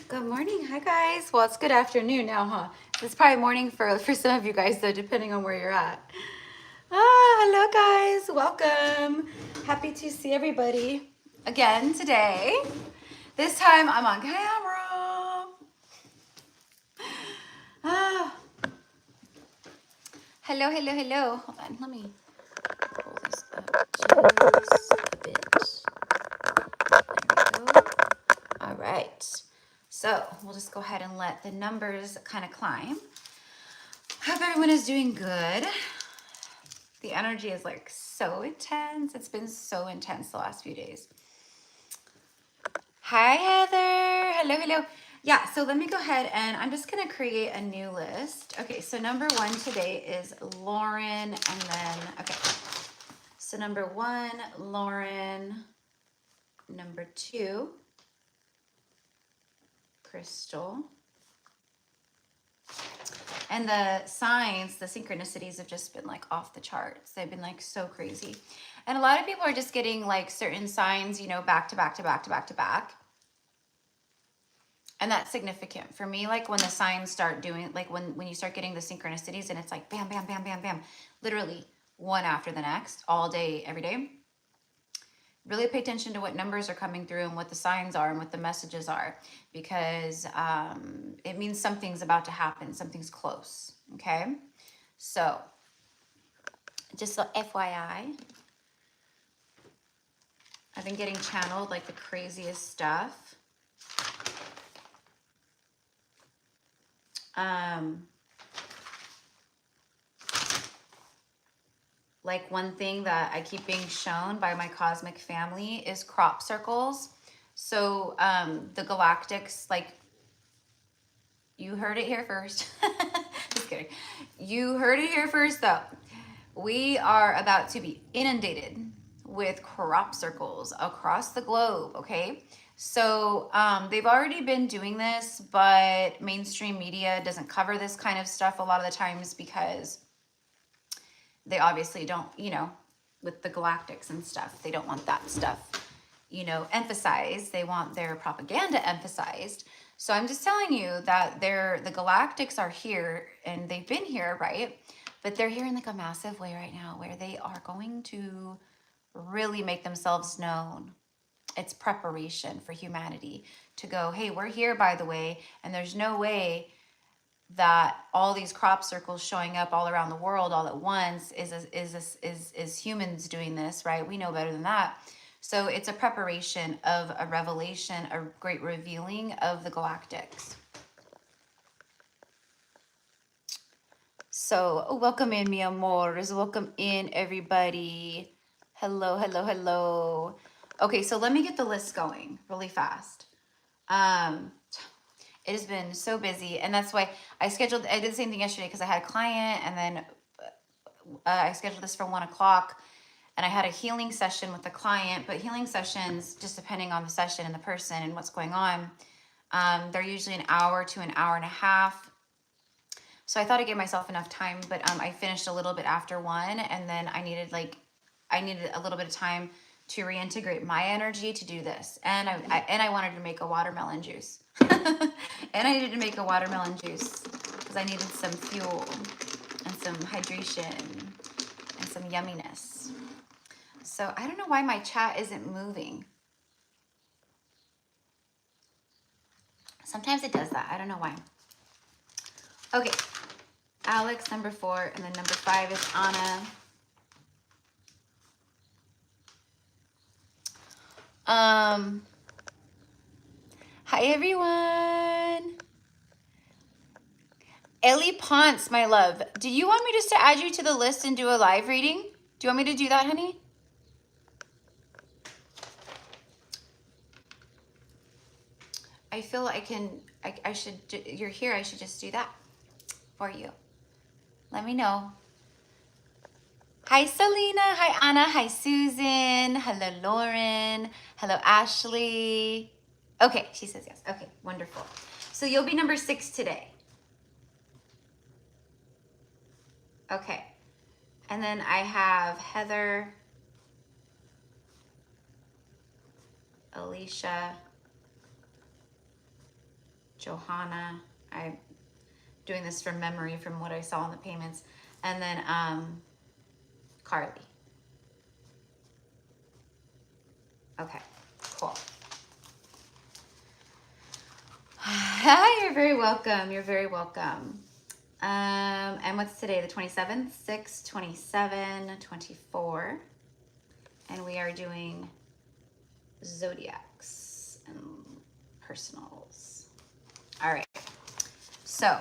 Good morning. Hi, guys. Well, it's good afternoon now, huh? It's probably morning for some of you guys, though, depending on where you're at. Hello, guys. Welcome. Happy to see everybody again today. This time, I'm on camera. Ah. Hello, hello, hello. Hold on. Let me pull this up just a bit. There we go. All right. So we'll just go ahead and let the numbers kind of climb. Hope everyone is doing good. The energy is like so intense. It's been so intense the last few days. Hi, Heather. Hello, hello. Yeah, so let me go ahead and I'm just going to create a new list. Okay, so number one today is Lauren, and then, okay. So number one, Lauren. Number two, Crystal. And the signs, the synchronicities have just been like off the charts. They've been like so crazy. And a lot of people are just getting like certain signs, you know, back to back to back to back to back. And that's significant for me. Like when the signs start doing, like when you start getting the synchronicities and it's like bam, bam, bam, bam, bam, literally one after the next, all day, every day. Really pay attention to what numbers are coming through and what the signs are and what the messages are, because it means something's about to happen. Something's close. Okay. So just a FYI, I've been getting channeled like the craziest stuff. Like one thing that I keep being shown by my cosmic family is crop circles. So the galactics, like, you heard it here first. Just kidding. You heard it here first, though. We are about to be inundated with crop circles across the globe, okay? So they've already been doing this, but mainstream media doesn't cover this kind of stuff a lot of the times because they obviously don't, you know, with the galactics and stuff, they don't want that stuff, you know, emphasized. They want their propaganda emphasized. So I'm just telling you that the galactics are here, and they've been here, right? But they're here in like a massive way right now, where they are going to really make themselves known. It's preparation for humanity to go, hey, we're here, by the way, and there's no way that all these crop circles showing up all around the world all at once is humans doing this, right? We know better than that. So it's a preparation of a revelation, a great revealing of the galactics. So welcome in, mi amores. Welcome in, everybody. Hello, hello, hello. Okay, so let me get the list going really fast. It has been so busy, and that's why I did the same thing yesterday because I had a client, and then I scheduled this for 1 o'clock, and I had a healing session with the client. But healing sessions, just depending on the session and the person and what's going on, they're usually an hour to an hour and a half. So I thought I gave myself enough time, but I finished a little bit after 1, and then I needed a little bit of time to reintegrate my energy to do this. And I wanted to make a watermelon juice. And I needed to make a watermelon juice because I needed some fuel and some hydration and some yumminess. So I don't know why my chat isn't moving. Sometimes it does that. I don't know why. Okay. Alex, number 4, and then number 5 is Anna. Hi, everyone. Ellie Ponce, my love. Do you want me just to add you to the list and do a live reading? Do you want me to do that, honey? I feel I should, you're here, I should just do that for you. Let me know. Hi, Selena. Hi, Anna. Hi, Susan. Hello, Lauren. Hello, Ashley. Okay, she says yes. Okay, wonderful. So you'll be number 6 today. Okay. And then I have Heather, Alicia, Johanna. I'm doing this from memory from what I saw in the payments. And then Carly. Okay, cool. Hi, you're very welcome. You're very welcome. And what's today? The 27th, 6, 27, 24. And we are doing zodiacs and personals. All right. So,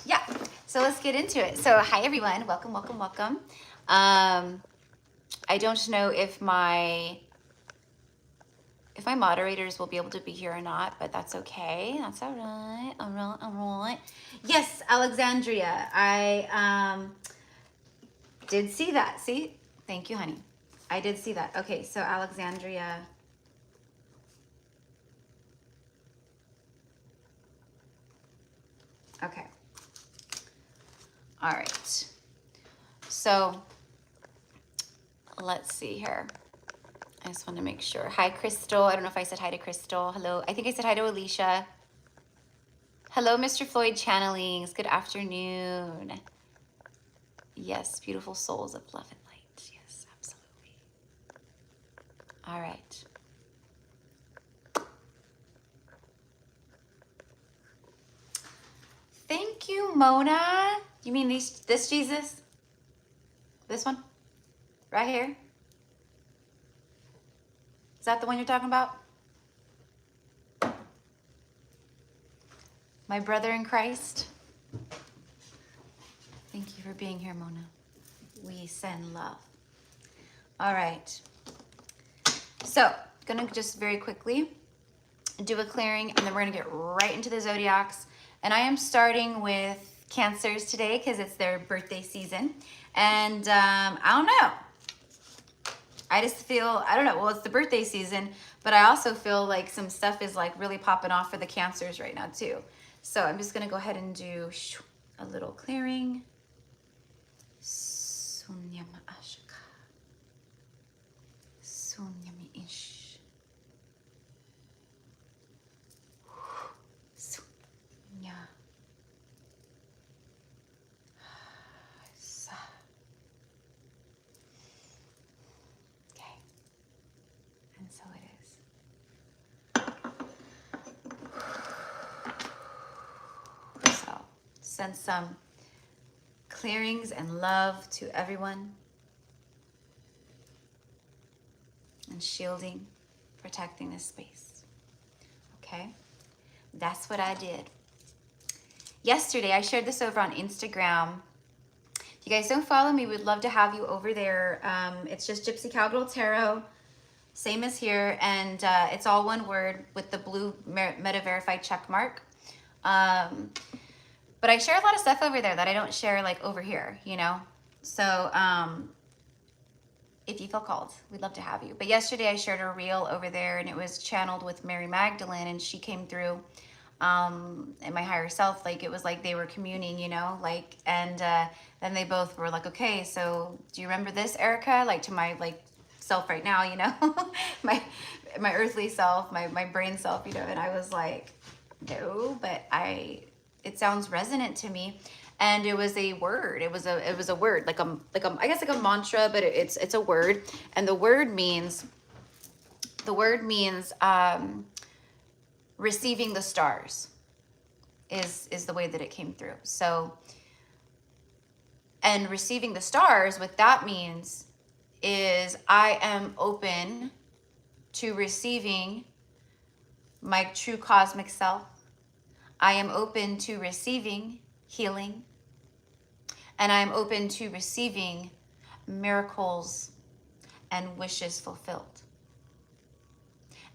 yeah. So let's get into it. So, hi everyone. Welcome, welcome, welcome. I don't know if my moderators will be able to be here or not, but that's okay. That's all right. All right, all right. Yes, Alexandria. I did see that. See? Thank you, honey. I did see that. Okay, so Alexandria. Okay. All right. So let's see here. I just want to make sure. Hi, Crystal. I don't know if I said hi to Crystal. Hello. I think I said hi to Alicia. Hello, Mr. Floyd Channelings. Good afternoon. Yes, beautiful souls of love and light. Yes, absolutely. All right. Thank you, Mona. You mean this Jesus? This one? Right here? Is that the one you're talking about? My brother in Christ? Thank you for being here, Mona. We send love. All right. So, gonna just very quickly do a clearing, and then we're gonna get right into the zodiacs. And I am starting with Cancers today because it's their birthday season. And I don't know. I just feel, I don't know, well, it's the birthday season, but I also feel like some stuff is like really popping off for the Cancers right now too. So I'm just gonna go ahead and do a little clearing. Sunyama ashaka. Sunyami ish. Sunya. Okay. And so it is. So send some clearings and love to everyone, and shielding, protecting this space. Okay, that's what I did. Yesterday, I shared this over on Instagram. If you guys don't follow me, we'd love to have you over there. It's just GypsyCowgirlTarot, same as here, and it's all one word with the blue Meta Verified check mark. But I share a lot of stuff over there that I don't share like over here, you know? So if you feel called, we'd love to have you. But yesterday I shared a reel over there, and it was channeled with Mary Magdalene, and she came through in my higher self. Like it was like they were communing, you know, like, and then they both were like, okay, so do you remember this, Erica? Like to my like self right now, you know, my earthly self, my brain self, you know? And I was like, no, but it sounds resonant to me. And it was a word. It was a word, like a I guess like a mantra, but it's a word. And the word means receiving the stars is the way that it came through. So, and receiving the stars, what that means is I am open to receiving my true cosmic self. I am open to receiving healing, and I am open to receiving miracles and wishes fulfilled.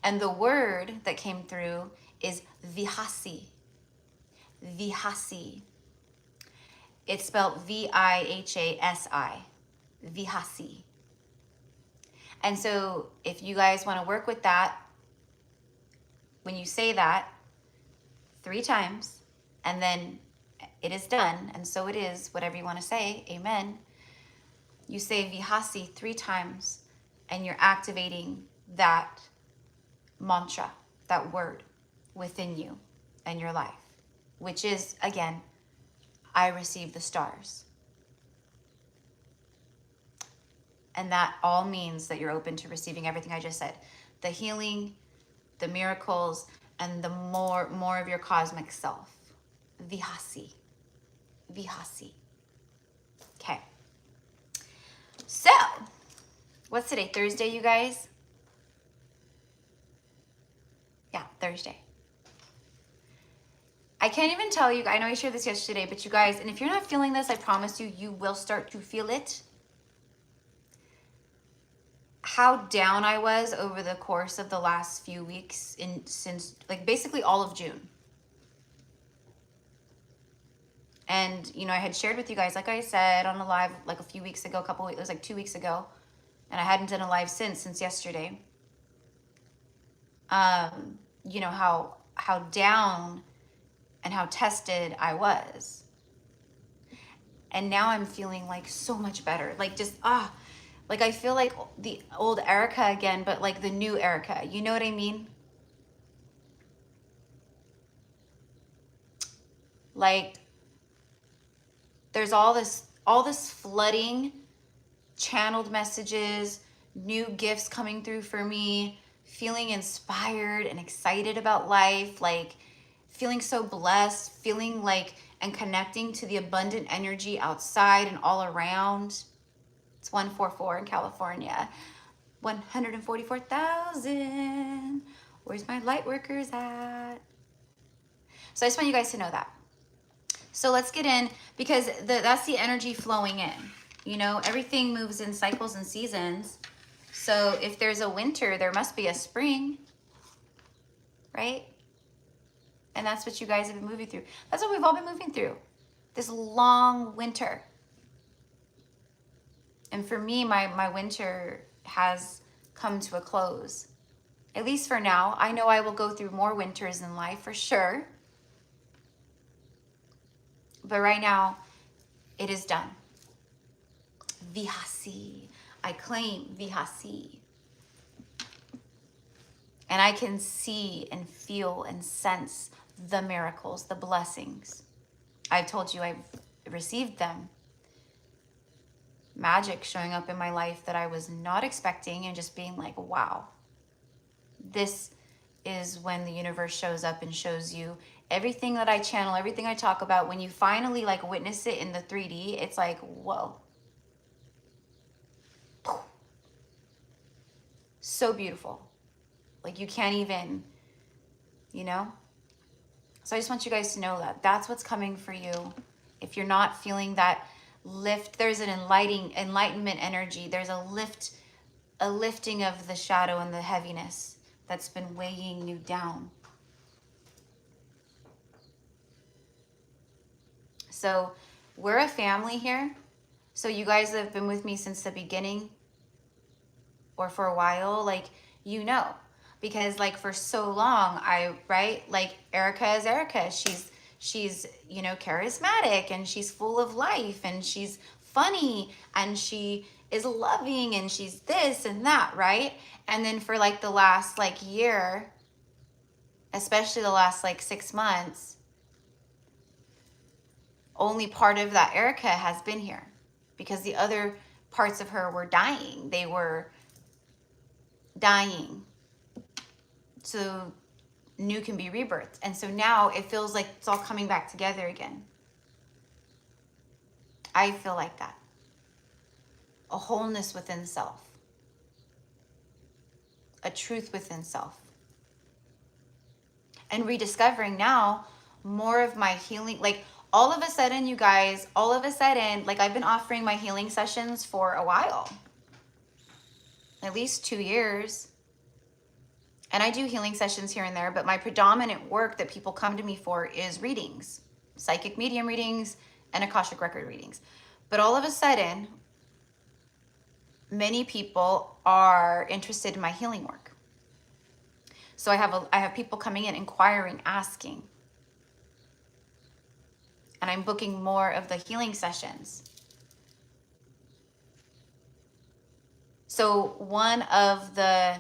And the word that came through is Vihasi. Vihasi. It's spelled V-I-H-A-S-I. Vihasi. And so if you guys want to work with that, when you say that 3 times, and then it is done, and so it is, whatever you want to say, amen. You say Vihasi 3 times, and you're activating that mantra, that word within you and your life, which is, again, I receive the stars. And that all means that you're open to receiving everything I just said. The healing, the miracles, and the more of your cosmic self. Vihasi. Vihasi. Okay. So, what's today? Thursday, you guys? Yeah, Thursday. I can't even tell you, I know I shared this yesterday, but you guys, and if you're not feeling this, I promise you, you will start to feel it. How down I was over the course of the last few weeks since like basically all of June. And, you know, I had shared with you guys, like I said, on a live like a few weeks ago, it was like 2 weeks ago. And I hadn't done a live since yesterday. You know, how down and how tested I was. And now I'm feeling like so much better. Like just, like I feel like the old Erica again, but like the new Erica. You know what I mean? Like there's all this flooding, channeled messages, new gifts coming through for me, feeling inspired and excited about life, like feeling so blessed, feeling like and connecting to the abundant energy outside and all around. It's 144 in California. 144,000. Where's my light workers at? So I just want you guys to know that. So let's get in, because that's the energy flowing in. You know, everything moves in cycles and seasons. So if there's a winter, there must be a spring, right? And that's what you guys have been moving through. That's what we've all been moving through. This long winter. And for me, my winter has come to a close. At least for now. I know I will go through more winters in life for sure. But right now, it is done. Vihasi. I claim Vihasi. And I can see and feel and sense the miracles, the blessings. I've told you I've received them. Magic showing up in my life that I was not expecting, and just being like, wow. This is when the universe shows up and shows you everything that I channel, everything I talk about. When you finally like witness it in the 3D, it's like, whoa. So beautiful. Like you can't even, you know? So I just want you guys to know that that's what's coming for you. If you're not feeling that lift, there's an enlightenment energy. There's a lifting of the shadow and the heaviness that's been weighing you down. So we're a family here. So you guys have been with me since the beginning or for a while, like, you know, because like for so long, like Erica is Erica. She's, you know, charismatic, and she's full of life, and she's funny, and she is loving, and she's this and that, right? And then for like the last like year, especially the last like 6 months, only part of that Erica has been here, because the other parts of her were dying. They were dying. So new can be rebirthed. And so now it feels like it's all coming back together again. I feel like that. A wholeness within self. A truth within self. And rediscovering now more of my healing. Like all of a sudden, you guys, like I've been offering my healing sessions for a while. At least 2 years. And I do healing sessions here and there, but my predominant work that people come to me for is readings, psychic medium readings, and Akashic record readings. But all of a sudden, many people are interested in my healing work. So I have people coming in, inquiring, asking. And I'm booking more of the healing sessions. So one of the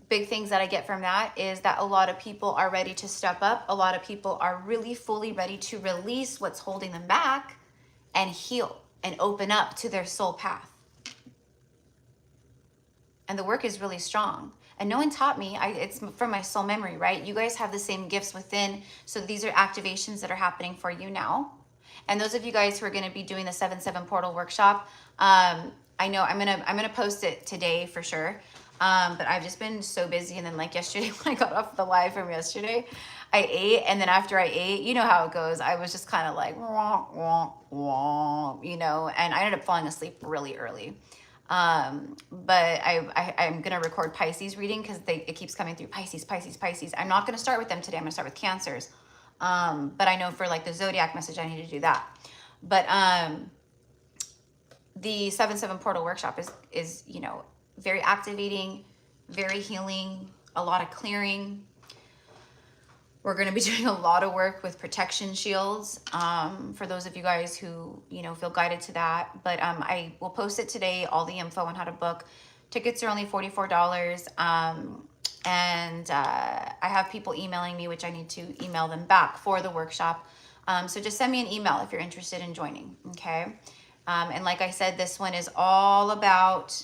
big things that I get from that is that a lot of people are ready to step up. A lot of people are really fully ready to release what's holding them back and heal and open up to their soul path. And the work is really strong. And no one taught me, it's from my soul memory, right? You guys have the same gifts within. So these are activations that are happening for you now. And those of you guys who are going to be doing the 7/7 portal workshop, I know I'm gonna post it today for sure. But I've just been so busy. And then like yesterday when I got off the live from yesterday, I ate. And then after I ate, you know how it goes. I was just kind of like, wah, wah, wah, you know, and I ended up falling asleep really early. But I'm going to record Pisces reading because it keeps coming through Pisces, Pisces, Pisces. I'm not going to start with them today. I'm going to start with Cancers. But I know for like the zodiac message, I need to do that. But, the 7/7 portal workshop is, you know, very activating, very healing, a lot of clearing. We're going to be doing a lot of work with protection shields, for those of you guys who, you know, feel guided to that. But I will post it today, all the info on how to book. Tickets are only $44. And I have people emailing me, which I need to email them back for the workshop. So just send me an email if you're interested in joining, okay? And like I said, this one is all about,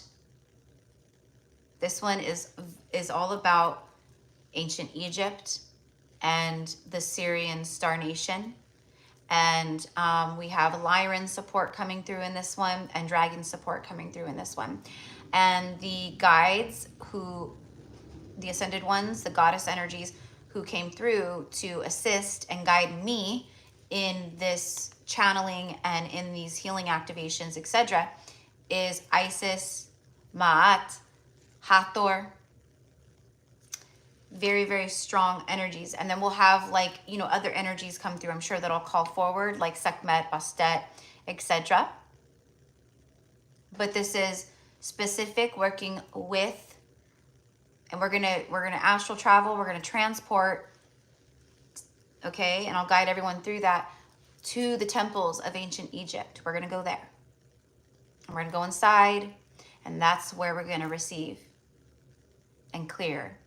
ancient Egypt and the Syrian Star Nation. And we have Lyran support coming through in this one and Dragon support coming through in this one. And the guides the ascended ones, the goddess energies who came through to assist and guide me in this channeling and in these healing activations, etc., is Isis, Ma'at, Hathor. Very, very strong energies. And then we'll have like, you know, other energies come through. I'm sure that'll call forward like Sekhmet, Bastet, etc. But this is specific working with, and we're gonna astral travel, we're gonna transport, okay, and I'll guide everyone through that to the temples of ancient Egypt. We're gonna go there. And we're gonna go inside, and that's where we're gonna receive and clear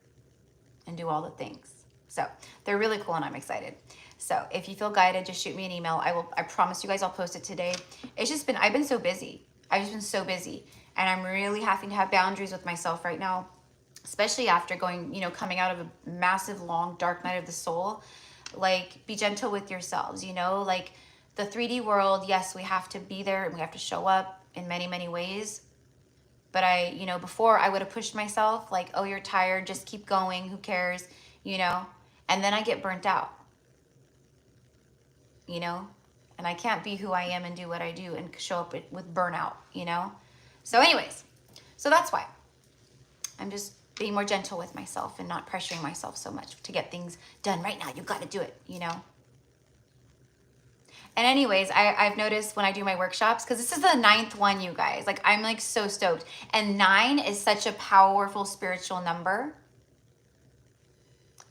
and do all the things. So they're really cool and I'm excited. So if you feel guided, just shoot me an email. I promise you guys I'll post it today. I've been so busy. I've just been so busy. And I'm really having to have boundaries with myself right now, especially after coming out of a massive, long, dark night of the soul. Like, be gentle with yourselves, you know, like the 3D world. Yes, we have to be there and we have to show up in many, many ways. But before I would have pushed myself like, oh, you're tired, just keep going, who cares, you know? And then I get burnt out, you know? And I can't be who I am and do what I do and show up with burnout, you know? So anyways, so that's why I'm just being more gentle with myself and not pressuring myself so much to get things done right now. You got to do it, you know? And anyways, I've noticed when I do my workshops, because this is the 9th one, you guys, like I'm like so stoked. And 9 is such a powerful spiritual number.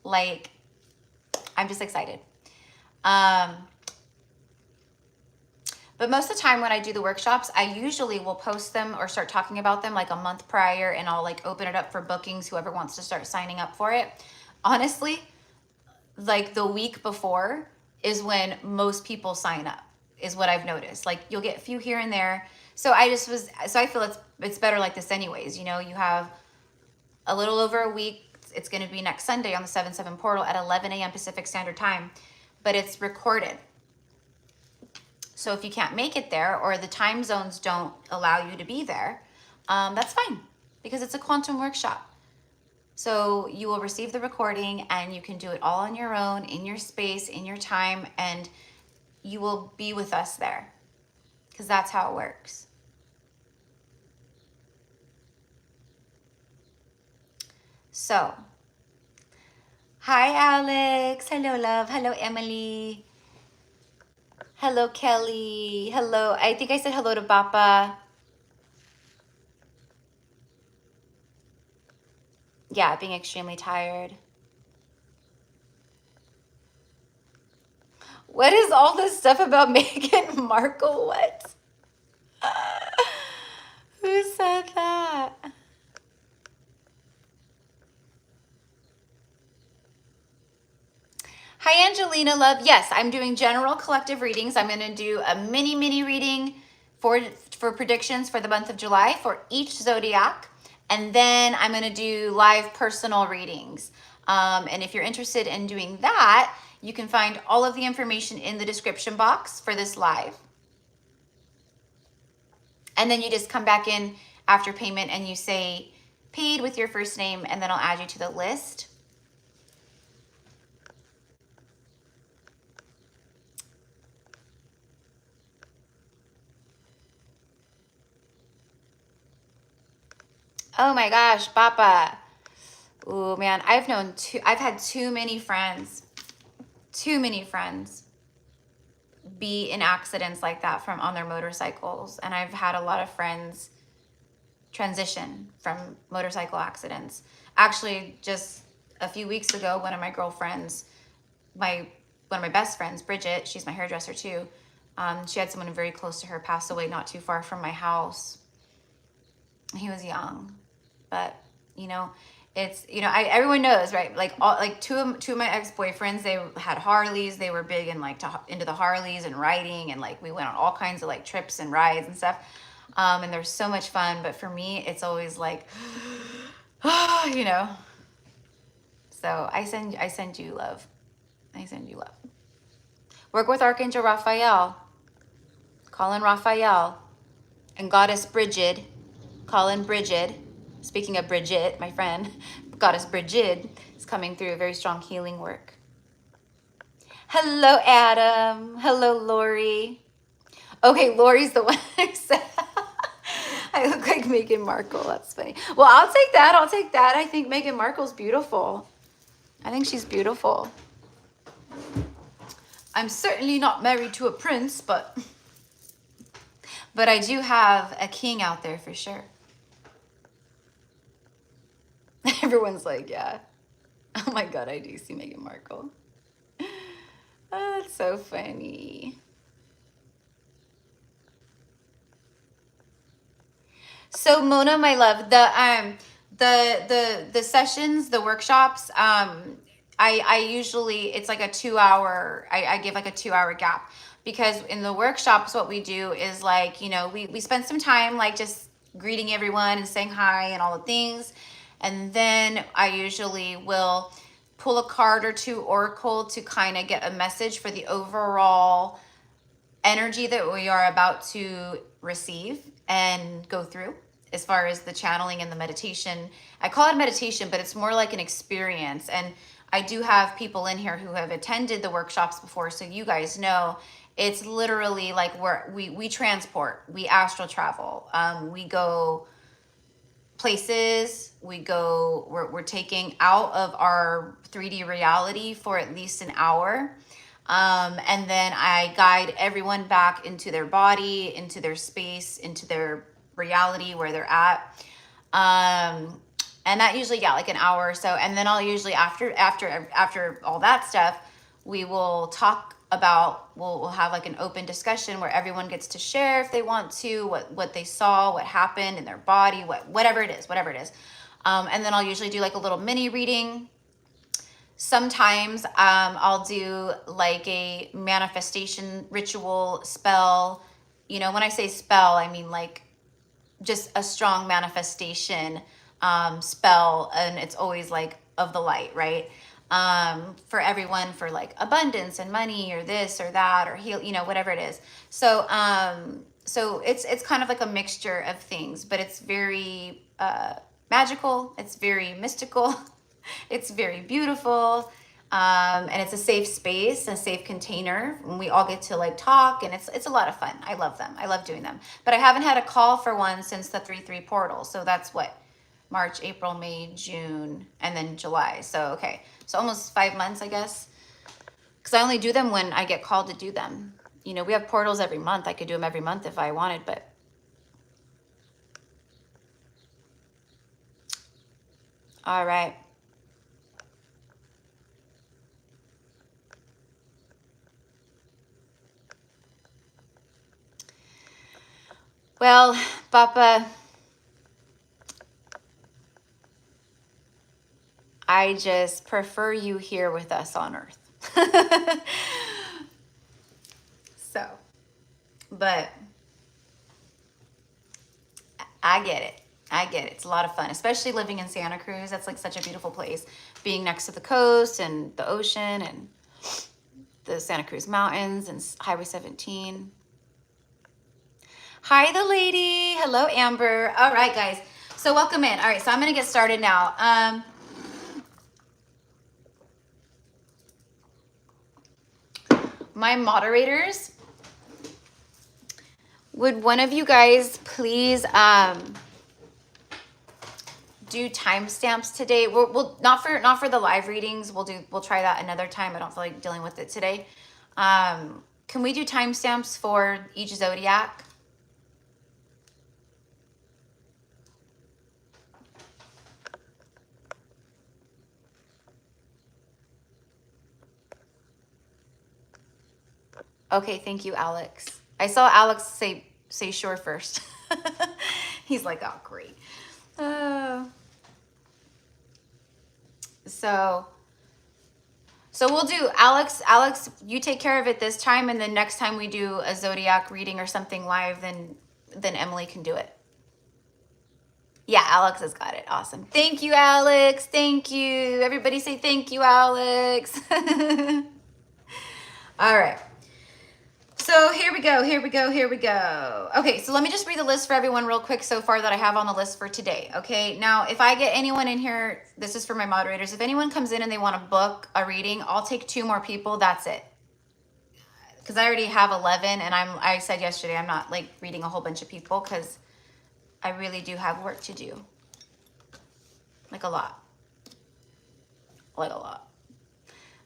Like, I'm just excited. But most of the time when I do the workshops, I usually will post them or start talking about them like a month prior, and I'll like open it up for bookings, whoever wants to start signing up for it. Honestly, like the week before is when most people sign up, is what I've noticed. Like you'll get a few here and there. So I feel it's better like this anyways. You know, you have a little over a week. It's going to be next Sunday on the 7/7 portal at 11 a.m. Pacific Standard Time, but it's recorded. So if you can't make it there or the time zones don't allow you to be there, that's fine, because it's a quantum workshop. So you will receive the recording and you can do it all on your own, in your space, in your time, and you will be with us there, because that's how it works. So, hi Alex, hello love, hello Emily, hello Kelly, hello, I think I said hello to Papa. Yeah, being extremely tired. What is all this stuff about Meghan Markle? What? Who said that? Angelina, love. Yes, I'm doing general collective readings. I'm going to do a mini reading for predictions for the month of July for each zodiac. And then I'm going to do live personal readings. And if you're interested in doing that, you can find all of the information in the description box for this live. And then you just come back in after payment and you say paid with your first name, and then I'll add you to the list. Oh my gosh, Papa. Oh man, I've had too many friends be in accidents like that from on their motorcycles. And I've had a lot of friends transition from motorcycle accidents. Actually, just a few weeks ago, one of my girlfriends, one of my best friends, Bridget, she's my hairdresser too. She had someone very close to her pass away not too far from my house. He was young, but you know, it's, you know, everyone knows, right? Like two of my ex-boyfriends, they had Harleys. They were big and like into the Harleys and riding, and like we went on all kinds of like trips and rides and stuff. And they're so much fun. But for me, it's always like, you know. So I send you love. I send you love. Work with Archangel Raphael. Call in Raphael. And Goddess Bridget. Call in Bridget. Speaking of Bridget, my friend, Goddess Bridget is coming through a very strong healing work. Hello, Adam. Hello, Lori. Okay, Lori's the one who said I look like Meghan Markle. That's funny. Well, I'll take that. I'll take that. I think Meghan Markle's beautiful. I think she's beautiful. I'm certainly not married to a prince, but I do have a king out there for sure. Everyone's like, yeah. Oh my God, I do see Meghan Markle. Oh, that's so funny. So Mona, my love, the sessions, the workshops, I usually, it's like a 2 hour, I give like a 2 hour gap, because in the workshops, what we do is like, you know, we spend some time like just greeting everyone and saying hi and all the things. And then I usually will pull a card or two oracle to kind of get a message for the overall energy that we are about to receive and go through, as far as the channeling and the meditation. I call it meditation, but it's more like an experience. And I do have people in here who have attended the workshops before, so you guys know it's literally like we transport, we astral travel, we go places, we're taking out of our 3D reality for at least an hour. And then I guide everyone back into their body, into their space, into their reality where they're at. And that usually, yeah, like an hour or so. And then I'll usually, after all that stuff, we will talk about, we'll have like an open discussion where everyone gets to share if they want to, what they saw, what happened in their body, whatever it is. And then I'll usually do like a little mini reading. Sometimes I'll do like a manifestation ritual spell. You know, when I say spell, I mean like just a strong manifestation spell, and it's always like of the light, right? For everyone, for like abundance and money or this or that or heal, you know, whatever it is. So so it's kind of like a mixture of things, but it's very magical, it's very mystical, it's very beautiful, and it's a safe space, a safe container, and we all get to like talk, and it's a lot of fun. I love them. I love doing them. But I haven't had a call for one since the 3/3 portal. So that's what, March, April, May, June, and then July. So okay, so almost 5 months, I guess, because I only do them when I get called to do them. You know, we have portals every month. I could do them every month if I wanted, but all right. Well, Papa, I just prefer you here with us on Earth. So, but I get it. I get it. It's a lot of fun, especially living in Santa Cruz. That's like such a beautiful place. Being next to the coast and the ocean and the Santa Cruz Mountains and Highway 17. Hi, the lady. Hello, Amber. All right, guys. So welcome in. All right, so I'm going to get started now. My moderators, would one of you guys please do timestamps today? We'll not for the live readings. We'll try that another time. I don't feel like dealing with it today. Can we do timestamps for each zodiac? Okay, thank you, Alex. I saw Alex say sure first. He's like, oh, great. So we'll do Alex, you take care of it this time, and then next time we do a zodiac reading or something live, then Emily can do it. Yeah, Alex has got it. Awesome. Thank you, Alex. Thank you. Everybody say thank you, Alex. All right. So here we go. Okay, so let me just read the list for everyone real quick so far that I have on the list for today. Okay, now if I get anyone in here, this is for my moderators. If anyone comes in and they want to book a reading, I'll take 2 more people. That's it. Because I already have 11, and I said yesterday I'm not like reading a whole bunch of people because I really do have work to do. Like a lot.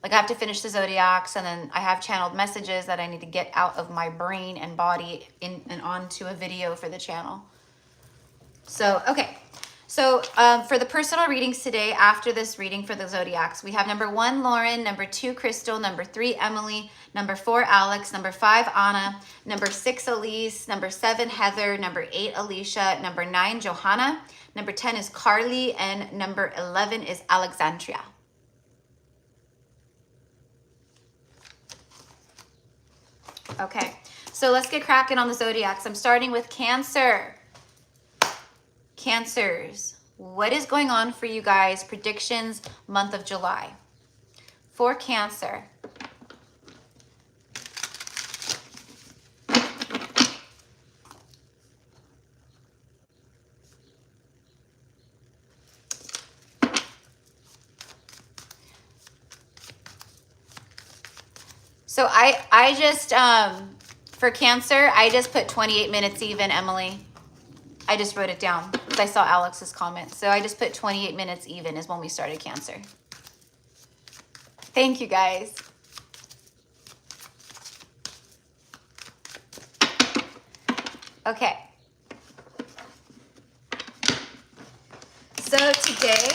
Like I have to finish the zodiacs, and then I have channeled messages that I need to get out of my brain and body and onto a video for the channel. So, okay. So for the personal readings today, after this reading for the zodiacs, we have number 1, Lauren, number 2, Crystal, number 3, Emily, number 4, Alex, number 5, Anna, number 6, Elise, number 7, Heather, number 8, Alicia, number 9, Johanna, number 10 is Carly, and number 11 is Alexandria. Okay, so let's get cracking on the zodiacs. I'm starting with Cancer. Cancers, what is going on for you guys? Predictions, month of July. For Cancer. So I just, for Cancer, I just put 28 minutes even, Emily. I just wrote it down because I saw Alex's comment. So I just put 28 minutes even is when we started Cancer. Thank you, guys. Okay. So today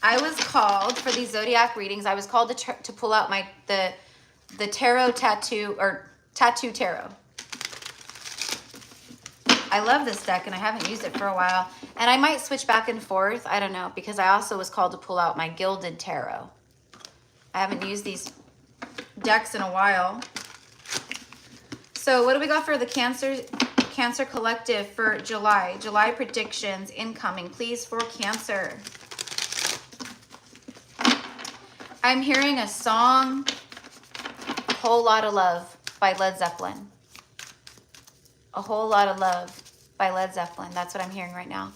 I was called for these zodiac readings. I was called to pull out the tarot tattoo, or tattoo tarot. I love this deck, and I haven't used it for a while. And I might switch back and forth. I don't know, because I also was called to pull out my gilded tarot. I haven't used these decks in a while. So what do we got for the Cancer Collective for July? July predictions incoming, please, for Cancer. I'm hearing a song, A Whole Lot of Love by Led Zeppelin. A Whole Lot of Love by Led Zeppelin. That's what I'm hearing right now.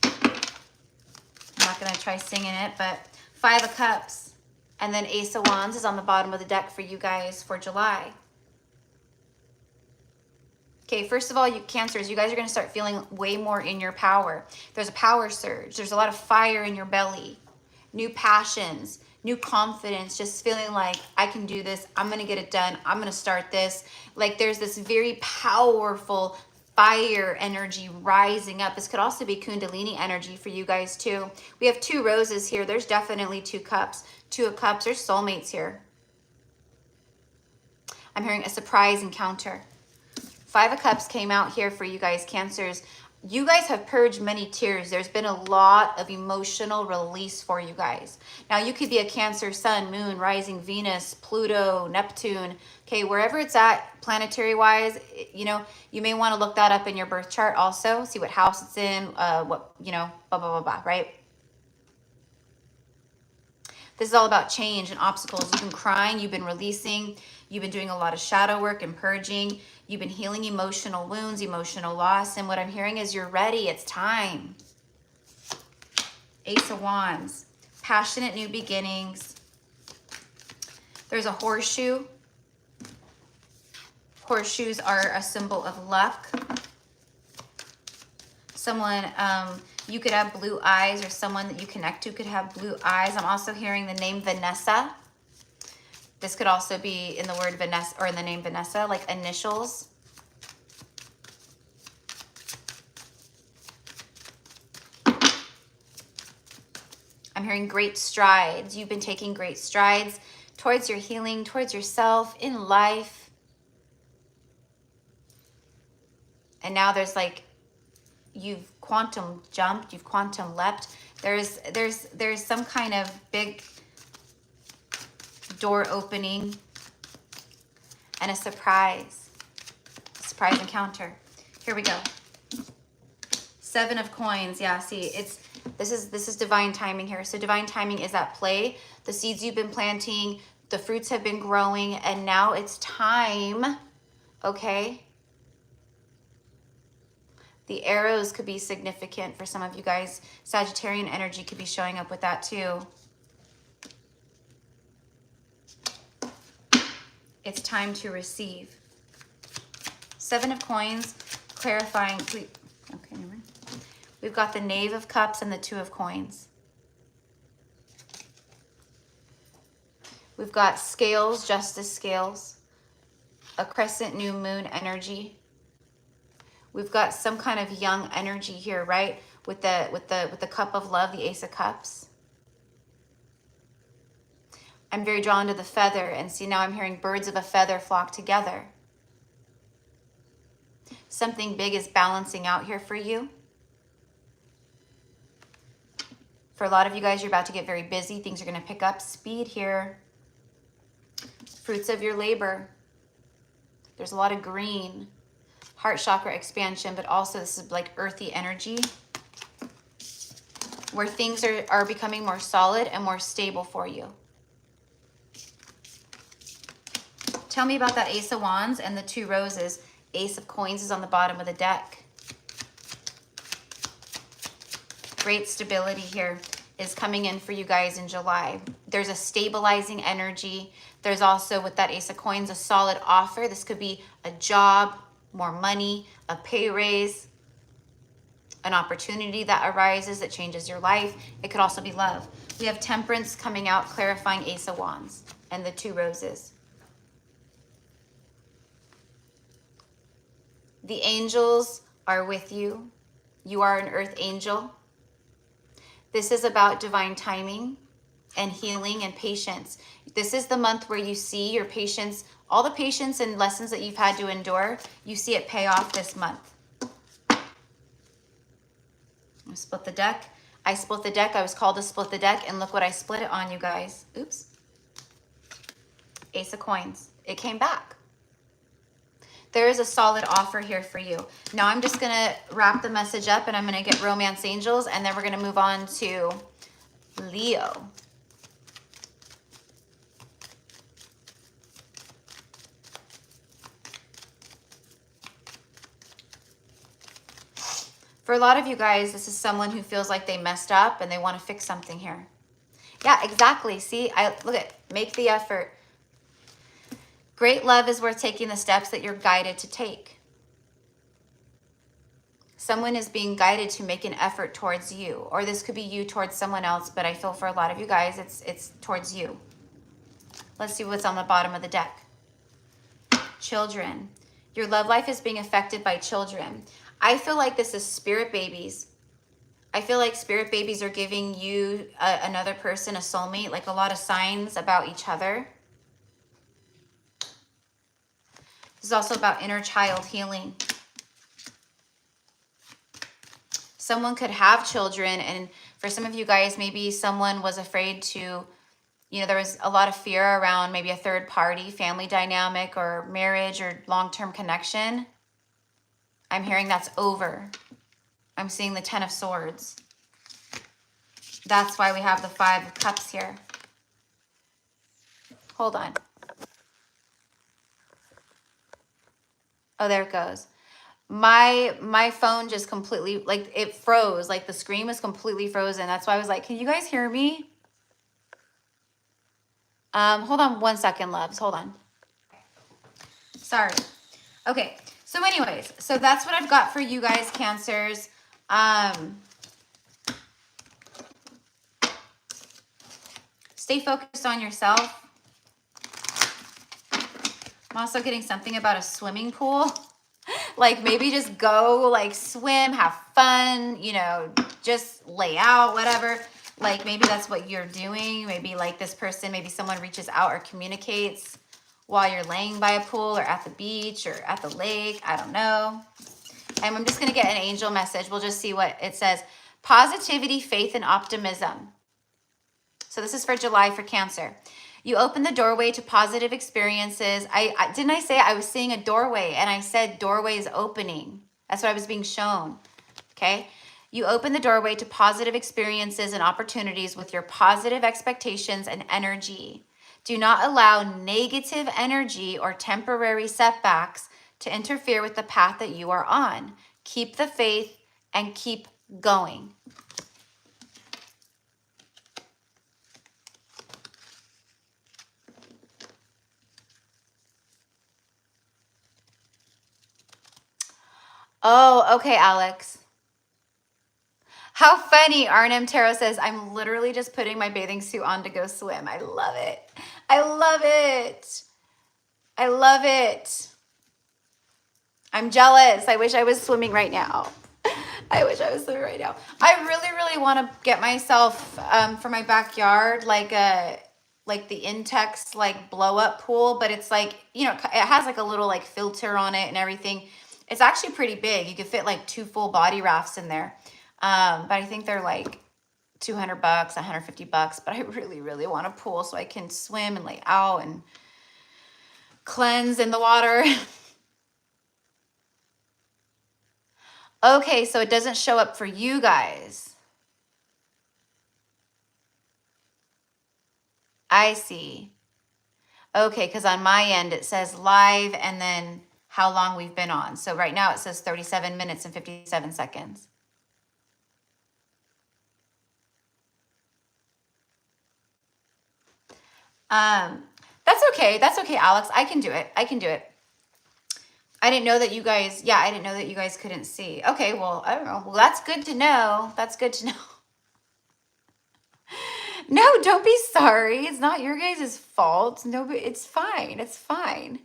I'm not going to try singing it, but 5 of Cups and then Ace of Wands is on the bottom of the deck for you guys for July. Okay, first of all, you Cancers, you guys are going to start feeling way more in your power. There's a power surge. There's a lot of fire in your belly. New passions, new confidence, just feeling like I can do this. I'm going to get it done. I'm going to start this. Like there's this very powerful fire energy rising up. This could also be Kundalini energy for you guys too. We have 2 roses here. There's definitely 2 cups. 2 of Cups. There's soulmates here. I'm hearing a surprise encounter. 5 of Cups came out here for you guys, Cancers. you guys have purged many tears. There's been a lot of emotional release for you guys. Now, you could be a Cancer, Sun, Moon, Rising, Venus, Pluto, Neptune. Okay, wherever it's at, planetary-wise, you know, you may want to look that up in your birth chart also. See what house it's in, what, you know, blah, blah, blah, blah, right? This is all about change and obstacles. You've been crying, you've been releasing, you've been doing a lot of shadow work and purging. You've been healing emotional wounds, emotional loss. And what I'm hearing is you're ready. It's time. Ace of Wands. Passionate new beginnings. There's a horseshoe. Horseshoes are a symbol of luck. Someone, you could have blue eyes, or someone that you connect to could have blue eyes. I'm also hearing the name Vanessa. This could also be in the word Vanessa, or in the name Vanessa, like initials. I'm hearing great strides. You've been taking great strides towards your healing, towards yourself, in life. And now there's like, you've quantum jumped, you've quantum leapt. There's some kind of big door opening and a surprise encounter. Here we go. 7 of coins. Yeah, see, this is divine timing here. So divine timing is at play. The seeds you've been planting, the fruits have been growing, and now it's time. Okay. The arrows could be significant for some of you guys. Sagittarian energy could be showing up with that too. It's time to receive. 7 of coins, clarifying. Okay, never mind. We've got the Knave of Cups and the 2 of coins. We've got scales, justice scales, a crescent new moon energy. We've got some kind of young energy here, right? With the cup of love, the Ace of Cups. I'm very drawn to the feather, and see, now I'm hearing birds of a feather flock together. Something big is balancing out here for you. For a lot of you guys, you're about to get very busy. Things are going to pick up speed here. Fruits of your labor. There's a lot of green. Heart chakra expansion, but also this is like earthy energy, where things are becoming more solid and more stable for you. Tell me about that Ace of Wands and the 2 roses. Ace of Coins is on the bottom of the deck. Great stability here is coming in for you guys in July. There's a stabilizing energy. There's also, with that Ace of Coins, a solid offer. This could be a job, more money, a pay raise, an opportunity that arises that changes your life. It could also be love. We have Temperance coming out, clarifying Ace of Wands and the 2 roses. The angels are with you. You are an earth angel. This is about divine timing and healing and patience. This is the month where you see your patience, all the patience and lessons that you've had to endure, you see it pay off this month. I split the deck. I split the deck. I was called to split the deck, and look what I split it on, you guys. Oops. Ace of Coins. It came back. There is a solid offer here for you. Now I'm just going to wrap the message up, and I'm going to get Romance Angels, and then we're going to move on to Leo. For a lot of you guys, this is someone who feels like they messed up and they want to fix something here. Yeah, exactly. See, look at, make the effort. Great love is worth taking the steps that you're guided to take. Someone is being guided to make an effort towards you, or this could be you towards someone else, but I feel for a lot of you guys, it's towards you. Let's see what's on the bottom of the deck. Children. Your love life is being affected by children. I feel like this is spirit babies. I feel like spirit babies are giving you another person, a soulmate, like a lot of signs about each other. This is also about inner child healing. someone could have children. And for some of you guys, maybe someone was afraid to, you know, there was a lot of fear around maybe a third party, family dynamic or marriage or long-term connection. I'm hearing that's over. I'm seeing the 10 of Swords. That's why we have the 5 of Cups here. Hold on. Oh, there it goes. My phone just completely, like, it froze. Like, the screen was completely frozen. That's why I was like, can you guys hear me? Hold on 1 second, loves. Hold on. Sorry. Okay. So anyways, so that's what I've got for you guys, Cancers. Stay focused on yourself. I'm also getting something about a swimming pool. Like, maybe just go, like, swim, have fun, you know, just lay out, whatever. Like, maybe that's what you're doing. Maybe, like, this person, maybe someone reaches out or communicates while you're laying by a pool or at the beach or at the lake. I don't know. And I'm just going to get an angel message. We'll just see what it says. Positivity, faith, and optimism. So this is for July for Cancer. You open the doorway to positive experiences. Didn't I say I was seeing a doorway, and I said doorway is opening. That's what I was being shown. Okay. You open the doorway to positive experiences and opportunities with your positive expectations and energy. Do not allow negative energy or temporary setbacks to interfere with the path that you are on. Keep the faith and keep going. Oh, okay, Alex. How funny. Arnhem Tarot says, I'm literally just putting my bathing suit on to go swim. I love it. I love it. I love it. I'm jealous. I wish I was swimming right now. I wish I was swimming right now. I really, really want to get myself for my backyard, like the Intex, like blow up pool, but it's like, you know, it has like a little like filter on it and everything. It's actually pretty big. You could fit like 2 full body rafts in there. But I think they're like $200, $150. But I really, really want a pool so I can swim and lay out and cleanse in the water. Okay, so it doesn't show up for you guys. I see. Okay, because on my end it says live and then how long we've been on. So right now it says 37 minutes and 57 seconds. That's okay. That's okay, Alex. I can do it. I can do it. I didn't know that you guys, yeah, I didn't know that you guys couldn't see. Okay, well, I don't know. Well, that's good to know. That's good to know. No, don't be sorry. It's not your guys' fault. No, it's fine. It's fine.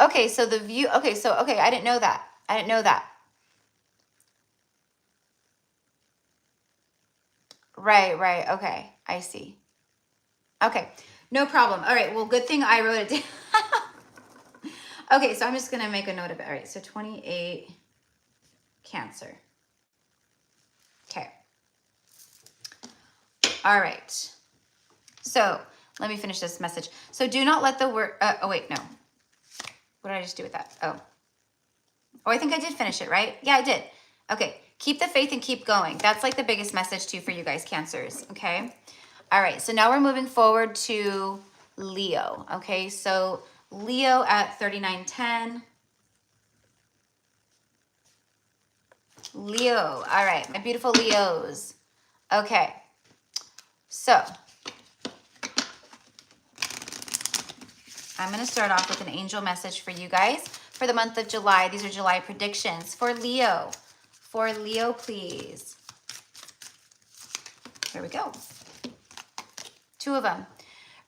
Okay, so the view, okay, so, okay, I didn't know that. I didn't know that. Right, right. Okay, I see. Okay, no problem. All right, well, good thing I wrote it down. Okay, so I'm just going to make a note of it. All right, so 28 Cancer. Okay. All right. So let me finish this message. So do not let the word, oh, wait, no. What did I just do with that? Oh, I think I did finish it, right? Yeah, I did. Okay. Keep the faith and keep going. That's like the biggest message too for you guys, Cancers. Okay. All right. So now we're moving forward to Leo. Okay. So Leo at 3910. Leo. All right. My beautiful Leos. Okay. So I'm going to start off with an angel message for you guys for the month of July. These are July predictions for Leo. For Leo, please. Here we go. 2 of them.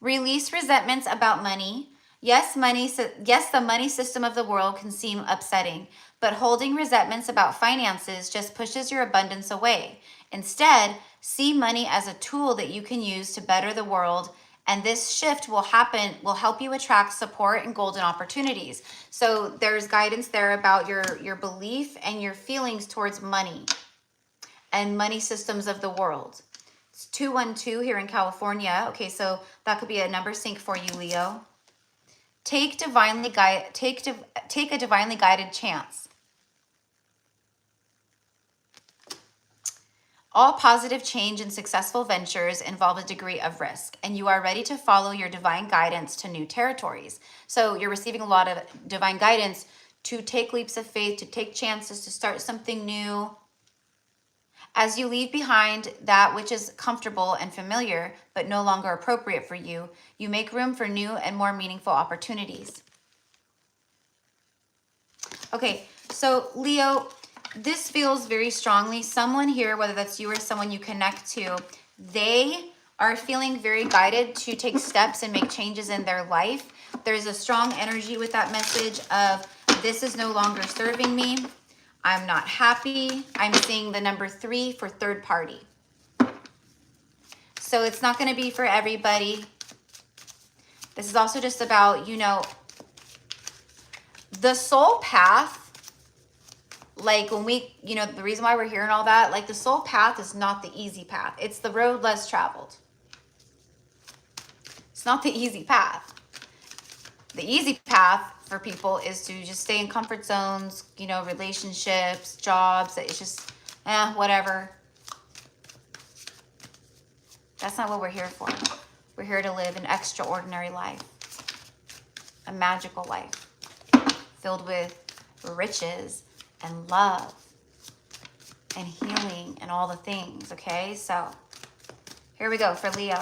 Release resentments about money. Yes, the money system of the world can seem upsetting, but holding resentments about finances just pushes your abundance away. Instead, see money as a tool that you can use to better the world And this shift will help you attract support and golden opportunities. So there's guidance there about your belief and your feelings towards money and money systems of the world. It's 212 here in California. Okay, so that could be a number sync for you, Leo. Take a divinely guided chance. All positive change and successful ventures involve a degree of risk, and you are ready to follow your divine guidance to new territories. So you're receiving a lot of divine guidance to take leaps of faith, to take chances, to start something new. As you leave behind that which is comfortable and familiar, but no longer appropriate for you, you make room for new and more meaningful opportunities. Okay, so Leo, this feels very strongly. Someone here, whether that's you or someone you connect to, they are feeling very guided to take steps and make changes in their life. There's a strong energy with that message of this is no longer serving me. I'm not happy. I'm seeing the number 3 for third party. So it's not going to be for everybody. This is also just about, you know, the soul path. Like when we, you know, the reason why we're here and all that, like the soul path is not the easy path. It's the road less traveled. It's not the easy path. The easy path for people is to just stay in comfort zones, you know, relationships, jobs. It's just, whatever. That's not what we're here for. We're here to live an extraordinary life. A magical life filled with riches and love and healing and all the things, okay? So here we go for Leo.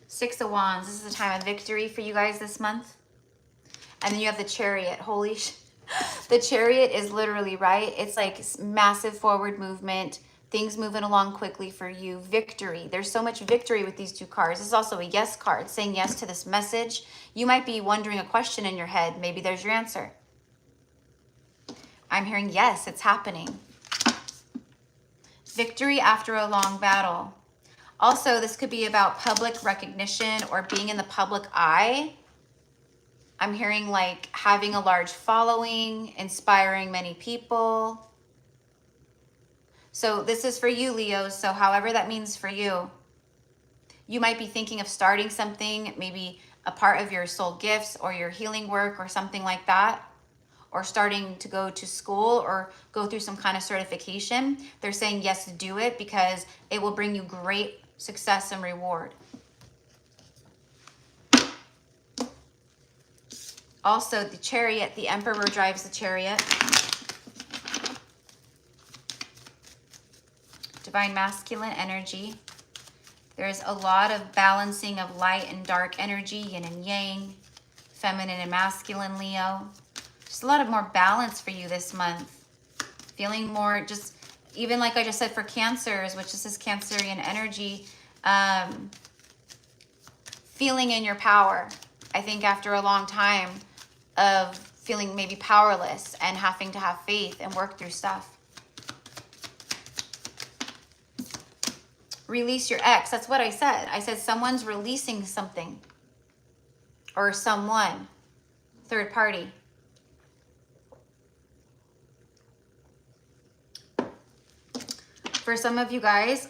Six of Wands. This is a time of victory for you guys this month. And then you have the Chariot. Holy the Chariot is literally, right? It's like massive forward movement. Things moving along quickly for you. Victory. There's so much victory with these two cards. This is also a yes card, saying yes to this message. You might be wondering a question in your head. Maybe there's your answer. I'm hearing yes, it's happening. Victory after a long battle. Also, this could be about public recognition or being in the public eye. I'm hearing like having a large following, inspiring many people. So this is for you, Leo. So however that means for you, you might be thinking of starting something, maybe a part of your soul gifts or your healing work or something like that, or starting to go to school or go through some kind of certification. They're saying yes, do it because it will bring you great success and reward. Also, the Chariot, the Emperor drives the Chariot. Divine masculine energy. There's a lot of balancing of light and dark energy, yin and yang, feminine and masculine, Leo. Just a lot of more balance for you this month. Feeling more just, even like I just said for Cancers, which is this Cancerian energy, feeling in your power. I think after a long time of feeling maybe powerless and having to have faith and work through stuff. Release your ex. That's what I said. I said someone's releasing something or someone, third party. For some of you guys,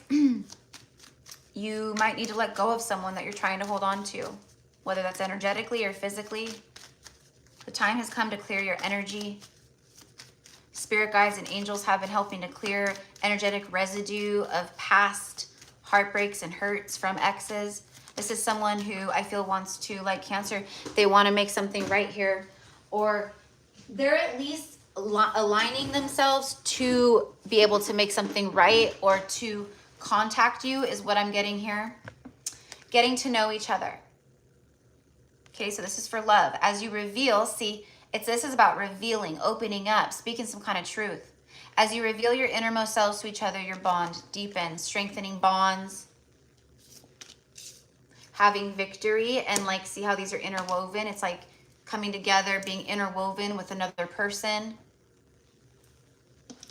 you might need to let go of someone that you're trying to hold on to, whether that's energetically or physically. The time has come to clear your energy. Spirit guides and angels have been helping to clear energetic residue of past heartbreaks and hurts from exes. This is someone who I feel wants to, like Cancer, they want to make something right here, or they're at least aligning themselves to be able to make something right or to contact you is what I'm getting here. Getting to know each other. Okay, so this is for love. As you reveal, see, this is about revealing, opening up, speaking some kind of truth. As you reveal your innermost selves to each other, your bond deepens, strengthening bonds, having victory, and like see how these are interwoven. It's like coming together, being interwoven with another person.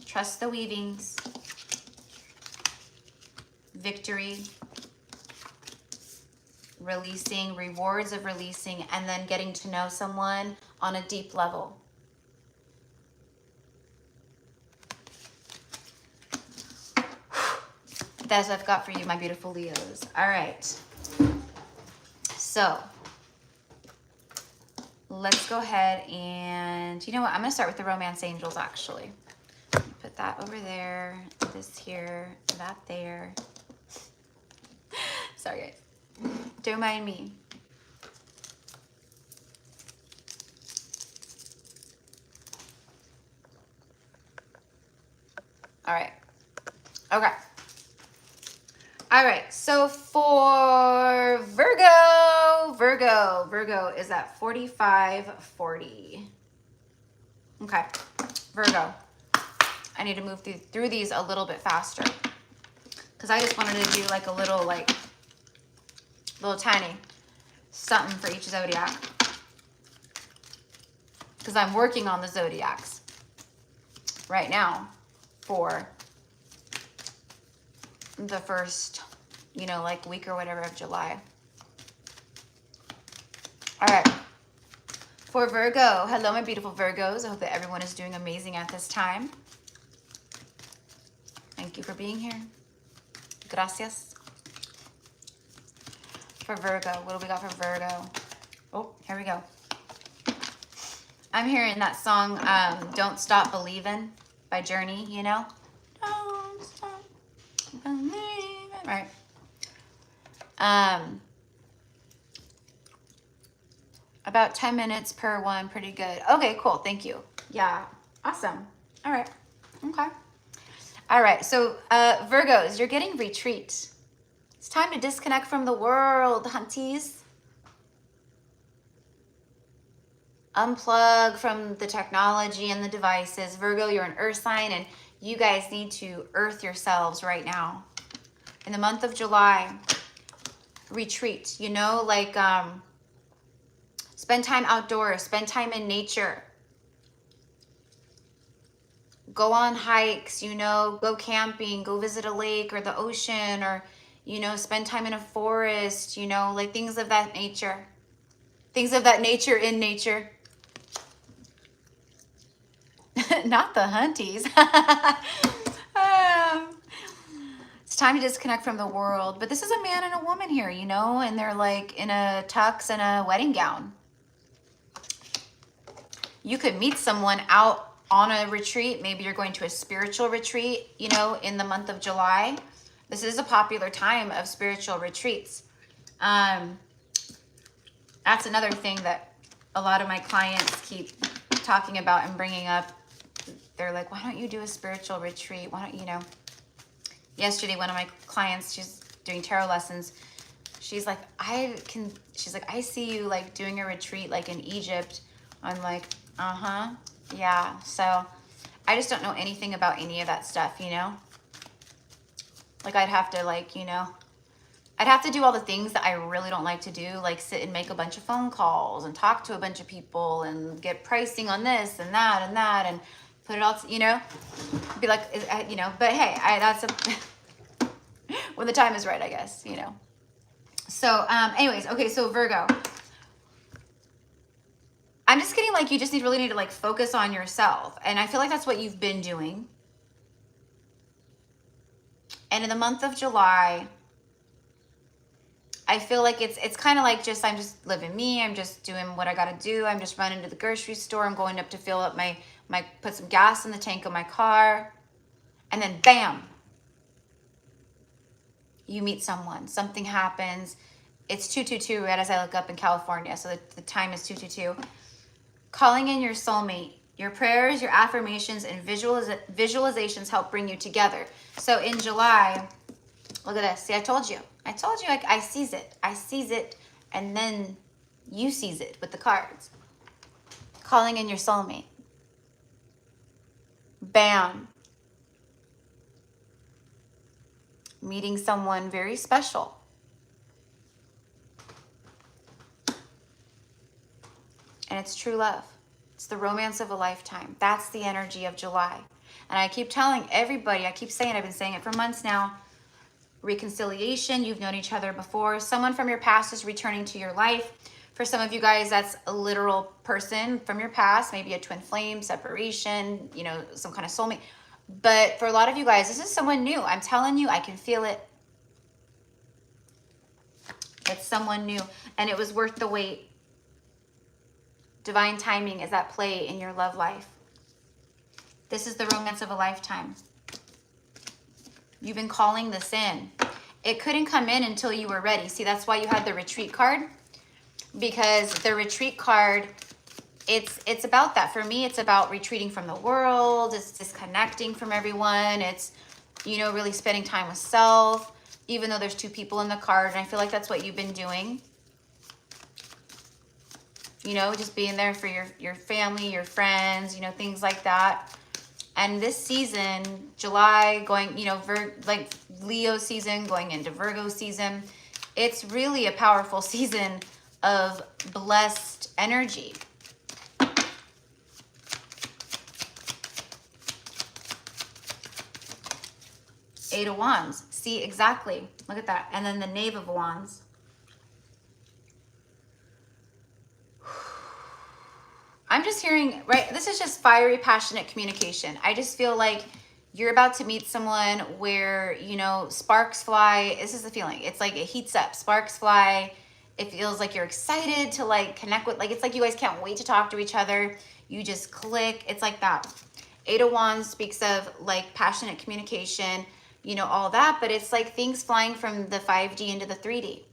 Trust the weavings. victory, releasing, rewards of releasing, and then getting to know someone on a deep level. That's what I've got for you, my beautiful Leos. All right. So let's go ahead and, you know what? I'm going to start with the romance angels, actually. Put that over there, this here, that there. Sorry, guys. Don't mind me. All right. Okay. All right. So for Virgo is at 4540. Okay. Virgo. I need to move through these a little bit faster because I just wanted to do like a little tiny something for each zodiac because I'm working on the zodiacs right now for the first, you know, like week or whatever of July. All right. For Virgo, hello, my beautiful Virgos. I hope that everyone is doing amazing at this time. Thank you for being here. Gracias. For Virgo, what do we got for Virgo? Oh, here we go. I'm hearing that song, Don't Stop Believin' by Journey, you know? Don't stop believing. Right. About 10 minutes per one, pretty good. Okay, cool, thank you. Yeah, awesome. All right, okay. All right, so Virgos, you're getting retreat. It's time to disconnect from the world, hunties. Unplug from the technology and the devices. Virgo, you're an earth sign and you guys need to earth yourselves right now. In the month of July, retreat, you know, like spend time outdoors, spend time in nature. Go on hikes, you know, go camping, go visit a lake or the ocean, or, you know, spend time in a forest, you know, like things of that nature. Things of that nature in nature. Not the hunties. It's time to disconnect from the world. But this is a man and a woman here, you know, and they're like in a tux and a wedding gown. You could meet someone out on a retreat. Maybe you're going to a spiritual retreat, you know, in the month of July. This is a popular time of spiritual retreats. That's another thing that a lot of my clients keep talking about and bringing up. They're like, why don't you do a spiritual retreat? Why don't you know? Yesterday, one of my clients, she's doing tarot lessons. She's like, I see you like doing a retreat like in Egypt. I'm like, yeah. So I just don't know anything about any of that stuff, you know? Like I'd have to like, you know, I'd have to do all the things that I really don't like to do, like sit and make a bunch of phone calls and talk to a bunch of people and get pricing on this and that and put it all, you know, be like, you know, but hey, that's a, when the time is right, I guess, you know. So anyways, okay, so Virgo. I'm just getting like, you just really need to like focus on yourself. And I feel like that's what you've been doing. And in the month of July, I feel like it's kind of like just, I'm just living me. I'm just doing what I got to do. I'm just running to the grocery store. I'm going up to fill up put some gas in the tank of my car. And then bam, you meet someone, something happens. It's 222 right as I look up in California. So the time is 222. Calling in your soulmate. Your prayers, your affirmations, and visualizations help bring you together. So in July, look at this. See, I told you, I seize it, and then you seize it with the cards. Calling in your soulmate. Bam. Meeting someone very special. And it's true love. It's the romance of a lifetime. That's the energy of July. And I keep telling everybody, I keep saying, I've been saying it for months now, reconciliation. You've known each other before. Someone from your past is returning to your life. For some of you guys, that's a literal person from your past, maybe a twin flame, separation, you know, some kind of soulmate. But for a lot of you guys, this is someone new. I'm telling you, I can feel it. It's someone new, and it was worth the wait. Divine timing is at play in your love life. This is the romance of a lifetime. You've been calling this in. It couldn't come in until you were ready. See, that's why you had the retreat card, because the retreat card, it's about that. For me, it's about retreating from the world. It's disconnecting from everyone. It's, you know, really spending time with self, even though there's two people in the card. And I feel like that's what you've been doing. You know, just being there for your family, your friends, you know, things like that. And this season, July, going, you know, like Leo season, going into Virgo season, it's really a powerful season of blessed energy. Eight of Wands. See, exactly. Look at that. And then the Knave of Wands. I'm just hearing, right, this is just fiery, passionate communication. I just feel like you're about to meet someone where, you know, sparks fly. This is the feeling. It's like it heats up. Sparks fly. It feels like you're excited to like connect with, like, it's like you guys can't wait to talk to each other. You just click. It's like that. Eight of Wands speaks of like passionate communication, you know, all that. But it's like things flying from the 5D into the 3D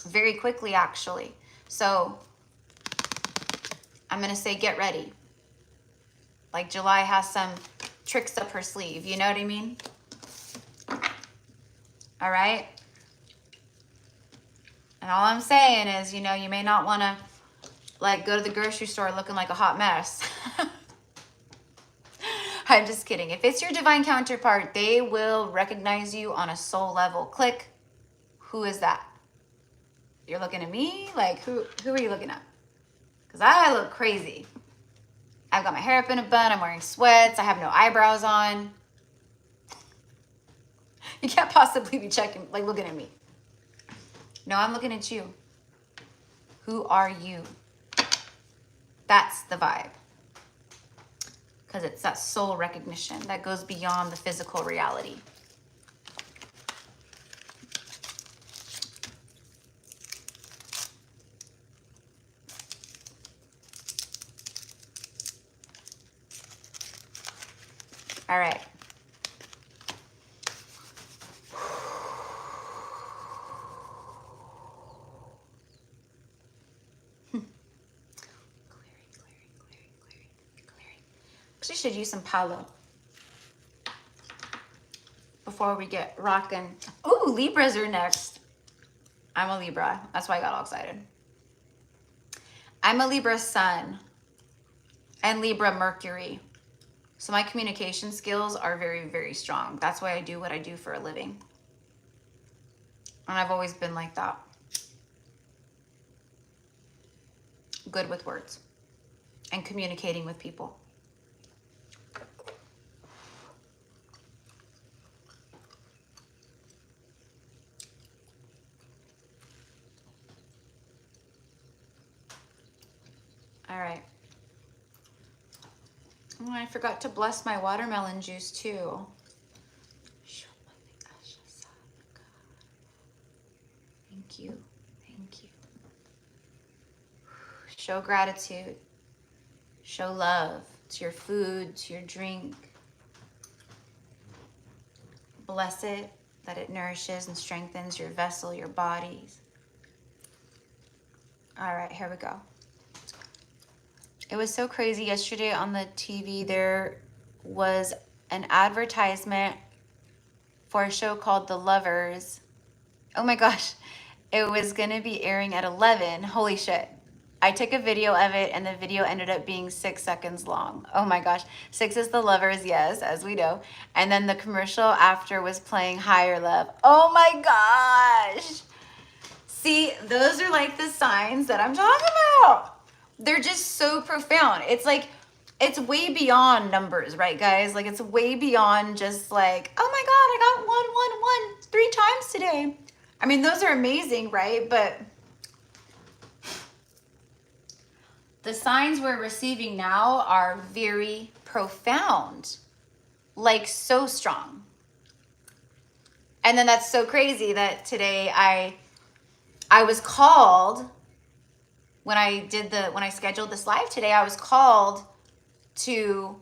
very quickly, actually. So I'm going to say get ready. Like July has some tricks up her sleeve. You know what I mean? All right. And all I'm saying is, you know, you may not want to like go to the grocery store looking like a hot mess. I'm just kidding. If it's your divine counterpart, they will recognize you on a soul level. Click. Who is that? You're looking at me? Like, who are you looking at? Because I look crazy. I've got my hair up in a bun. I'm wearing sweats. I have no eyebrows on. You can't possibly be checking, like looking at me. No, I'm looking at you. Who are you? That's the vibe. Because it's that soul recognition that goes beyond the physical reality. All right. Clearing. Actually, should use some palo before we get rocking. Ooh, Libras are next. I'm a Libra. That's why I got all excited. I'm a Libra Sun and Libra Mercury. So my communication skills are very, very strong. That's why I do what I do for a living. And I've always been like that. Good with words and communicating with people. All right. Oh, I forgot to bless my watermelon juice too. Thank you. Thank you. Show gratitude. Show love to your food, to your drink. Bless it, that it nourishes and strengthens your vessel, your bodies. All right, here we go. It was so crazy yesterday on the TV. There was an advertisement for a show called The Lovers. Oh my gosh, it was gonna be airing at 11. Holy shit. I took a video of it and the video ended up being 6 seconds long. Oh my gosh. 6 is The Lovers, yes, as we know. And then the commercial after was playing Higher Love. Oh my gosh. See, those are like the signs that I'm talking about. They're just so profound. It's like, it's way beyond numbers, right, guys? Like, it's way beyond just like, oh my God, I got 1, 1, 1, 3 times today. I mean, those are amazing, right? But the signs we're receiving now are very profound, like so strong. And then that's so crazy that today I was called when I scheduled this live today, I was called to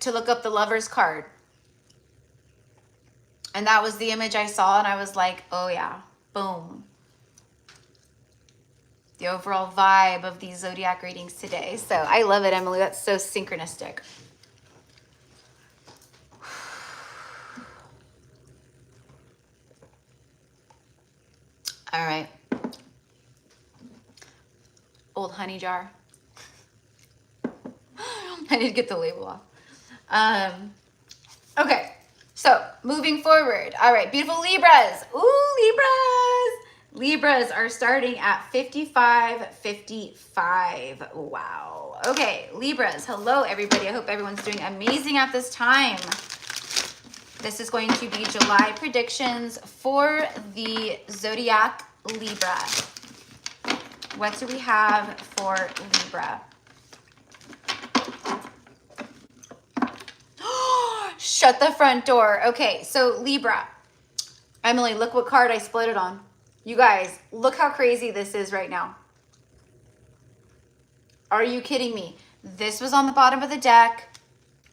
look up the Lover's card. And that was the image I saw, and I was like, oh yeah, boom. The overall vibe of these zodiac readings today. So I love it, Emily. That's so synchronistic. All right. Old honey jar. I need to get the label off. Okay, so moving forward. All right, beautiful Libras. Ooh, Libras. Libras are starting at 55.55. Wow. Okay, Libras. Hello, everybody. I hope everyone's doing amazing at this time. This is going to be July predictions for the zodiac Libra. What do we have for Libra? Shut the front door. Okay, so Libra. Emily, look what card I split it on. You guys, look how crazy this is right now. Are you kidding me? This was on the bottom of the deck.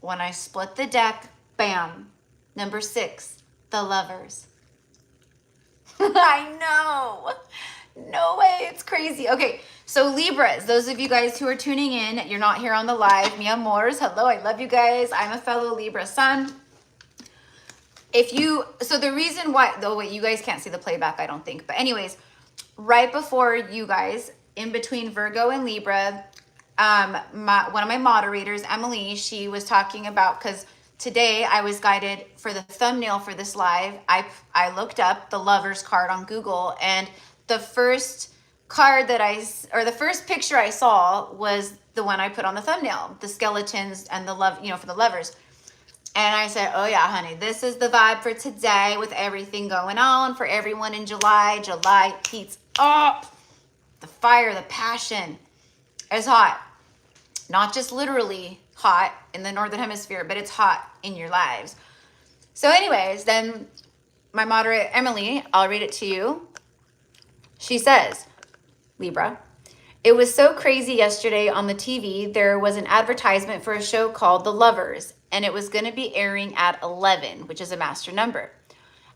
When I split the deck, bam. Number 6, the Lovers. I know. No way, it's crazy. Okay, so Libras, those of you guys who are tuning in, you're not here on the live, mi amors, hello, I love you guys. I'm a fellow Libra sun. So the reason why, though, wait, you guys can't see the playback, I don't think. But anyways, right before you guys, in between Virgo and Libra, one of my moderators, Emily, she was talking about, because today I was guided for the thumbnail for this live. I looked up the Lovers card on Google, and the first card the first picture I saw was the one I put on the thumbnail, the skeletons and the love, for the Lovers. And I said, oh yeah, honey, this is the vibe for today with everything going on for everyone in July. July heats up. The fire, the passion is hot. Not just literally hot in the Northern Hemisphere, but it's hot in your lives. So anyways, then my moderator, Emily, I'll read it to you. She says, Libra, it was so crazy yesterday on the TV. There was an advertisement for a show called The Lovers, and it was going to be airing at 11, which is a master number.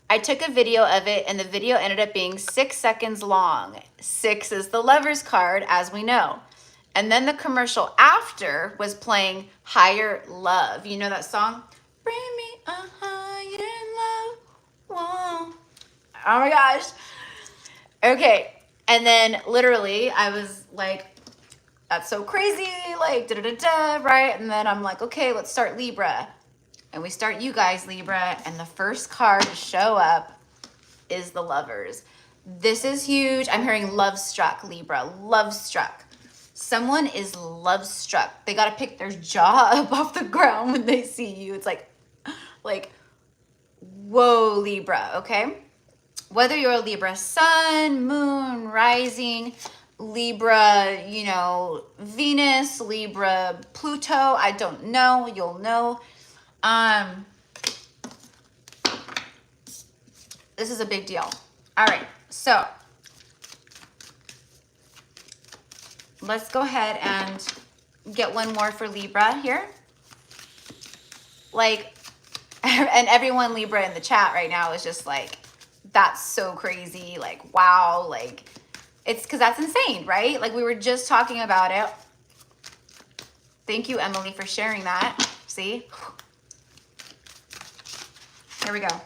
I took a video of it, and the video ended up being 6 seconds long. 6 is the Lovers card, as we know. And then the commercial after was playing Higher Love. You know that song? Bring me a higher love. Whoa. Oh my gosh. Okay. And then literally I was like, that's so crazy. Like, da-da-da-da, right? And then I'm like, okay, let's start Libra. And we start you guys, Libra. And the first card to show up is the Lovers. This is huge. I'm hearing love struck, Libra. Love struck. Someone is love struck. They got to pick their jaw up off the ground when they see you. It's like, whoa, Libra, okay? Whether you're a Libra sun, moon, rising, Libra, Venus, Libra, Pluto, I don't know. You'll know. This is a big deal. All right, so let's go ahead and get one more for Libra here. And everyone Libra in the chat right now is just like, that's so crazy. Like, wow. It's because that's insane, right? Like, we were just talking about it. Thank you, Emily, for sharing that. See? Here we go.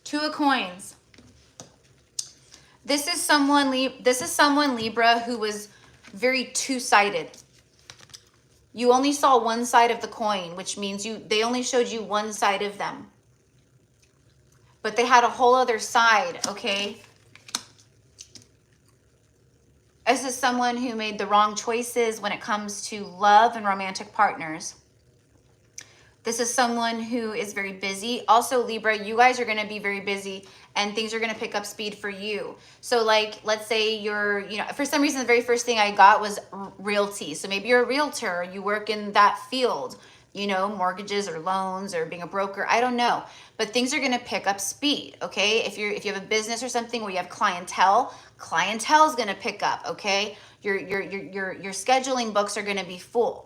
2 of coins. This is someone Libra who was very two-sided. You only saw one side of the coin, which means they only showed you one side of them. But they had a whole other side, okay? This is someone who made the wrong choices when it comes to love and romantic partners. This is someone who is very busy. Also, Libra, you guys are going to be very busy and things are going to pick up speed for you. So like, let's say you're, you know, for some reason, the very first thing I got was realty. So maybe you're a realtor, you work in that field, you know, mortgages or loans or being a broker. I don't know, but things are going to pick up speed. Okay. If you have a business or something where you have clientele is going to pick up. Okay. Your scheduling books are going to be full.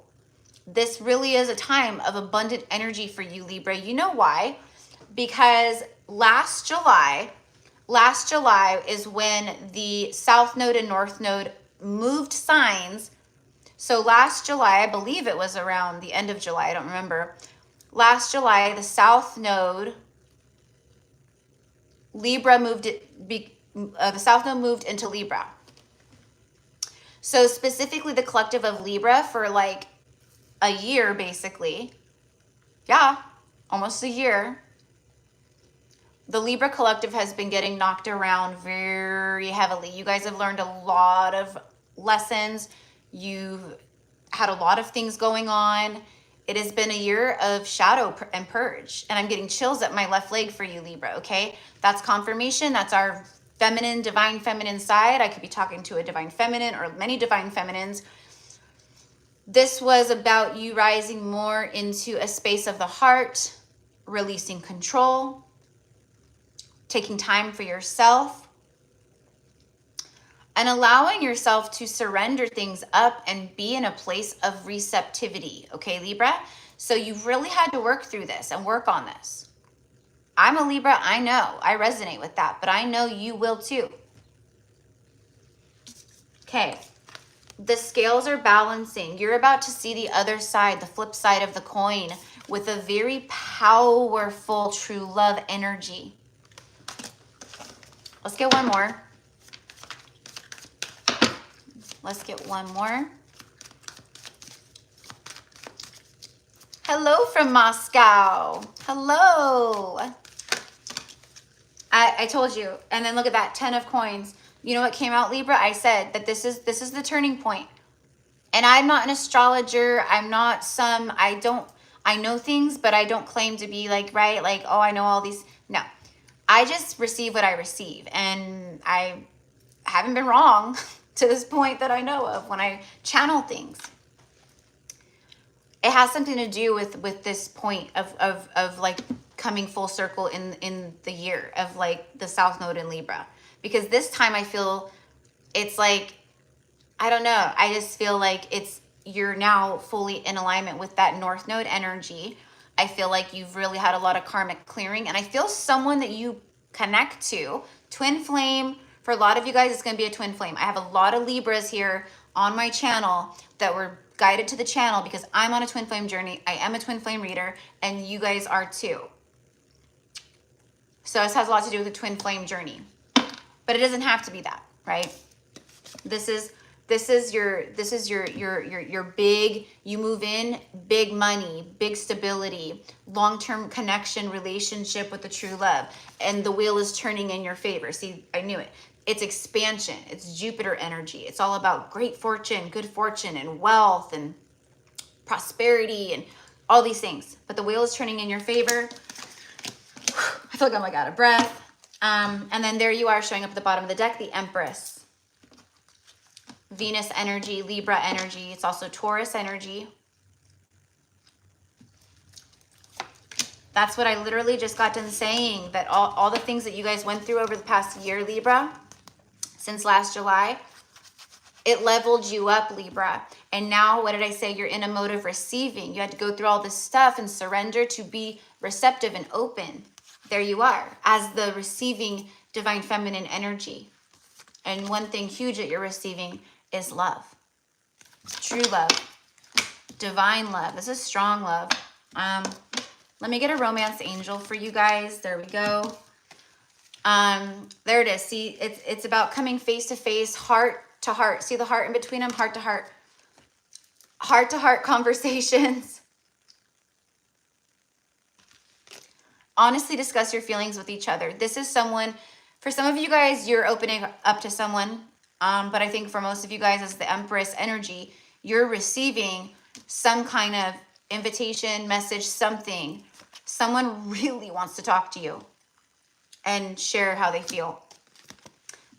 This really is a time of abundant energy for you, Libra. You know why? Because last July is when the South Node and North Node moved signs. So last July, I believe it was around the end of July, I don't remember. Last July, the South Node, Libra moved it, the South Node moved into Libra. So specifically the collective of Libra for like a year, basically. Yeah, almost a year. The Libra collective has been getting knocked around very heavily. You guys have learned a lot of lessons. You've had a lot of things going on. It has been a year of shadow and purge. And I'm getting chills at my left leg for you, Libra, okay? That's confirmation. That's our feminine, divine feminine side. I could be talking to a divine feminine or many divine feminines. This was about you rising more into a space of the heart, releasing control, taking time for yourself, and allowing yourself to surrender things up and be in a place of receptivity. Okay, Libra? So you've really had to work through this and work on this. I'm a Libra, I know. I resonate with that, but I know you will too. Okay. The scales are balancing. You're about to see the other side, the flip side of the coin, with a very powerful true love energy. Let's get one more. Let's get one more. Hello from Moscow. Hello. I told you. And then look at that, 10 of coins. You know what came out, Libra? I said that this is the turning point. And I'm not an astrologer. I'm not I know things, but I don't claim to be like, right? Like, oh, I know all these. No, I just receive what I receive. And I haven't been wrong to this point that I know of when I channel things. It has something to do with this point of like coming full circle in the year of like the South Node in Libra. Because this time I feel it's like, I don't know. I just feel like you're now fully in alignment with that North Node energy. I feel like you've really had a lot of karmic clearing. And I feel someone that you connect to, twin flame. For a lot of you guys, it's going to be a twin flame. I have a lot of Libras here on my channel that were guided to the channel because I'm on a twin flame journey. I am a twin flame reader and you guys are too. So this has a lot to do with the twin flame journey. But it doesn't have to be that, right? This is your big, you move in, big money, big stability, long-term connection, relationship with the true love. And the wheel is turning in your favor. See, I knew it. It's expansion. It's Jupiter energy. It's all about great fortune, good fortune, and wealth and prosperity and all these things. But the wheel is turning in your favor. I feel like I'm like out of breath. And then there you are showing up at the bottom of the deck, the Empress. Venus energy, Libra energy. It's also Taurus energy. That's what I literally just got done saying, that all the things that you guys went through over the past year, Libra, since last July, it leveled you up, Libra. And now, what did I say? You're in a mode of receiving. You had to go through all this stuff and surrender to be receptive and open. There you are, as the receiving divine feminine energy. And one thing huge that you're receiving is love. True love. Divine love. This is strong love. Let me get a romance angel for you guys. There we go. There it is. See, it's about coming face to face, heart to heart. See the heart in between them? Heart to heart conversations. Honestly discuss your feelings with each other. This is someone, for some of you guys, you're opening up to someone. But I think for most of you guys, as the Empress energy, you're receiving some kind of invitation, message, something. Someone really wants to talk to you and share how they feel.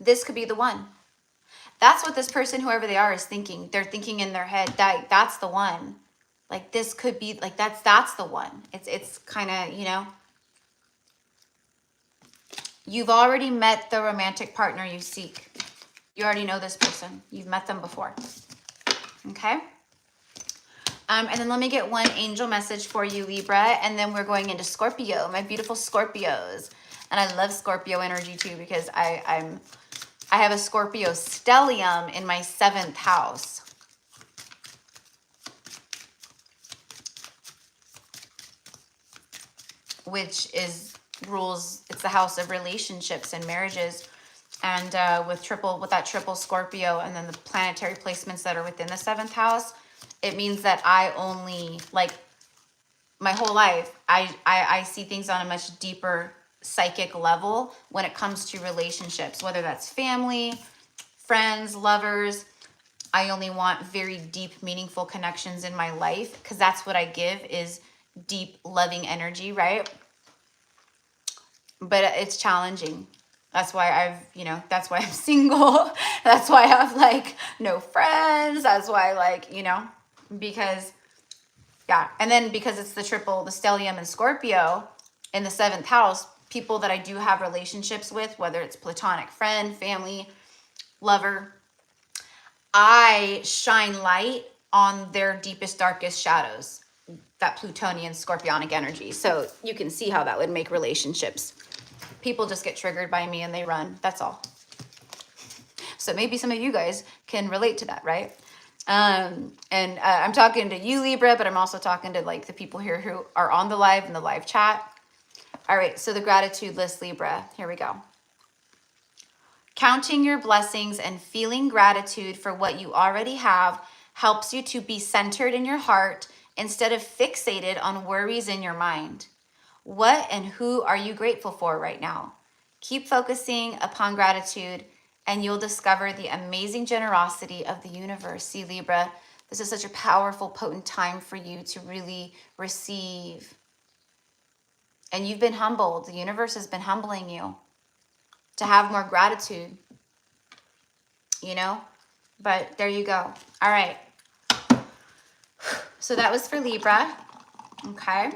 This could be the one. That's what this person, whoever they are, is thinking. They're thinking in their head that that's the one. Like this could be like that's the one. It's kind of, you know, you've already met the romantic partner you seek. You already know this person. You've met them before. Okay? And then let me get one angel message for you, Libra, and then we're going into Scorpio, my beautiful Scorpios. And I love Scorpio energy too, because I have a Scorpio stellium in my 7th house. Which rules, it's the house of relationships and marriages. And with that triple Scorpio and then the planetary placements that are within the 7th house, it means that I only, like, my whole life, I see things on a much deeper psychic level when it comes to relationships, whether that's family, friends, lovers. I only want very deep, meaningful connections in my life because that's what I give, is deep, loving energy, right? But it's challenging. That's why that's why I'm single. That's why I have like no friends. That's why, like, you know, because, yeah. And then because it's the stellium and Scorpio in the 7th house, people that I do have relationships with, whether it's platonic friend, family, lover, I shine light on their deepest, darkest shadows, that Plutonian Scorpionic energy. So you can see how that would make relationships. People just get triggered by me and they run. That's all. So maybe some of you guys can relate to that, right? I'm talking to you, Libra, but I'm also talking to like the people here who are on the live in the live chat. All right, so the gratitude list, Libra. Here we go. Counting your blessings and feeling gratitude for what you already have helps you to be centered in your heart instead of fixated on worries in your mind. What and who are you grateful for right now? Keep focusing upon gratitude and you'll discover the amazing generosity of the universe. See, Libra, this is such a powerful, potent time for you to really receive. And you've been humbled. The universe has been humbling you to have more gratitude, you know? But there you go. All right. So that was for Libra. Okay.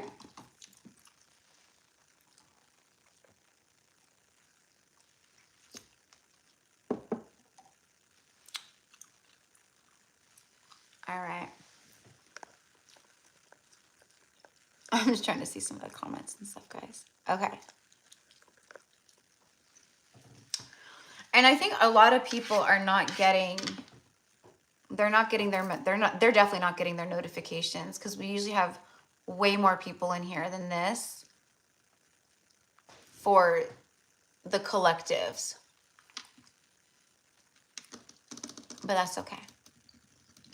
All right. I'm just trying to see some of the comments and stuff, guys. Okay. And I think a lot of people are not getting, they're definitely not getting their notifications, because we usually have way more people in here than this for the collectives. But that's okay.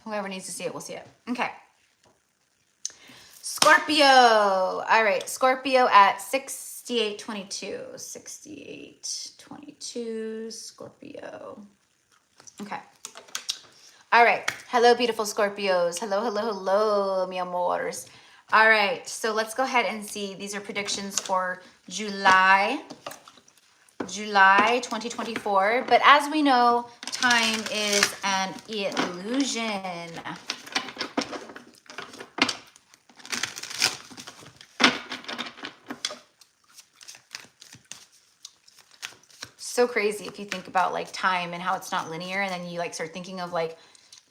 Whoever needs to see it will see it. Okay. Scorpio. All right. Scorpio at 6822. 6822. Scorpio. Okay. All right. Hello, beautiful Scorpios. Hello, hello, hello, mi amores. All right. So let's go ahead and see. These are predictions for July 2024. But as we know, time is an illusion. So crazy if you think about like time and how it's not linear, and then you like start thinking of like,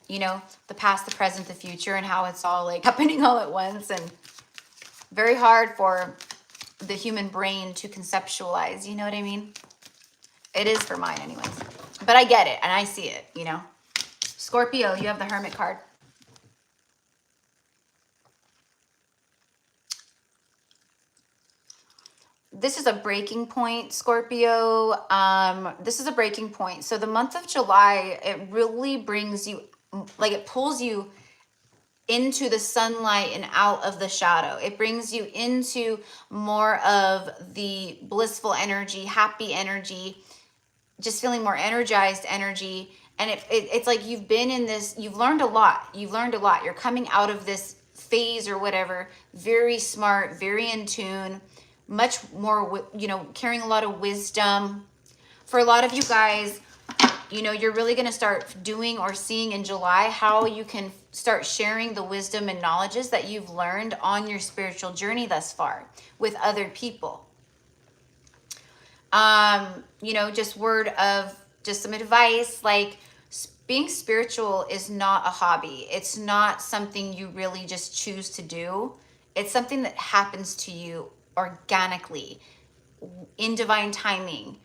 you know, the past, the present, the future, and how it's all like happening all at once, and very hard for the human brain to conceptualize, you know what I mean? It is for mine anyways, but I get it and I see it, you know. Scorpio, you have the Hermit card. This is a breaking point, Scorpio. This is a breaking point. So the month of July, it really brings you, like it pulls you into the sunlight and out of the shadow. It brings you into more of the blissful energy, happy energy, just feeling more energized energy. And it's like you've been in this, you've learned a lot. You've learned a lot. You're coming out of this phase or whatever. Very smart, very in tune, much more, you know, carrying a lot of wisdom. For a lot of you guys, you know, you're really going to start doing or seeing in July how you can start sharing the wisdom and knowledges that you've learned on your spiritual journey thus far with other people. You know, just some advice, like being spiritual is not a hobby. It's not something you really just choose to do. It's something that happens to you organically in divine timing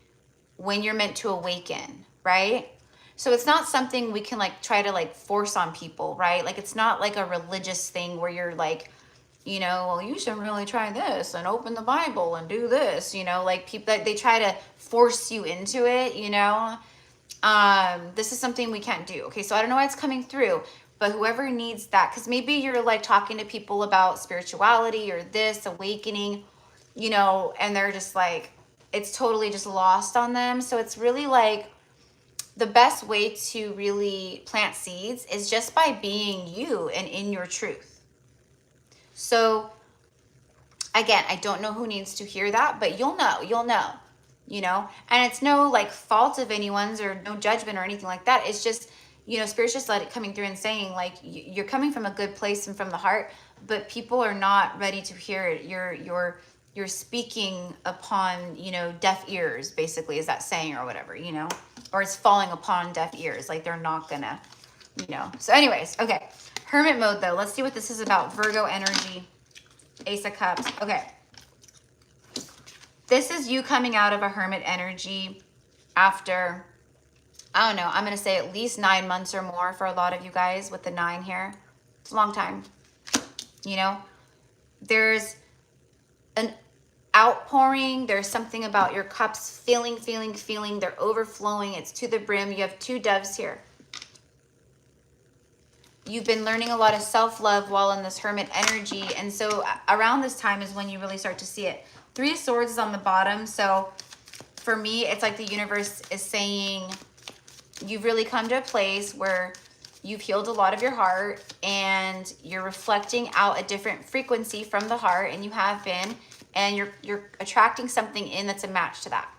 when you're meant to awaken, right? So it's not something we can like try to like force on people, right? Like it's not like a religious thing where you're like, you know, well, you should really try this and open the Bible and do this, you know, like people that they try to force you into it, you know. This is something we can't do. Okay, so I don't know why it's coming through, but whoever needs that, because maybe you're like talking to people about spirituality or this awakening, you know, and they're just like, it's totally just lost on them. So it's really like the best way to really plant seeds is just by being you and in your truth. So again, I don't know who needs to hear that, but you'll know, you know, and it's no like fault of anyone's or no judgment or anything like that. It's just, you know, Spirit's just let it coming through and saying like, you're coming from a good place and from the heart, but people are not ready to hear it. You're speaking upon, you know, deaf ears, basically, is that saying or whatever, you know, or it's falling upon deaf ears. Like they're not gonna, you know. So anyways, okay. Hermit mode though. Let's see what this is about. Virgo energy, Ace of Cups. Okay. This is you coming out of a hermit energy after, I don't know, I'm going to say at least 9 months or more for a lot of you guys with the 9 here. It's a long time. You know, there's an outpouring. There's something about your cups feeling. They're overflowing. It's to the brim. You have 2 doves here. You've been learning a lot of self-love while in this hermit energy. And so around this time is when you really start to see it. 3 of Swords is on the bottom. So for me, it's like the universe is saying you've really come to a place where you've healed a lot of your heart and you're reflecting out a different frequency from the heart, and you have been, and you're attracting something in that's a match to that.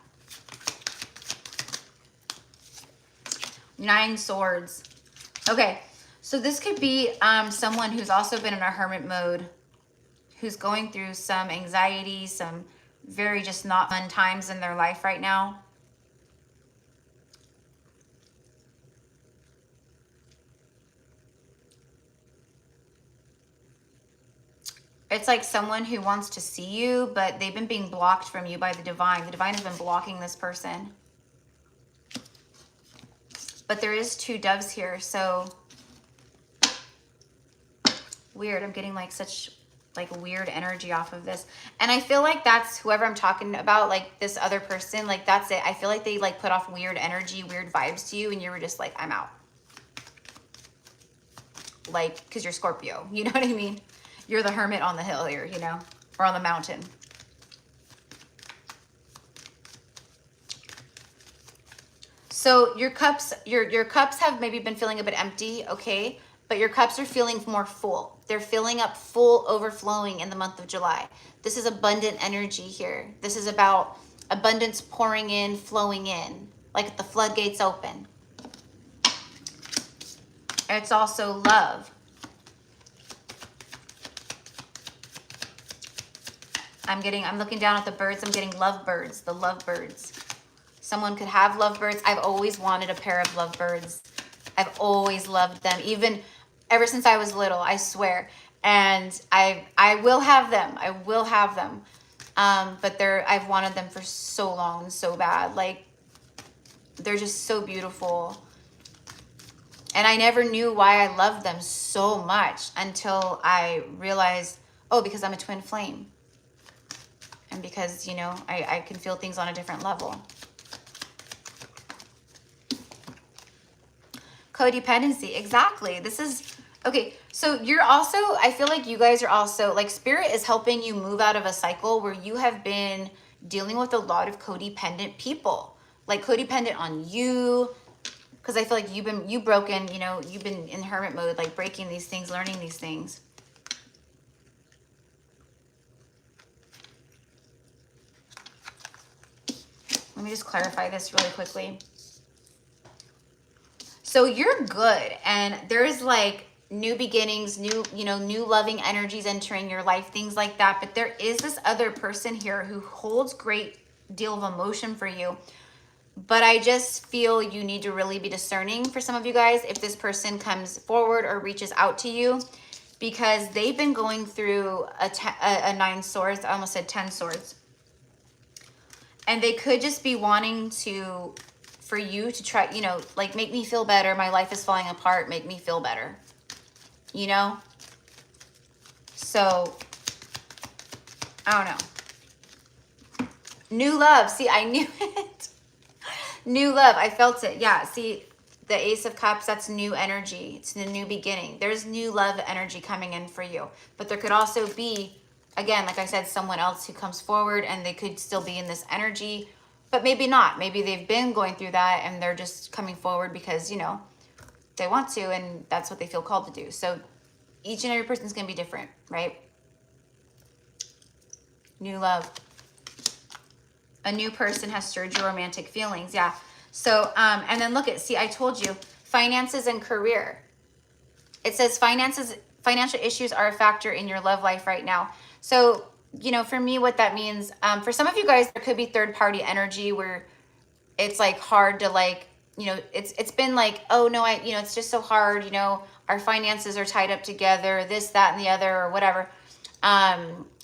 9 Swords. Okay, so this could be someone who's also been in a hermit mode, who's going through some anxiety, some very just not fun times in their life right now. It's like someone who wants to see you, but they've been being blocked from you by the divine. The divine has been blocking this person. But there is 2 doves here, so weird. I'm getting like such like weird energy off of this. And I feel like that's whoever I'm talking about, like this other person, like that's it. I feel like they like put off weird energy, weird vibes to you, and you were just like, I'm out. Like, because you're Scorpio, you know what I mean? You're the hermit on the hill here, you know, or on the mountain. So your cups have maybe been feeling a bit empty, okay? But your cups are feeling more full. They're filling up, full, overflowing in the month of July. This is abundant energy here. This is about abundance pouring in, flowing in, like the floodgates open. It's also love. I'm looking down at the birds. I'm getting lovebirds, the lovebirds. Someone could have lovebirds. I've always wanted a pair of lovebirds. I've always loved them, even ever since I was little, I swear. And I will have them. I will have them. But I've wanted them for so long and so bad. Like, they're just so beautiful. And I never knew why I loved them so much until I realized, oh, because I'm a twin flame. And because, you know, I can feel things on a different level. Codependency, exactly. This is, okay, so you're also, I feel like you guys are also, like Spirit is helping you move out of a cycle where you have been dealing with a lot of codependent people. Like codependent on you, because I feel like you've broken, you know, you've been in hermit mode, like breaking these things, learning these things. Let me just clarify this really quickly. So you're good, and there's like new beginnings, new, you know, new loving energies entering your life, things like that. But there is this other person here who holds great deal of emotion for you. But I just feel you need to really be discerning for some of you guys if this person comes forward or reaches out to you, because they've been going through a 9 swords. I almost said 10 swords. And they could just be wanting to, for you to try, you know, like, make me feel better. My life is falling apart. Make me feel better. You know? So, I don't know. New love. See, I knew it. New love. I felt it. Yeah. See, the Ace of Cups, that's new energy. It's the new beginning. There's new love energy coming in for you. But there could also be, again, like I said, someone else who comes forward and they could still be in this energy, but maybe not. Maybe they've been going through that and they're just coming forward because, you know, they want to, and that's what they feel called to do. So each and every person's going to be different, right? New love. A new person has stirred your romantic feelings. Yeah. So, and then look at, see, I told you, finances and career. It says financial issues are a factor in your love life right now. So, you know, for me, what that means, for some of you guys, there could be third party energy where it's like hard to, like, you know, it's been like, oh no, you know, it's just so hard, you know, our finances are tied up together, this, that, and the other, or whatever.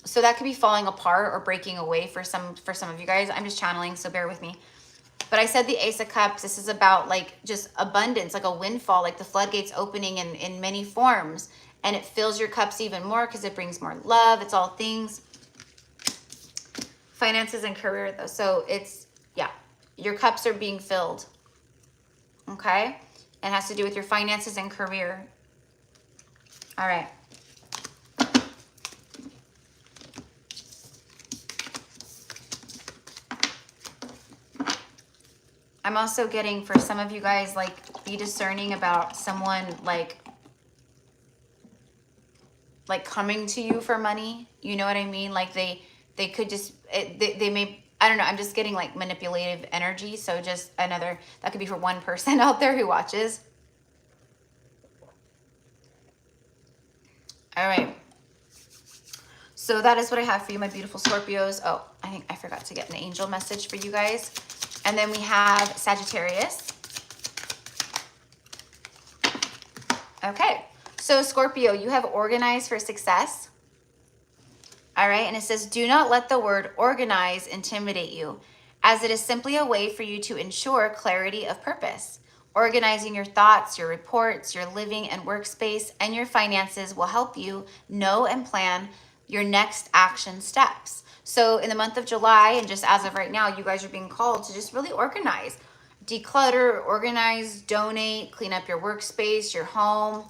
So that could be falling apart or breaking away for some of you guys. I'm just channeling, so bear with me. But I said the Ace of Cups, this is about like just abundance, like a windfall, like the floodgates opening in many forms. And it fills your cups even more because it brings more love. It's all things. Finances and career though. So it's, yeah, your cups are being filled. Okay? It has to do with your finances and career. All right. I'm also getting, for some of you guys, like, be discerning about someone like coming to you for money. You know what I mean? Like they could just, they may, I don't know. I'm just getting like manipulative energy. So just another, that could be for one person out there who watches. All right. So that is what I have for you, my beautiful Scorpios. Oh, I think I forgot to get an angel message for you guys. And then we have Sagittarius. Okay, so Scorpio, you have organized for success. All right, and it says, do not let the word organize intimidate you, as it is simply a way for you to ensure clarity of purpose. Organizing your thoughts, your reports, your living and workspace, and your finances will help you know and plan your next action steps. So in the month of July, and just as of right now, you guys are being called to just really organize, declutter, organize, donate, clean up your workspace, your home,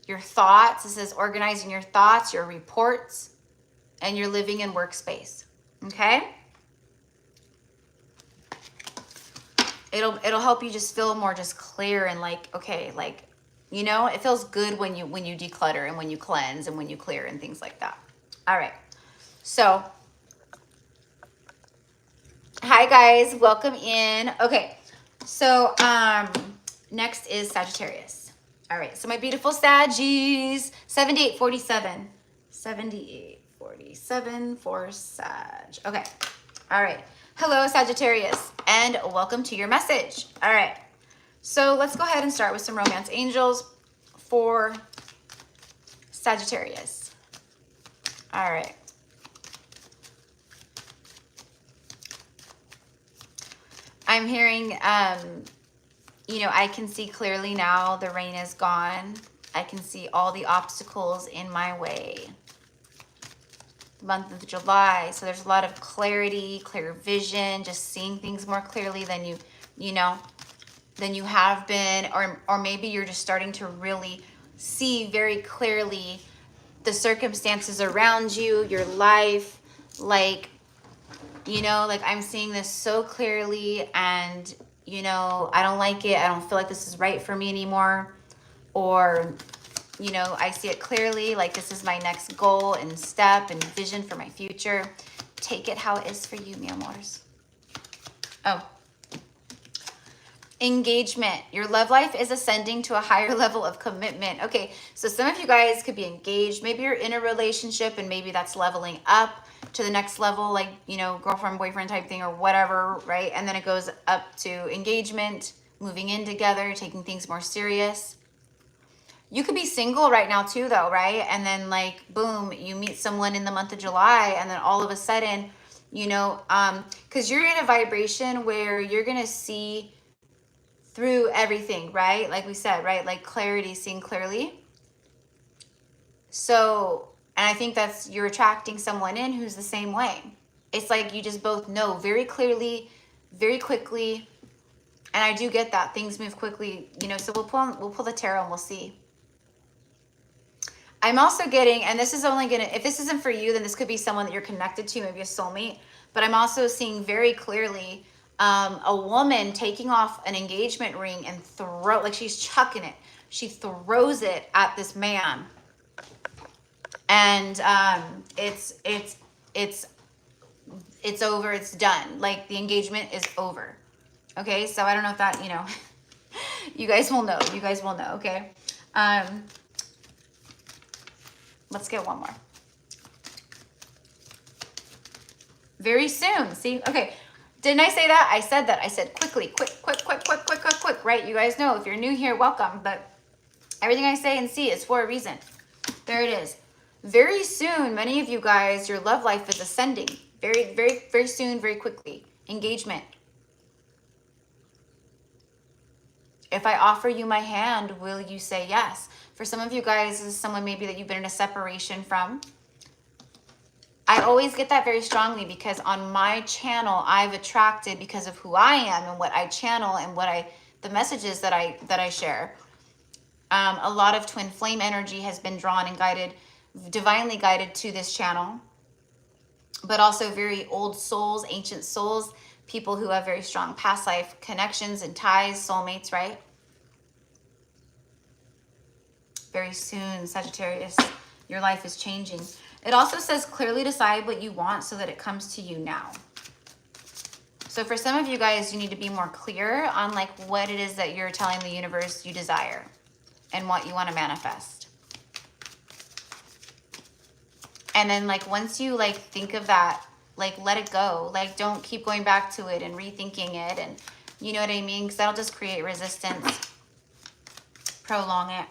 your thoughts. It says organizing your thoughts, your reports, and your living and workspace. Okay? It'll help you just feel more just clear and like, okay, like, you know, it feels good when you declutter and when you cleanse and when you clear and things like that. All right. So, hi guys, welcome in. Okay, so next is Sagittarius. All right, so my beautiful Saggies, 7847. 7847 for Sag. Okay, all right. Hello, Sagittarius, and welcome to your message. All right, so let's go ahead and start with some romance angels for Sagittarius. All right. I'm hearing, you know, I can see clearly now the rain is gone. I can see all the obstacles in my way. Month of July. So there's a lot of clarity, clear vision, just seeing things more clearly than you know, than you have been. Or maybe you're just starting to really see very clearly the circumstances around you, your life, like, you know, like I'm seeing this so clearly and, you know, I don't like it. I don't feel like this is right for me anymore. Or, you know, I see it clearly, like this is my next goal and step and vision for my future. Take it how it is for you, mi amors. Oh, engagement. Your love life is ascending to a higher level of commitment. Okay, so some of you guys could be engaged. Maybe you're in a relationship and maybe that's leveling up to the next level, like, you know, girlfriend, boyfriend type thing or whatever, right? And then it goes up to engagement, moving in together, taking things more serious. You could be single right now too, though, right? And then like, boom, you meet someone in the month of July and then all of a sudden, you know, because you're in a vibration where you're going to see through everything, right? Like we said, right? Like clarity, seeing clearly. So, and I think that's, you're attracting someone in who's the same way. It's like you just both know very clearly, very quickly. And I do get that things move quickly, you know, so we'll pull the tarot and we'll see. I'm also getting, and this is only gonna, if this isn't for you, then this could be someone that you're connected to, maybe a soulmate, but I'm also seeing very clearly a woman taking off an engagement ring and like she's chucking it. She throws it at this man. And it's over, it's done. Like the engagement is over. Okay, so I don't know if that, you know, you guys will know. You guys will know, okay? Let's get one more. Very soon, see? Okay, didn't I say that? I said that. I said quickly, quick, right? You guys know, if you're new here, welcome. But everything I say and see is for a reason. There it is. Very soon, many of you guys, your love life is ascending. Very soon, very quickly. Engagement. If I offer you my hand, will you say yes? For some of you guys, this is someone maybe that you've been in a separation from. I always get that very strongly because on my channel, I've attracted, because of who I am and what I channel and the messages that I share. A lot of twin flame energy has been drawn and guided, divinely guided to this channel, but also very old souls, ancient souls, people who have very strong past life connections and ties, soulmates, right? Very soon, Sagittarius, your life is changing. It also says clearly decide what you want so that it comes to you now. So for some of you guys, you need to be more clear on like what it is that you're telling the universe you desire and what you want to manifest. And then like once you like think of that, like let it go. Like don't keep going back to it and rethinking it, and you know what I mean? Because that'll just create resistance, prolong it.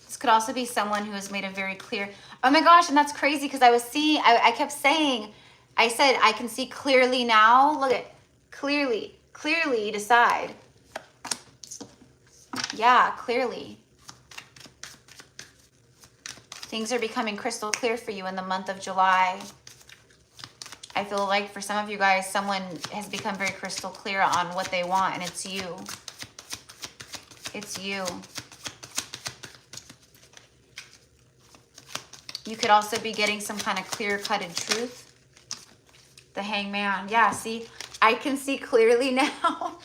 This could also be someone who has made a very clear, oh my gosh, and that's crazy because I was seeing, I kept saying, I said, I can see clearly now. Look at, clearly decide. Yeah, clearly. Things are becoming crystal clear for you in the month of July. I feel like for some of you guys, someone has become very crystal clear on what they want, and it's you. It's you. You could also be getting some kind of clear-cutted truth. The Hangman. Yeah, see? I can see clearly now.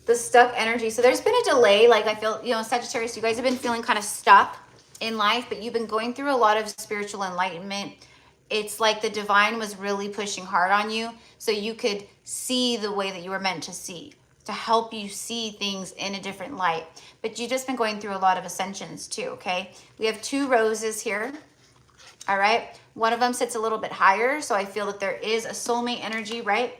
The stuck energy. So there's been a delay. Like I feel, you know, Sagittarius, you guys have been feeling kind of stuck in life, but you've been going through a lot of spiritual enlightenment. It's like the divine was really pushing hard on you so you could see the way that you were meant to see, to help you see things in a different light. But you've just been going through a lot of ascensions too, okay? We have 2 roses here, all right? One of them sits a little bit higher, so I feel that there is a soulmate energy, right?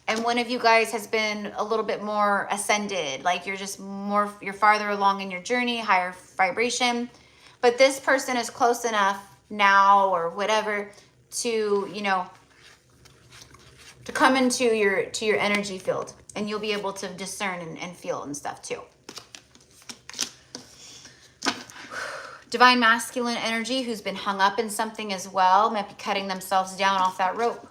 And one of you guys has been a little bit more ascended, like you're just more, you're farther along in your journey, higher vibration. But this person is close enough now or whatever to, you know, to come into your energy field, and you'll be able to discern and feel and stuff too. Divine masculine energy who's been hung up in something as well, might be cutting themselves down off that rope.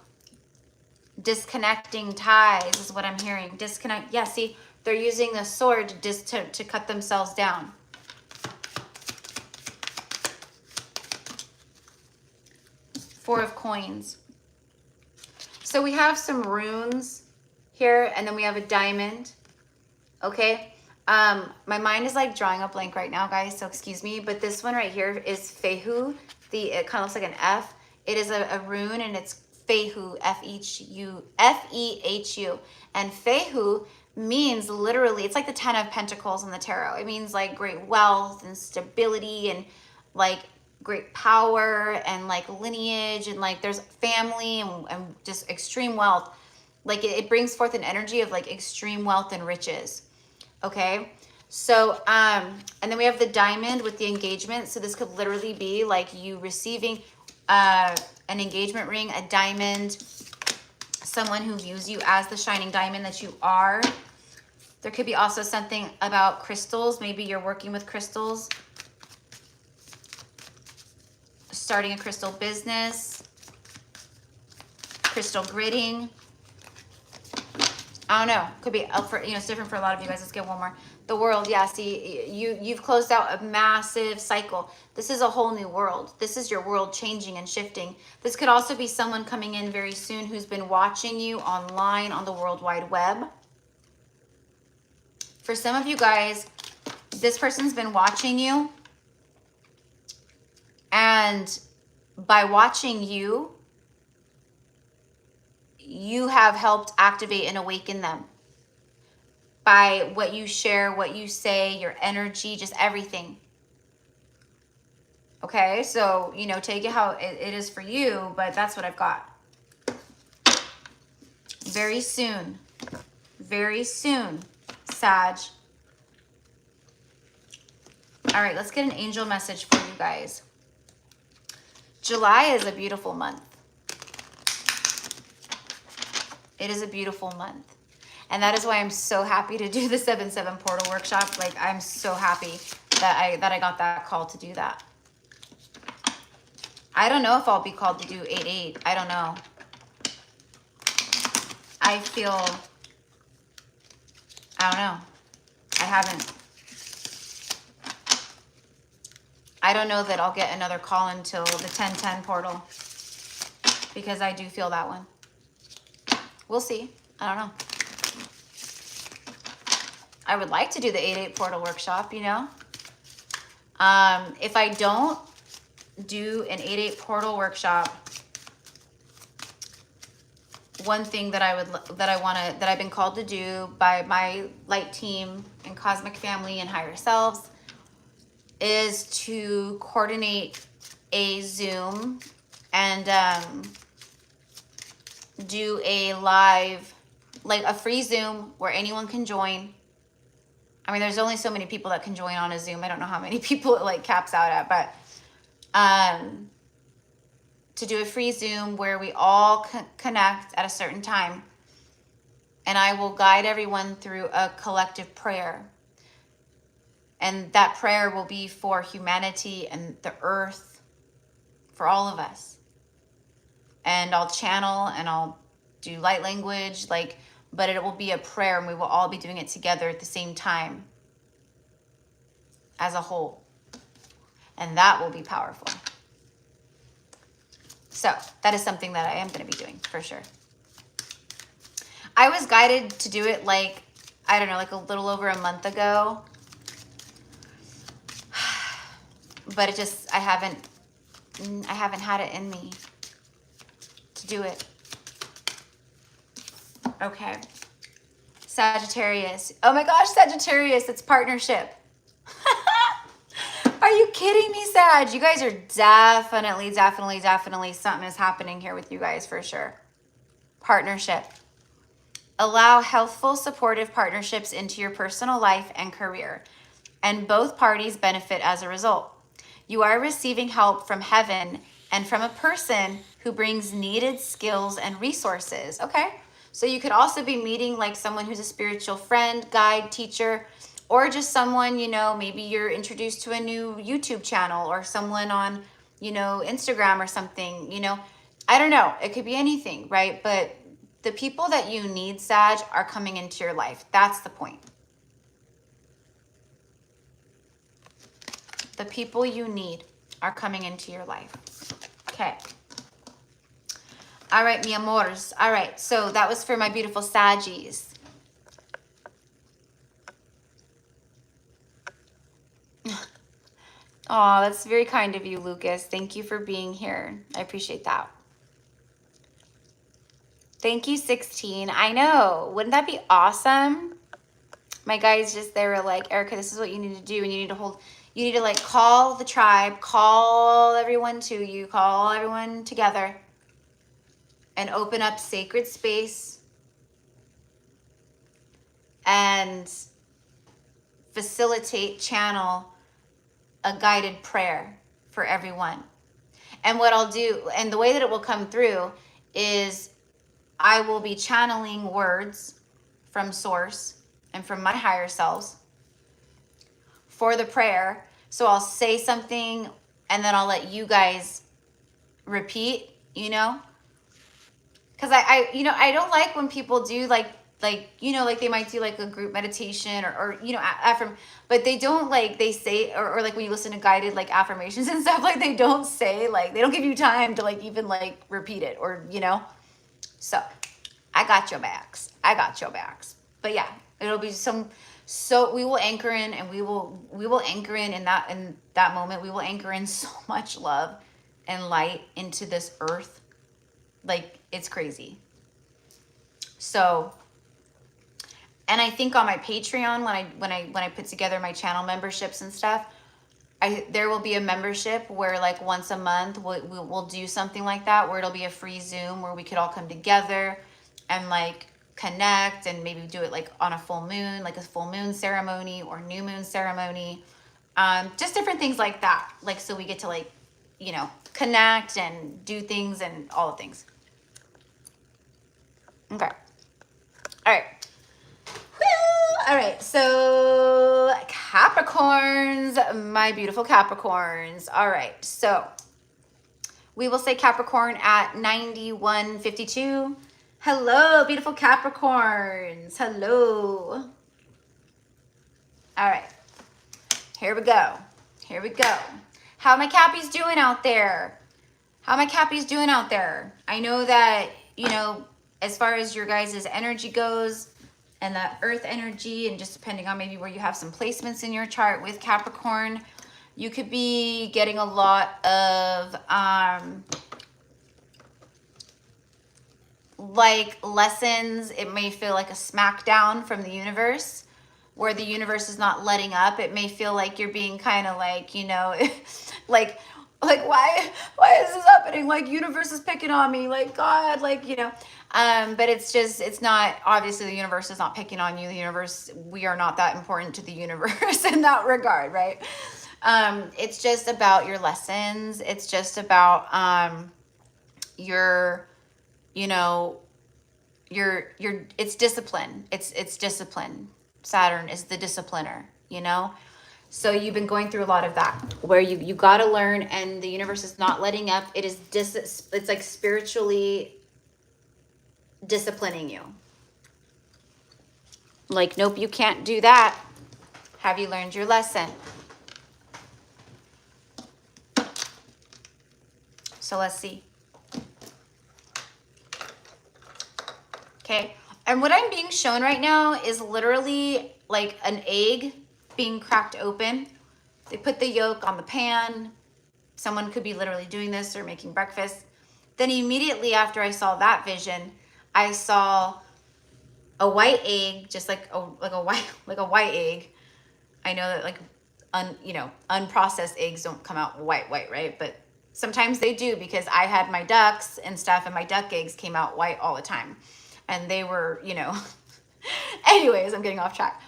Disconnecting ties is what I'm hearing. Disconnect. Yeah, see, they're using the sword to cut themselves down. Four of Coins. So we have some runes here, and then we have a diamond. Okay. My mind is like drawing a blank right now, guys, so excuse me, but this one right here is Fehu. It kind of looks like an F. It is a rune, and it's Fehu, F-E-H-U. And Fehu means literally, it's like the 10 of Pentacles in the tarot. It means like great wealth and stability and like great power and like lineage and like there's family and just extreme wealth. Like it brings forth an energy of like extreme wealth and riches. Okay. So, and then we have the diamond with the engagement. So this could literally be like you receiving an engagement ring, a diamond, someone who views you as the shining diamond that you are. There could be also something about crystals. Maybe you're working with crystals, starting a crystal business, crystal gridding. I don't know. Could be up for, you know, it's different for a lot of you guys. Let's get one more. The world. Yeah, see, you've closed out a massive cycle. This is a whole new world. This is your world changing and shifting. This could also be someone coming in very soon who's been watching you online on the World Wide Web. For some of you guys, this person's been watching you, and by watching you, you have helped activate and awaken them by what you share, what you say, your energy, just everything. Okay, so, you know, take it how it is for you, but that's what I've got. Very soon, Sag. All right, let's get an angel message for you guys. July is a beautiful month. It is a beautiful month. And that is why I'm so happy to do the 7/7 portal workshop. Like, I'm so happy that I got that call to do that. I don't know if I'll be called to do 8/8. I don't know. I don't know. I don't know that I'll get another call until the 10/10 portal, because I do feel that one. We'll see. I don't know. I would like to do the 8/8 portal workshop, you know. If I don't do an 8/8 portal workshop, one thing that I've been called to do by my light team and cosmic family and higher selves is to coordinate a Zoom and do a live, like a free Zoom where anyone can join. I mean, there's only so many people that can join on a Zoom. I don't know how many people it like caps out at, but to do a free Zoom where we all connect at a certain time, and I will guide everyone through a collective prayer. And that prayer will be for humanity and the earth, for all of us. And I'll channel and I'll do light language, like, but it will be a prayer, and we will all be doing it together at the same time as a whole. And that will be powerful. So that is something that I am going to be doing for sure. I was guided to do it like, I don't know, like a little over a month ago. But it just, I haven't had it in me to do it. Okay. Sagittarius. Oh my gosh, Sagittarius, it's partnership. Are you kidding me, Sag? You guys are definitely something is happening here with you guys for sure. Partnership. Allow healthful, supportive partnerships into your personal life and career, and both parties benefit as a result. You are receiving help from heaven and from a person who brings needed skills and resources. Okay. So you could also be meeting like someone who's a spiritual friend, guide, teacher, or just someone, you know, maybe you're introduced to a new YouTube channel or someone on, you know, Instagram or something, you know, I don't know. It could be anything, right? But the people that you need, Sag, are coming into your life. That's the point. The people you need are coming into your life. Okay. All right, mi amores. All right, so that was for my beautiful Saggies. Oh, that's very kind of you, Lucas. Thank you for being here. I appreciate that. Thank you, 16. I know. Wouldn't that be awesome? My guys just, they were like, Erica, this is what you need to do. And you need to hold, you need to like call the tribe, call everyone to you, call everyone together and open up sacred space and facilitate, channel a guided prayer for everyone. And what I'll do, and the way that it will come through is I will be channeling words from source and from my higher selves for the prayer. So I'll say something and then I'll let you guys repeat, you know? Because I don't like when people do like, you know, like they might do like a group meditation or you know, but they don't like, they say, or like when you listen to guided like affirmations and stuff, like they don't say, like, they don't give you time to like even like repeat it or, you know? So I got your backs. I got your backs. But yeah, it'll be so we will anchor in and we will anchor in that moment. We will anchor in so much love and light into this earth. Like it's crazy. So, and I think on my Patreon, when I put together my channel memberships and stuff, there will be a membership where like once a month we'll do something like that, where it'll be a free Zoom where we could all come together and like connect and maybe do it like on a full moon, like a full moon ceremony or new moon ceremony, just different things like that. Like, so we get to like, you know, connect and do things and all the things. Okay. All right. All right, so Capricorns, my beautiful Capricorns. All right, so we will say Capricorn at 9152. Hello, beautiful Capricorns. Hello. All right, here we go. Here we go. How my Cappies doing out there? How my Cappies doing out there? I know that, you know, as far as your guys' energy goes, and that earth energy, and just depending on maybe where you have some placements in your chart with Capricorn, you could be getting a lot of like lessons. It may feel like a smackdown from the universe, where the universe is not letting up. It may feel like you're being kind of like, you know, like why is this happening? Like universe is picking on me, like God, like, you know. But it's not, obviously the universe is not picking on you. The universe, we are not that important to the universe in that regard, right? It's just about your lessons. It's just about your, you know, it's discipline. It's discipline. Saturn is the discipliner, you know? So you've been going through a lot of that, where you got to learn, and the universe is not letting up. It is it's like spiritually disciplining you. Like, nope, you can't do that. Have you learned your lesson? So let's see. Okay, and what I'm being shown right now is literally like an egg being cracked open. They put the yolk on the pan. Someone could be literally doing this or making breakfast. Then immediately after I saw that vision, I saw a white egg, just like a white egg. I know that like unprocessed eggs don't come out white, right? But sometimes they do, because I had my ducks and stuff, and my duck eggs came out white all the time. And they were, you know, anyways, I'm getting off track.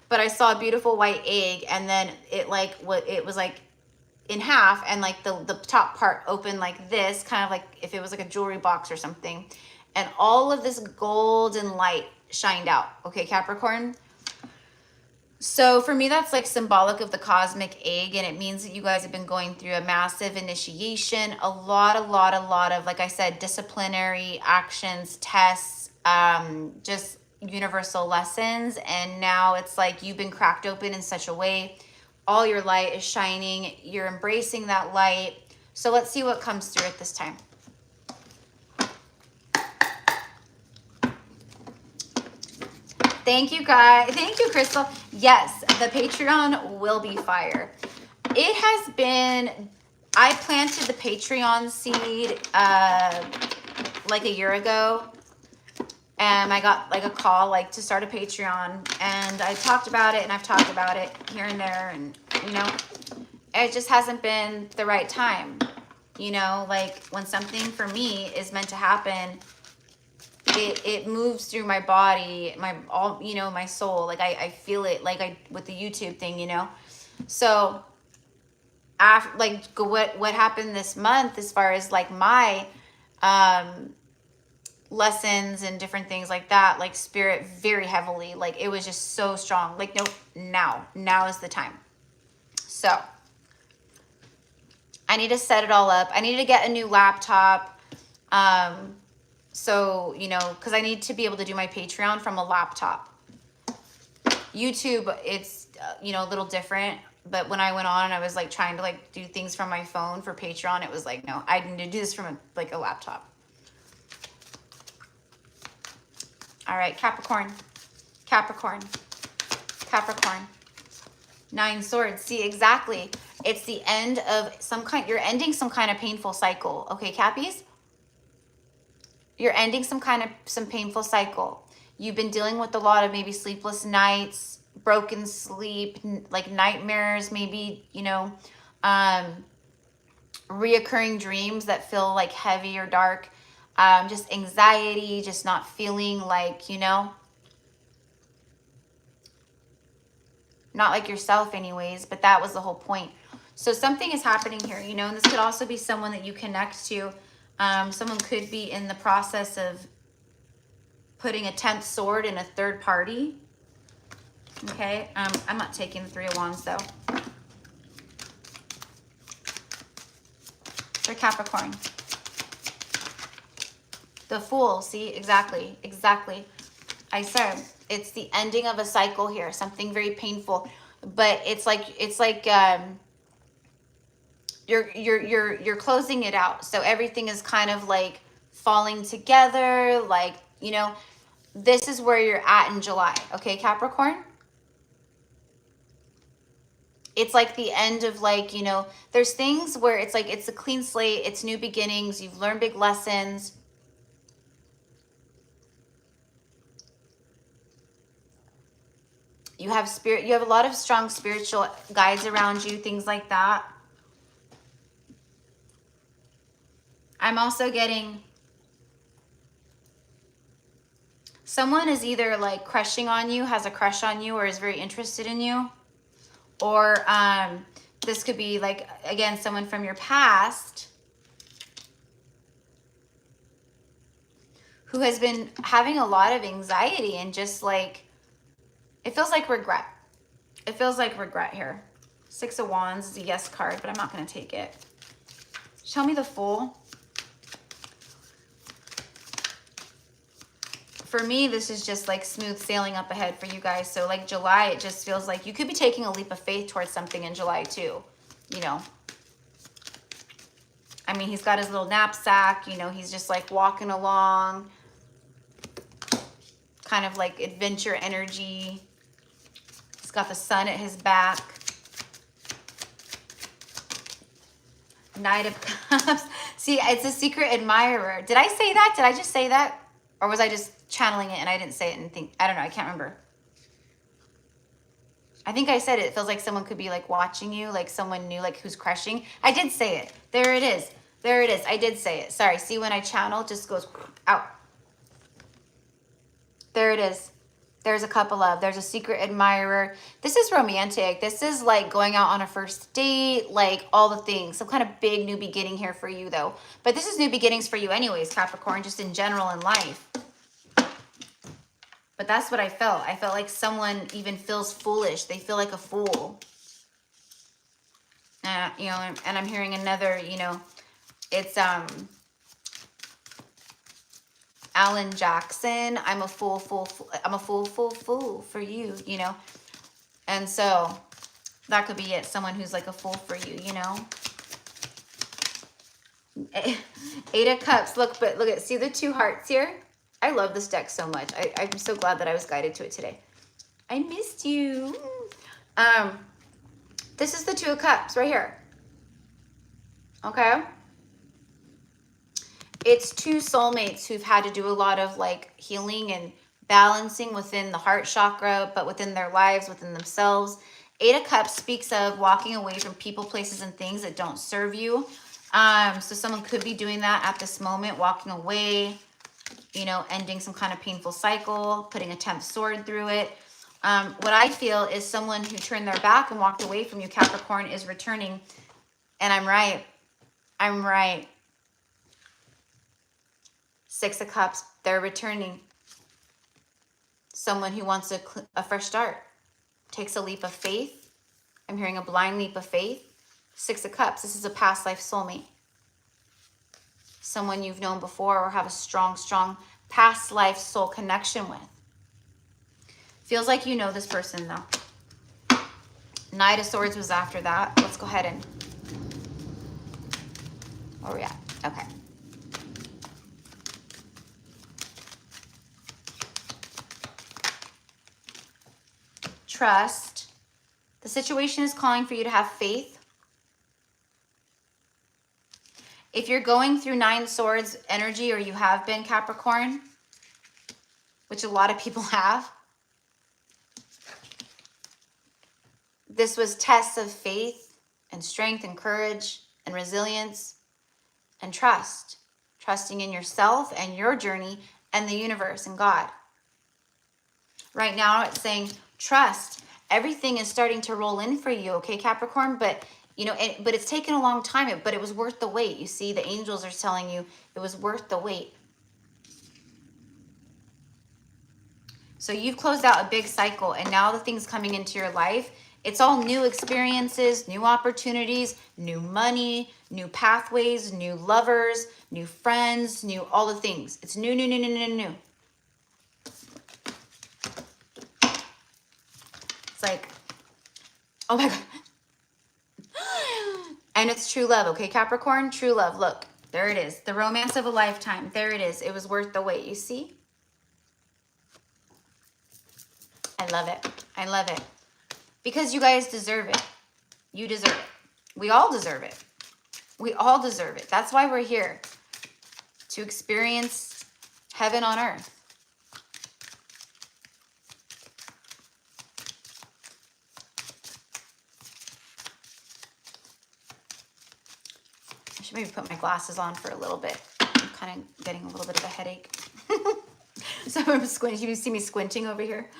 But I saw a beautiful white egg, and then it was like in half, and like the top part opened like this, kind of like if it was like a jewelry box or something. And all of this golden light shined out. Okay, Capricorn. So for me, that's like symbolic of the cosmic egg, and it means that you guys have been going through a massive initiation, a lot of, like I said, disciplinary actions, tests, just universal lessons. And now it's like you've been cracked open in such a way, all your light is shining, you're embracing that light. So let's see what comes through at this time. Thank you, guys. Thank you, Crystal. Yes, the Patreon will be fire. It has been, I planted the Patreon seed like a year ago, and I got like a call like to start a Patreon, and I talked about it, and I've talked about it here and there, and you know, it just hasn't been the right time. You know, like when something for me is meant to happen, it moves through my body, you know, my soul. Like I feel it, like with the YouTube thing, you know. So after, like, what happened this month as far as like my lessons and different things like that, like spirit very heavily, like it was just so strong, like, no, now is the time. So I need to set it all up. I need to get a new laptop. So, you know, because I need to be able to do my Patreon from a laptop. YouTube, it's, you know, a little different. But when I went on and I was like trying to like do things from my phone for Patreon, it was like, no, I need to do this from like a laptop. All right, Capricorn, Capricorn, Capricorn. 9 swords. See, exactly. It's the end of some kind. You're ending some kind of painful cycle. Okay, Cappies? You're ending some painful cycle. You've been dealing with a lot of maybe sleepless nights, broken sleep, like nightmares, maybe, you know, reoccurring dreams that feel like heavy or dark. Just anxiety, just not feeling like, you know, not like yourself anyways, but that was the whole point. So something is happening here, you know, and this could also be someone that you connect to. Someone could be in the process of putting a 10th sword in a third party. Okay, I'm not taking the 3 of Wands though. For Capricorn. The Fool, see, exactly. I said it's the ending of a cycle here, something very painful, but it's like you're closing it out. So everything is kind of like falling together, like, you know, this is where you're at in July. Okay, Capricorn? It's like the end of, like, you know, there's things where it's like it's a clean slate, it's new beginnings, you've learned big lessons. You have spirit, you have a lot of strong spiritual guides around you, things like that. I'm also getting someone is either like crushing on you, has a crush on you, or is very interested in you. Or this could be like, again, someone from your past who has been having a lot of anxiety and just like, it feels like regret. It feels like regret here. 6 of Wands is a yes card, but I'm not going to take it. Show me the Fool. For me, this is just like smooth sailing up ahead for you guys. So like July, it just feels like you could be taking a leap of faith towards something in July too, you know. I mean, he's got his little knapsack, you know, he's just like walking along, kind of like adventure energy. He's got the sun at his back. Knight of Cups. See, it's a secret admirer. Did I say that? Did I just say that? Or was I just channeling it and I didn't say it and think, I don't know, I can't remember. I think I said it. It feels like someone could be like watching you, like someone new, like who's crushing. I did say it. There it is. There it is. I did say it. Sorry. See, when I channel, it just goes out. There it is. There's a couple of, there's a secret admirer. This is romantic. This is like going out on a first date, like all the things. Some kind of big new beginning here for you though. But this is new beginnings for you anyways, Capricorn, just in general in life. But that's what I felt. I felt like someone even feels foolish. They feel like a fool. You know, and I'm hearing another, you know, it's Alan Jackson. I'm a fool. I'm a fool for you, you know. And so that could be it. Someone who's like a fool for you, you know. 8 of Cups. Look at, see the 2 hearts here? I love this deck so much. I'm so glad that I was guided to it today. I missed you. This is the 2 of Cups right here. Okay. It's two soulmates who've had to do a lot of like healing and balancing within the heart chakra, but within their lives, within themselves. Eight of Cups speaks of walking away from people, places, and things that don't serve you. So someone could be doing that at this moment, walking away, you know, ending some kind of painful cycle, putting a 10th sword through it. What I feel is someone who turned their back and walked away from you, Capricorn, is returning. And I'm right. I'm right. Six of Cups, they're returning. Someone who wants a fresh start, takes a leap of faith. I'm hearing a blind leap of faith. Six of Cups, this is a past life soulmate. Someone you've known before or have a strong, strong past life soul connection with. Feels like you know this person though. Knight of Swords was after that. Let's go ahead and, where are we at? Okay. Trust. The situation is calling for you to have faith. If you're going through Nine Swords energy, or you have been, Capricorn, which a lot of people have, this was tests of faith and strength and courage and resilience and trust. Trusting in yourself and your journey and the universe and God. Right now it's saying trust. Everything is starting to roll in for you, okay, Capricorn? But you know, but it's taken a long time, but it was worth the wait. You see, the angels are telling you it was worth the wait. So you've closed out a big cycle, and now the things coming into your life, it's all new experiences, new opportunities, new money, new pathways, new lovers, new friends, new all the things. It's new, new, new, new, new, new. It's like, oh my God. And it's true love, okay, Capricorn? True love. Look, there it is. The romance of a lifetime. There it is. It was worth the wait, you see? I love it. I love it. Because you guys deserve it. You deserve it. We all deserve it. We all deserve it. That's why we're here. To experience heaven on earth. I should maybe put my glasses on for a little bit. I'm kind of getting a little bit of a headache. So I'm squinting. You see me squinting over here?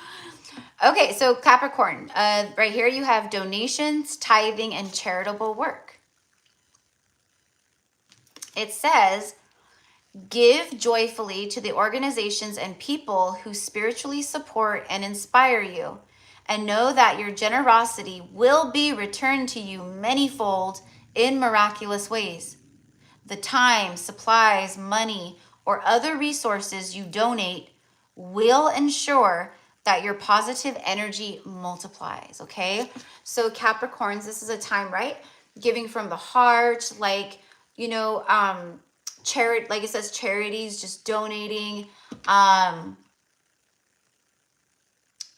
Okay, so Capricorn, right here you have donations, tithing, and charitable work. It says, give joyfully to the organizations and people who spiritually support and inspire you, and know that your generosity will be returned to you manyfold in miraculous ways. The time, supplies, money, or other resources you donate will ensure that your positive energy multiplies, okay? So Capricorns, this is a time, right? Giving from the heart, like, you know, charity, like it says, charities, just donating.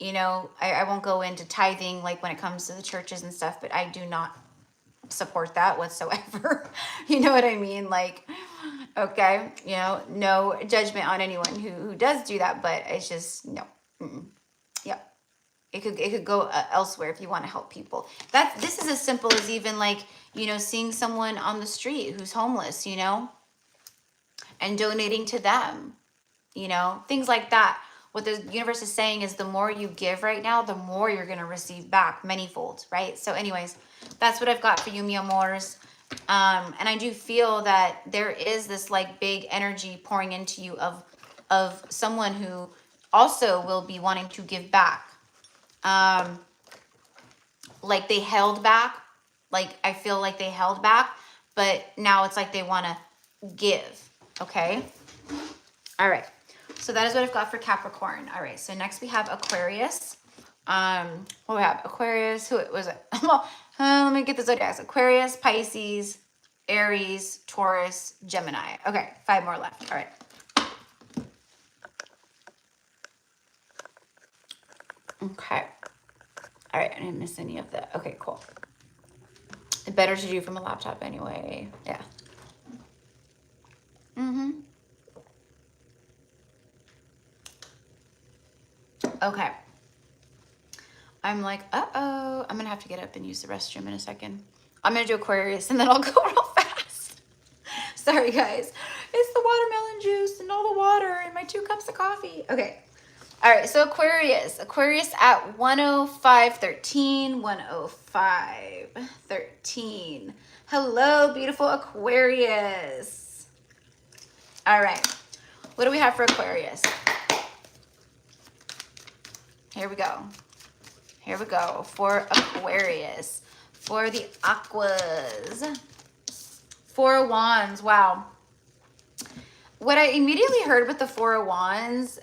You know, I won't go into tithing, like when it comes to the churches and stuff, but I do not support that whatsoever. You know what I mean? Like, okay, you know, no judgment on anyone who does do that, but it's just, no. Yeah. It could go elsewhere if you want to help people. This is as simple as even like, you know, seeing someone on the street who's homeless, you know, and donating to them, you know, things like that. What the universe is saying is the more you give right now, the more you're going to receive back manyfold, right? So anyways, that's what I've got for you, mi amores. And I do feel that there is this like big energy pouring into you of someone who also will be wanting to give back. Like they held back, like I feel like they held back, but now it's like they want to give. Okay. All right. So that is what I've got for Capricorn. All right. So next we have Aquarius. What we have? Aquarius. Who was it? Well, let me get the zodiacs. Aquarius, Pisces, Aries, Taurus, Gemini. Okay. 5 more left. All right. Okay. All right. I didn't miss any of that. Okay, cool. Better to do from a laptop anyway. Yeah. Mm-hmm. Okay. I'm like, uh-oh. I'm going to have to get up and use the restroom in a second. I'm going to do Aquarius and then I'll go real fast. Sorry, guys. It's the watermelon juice and all the water and my 2 cups of coffee. Okay. All right. So Aquarius. Aquarius at 105.13. 105.13. Hello, beautiful Aquarius. All right. What do we have for Aquarius? Here we go. Here we go for Aquarius, for the Aquas. 4 of Wands, wow. What I immediately heard with the 4 of Wands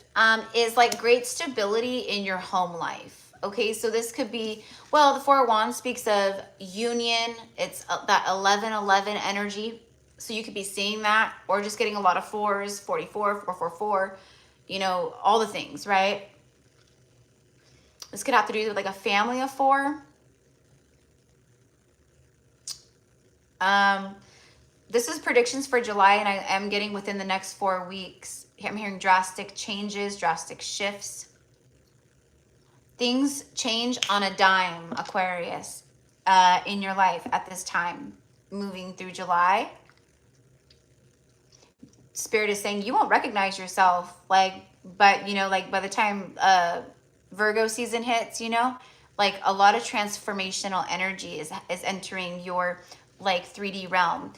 is like great stability in your home life. Okay, so this could be, well, the 4 of Wands speaks of union. It's that 11-11 energy. So you could be seeing that or just getting a lot of 4s, 44, 444, you know, all the things, right? This could have to do with like a family of 4. This is predictions for July, and I am getting within the next 4 weeks. I'm hearing drastic changes, drastic shifts. Things change on a dime, Aquarius, in your life at this time, moving through July. Spirit is saying you won't recognize yourself, like, but you know, like by the time Virgo season hits, you know, like a lot of transformational energy is entering your like 3D realm.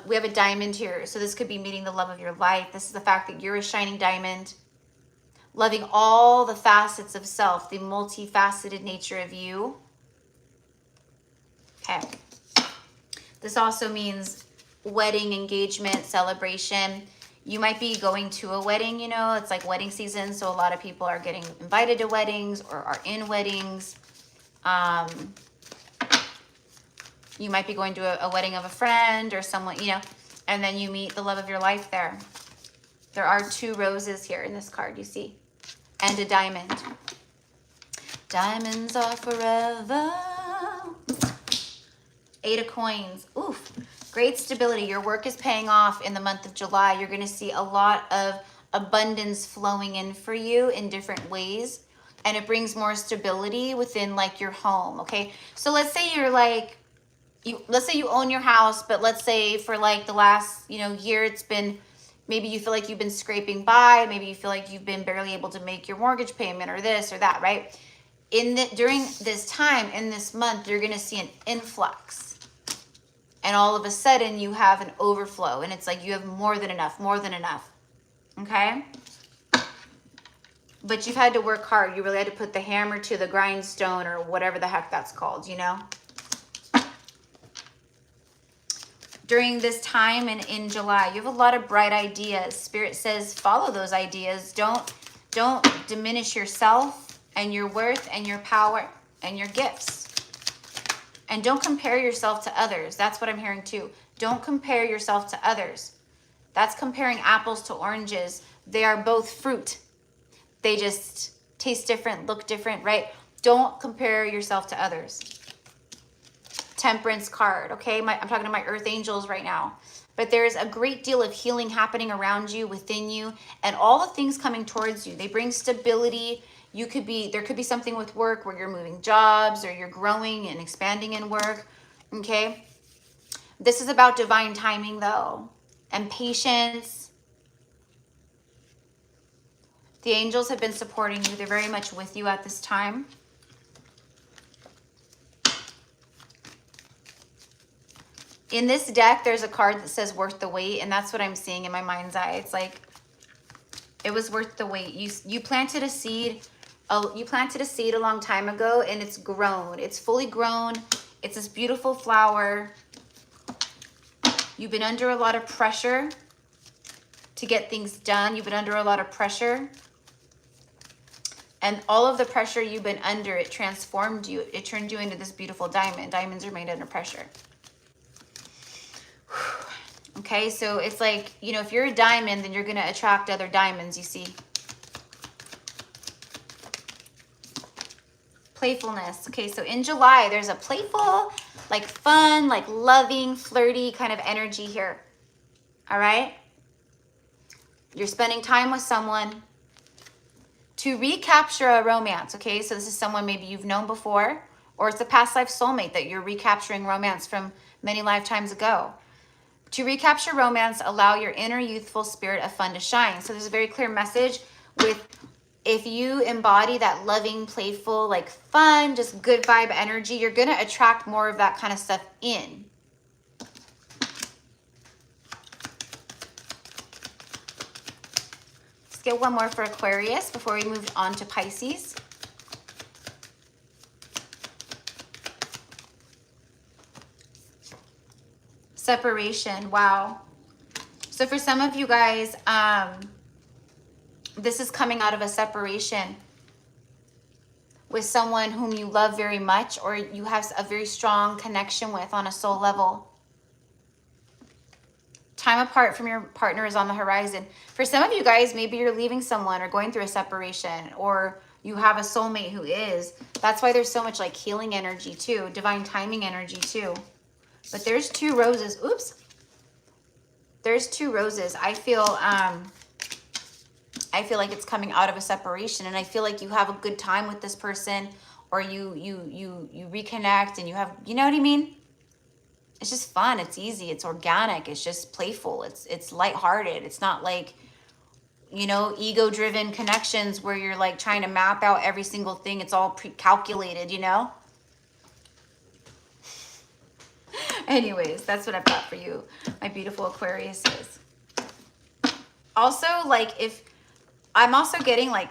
We have a diamond here. So this could be meeting the love of your life. This is the fact that you're a shining diamond, loving all the facets of self, the multifaceted nature of you. Okay. This also means wedding, engagement, celebration. You might be going to a wedding, you know, it's like wedding season. So a lot of people are getting invited to weddings or are in weddings. You might be going to a wedding of a friend or someone, you know, and then you meet the love of your life there. There are 2 roses here in this card, you see, and a diamond. Diamonds are forever. 8 of coins. Oof. Great stability. Your work is paying off in the month of July. You're going to see a lot of abundance flowing in for you in different ways. And it brings more stability within like your home. Okay. So let's say you're like, let's say you own your house, but let's say for like the last, you know, year, it's been, maybe you feel like you've been scraping by. Maybe you feel like you've been barely able to make your mortgage payment or this or that, right? During this time, in this month, you're going to see an influx. And all of a sudden you have an overflow and it's like you have more than enough, okay? But you've had to work hard. You really had to put the hammer to the grindstone or whatever the heck that's called, you know? During this time and in July, you have a lot of bright ideas. Spirit says follow those ideas. Don't diminish yourself and your worth and your power and your gifts. And don't compare yourself to others. That's what I'm hearing too. Don't compare yourself to others. That's comparing apples to oranges. They are both fruit. They just taste different, look different, right? Don't compare yourself to others. Temperance card, okay? I'm talking to my earth angels right now. But there's a great deal of healing happening around you, within you, and all the things coming towards you. They bring stability. There could be something with work where you're moving jobs or you're growing and expanding in work, okay? This is about divine timing though, and patience. The angels have been supporting you. They're very much with you at this time. In this deck, there's a card that says worth the wait, and that's what I'm seeing in my mind's eye. It's like, it was worth the wait. You planted a seed. You planted a seed a long time ago and it's grown. It's fully grown. It's this beautiful flower. You've been under a lot of pressure to get things done. You've been under a lot of pressure. And all of the pressure you've been under, it transformed you. It turned you into this beautiful diamond. Diamonds are made under pressure. Okay, so it's like, you know, if you're a diamond, then you're going to attract other diamonds, you see. Playfulness. Okay, so in July, there's a playful, like fun, like loving, flirty kind of energy here. All right? You're spending time with someone To recapture a romance, okay? So this is someone maybe you've known before, or it's a past life soulmate that you're recapturing romance from many lifetimes ago. To recapture romance, allow your inner youthful spirit of fun to shine. So there's a very clear message with, if you embody that loving, playful, like fun, just good vibe energy, you're going to attract more of that kind of stuff in. Let's get one more for Aquarius before we move on to Pisces. Separation. Wow. So for some of you guys, this is coming out of a separation with someone whom you love very much, or you have a very strong connection with on a soul level. Time apart from your partner is on the horizon. For some of you guys, maybe you're leaving someone or going through a separation, or you have a soulmate who is. That's why there's so much like healing energy too, divine timing energy too. But there's two roses. Oops. There's two roses. I feel like it's coming out of a separation, and I feel like you have a good time with this person, or you reconnect and you have, you know what I mean? It's just fun. It's easy. It's organic. It's just playful. It's lighthearted. It's not like, you know, ego-driven connections where you're like trying to map out every single thing. It's all pre-calculated, you know? Anyways, that's what I've got for you, my beautiful Aquariuses. Also, like, if I'm also getting like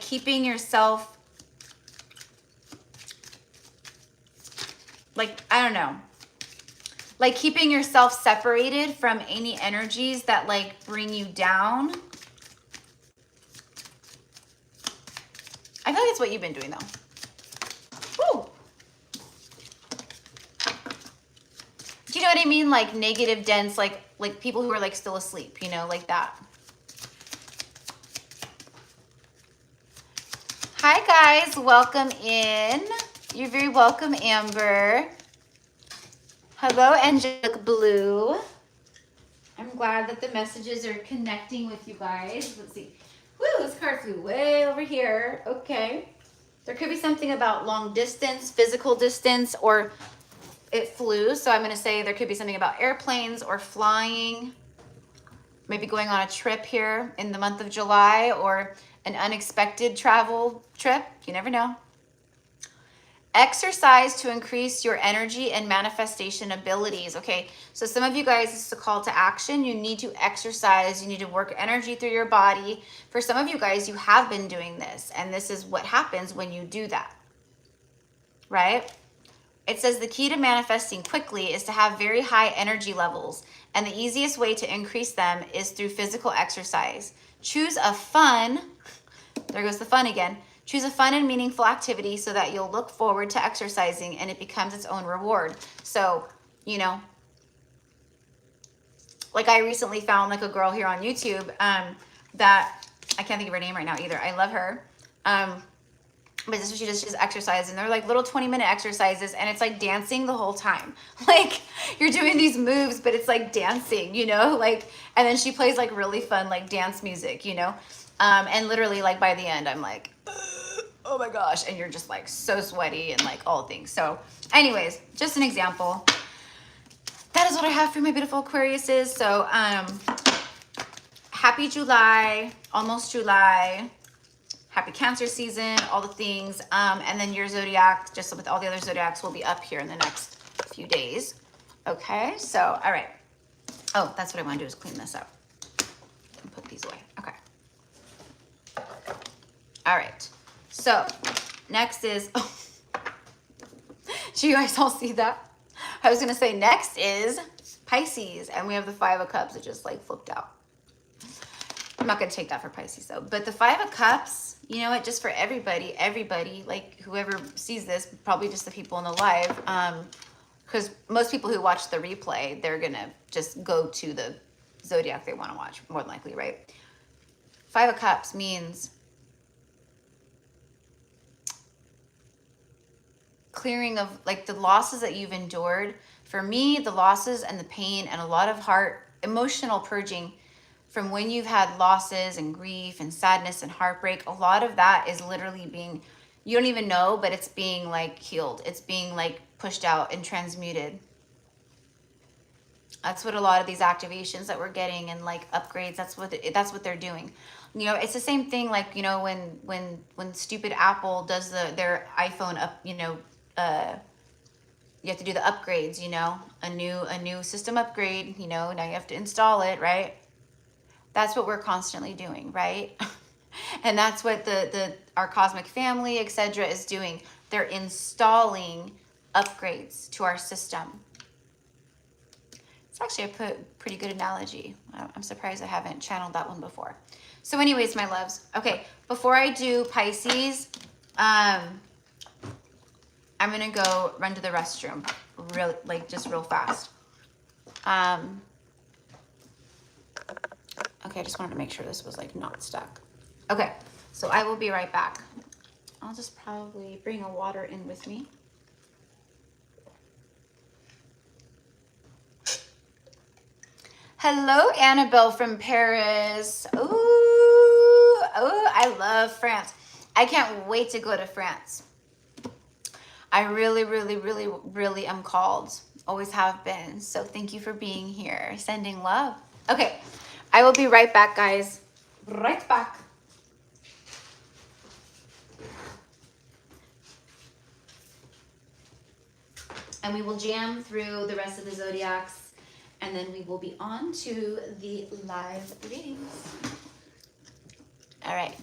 keeping yourself, like, I don't know, like keeping yourself separated from any energies that like bring you down. I feel like it's what you've been doing though. Woo. Do you know what I mean? Like negative, dense, like people who are like still asleep, you know, like that. Hi guys, welcome in. You're very welcome, Amber. Hello, Angelic Blue. I'm glad that the messages are connecting with you guys. Let's see. Woo, this card flew way over here. Okay. There could be something about long distance, physical distance, or it flew. So I'm going to say there could be something about airplanes or flying. Maybe going on a trip here in the month of July, or an unexpected travel trip. You never know. Exercise to increase your energy and manifestation abilities. Okay, so some of you guys, this is a call to action. You need to exercise. You need to work energy through your body. For some of you guys, you have been doing this, and this is what happens when you do that, right? It says the key to manifesting quickly is to have very high energy levels, and the easiest way to increase them is through physical exercise. Choose a fun, there goes the fun again. Choose a fun and meaningful activity so that you'll look forward to exercising and it becomes its own reward. So, you know, like I recently found like a girl here on YouTube that, I can't think of her name right now either. I love her. But this is what she does. She does exercise, and they're like little 20-minute exercises, and it's like dancing the whole time. Like you're doing these moves, but it's like dancing, you know, like, and then she plays like really fun, like dance music, you know? And literally like by the end, I'm like, oh my gosh. And you're just like so sweaty and like all things. So anyways, just an example. That is what I have for my beautiful Aquariuses. So, happy July, almost July, happy Cancer season, all the things. And then your zodiac, just with all the other zodiacs, will be up here in the next few days. Okay. So, all right. Oh, that's what I want to do is clean this up and put these away. Okay. All right. So next is, oh, do you guys all see that? I was going to say next is Pisces, and we have the Five of Cups. It just like flipped out. I'm not going to take that for Pisces though, but the Five of Cups, you know what, just for everybody, like whoever sees this, probably just the people in the live, because most people who watch the replay, they're going to just go to the zodiac they want to watch, more than likely, right? Five of Cups means clearing of like the losses that you've endured. For me, the losses and the pain and a lot of heart emotional purging from when you've had losses and grief and sadness and heartbreak. A lot of that is literally being, you don't even know, but it's being like healed. It's being like pushed out and transmuted. That's what a lot of these activations that we're getting and like upgrades, that's what they're doing. You know, it's the same thing like, you know, when stupid Apple does their iPhone up, you know, you have to do the upgrades, you know, a new system upgrade, you know, now you have to install it, right? That's what we're constantly doing, right? And that's what our cosmic family, etc., is doing. They're installing upgrades to our system. It's actually a pretty good analogy. I'm surprised I haven't channeled that one before. So anyways, my loves. Okay, before I do Pisces, I'm gonna go run to the restroom just real fast. Okay, I just wanted to make sure this was like not stuck. Okay, so I will be right back. I'll just probably bring a water in with me. Hello, Annabelle from Paris. Ooh, I love France. I can't wait to go to France. I really, really, really, really am called. Always have been. So thank you for being here. Sending love. Okay, I will be right back, guys. Right back. And we will jam through the rest of the zodiacs. And then we will be on to the live readings. All right.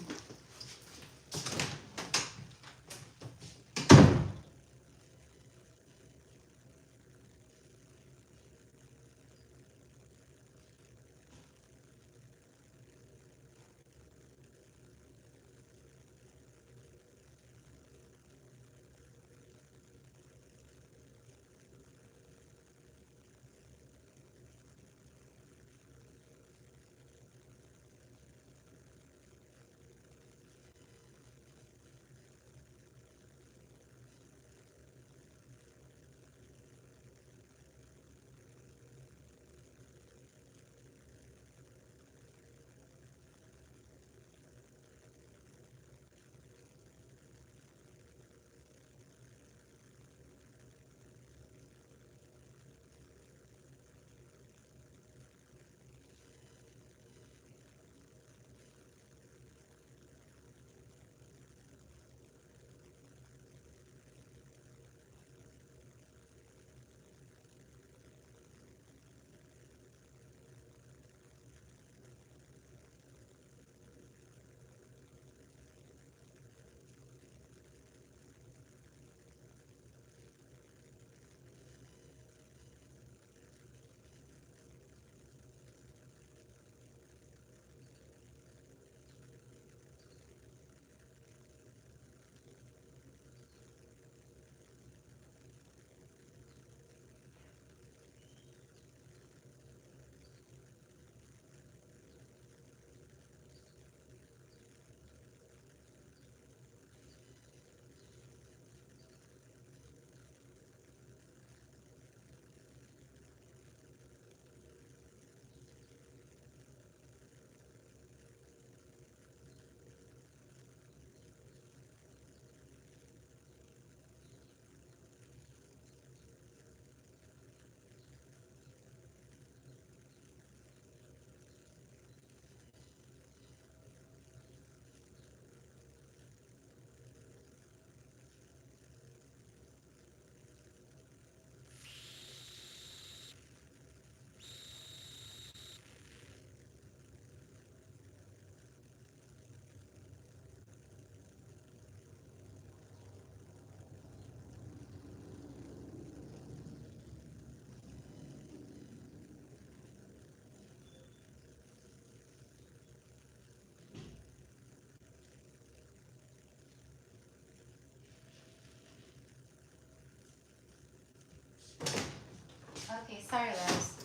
Okay, sorry, loves.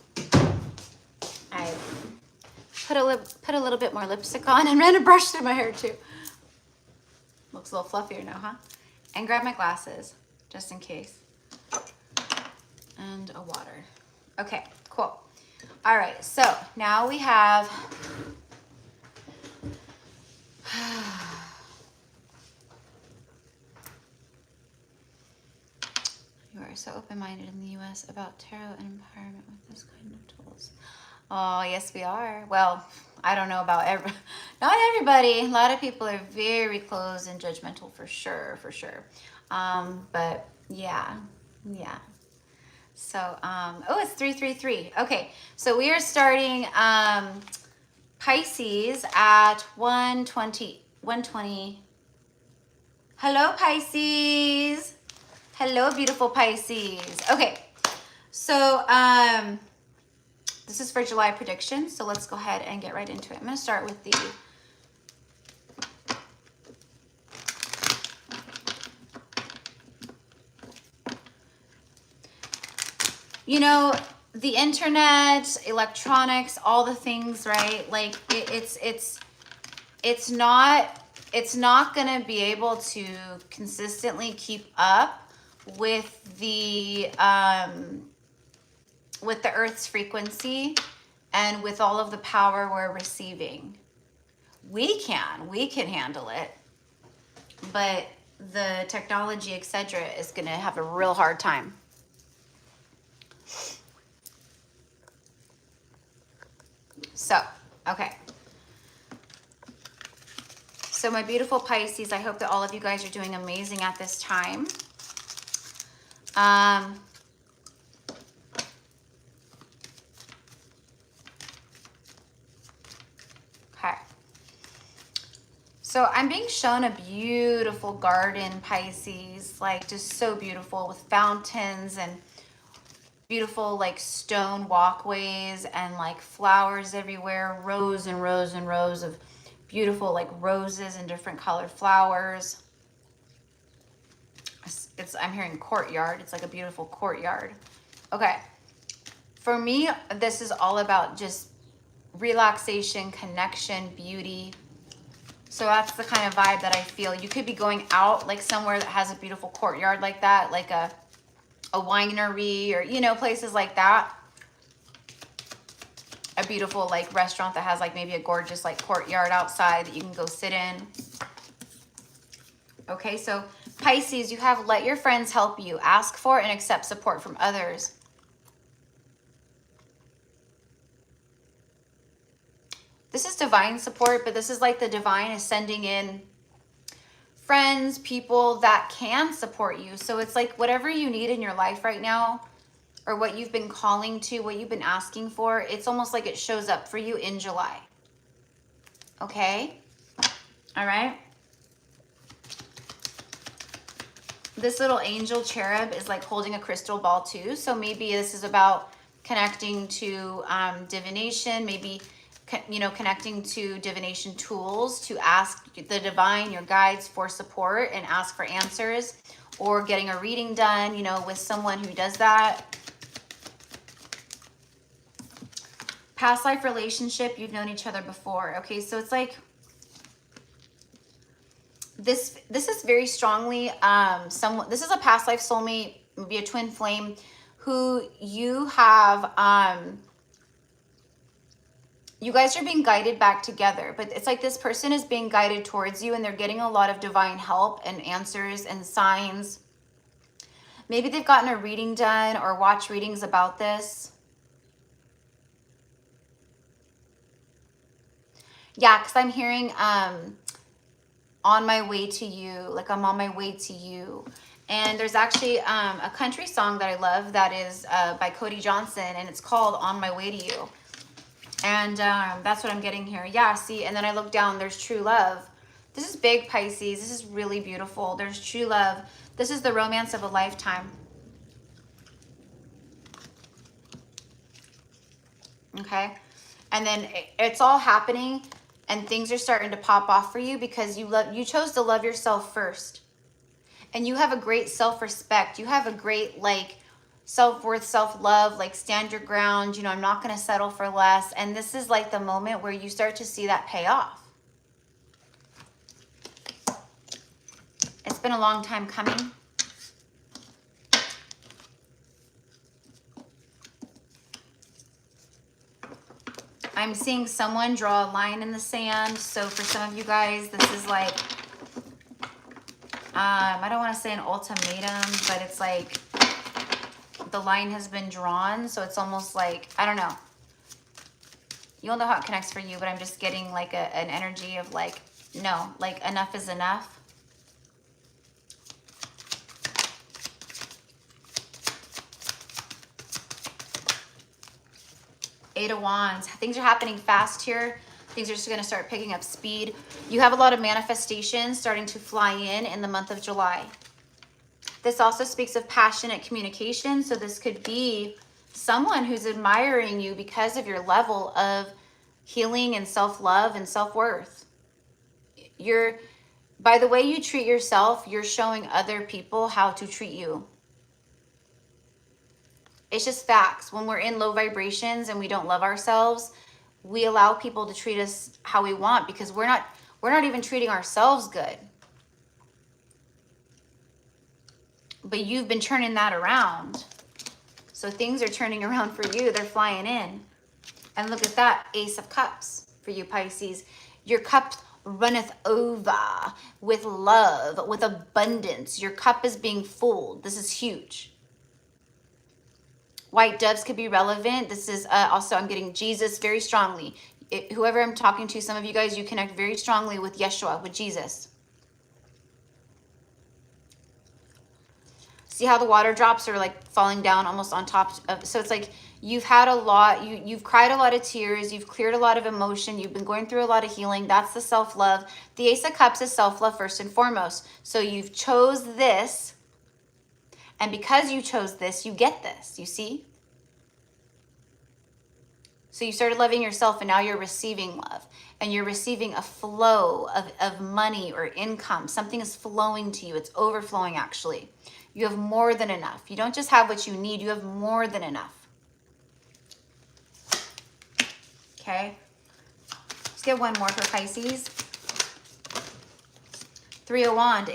I put a little bit more lipstick on and ran a brush through my hair too. Looks a little fluffier now, huh? And grab my glasses, just in case. And a water. Okay, cool. All right, so now we have you are so open-minded in the US about tarot and empowerment with this kind of tools. Oh, yes, we are. Well, I don't know about not everybody. A lot of people are very closed and judgmental for sure, for sure. But yeah, yeah. So, oh, it's 333. Okay, so we are starting Pisces at 120. Hello, Pisces. Hello, beautiful Pisces. Okay, so this is for July predictions. So let's go ahead and get right into it. I'm going to start with the you know, the internet, electronics, all the things, right? Like it's not going to be able to consistently keep up with the Earth's frequency and with all of the power we're receiving. We can handle it, but the technology, etc., is going to have a real hard time. So, okay. So my beautiful Pisces, I hope that all of you guys are doing amazing at this time. Okay. So I'm being shown a beautiful garden, Pisces, like just so beautiful with fountains and beautiful like stone walkways and like flowers everywhere, rows and rows and rows of beautiful like roses and different colored flowers. I'm hearing courtyard. It's like a beautiful courtyard. Okay. For me, this is all about just relaxation, connection, beauty. So that's the kind of vibe that I feel. You could be going out like somewhere that has a beautiful courtyard like that, like a winery or, you know, places like that. A beautiful like restaurant that has like maybe a gorgeous like courtyard outside that you can go sit in. Okay, so Pisces, you have let your friends help you. Ask for and accept support from others. This is divine support, but this is like the divine is sending in friends, people that can support you. So it's like whatever you need in your life right now, or what you've been calling to, what you've been asking for, it's almost like it shows up for you in July. Okay? All right? This little angel cherub is like holding a crystal ball too. So maybe this is about connecting to divination, maybe you know, connecting to divination tools to ask the divine, your guides, for support and ask for answers, or getting a reading done, you know, with someone who does that. Past life relationship, you've known each other before. Okay, so it's like this is very strongly this is a past life soulmate, maybe a twin flame, who you have you guys are being guided back together, but it's like this person is being guided towards you and they're getting a lot of divine help and answers and signs. Maybe they've gotten a reading done or watched readings about this. Yeah, because I'm hearing on my way to you, like I'm on my way to you. And there's actually a country song that I love that is by Cody Johnson, and it's called On My Way to You. And that's what I'm getting here. Yeah, see, and then I look down, there's true love. This is big, Pisces. This is really beautiful. There's true love. This is the romance of a lifetime. Okay? And then it's all happening and things are starting to pop off for you because you chose to love yourself first. And you have a great self-respect. You have a great, like, self-worth, self-love, like stand your ground, you know, I'm not going to settle for less. And this is like the moment where you start to see that pay off. It's been a long time coming. I'm seeing someone draw a line in the sand. So for some of you guys, this is like, I don't want to say an ultimatum, but it's like the line has been drawn. So it's almost like, I don't know. You'll know how it connects for you, but I'm just getting like an energy of like, no, like enough is enough. Eight of Wands. Things are happening fast here. Things are just going to start picking up speed. You have a lot of manifestations starting to fly in the month of July. This also speaks of passionate communication. So this could be someone who's admiring you because of your level of healing and self-love and self-worth. By the way you treat yourself, you're showing other people how to treat you. It's just facts. When we're in low vibrations and we don't love ourselves, we allow people to treat us how we want because we're not even treating ourselves good. But you've been turning that around. So things are turning around for you. They're flying in. And look at that, Ace of Cups for you, Pisces. Your cup runneth over with love, with abundance. Your cup is being full. This is huge. White doves could be relevant. This is also, I'm getting Jesus very strongly. Whoever I'm talking to, some of you guys, you connect very strongly with Yeshua, with Jesus. See how the water drops are like falling down almost on top of, so it's like you've had a lot, you've cried a lot of tears, you've cleared a lot of emotion, you've been going through a lot of healing. That's the self-love. The Ace of Cups is self-love first and foremost. So you've chose this, and because you chose this, you get this, you see? So you started loving yourself and now you're receiving love, and you're receiving a flow of money or income. Something is flowing to you. It's overflowing actually. You have more than enough. You don't just have what you need, you have more than enough. Okay. Let's get one more for Pisces. Three of Wands,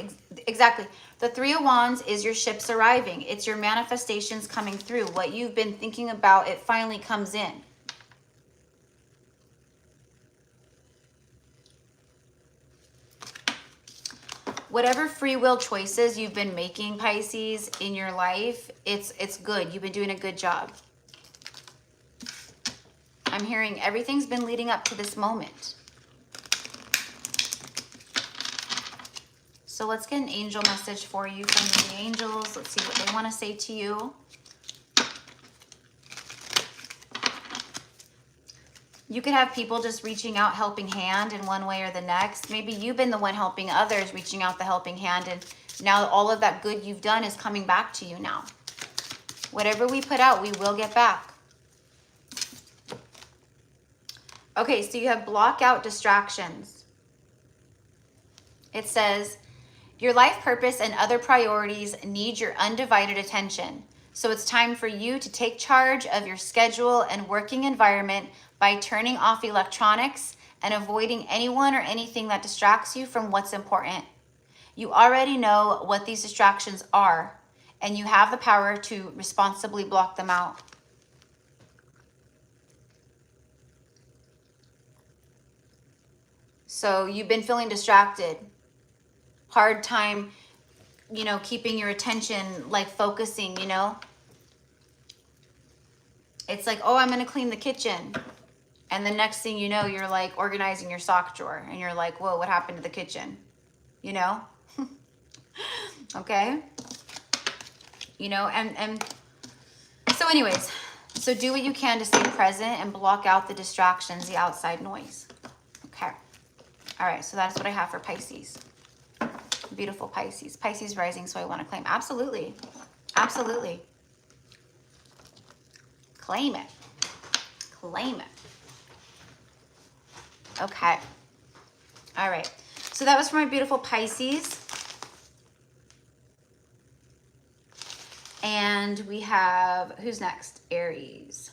exactly. The Three of Wands is your ships arriving. It's your manifestations coming through. What you've been thinking about, it finally comes in. Whatever free will choices you've been making, Pisces, in your life, it's good. You've been doing a good job. I'm hearing everything's been leading up to this moment. So let's get an angel message for you from the angels. Let's see what they want to say to you. You could have people just reaching out, helping hand in one way or the next. Maybe you've been the one helping others, reaching out the helping hand, and now all of that good you've done is coming back to you now. Whatever we put out, we will get back. Okay, so you have block out distractions. It says, your life purpose and other priorities need your undivided attention. So it's time for you to take charge of your schedule and working environment by turning off electronics and avoiding anyone or anything that distracts you from what's important. You already know what these distractions are, and you have the power to responsibly block them out. So you've been feeling distracted, hard time, you know, keeping your attention, like focusing, you know. It's like, oh, I'm going to clean the kitchen. And the next thing you know, you're like organizing your sock drawer and you're like, whoa, what happened to the kitchen? You know? Okay. You know, and so anyways, so do what you can to stay present and block out the distractions, the outside noise. Okay. All right. So that's what I have for Pisces. Beautiful Pisces. Pisces rising. So I want to claim. Absolutely. Absolutely. Claim it. Claim it. Okay. All right. So that was for my beautiful Pisces. And we have, who's next? Aries.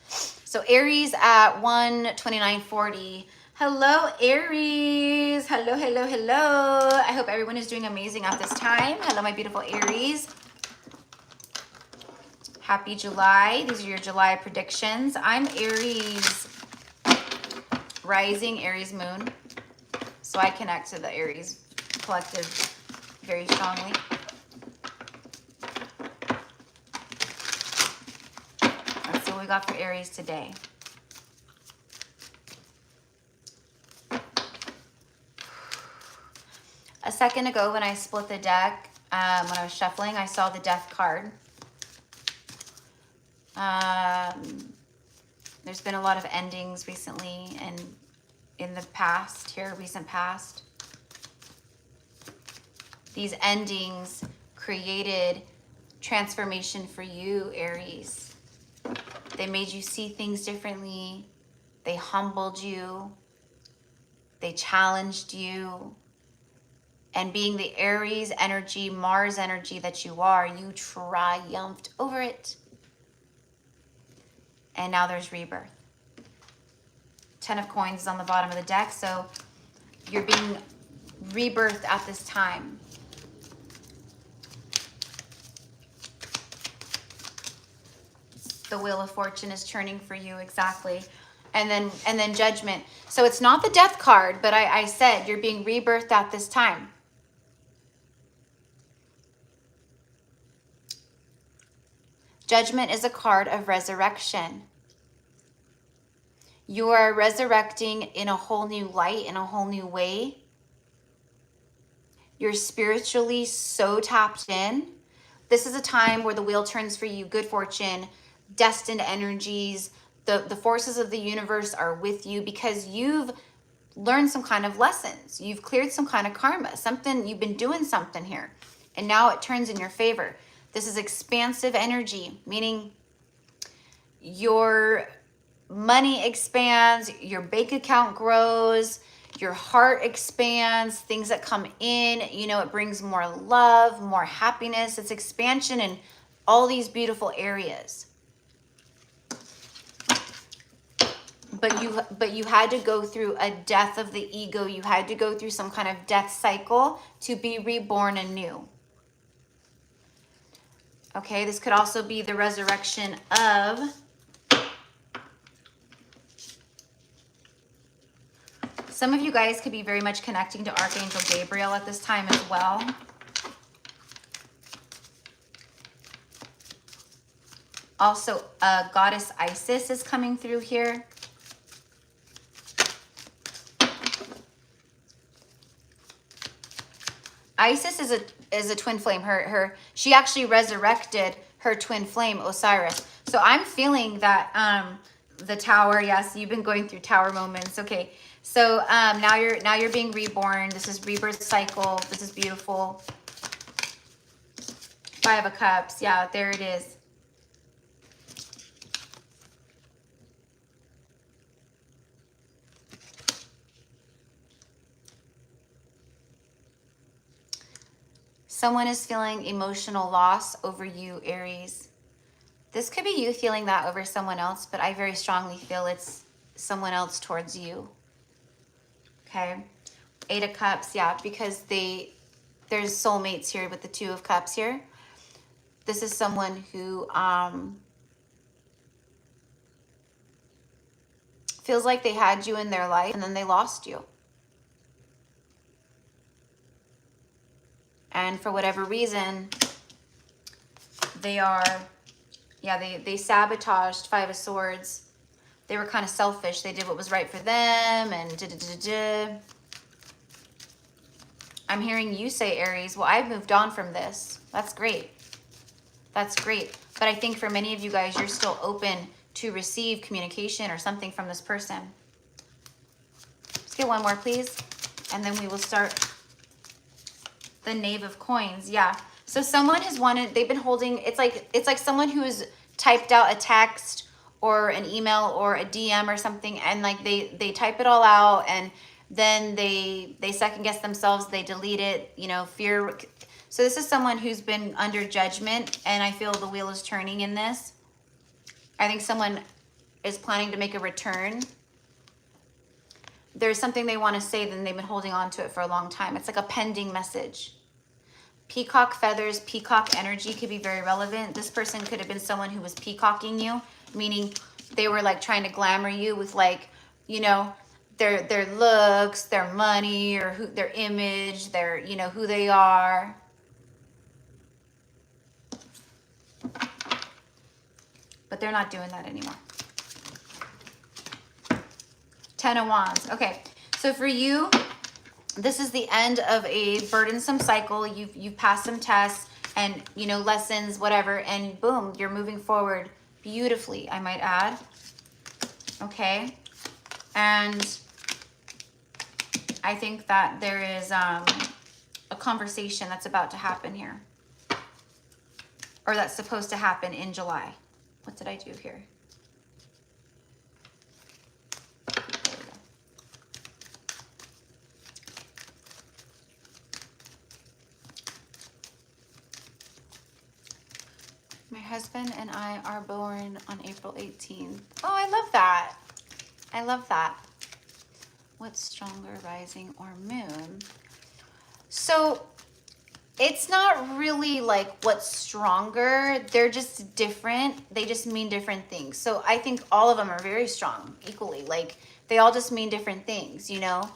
So Aries at 129.40. Hello, Aries. Hello, hello, hello. I hope everyone is doing amazing at this time. Hello, my beautiful Aries. Happy July. These are your July predictions. I'm Aries rising, Aries moon. So I connect to the Aries collective very strongly. Let's see what we got for Aries today. A second ago when I split the deck, when I was shuffling, I saw the Death card. There's been a lot of endings recently and in the past here, recent past. These endings created transformation for you, Aries. They made you see things differently. They humbled you. They challenged you. And being the Aries energy, Mars energy that you are, you triumphed over it. And now there's rebirth. 10 of Coins is on the bottom of the deck, so you're being rebirthed at this time. The Wheel of Fortune is turning for you, exactly. And then Judgment. So it's not the Death card, but I said you're being rebirthed at this time. Judgment is a card of resurrection. You are resurrecting in a whole new light, in a whole new way. You're spiritually so tapped in. This is a time where the wheel turns for you. Good fortune, destined energies. The forces of the universe are with you because you've learned some kind of lessons. You've cleared some kind of karma. Something, you've been doing something here. And now it turns in your favor. This is expansive energy, meaning your money expands, your bank account grows, your heart expands, things that come in, you know, it brings more love, more happiness. It's expansion in all these beautiful areas. But you had to go through a death of the ego. You had to go through some kind of death cycle to be reborn anew. Okay, this could also be the resurrection of some of you guys could be very much connecting to Archangel Gabriel at this time as well. Also, Goddess Isis is coming through here. Isis is a twin flame. She actually resurrected her twin flame, Osiris. So I'm feeling that the tower. Yes, you've been going through tower moments. Okay, so now you're being reborn. This is rebirth cycle. This is beautiful. 5 of Cups. Yeah, there it is. Someone is feeling emotional loss over you, Aries. This could be you feeling that over someone else, but I very strongly feel it's someone else towards you. Okay. 8 of Cups, yeah, because there's soulmates here with the 2 of Cups here. This is someone who feels like they had you in their life and then they lost you. And for whatever reason, they sabotaged 5 of Swords. They were kind of selfish. They did what was right for them and I'm hearing you say, Aries, well, I've moved on from this. That's great. That's great. But I think for many of you guys, you're still open to receive communication or something from this person. Let's get one more, please. And then we will start. The Knave of Coins, yeah. So someone has wanted, they've been holding, it's like someone who has typed out a text or an email or a DM or something, and like they type it all out and then they second guess themselves, they delete it, you know, fear. So this is someone who's been under judgment, and I feel the wheel is turning in this. I think someone is planning to make a return. There's something they want to say, then they've been holding on to it for a long time. It's like a pending message. Peacock feathers, peacock energy could be very relevant. This person could have been someone who was peacocking you, meaning they were like trying to glamour you with like, you know, their looks, their money, or who, their image, their, you know, who they are. But they're not doing that anymore. 10 of Wands. Okay, so for you, this is the end of a burdensome cycle. You've passed some tests and, you know, lessons, whatever, and boom, you're moving forward beautifully, I might add. Okay, and I think that there is a conversation that's about to happen here, or that's supposed to happen in July. What did I do here? My husband and I are born on April 18th. Oh, I love that. I love that. What's stronger, rising or moon? So it's not really like what's stronger. They're just different. They just mean different things. So I think all of them are very strong equally. Like they all just mean different things, you know?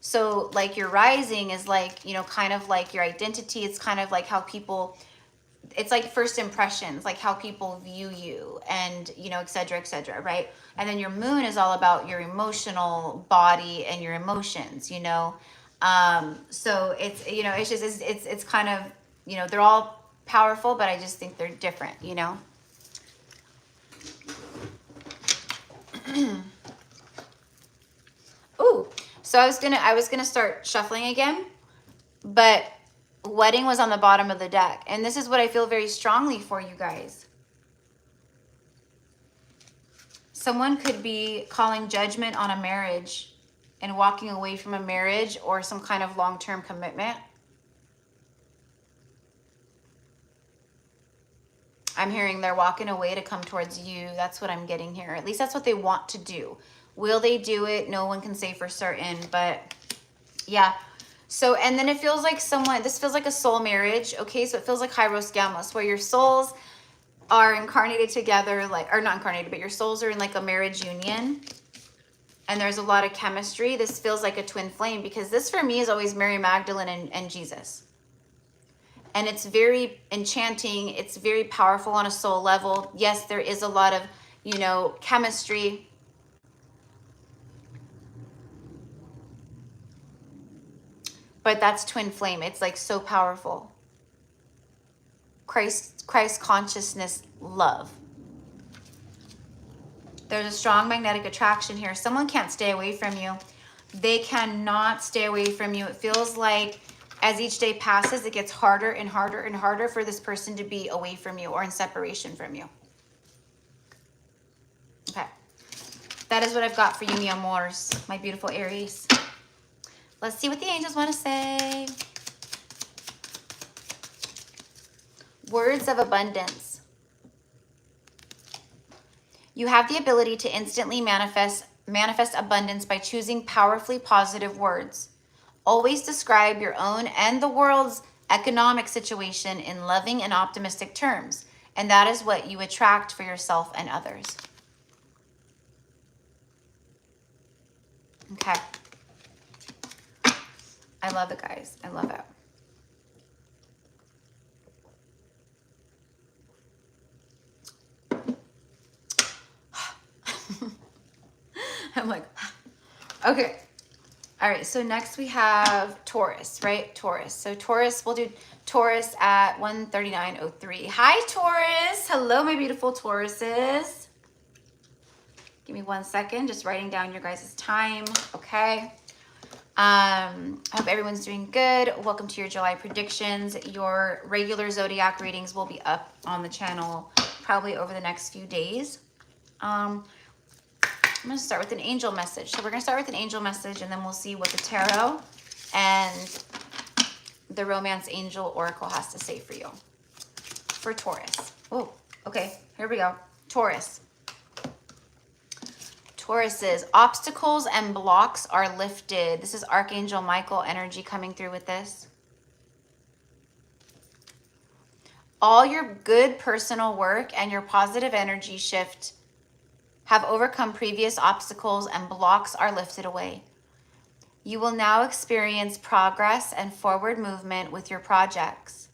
So like your rising is like, you know, kind of like your identity. It's kind of like how people, it's like first impressions, like how people view you and, you know, et cetera, right? And then your moon is all about your emotional body and your emotions, you know? So it's, you know, it's just, it's kind of, you know, they're all powerful, but I just think they're different, you know? Ooh, so I was gonna start shuffling again, but wedding was on the bottom of the deck. And this is what I feel very strongly for you guys. Someone could be calling judgment on a marriage and walking away from a marriage or some kind of long-term commitment. I'm hearing they're walking away to come towards you. That's what I'm getting here. At least that's what they want to do. Will they do it? No one can say for certain, but yeah. So, and then it feels like someone, this feels like a soul marriage, okay? So it feels like Hyros Gamos, where your souls are incarnated together, like, or not incarnated, but your souls are in like a marriage union. And there's a lot of chemistry. This feels like a twin flame, because this for me is always Mary Magdalene and Jesus. And it's very enchanting. It's very powerful on a soul level. Yes, there is a lot of, you know, chemistry. But that's twin flame. It's like so powerful. Christ consciousness, love. There's a strong magnetic attraction here. Someone can't stay away from you. They cannot stay away from you. It feels like as each day passes, it gets harder and harder and harder for this person to be away from you or in separation from you. Okay. That is what I've got for you, mi amors, my beautiful Aries. Let's see what the angels want to say. Words of abundance. You have the ability to instantly manifest abundance by choosing powerfully positive words. Always describe your own and the world's economic situation in loving and optimistic terms, and that is what you attract for yourself and others. Okay. I love it, guys. I love it. I'm like, okay. All right, so next we have Taurus, right? Taurus. So Taurus, we'll do Taurus at 139.03. Hi, Taurus. Hello, my beautiful Tauruses. Give me 1 second, just writing down your guys' time, okay? I hope everyone's doing good. Welcome to your July predictions. Your regular zodiac readings will be up on the channel probably over the next few days. I'm going to start with an angel message. So we're going to start with an angel message, and then we'll see what the tarot and the romance angel oracle has to say for you. For Taurus. Oh, okay. Here we go. Taurus. Tauruses, obstacles and blocks are lifted. This is Archangel Michael energy coming through with this. All your good personal work and your positive energy shift have overcome previous obstacles and blocks are lifted away. You will now experience progress and forward movement with your projects.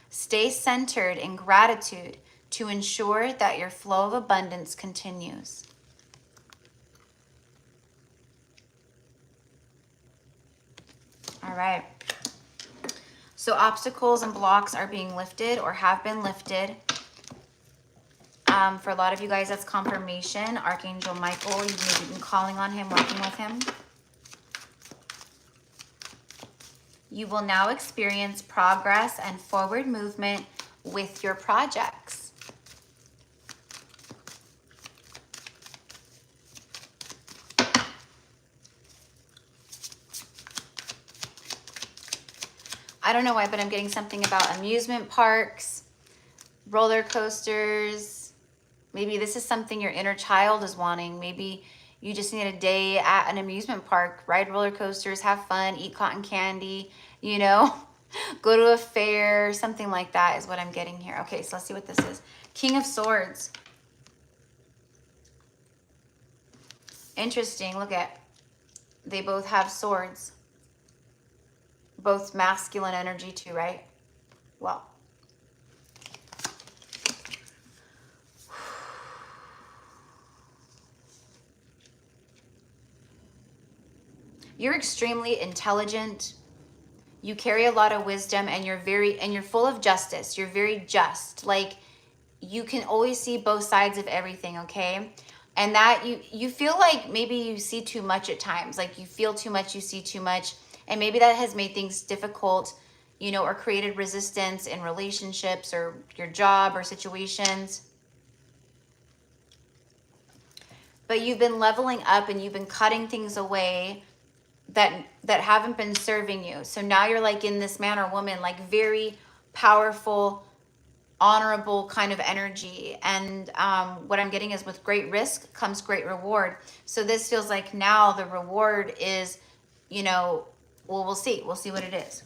Stay centered in gratitude to ensure that your flow of abundance continues. All right. So obstacles and blocks are being lifted or have been lifted. For a lot of you guys, that's confirmation. Archangel Michael, you've maybe been calling on him, working with him. You will now experience progress and forward movement with your projects. I don't know why, but I'm getting something about amusement parks, roller coasters. Maybe this is something your inner child is wanting. Maybe you just need a day at an amusement park, ride roller coasters, have fun, eat cotton candy, you know, go to a fair, something like that is what I'm getting here. Okay, so let's see what this is. King of Swords. Interesting. Look at, they both have swords. Both masculine energy too, right? Well, you're extremely intelligent. You carry a lot of wisdom and you're full of justice. You're very just. Like, you can always see both sides of everything, okay? And that you feel like maybe you see too much at times. Like, you feel too much, you see too much. And maybe that has made things difficult, you know, or created resistance in relationships or your job or situations. But you've been leveling up and you've been cutting things away that haven't been serving you. So now you're like in this man or woman, like very powerful, honorable kind of energy. And what I'm getting is with great risk comes great reward. So this feels like now the reward is, you know, well, we'll see. We'll see what it is.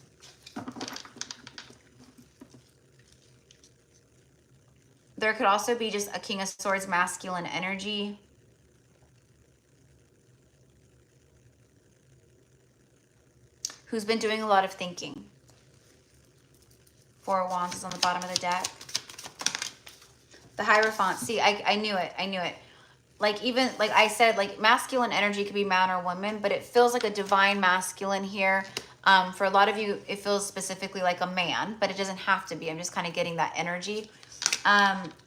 There could also be just a King of Swords masculine energy. Who's been doing a lot of thinking. Four of Wands is on the bottom of the deck. The Hierophant. See, I knew it. I knew it. Like, even, like I said, like masculine energy could be man or woman, but it feels like a divine masculine here. For a lot of you, it feels specifically like a man, but it doesn't have to be. I'm just kind of getting that energy.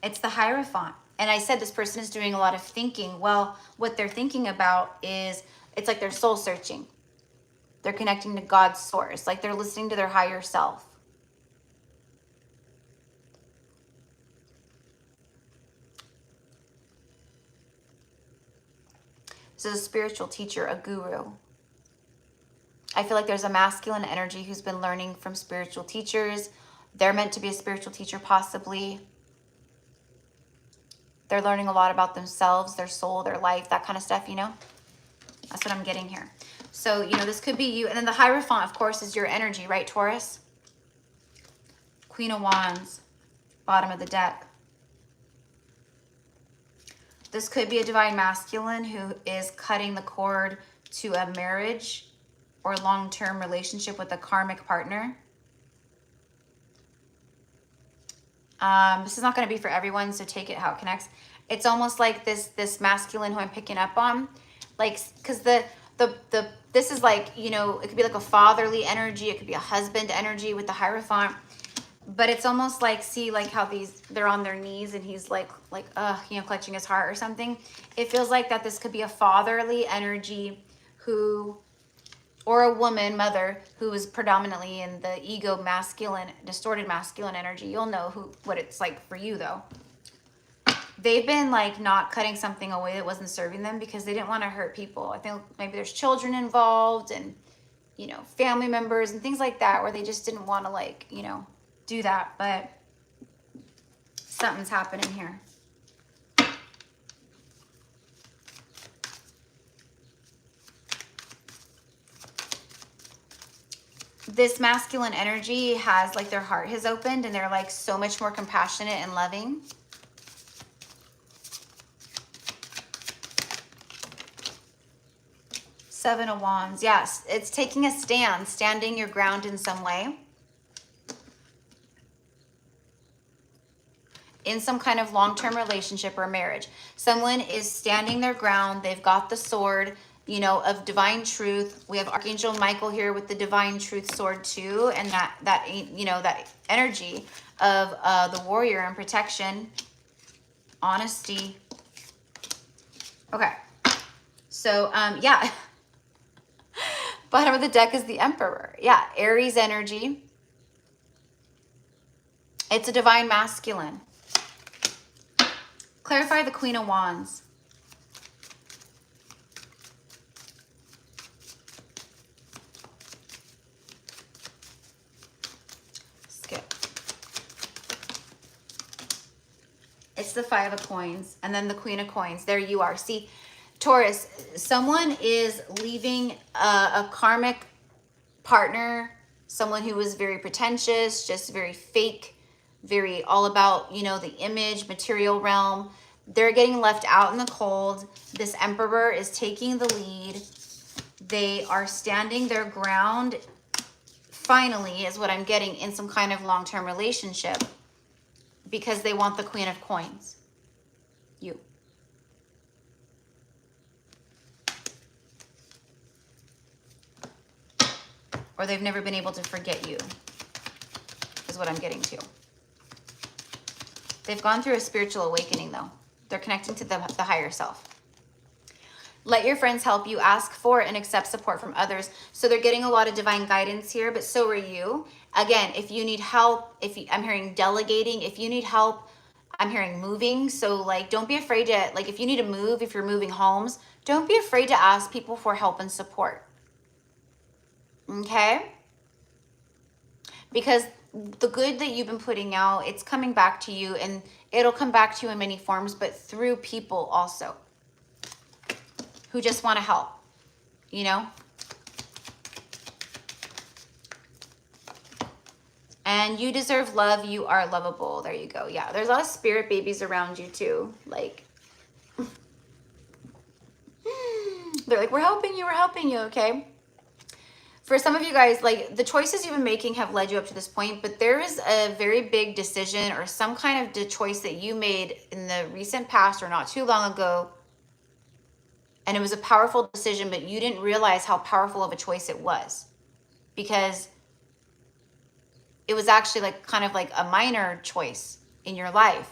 It's the Hierophant. And I said this person is doing a lot of thinking. Well, what they're thinking about is, it's like they're soul searching. They're connecting to God's source. Like, they're listening to their higher self. This is a spiritual teacher, a guru. I feel like there's a masculine energy who's been learning from spiritual teachers. They're meant to be a spiritual teacher, possibly. They're learning a lot about themselves, their soul, their life, that kind of stuff, you know? That's what I'm getting here. So, you know, this could be you. And then the Hierophant, of course, is your energy, right, Taurus? Queen of Wands, bottom of the deck. This could be a divine masculine who is cutting the cord to a marriage or long-term relationship with a karmic partner. This is not going to be for everyone, so take it how it connects. It's almost like this masculine who I'm picking up on, like, because this is like, you know, it could be like a fatherly energy, it could be a husband energy with the Hierophant. But it's almost like, see, like how they're on their knees and he's like, you know, clutching his heart or something. It feels like that this could be a fatherly energy or a woman, mother, who is predominantly in the ego masculine, distorted masculine energy. You'll know what it's like for you, though. They've been like not cutting something away that wasn't serving them because they didn't want to hurt people. I think maybe there's children involved and, you know, family members and things like that where they just didn't want to, like, you know, do that, but something's happening here. this masculine energy has like their heart has opened and they're like so much more compassionate and loving. Seven of Wands. Yes, it's taking a stand, standing your ground in some way. In some kind of long-term relationship or marriage. Someone is standing their ground. They've got the sword, you know, of divine truth. We have Archangel Michael here with the divine truth sword too. And that you know, that energy of the warrior and protection, honesty. Okay. So, yeah. Bottom of the deck is the Emperor. Yeah, Aries energy. It's a divine masculine. Clarify the Queen of Wands. Skip. It's the Five of Coins and then the Queen of Coins. There you are. See, Taurus, someone is leaving a karmic partner, someone who was very pretentious, just very fake, very all about, you know, the image, material realm. They're getting left out in the cold. This Emperor is taking the lead. They are standing their ground, finally, is what I'm getting, in some kind of long-term relationship because they want the Queen of Coins. You. Or they've never been able to forget you, is what I'm getting to. They've gone through a spiritual awakening, though. They're connecting to the higher self. Let your friends help you. Ask for and accept support from others. So they're getting a lot of divine guidance here, but so are you. Again, if you need help, I'm hearing delegating. If you need help, I'm hearing moving. So like, don't be afraid to, like, if you need to move, if you're moving homes, don't be afraid to ask people for help and support. Okay? Because the good that you've been putting out, it's coming back to you, and it'll come back to you in many forms, but through people also who just want to help, you know? And you deserve love. You are lovable. There you go. Yeah, there's a lot of spirit babies around you too. Like, they're like, we're helping you, okay? For some of you guys, like, the choices you've been making have led you up to this point, but there is a very big decision or some kind of choice that you made in the recent past or not too long ago, and it was a powerful decision, but you didn't realize how powerful of a choice it was because it was actually like kind of like a minor choice in your life,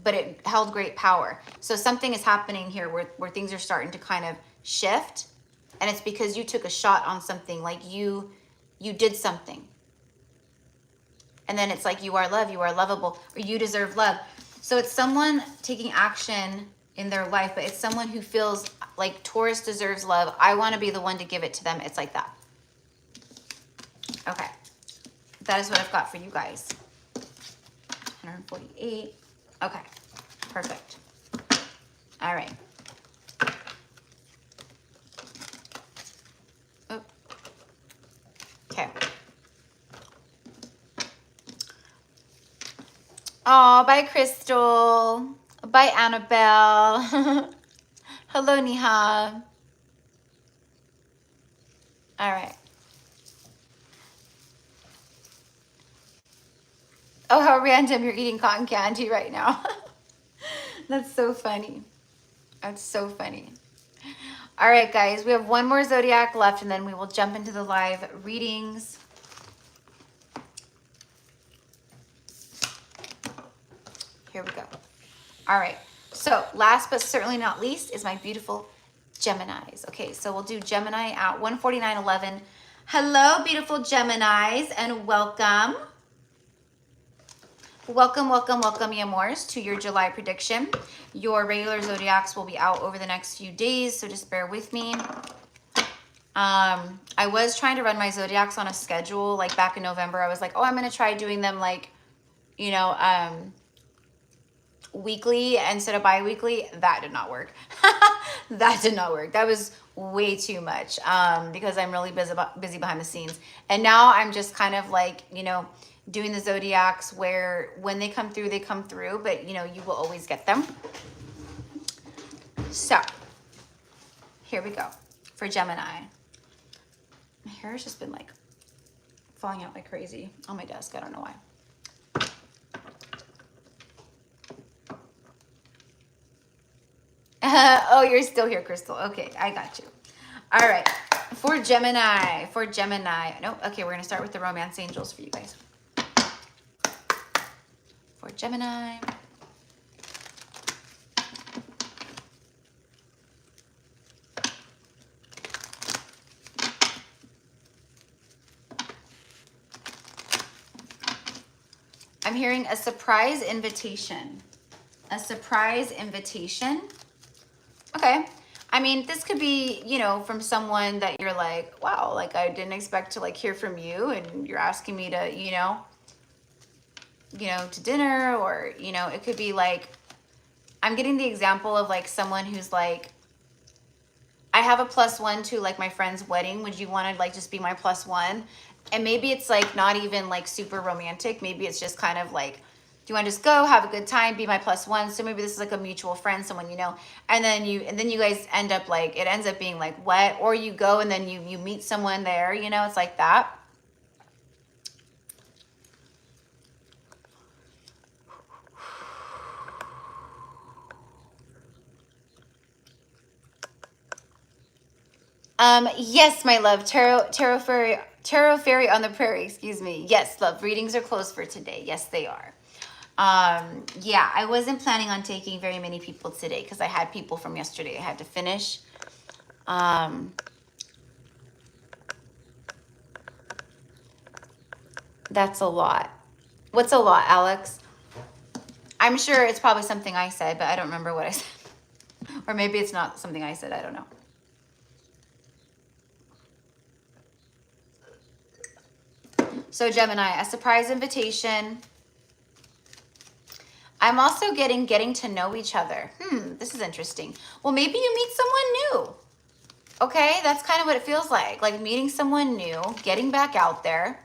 but it held great power. So something is happening here where things are starting to kind of shift. And it's because you took a shot on something, like you did something. And then it's like, you are love, you are lovable, or you deserve love. So it's someone taking action in their life, but it's someone who feels like Taurus deserves love. I want to be the one to give it to them. It's like that. Okay. That is what I've got for you guys. 148. Okay. Perfect. All right. Okay. Oh, bye, Crystal. Bye, Annabelle. Hello, Niha. All right. Oh, how random. You're eating cotton candy right now. That's so funny. That's so funny. All right, guys, we have one more zodiac left, and then we will jump into the live readings. Here we go. All right, so last but certainly not least is my beautiful Geminis. Okay, so we'll do Gemini at 149.11. Hello, beautiful Geminis, and welcome. Welcome, welcome, welcome, mi amors, to your July prediction. Your regular zodiacs will be out over the next few days, so just bear with me. I was trying to run my zodiacs on a schedule, like back in November. I was like, oh, I'm going to try doing them like, you know, weekly instead of bi-weekly, that did not work. That did not work. That was way too much because I'm really busy behind the scenes. And now I'm just kind of like, you know, doing the zodiacs where when they come through, they come through, but you know, you will always get them. So here we go for Gemini. My hair has just been like falling out like crazy on my desk. I don't know why. Oh, you're still here, Crystal. Okay, I got you. All right, for Gemini, No, okay, we're gonna start with the romance angels for you guys. For Gemini. I'm hearing a surprise invitation. A surprise invitation. Okay. I mean, this could be, you know, from someone that you're like, wow, like I didn't expect to like hear from you and you're asking me to, you know, to dinner, or, you know, it could be like, I'm getting the example of like someone who's like, I have a +1 to like my friend's wedding. Would you want to like just be my +1? And maybe it's like not even like super romantic. Maybe it's just kind of like, do you want to just go have a good time, be my +1? So maybe this is like a mutual friend, someone you know, and then you guys end up like, it ends up being like what, or you go and then you meet someone there, you know, it's like that. Yes, my love, tarot fairy on the prairie, excuse me. Yes, love, readings are closed for today. Yes, they are. Yeah, I wasn't planning on taking very many people today because I had people from yesterday I had to finish. That's a lot. What's a lot, Alex? I'm sure it's probably something I said, but I don't remember what I said. Or maybe it's not something I said, I don't know. So Gemini, a surprise invitation. I'm also getting to know each other. This is interesting. Well, maybe you meet someone new. Okay, that's kind of what it feels like meeting someone new, getting back out there.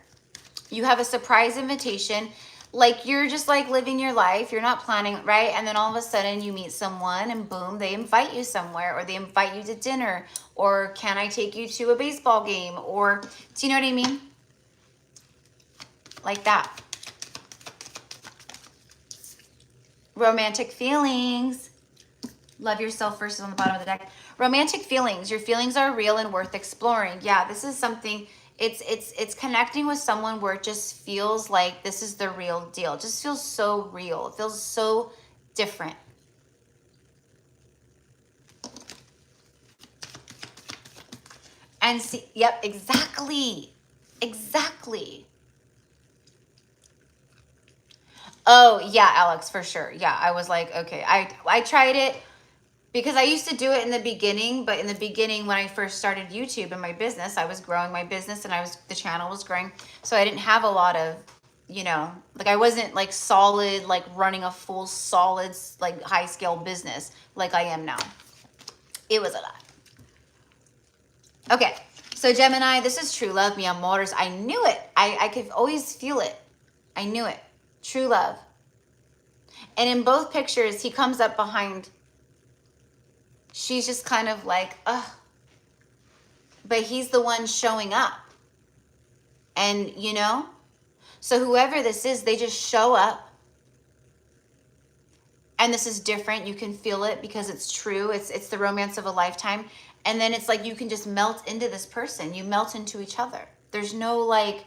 You have a surprise invitation. Like you're just like living your life. You're not planning, right? And then all of a sudden you meet someone and boom, they invite you somewhere, or they invite you to dinner, or can I take you to a baseball game? Or do you know what I mean? Like that. Romantic feelings. Love yourself first is on the bottom of the deck. Romantic feelings. Your feelings are real and worth exploring. Yeah, this is something, it's connecting with someone where it just feels like this is the real deal. It just feels so real. It feels so different. And see, yep, exactly. Exactly. Oh, yeah, Alex, for sure. Yeah, I was like, okay, I tried it because I used to do it in the beginning, but in the beginning when I first started YouTube and my business, I was growing my business and the channel was growing. So I didn't have a lot of, you know, like I wasn't like solid, like running a full solid, like high scale business like I am now. It was a lot. Okay, so Gemini, this is true love, mi amores. I knew it. I could always feel it. I knew it. True love. And in both pictures, he comes up behind. She's just kind of like, ugh. But he's the one showing up. And, you know, so whoever this is, they just show up. And this is different. You can feel it because it's true. It's the romance of a lifetime. And then it's like you can just melt into this person. You melt into each other. There's no like,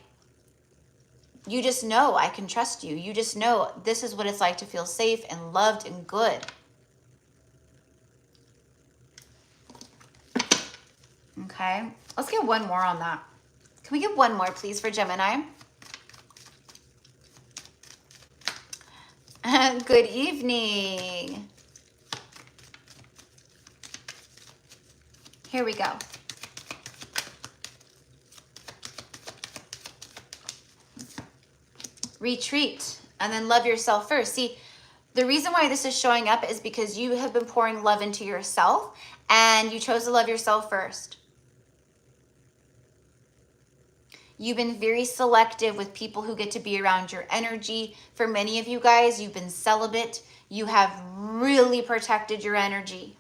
you just know I can trust you. You just know this is what it's like to feel safe and loved and good. Okay, let's get one more on that. Can we get one more, please, for Gemini? Good evening. Here we go. Retreat and then love yourself first. See, The reason why this is showing up is because you have been pouring love into yourself and you chose to love yourself first. You've been very selective with people who get to be around your energy. For many of you guys, you've been celibate. You have really protected your energy.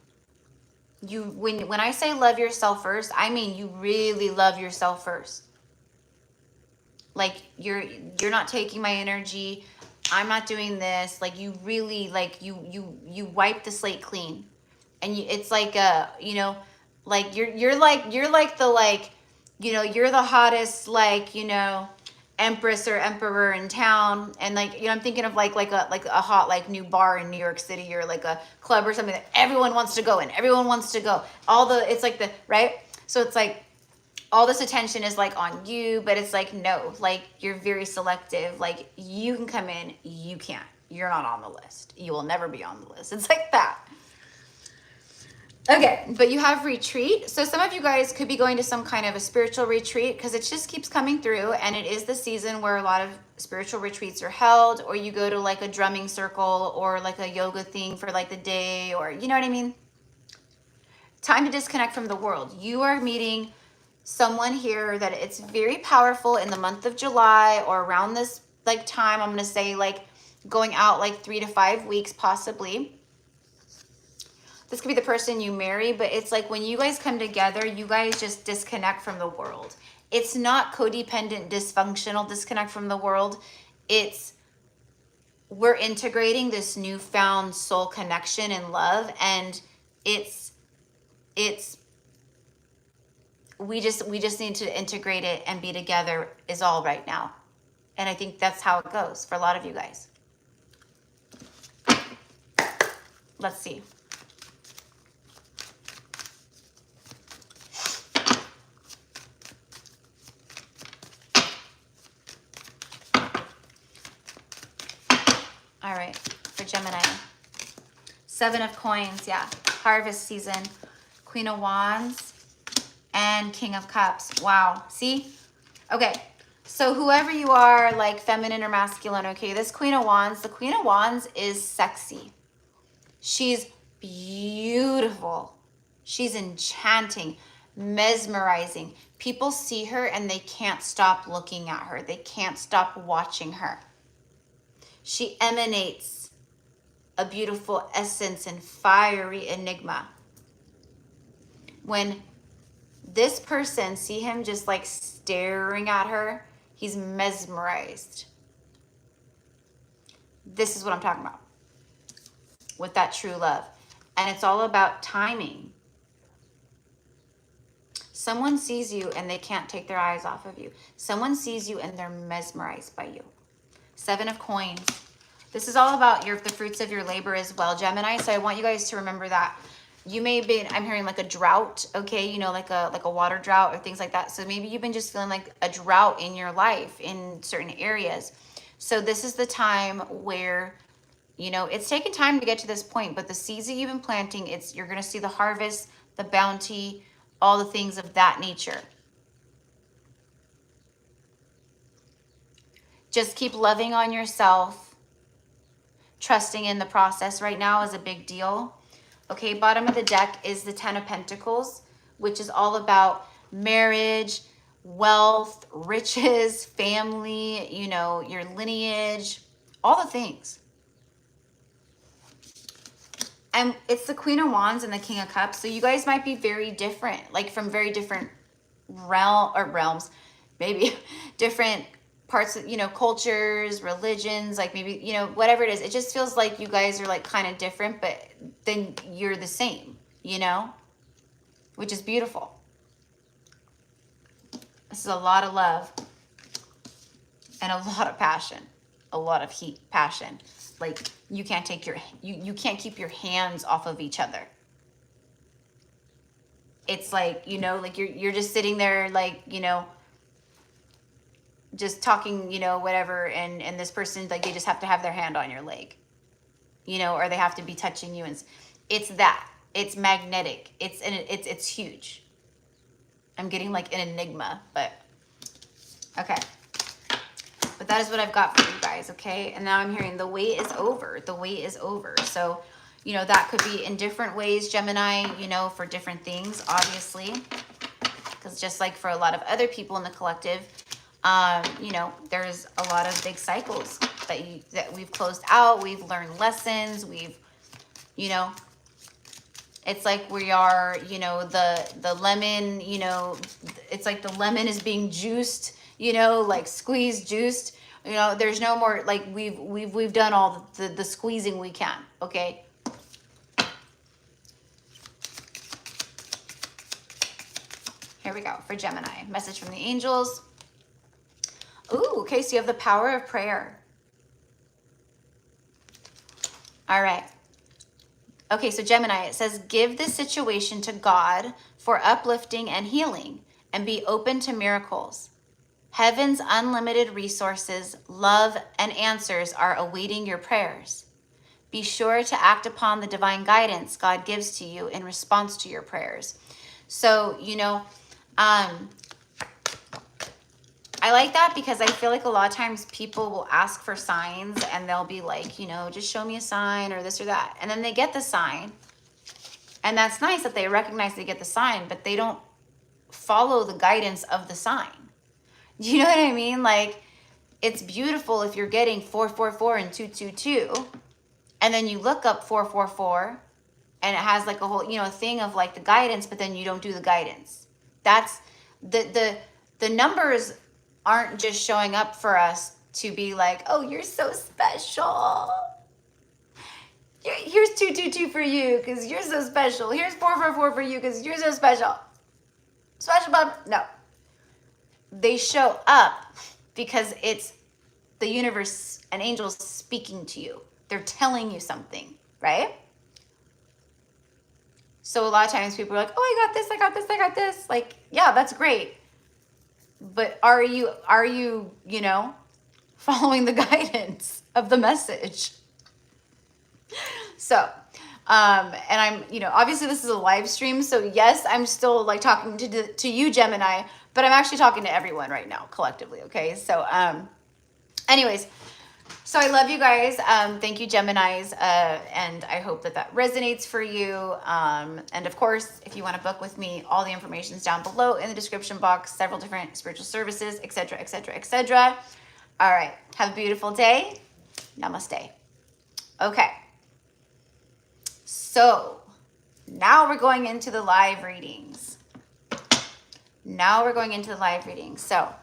When I say love yourself first, I mean you really love yourself first. Like you're not taking my energy. I'm not doing this. Like you really like you wipe the slate clean, and it's like you know, like you're like the like, you know, you're the hottest, like, you know, empress or emperor in town, and like, you know, I'm thinking of like a hot like new bar in New York City, or like a club or something that everyone wants to go in, everyone wants to go, it's like the right, so it's like all this attention is like on you, but it's like, no, like you're very selective. Like you can come in, you can't, you're not on the list, you will never be on the list. It's like that. Okay, but you have retreat. So some of you guys could be going to some kind of a spiritual retreat, because it just keeps coming through, and it is the season where a lot of spiritual retreats are held, or you go to like a drumming circle or like a yoga thing for like the day, or you know what I mean? Time to disconnect from the world. You are meeting someone here that it's very powerful in the month of July, or around this like time. I'm going to say like going out like 3 to 5 weeks possibly. This could be the person you marry, but it's like when you guys come together, you guys just disconnect from the world. It's not codependent, dysfunctional disconnect from the world. It's we're integrating this newfound soul connection and love, and we just need to integrate it and be together is all right now. And I think that's how it goes for a lot of you guys. Let's see. All right, for Gemini. 7 of Coins, yeah. Harvest season. Queen of Wands and King of Cups. Wow, see? Okay, so whoever you are, like feminine or masculine, okay, this Queen of Wands, the Queen of Wands is sexy. She's beautiful. She's enchanting, mesmerizing. People see her and they can't stop looking at her. They can't stop watching her. She emanates a beautiful essence and fiery enigma. When this person, see him just like staring at her, he's mesmerized. This is what I'm talking about with that true love. And it's all about timing. Someone sees you and they can't take their eyes off of you. Someone sees you and they're mesmerized by you. 7 of Coins. This is all about the fruits of your labor as well, Gemini. So I want you guys to remember that. You may have been, I'm hearing like a drought, okay? You know, like a water drought or things like that. So maybe you've been just feeling like a drought in your life in certain areas. So this is the time where, you know, it's taken time to get to this point, but the seeds that you've been planting, you're going to see the harvest, the bounty, all the things of that nature. Just keep loving on yourself. Trusting in the process right now is a big deal. Okay, bottom of the deck is the 10 of Pentacles, which is all about marriage, wealth, riches, family, you know, your lineage, all the things. And it's the Queen of Wands and the King of Cups. So you guys might be very different, like from very different realms, maybe different parts of, you know, cultures, religions, like maybe, you know, whatever it is. It just feels like you guys are like kind of different, but then you're the same, you know, which is beautiful. This is a lot of love and a lot of passion, a lot of heat, passion. Like you can't take you can't keep your hands off of each other. It's like, you know, like you're just sitting there, like, you know, just talking, you know, whatever, and this person, like, they just have to have their hand on your leg, you know, or they have to be touching you, and it's that. It's magnetic. It's huge. I'm getting like an enigma, but okay. But But that is what I've got for you guys, okay? And now I'm hearing the wait is over. The wait is over. So, you know, that could be in different ways, Gemini, you know, for different things, obviously. Because just like for a lot of other people in the collective, you know, there's a lot of big cycles that we've closed out. We've learned lessons. We've, you know, it's like we are, you know, the lemon, you know, it's like the lemon is being juiced, you know, like squeezed, juiced. You know, there's no more, like we've done all the squeezing we can, okay? Here we go for Gemini. Message from the angels. Ooh, okay, so you have the power of prayer. All right. Okay, so Gemini, it says, give this situation to God for uplifting and healing, and be open to miracles. Heaven's unlimited resources, love, and answers are awaiting your prayers. Be sure to act upon the divine guidance God gives to you in response to your prayers. So, you know, I like that because I feel like a lot of times people will ask for signs and they'll be like, you know, just show me a sign or this or that. And then they get the sign. And that's nice that they recognize they get the sign, but they don't follow the guidance of the sign. Do you know what I mean? Like, it's beautiful if you're getting 444 and 222, and then you look up 444 and it has like a whole, you know, thing of like the guidance, but then you don't do the guidance. That's the numbers aren't just showing up for us to be like, oh, you're so special. Here's 222 for you because you're so special. Here's 444 for you because you're so special. Special, but no. They show up because it's the universe and angels speaking to you. They're telling you something, right? So a lot of times people are like, oh, I got this, I got this, I got this. Like, yeah, that's great. But are you, you know, following the guidance of the message? So, and I'm, you know, obviously this is a live stream. So yes, I'm still like talking to you, Gemini, but I'm actually talking to everyone right now collectively. Okay. So, anyways, so I love you guys. Thank you, Geminis. And I hope that that resonates for you. And of course, if you want to book with me, all the information is down below in the description box, several different spiritual services, etc., etc., etc. All right. Have a beautiful day. Namaste. Okay. So now we're going into the live readings. So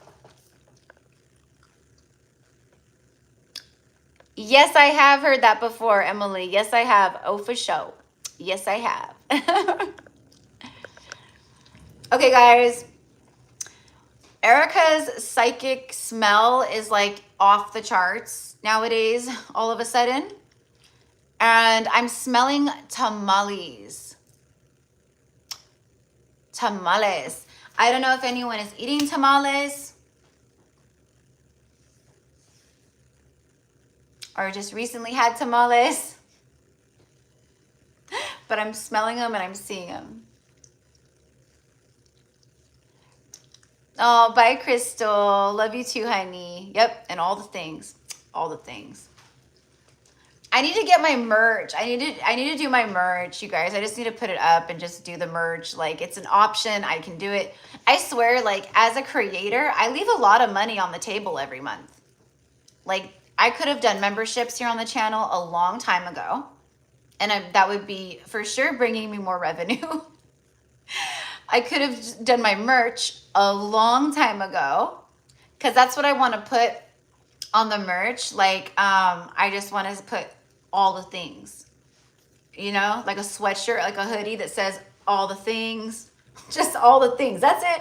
yes, I have heard that before, Emily. Yes, I have. Oh, for sure. Yes, I have. Okay, guys. Erica's psychic smell is like off the charts nowadays, all of a sudden. And I'm smelling tamales. Tamales. I don't know if anyone is eating tamales or just recently had tamales, but I'm smelling them and I'm seeing them. Oh, bye, Crystal. Love you too, honey. Yep, and all the things. All the things. I need to get my merch. I need to do my merch, you guys. I just need to put it up and just do the merch. Like, it's an option. I can do it. I swear, like, as a creator, I leave a lot of money on the table every month. Like, I could have done memberships here on the channel a long time ago, and that would be for sure bringing me more revenue. I could have done my merch a long time ago, because that's what I want to put on the merch. Like, I just want to put all the things, you know, like a sweatshirt, like a hoodie that says all the things, just all the things. That's it,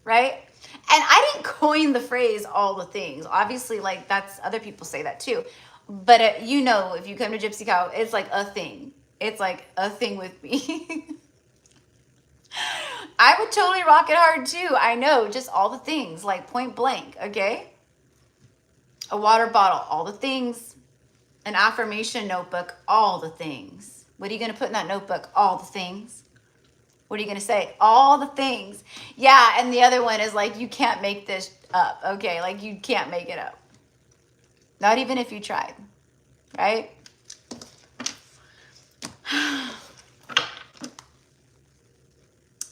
right? And I didn't coin the phrase all the things. Obviously, like, that's, other people say that too. But you know, if you come to Gypsy Cow, it's like a thing. It's like a thing with me. I would totally rock it hard too. I know, just all the things, like point blank, okay? A water bottle, all the things. An affirmation notebook, all the things. What are you going to put in that notebook? All the things. What are you going to say? All the things. Yeah, and the other one is like, you can't make this up, okay? Like, you can't make it up. Not even if you tried, right?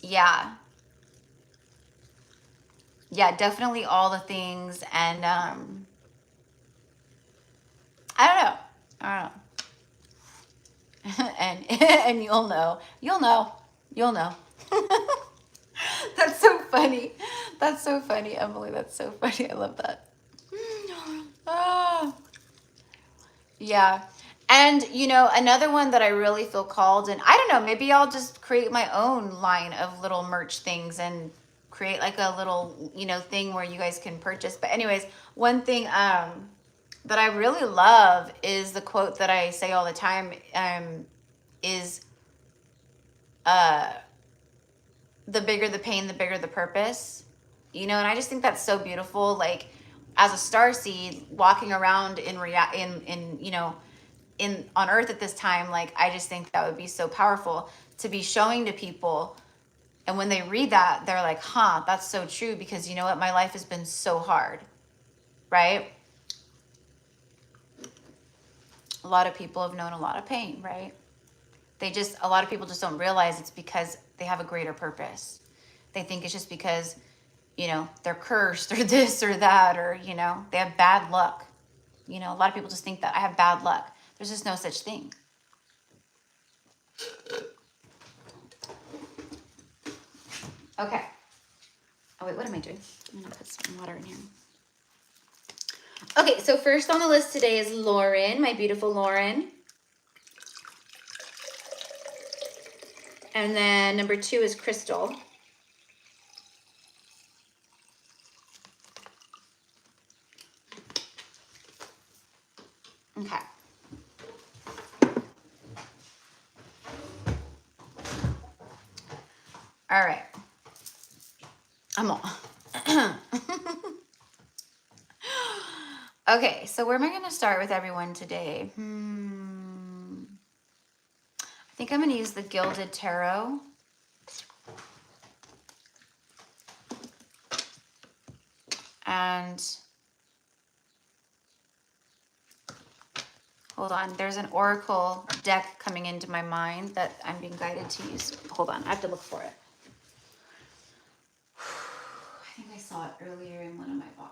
Yeah. Yeah, definitely all the things. And I don't know. I don't know. And you'll know. You'll know. You'll know. That's so funny. That's so funny, Emily. That's so funny. I love that. Oh, yeah. And, you know, another one that I really feel called, and I don't know, maybe I'll just create my own line of little merch things and create like a little, you know, thing where you guys can purchase. But anyways, one thing that I really love is the quote that I say all the time, is the bigger the pain, the bigger the purpose. You know, and I just think that's so beautiful. Like, as a starseed walking around in you know, in on Earth at this time, like, I just think that would be so powerful to be showing to people. And when they read that, they're like, huh, that's so true, because you know what? My life has been so hard, right? A lot of people have known a lot of pain, right? A lot of people just don't realize it's because they have a greater purpose. They think it's just because, you know, they're cursed or this or that, or, you know, they have bad luck. You know, a lot of people just think that I have bad luck. There's just no such thing. Okay. Oh, wait, what am I doing? I'm going to put some water in here. Okay, so first on the list today is Lauren, my beautiful Lauren. And then number 2 is Crystal. Okay. All right. I'm all. Okay, so where am I going to start with everyone today? I think I'm going to use the Gilded Tarot. And hold on, there's an Oracle deck coming into my mind that I'm being guided to use. Hold on, I have to look for it. I think I saw it earlier in one of my boxes.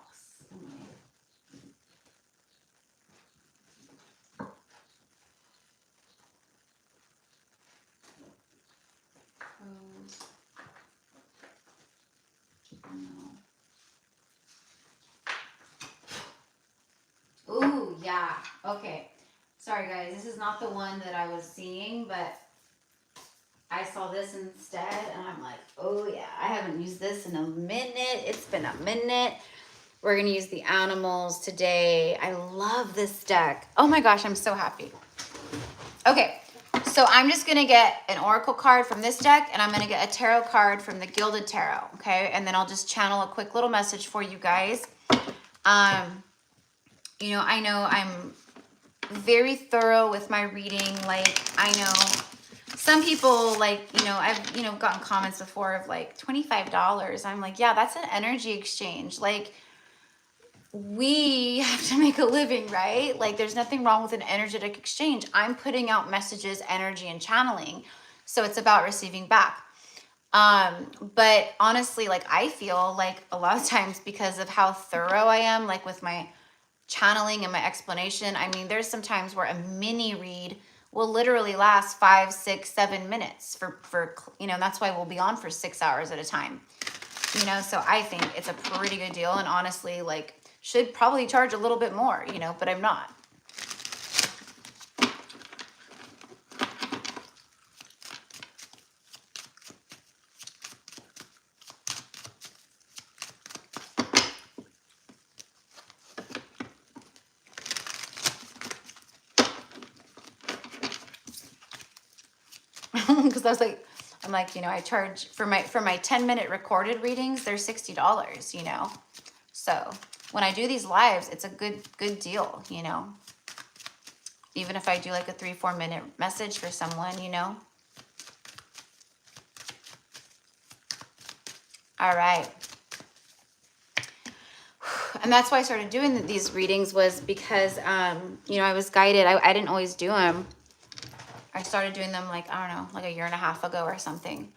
Ooh, yeah. Okay. Sorry, guys. This is not the one that I was seeing, but I saw this instead, and I'm like, oh, yeah. I haven't used this in a minute. It's been a minute. We're going to use the animals today. I love this deck. Oh, my gosh. I'm so happy. Okay. So I'm just going to get an Oracle card from this deck, and I'm going to get a tarot card from the Gilded Tarot, okay? And then I'll just channel a quick little message for you guys. You know I'm very thorough with my reading. Like, I know some people, like, you know, I've, you know, gotten comments before of like $25. I'm like, yeah, that's an energy exchange. Like, we have to make a living, right? Like, there's nothing wrong with an energetic exchange. I'm putting out messages, energy, and channeling. So it's about receiving back. But honestly, like, I feel like a lot of times, because of how thorough I am, like with my channeling and my explanation, I mean, there's some times where a mini read will literally last 5, 6, 7 minutes for you know, and that's why we'll be on for 6 hours at a time, you know. So I think it's a pretty good deal, and honestly, like, should probably charge a little bit more, you know, but I'm not. Because I was like, I'm like, you know, I charge for my 10-minute recorded readings, they're $60, you know. So when I do these lives, it's a good deal, you know. Even if I do like a 3-4 minute message for someone, you know. All right. And that's why I started doing these readings, was because, you know, I was guided. I didn't always do them. I started doing them like, I don't know, like a year and a half ago or something.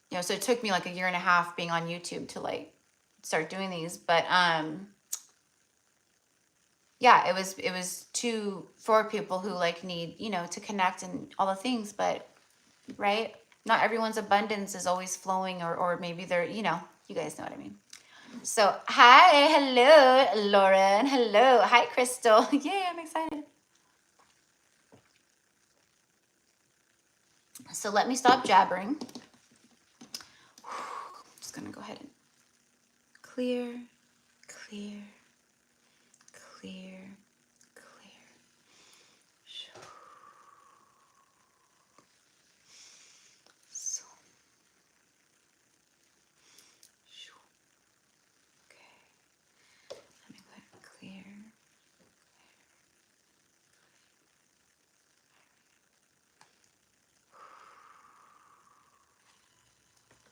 You know, so it took me like a year and a half being on YouTube to like start doing these. But yeah, it was for people who like need, you know, to connect and all the things. But right, not everyone's abundance is always flowing, or maybe they're, you know, you guys know what I mean. So hi, hello Lauren, hello, hi Crystal. Yay, I'm excited. So let me stop jabbering. I'm just gonna go ahead and clear, clear, clear, clear. So. Okay. Let me go ahead and clear.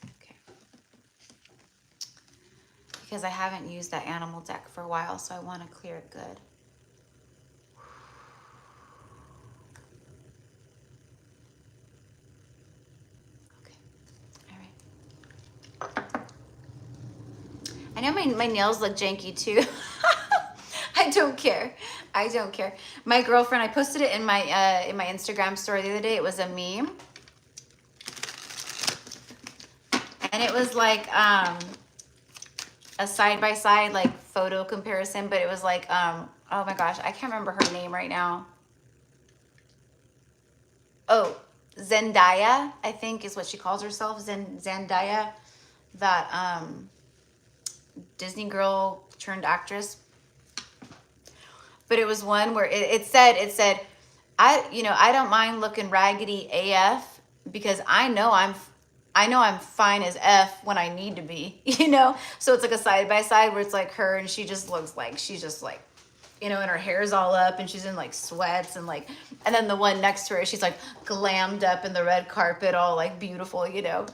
Okay. Because I haven't used that animal deck for a while, so I want to clear it good. I know my nails look janky too. I don't care. I don't care. My girlfriend, I posted it in my Instagram story the other day. It was a meme. And it was like a side-by-side like photo comparison, but it was like, oh my gosh, I can't remember her name right now. Oh, Zendaya, I think is what she calls herself. Zendaya, that Disney girl turned actress. But it was one where it said, I don't mind looking raggedy AF because I know I'm fine as F when I need to be, you know? So it's like a side by side where it's like her and she just looks like, she's just like, you know, and her hair's all up and she's in like sweats and like, and then the one next to her, she's like glammed up in the red carpet, all like beautiful, you know?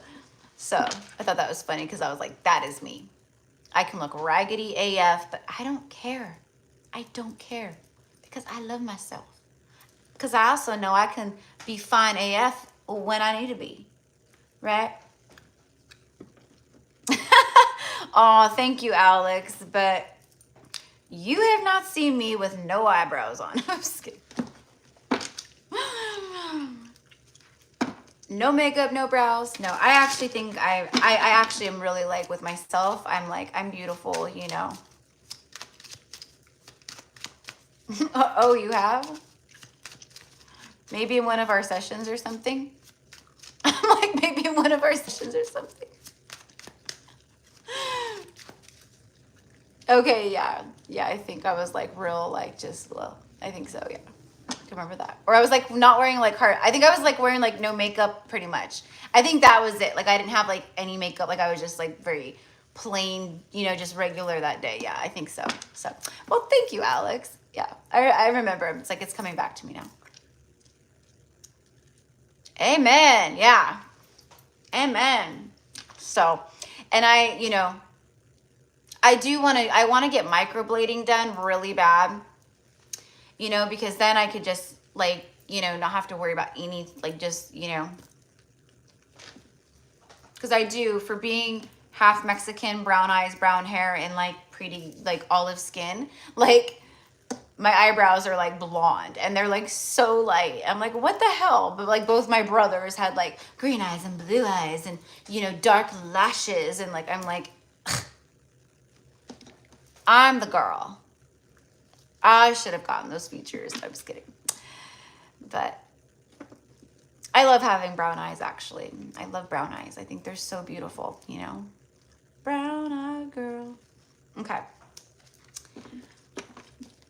So I thought that was funny because I was like, that is me. I can look raggedy AF, but I don't care. I don't care because I love myself. Because I also know I can be fine AF when I need to be, right? Oh, thank you, Alex. But you have not seen me with no eyebrows on. I'm just kidding. No makeup, no brows. No, I actually think I actually am really like with myself. I'm like, I'm beautiful, you know. Oh, you have? Maybe in one of our sessions or something. I'm like, maybe in one of our sessions or something. Okay, yeah. Yeah, I think I was like real, like just, well, I think so, yeah. I can remember that. Or I was like not wearing like heart. I think I was like wearing like no makeup pretty much. I think that was it. Like I didn't have like any makeup. Like I was just like very plain, you know, just regular that day. Yeah, I think so. So, well, thank you, Alex. Yeah, I remember. It's like it's coming back to me now. Amen. Yeah. Amen. So, and I, you know, I want to get microblading done really bad, you know, because then I could just like, you know, not have to worry about any, like just, you know, because I do, for being half Mexican, brown eyes, brown hair, and like pretty, like olive skin, like my eyebrows are like blonde and they're like so light. I'm like, what the hell? But like both my brothers had like green eyes and blue eyes and, you know, dark lashes. And like, I'm like, I'm the girl. I should have gotten those features. I'm just kidding. But I love having brown eyes, actually. I love brown eyes. I think they're so beautiful, you know? Brown eyed girl. Okay.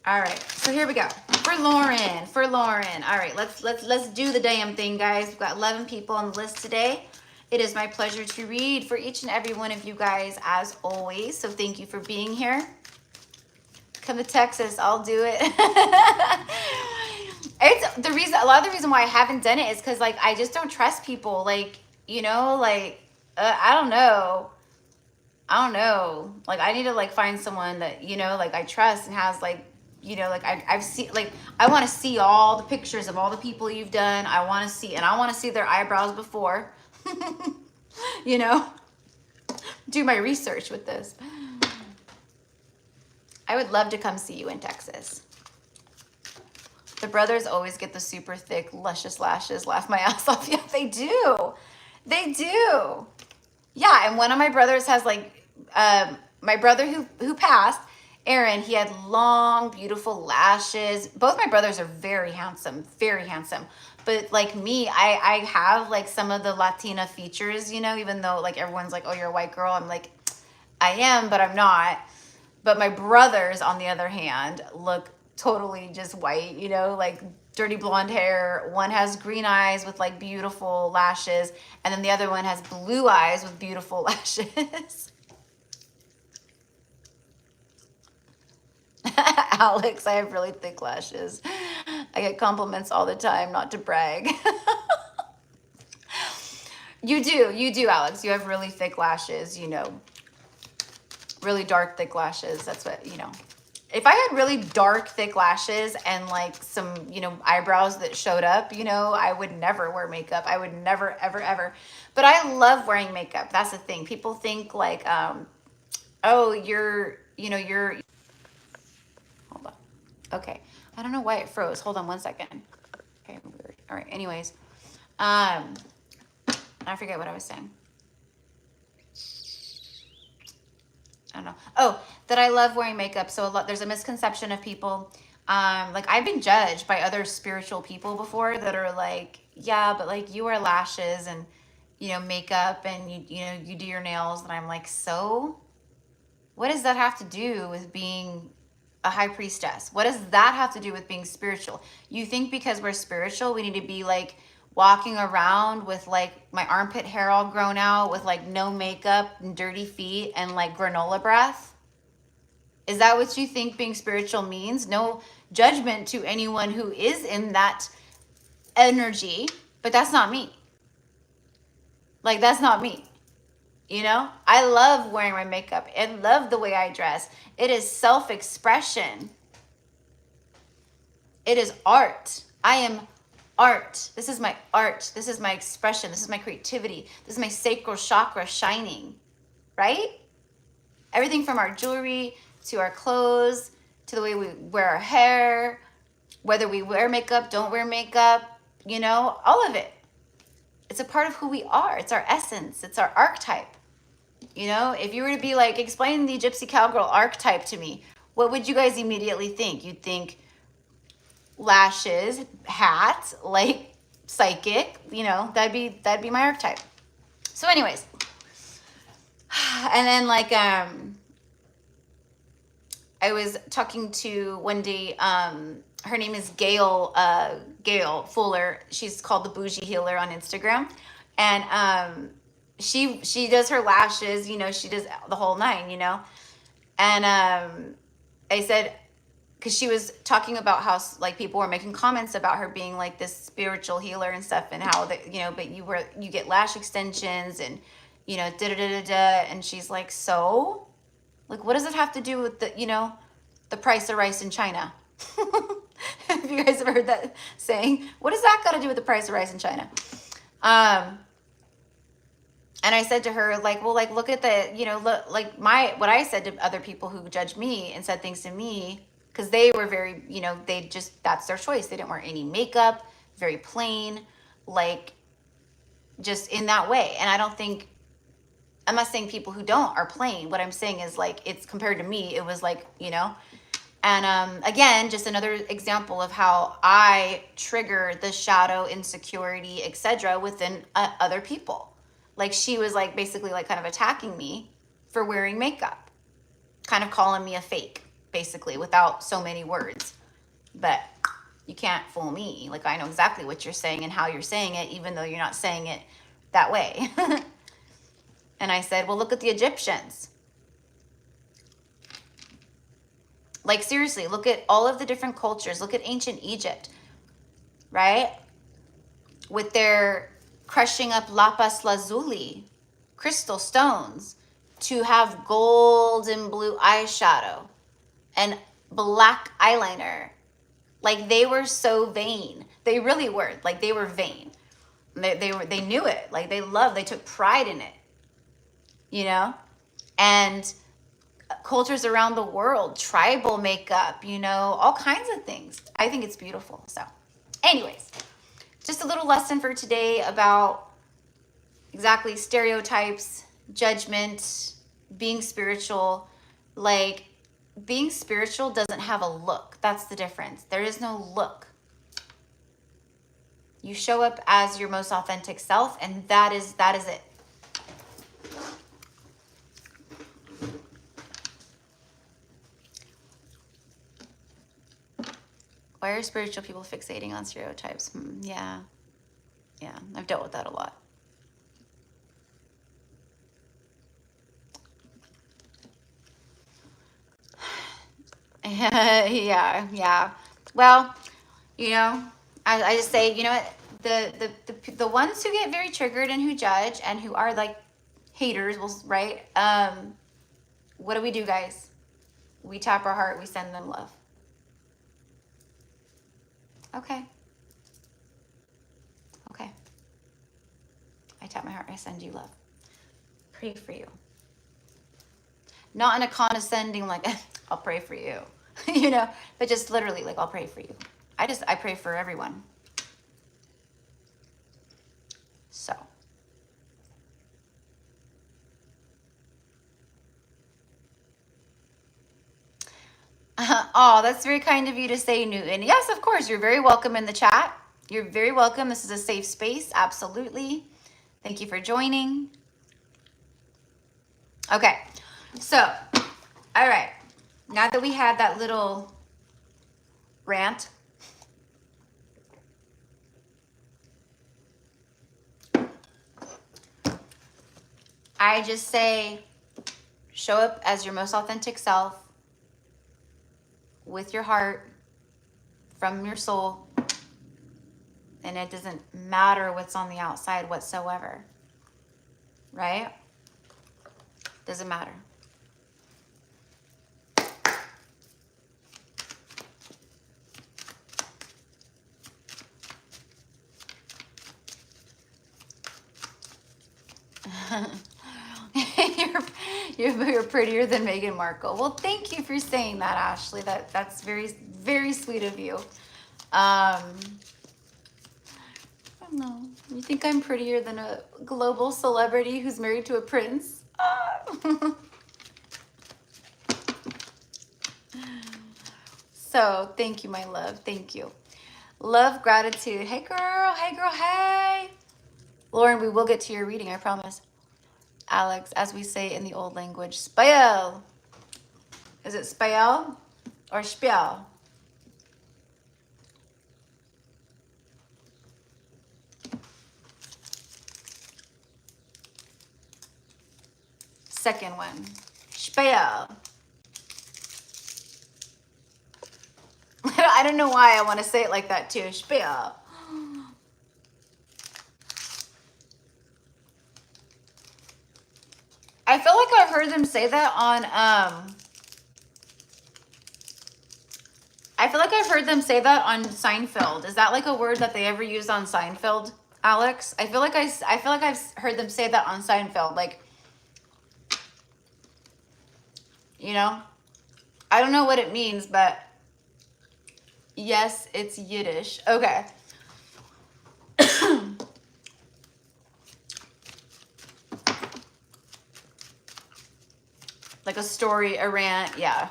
All right, so here we go. For Lauren. All right, let's do the damn thing, guys. We've got 11 people on the list today. It is my pleasure to read for each and every one of you guys, as always. So thank you for being here. Come to Texas, I'll do it. It's the reason. A lot of the reason why I haven't done it is because like I just don't trust people. Like, you know, like I don't know. I don't know. Like, I need to like find someone that, you know, like I trust and has like, you know, like I've seen, like, I want to see all the pictures of all the people you've done. I want to see, and I want to see their eyebrows before, you know, do my research with this. I would love to come see you in Texas. The brothers always get the super thick, luscious lashes. Laugh my ass off. Yeah, they do. They do. Yeah, and one of my brothers has like, my brother who passed, Aaron, he had long, beautiful lashes. Both my brothers are very handsome, very handsome. But like me, I have like some of the Latina features, you know, even though like everyone's like, oh, you're a white girl. I'm like, I am, but I'm not. But my brothers, on the other hand, look totally just white, you know, like dirty blonde hair. One has green eyes with like beautiful lashes, and then the other one has blue eyes with beautiful lashes. Alex, I have really thick lashes. I get compliments all the time, not to brag. You do, Alex. You have really thick lashes, you know, really dark, thick lashes. That's what, you know. If I had really dark, thick lashes and like some, you know, eyebrows that showed up, you know, I would never wear makeup. I would never, ever, ever. But I love wearing makeup. That's the thing. People think like, oh, you're, you know, you're, hold on. Okay. I don't know why it froze. Hold on one second. Okay. Weird. All right. Anyways, I forget what I was saying. I don't know. Oh, that I love wearing makeup. So there's a misconception of people. Like I've been judged by other spiritual people before that are like, yeah, but like you wear lashes and, you know, makeup and you know, you do your nails. And I'm like, so what does that have to do with being a high priestess? What does that have to do with being spiritual? You think because we're spiritual, we need to be like walking around with like my armpit hair all grown out with like no makeup and dirty feet and like granola breath? Is that what you think being spiritual means? No judgment to anyone who is in that energy, but that's not me. Like, that's not me. You know, I love wearing my makeup and love the way I dress. It is self-expression. It is art. I am art. This is my art. This is my expression. This is my creativity. This is my sacral chakra shining, right? Everything from our jewelry to our clothes to the way we wear our hair, whether we wear makeup, don't wear makeup, you know, all of it. It's a part of who we are. It's our essence. It's our archetype. You know, if you were to be like, explain the Gypsy Cowgirl archetype to me, what would you guys immediately think? You'd think lashes, hat, like psychic, you know, that'd be my archetype. So anyways, and then like, I was talking to one day, her name is Gail Fuller. She's called the Bougie Healer on Instagram. And she does her lashes, you know, she does the whole nine, you know. And I said, because she was talking about how like people were making comments about her being like this spiritual healer and stuff, and how that, you know, but you get lash extensions and, you know, and she's like, so like, what does it have to do with the, you know, the price of rice in China? Have you guys ever heard that saying? What does that got to do with the price of rice in China? And I said to her, like, well, like, look at the, you know, look, like what I said to other people who judged me and said things to me, because they were very, you know, they just, that's their choice. They didn't wear any makeup, very plain, like, just in that way. And I don't think, I'm not saying people who don't are plain. What I'm saying is like, it's compared to me, it was like, you know. And again, just another example of how I trigger the shadow, insecurity, etc. within other people. Like she was like basically like kind of attacking me for wearing makeup, kind of calling me a fake, basically, without so many words. But you can't fool me. Like I know exactly what you're saying and how you're saying it, even though you're not saying it that way. And I said, well, look at the Egyptians. Like seriously, look at all of the different cultures. Look at ancient Egypt, right? With their crushing up lapis lazuli, crystal stones, to have gold and blue eyeshadow and black eyeliner. Like, they were so vain. They really were. Like, they were vain. They knew it. Like, they took pride in it, you know? And cultures around the world, tribal makeup, you know, all kinds of things. I think it's beautiful. So anyways, just a little lesson for today about exactly stereotypes, judgment, being spiritual. Like, being spiritual doesn't have a look. That's the difference. There is no look. You show up as your most authentic self, and that is it. Why are spiritual people fixating on stereotypes? Yeah, I've dealt with that a lot. Yeah. Well, you know, I just say, you know what, the ones who get very triggered and who judge and who are like haters, right? What do we do, guys? We tap our heart, we send them love. Okay. I tap my heart, I send you love. Pray for you. Not in a condescending, like, I'll pray for you, you know, but just literally, like, I'll pray for you. I pray for everyone. So. Oh, that's very kind of you to say, Newton. Yes, of course. You're very welcome in the chat. You're very welcome. This is a safe space. Absolutely. Thank you for joining. Okay. So, all right. Now that we had that little rant, I just say, show up as your most authentic self with your heart, from your soul, and it doesn't matter what's on the outside whatsoever, right? Doesn't matter. You're prettier than Meghan Markle. Well, thank you for saying that, Ashley. That's very, very sweet of you. I don't know. You think I'm prettier than a global celebrity who's married to a prince? So thank you, my love. Thank you. Love, gratitude. Hey, girl. Hey, girl. Hey. Lauren, we will get to your reading, I promise. Alex, as we say in the old language, spiel. Is it spiel or spiel? Second one, spiel. I don't know why I want to say it like that too, spiel. I feel like I've heard them say that on, I feel like I've heard them say that on Seinfeld. Is that like a word that they ever use on Seinfeld, Alex? I feel like I've heard them say that on Seinfeld. Like, you know, I don't know what it means, but yes, it's Yiddish. Okay. Like a story, a rant, yeah.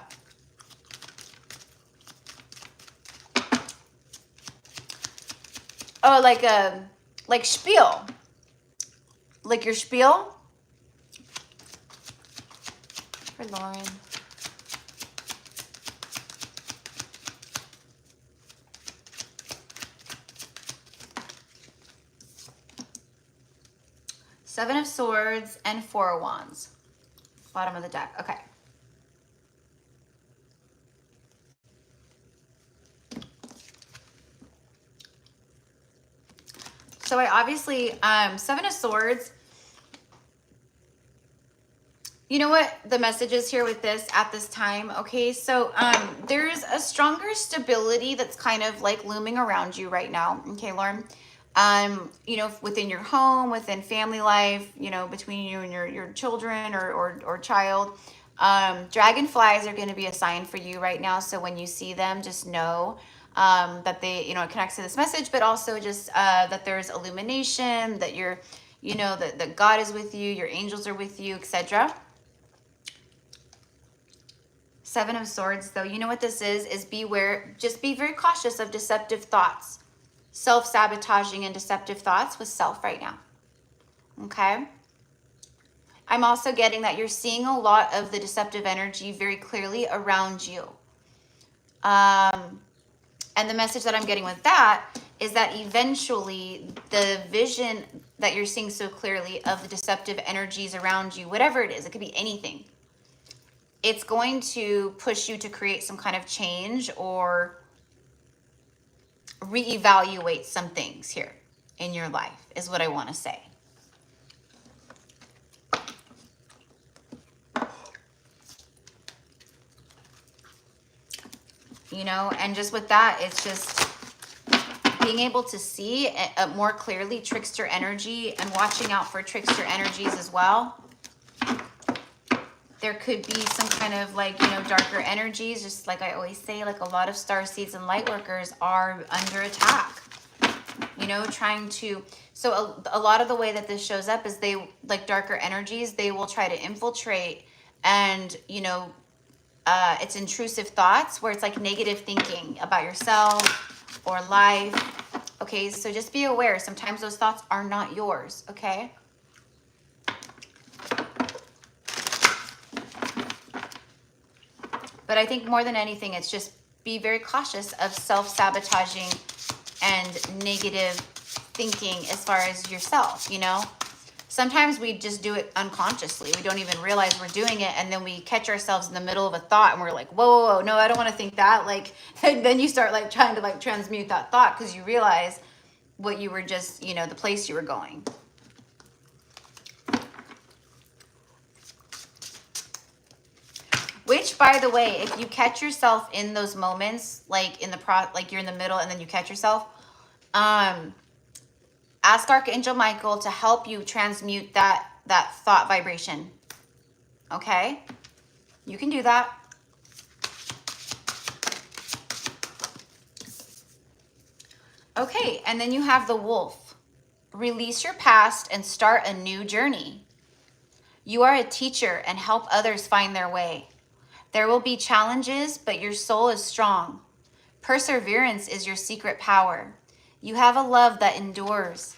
Oh, like spiel. Like your spiel? For Lauren. Seven of Swords and Four of Wands. Bottom of the deck. Okay. So I obviously, Seven of Swords You know what the message is here with this at this time? Okay, so there's a stronger stability that's kind of like looming around you right now. Okay, Lauren. You know, within your home, within family life, you know, between you and your children or child. Dragonflies are going to be a sign for you right now. So when you see them, just know that they, you know, it connects to this message, but also just that there's illumination, that you're, you know, that God is with you, your angels are with you, etc. Seven of Swords, though, you know what this is beware, just be very cautious of deceptive thoughts, self-sabotaging and deceptive thoughts with self right now. Okay? I'm also getting that you're seeing a lot of the deceptive energy very clearly around you. And the message that I'm getting with that is that eventually the vision that you're seeing so clearly of the deceptive energies around you, whatever it is, it could be anything, it's going to push you to create some kind of change or reevaluate some things here in your life, is what I want to say. You know, and just with that, it's just being able to see more clearly trickster energy and watching out for trickster energies as well. There could be some kind of like, you know, darker energies, just like I always say, like a lot of starseeds and light workers are under attack, you know, trying to, so a lot of the way that this shows up is they, like darker energies, they will try to infiltrate and, you know, it's intrusive thoughts where it's like negative thinking about yourself or life. Okay, so just be aware. Sometimes those thoughts are not yours, okay? But I think more than anything, it's just be very cautious of self-sabotaging and negative thinking as far as yourself, you know? Sometimes we just do it unconsciously. We don't even realize we're doing it. And then we catch ourselves in the middle of a thought and we're like, whoa, whoa, whoa, no, I don't want to think that. Like, then you start like trying to like transmute that thought because you realize what you were just, you know, the place you were going. Which, by the way, if you catch yourself in those moments, like in the like you're in the middle and then you catch yourself, ask Archangel Michael to help you transmute that thought vibration. Okay? You can do that. Okay, and then you have the Wolf. Release your past and start a new journey. You are a teacher and help others find their way. There will be challenges, but your soul is strong. Perseverance is your secret power. You have a love that endures.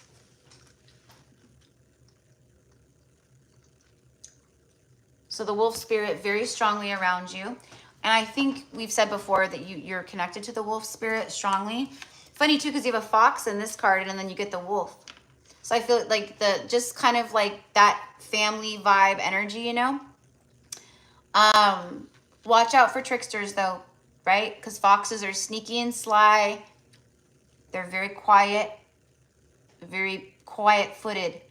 So the wolf spirit very strongly around you. And I think we've said before that you're connected to the wolf spirit strongly. Funny too, because you have a fox in this card and then you get the wolf. So I feel like just kind of like that family vibe energy, you know? Watch out for tricksters though, right? Because foxes are sneaky and sly. They're very quiet-footed,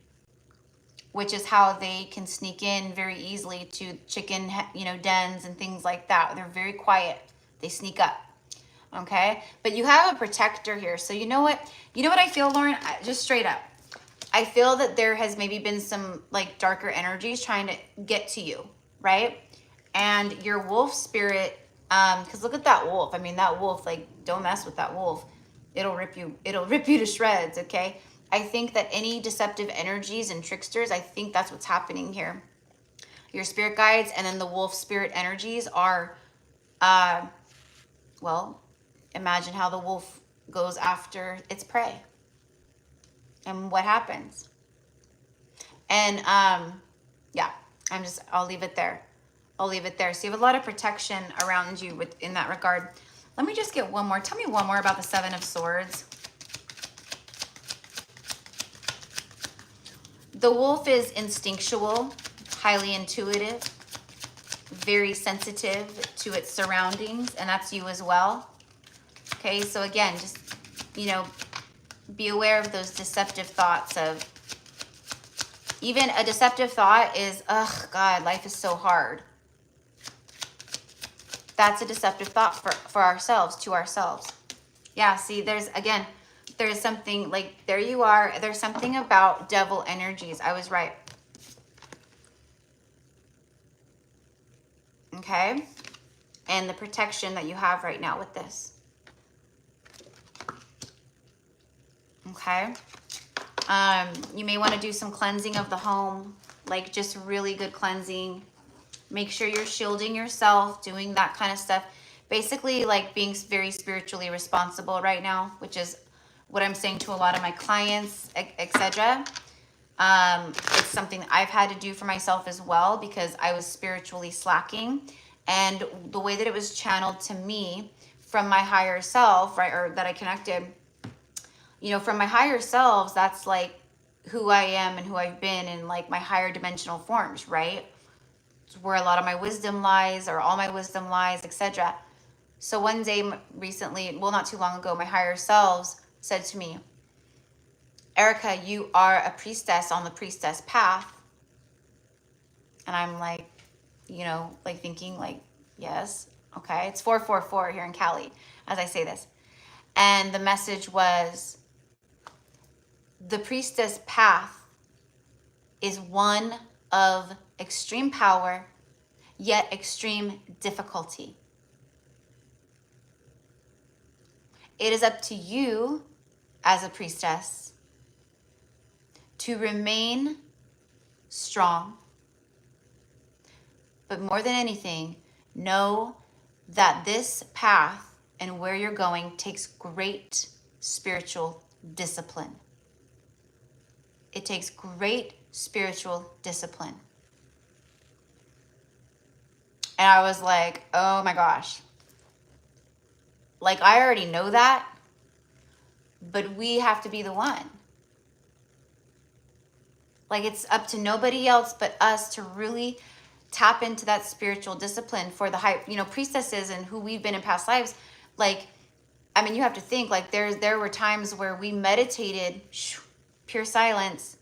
which is how they can sneak in very easily to chicken, you know, dens and things like that. They're very quiet. They sneak up. Okay? But you have a protector here. So you know what? You know what I feel, Lauren? Just straight up. I feel that there has maybe been some like darker energies trying to get to you, right? And your wolf spirit, because look at that wolf. I mean, that wolf, like, don't mess with that wolf. It'll rip you to shreds, okay? I think that any deceptive energies and tricksters, I think that's what's happening here. Your spirit guides and then the wolf spirit energies are, well, imagine how the wolf goes after its prey. And what happens? And, yeah, I'll leave it there. I'll leave it there. So you have a lot of protection around you in that regard. Let me just get one more. Tell me one more about the Seven of Swords. The wolf is instinctual, highly intuitive, very sensitive to its surroundings, and that's you as well. Okay, so again, just, you know, be aware of those deceptive thoughts of Even a deceptive thought is, ugh, God, life is so hard. That's a deceptive thought for ourselves, to ourselves. Yeah, see, there's something like, there you are. There's something about devil energies. I was right. Okay? And the protection that you have right now with this. Okay? You may want to do some cleansing of the home, like just really good cleansing. Make sure you're shielding yourself, doing that kind of stuff. Basically, like being very spiritually responsible right now, which is what I'm saying to a lot of my clients, etc. It's something that I've had to do for myself as well, because I was spiritually slacking. And the way that it was channeled to me from my higher self, right, or that I connected, you know, from my higher selves, that's like who I am and who I've been in like my higher dimensional forms, right? It's where a lot of my wisdom lies, or all my wisdom lies, etc. So one day recently, well, not too long ago, my higher selves said to me, Erica, you are a priestess on the priestess path. And I'm like, you know, like thinking like, yes, okay. It's 444 here in Cali as I say this. And the message was, the priestess path is one of extreme power, yet extreme difficulty. It is up to you as a priestess to remain strong. But more than anything, know that this path and where you're going takes great spiritual discipline. It takes great spiritual discipline. And I was like, oh my gosh. Like, I already know that, but we have to be the one. Like, it's up to nobody else but us to really tap into that spiritual discipline for the high, you know, priestesses and who we've been in past lives. Like, I mean, you have to think, like, there were times where we meditated, pure silence,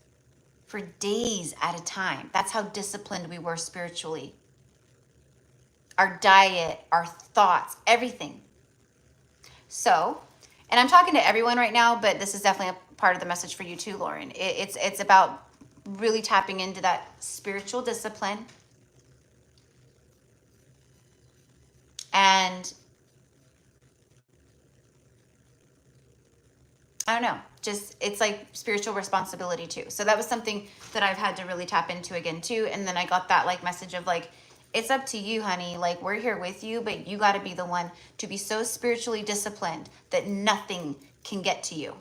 for days at a time. That's how disciplined we were spiritually. Our diet, our thoughts, everything. So, and I'm talking to everyone right now, but this is definitely a part of the message for you too, Lauren. It's about really tapping into that spiritual discipline. And I don't know, just, it's like spiritual responsibility too. So that was something that I've had to really tap into again too. And then I got that like message of like, it's up to you, honey. Like, we're here with you, but you got to be the one to be so spiritually disciplined that nothing can get to you.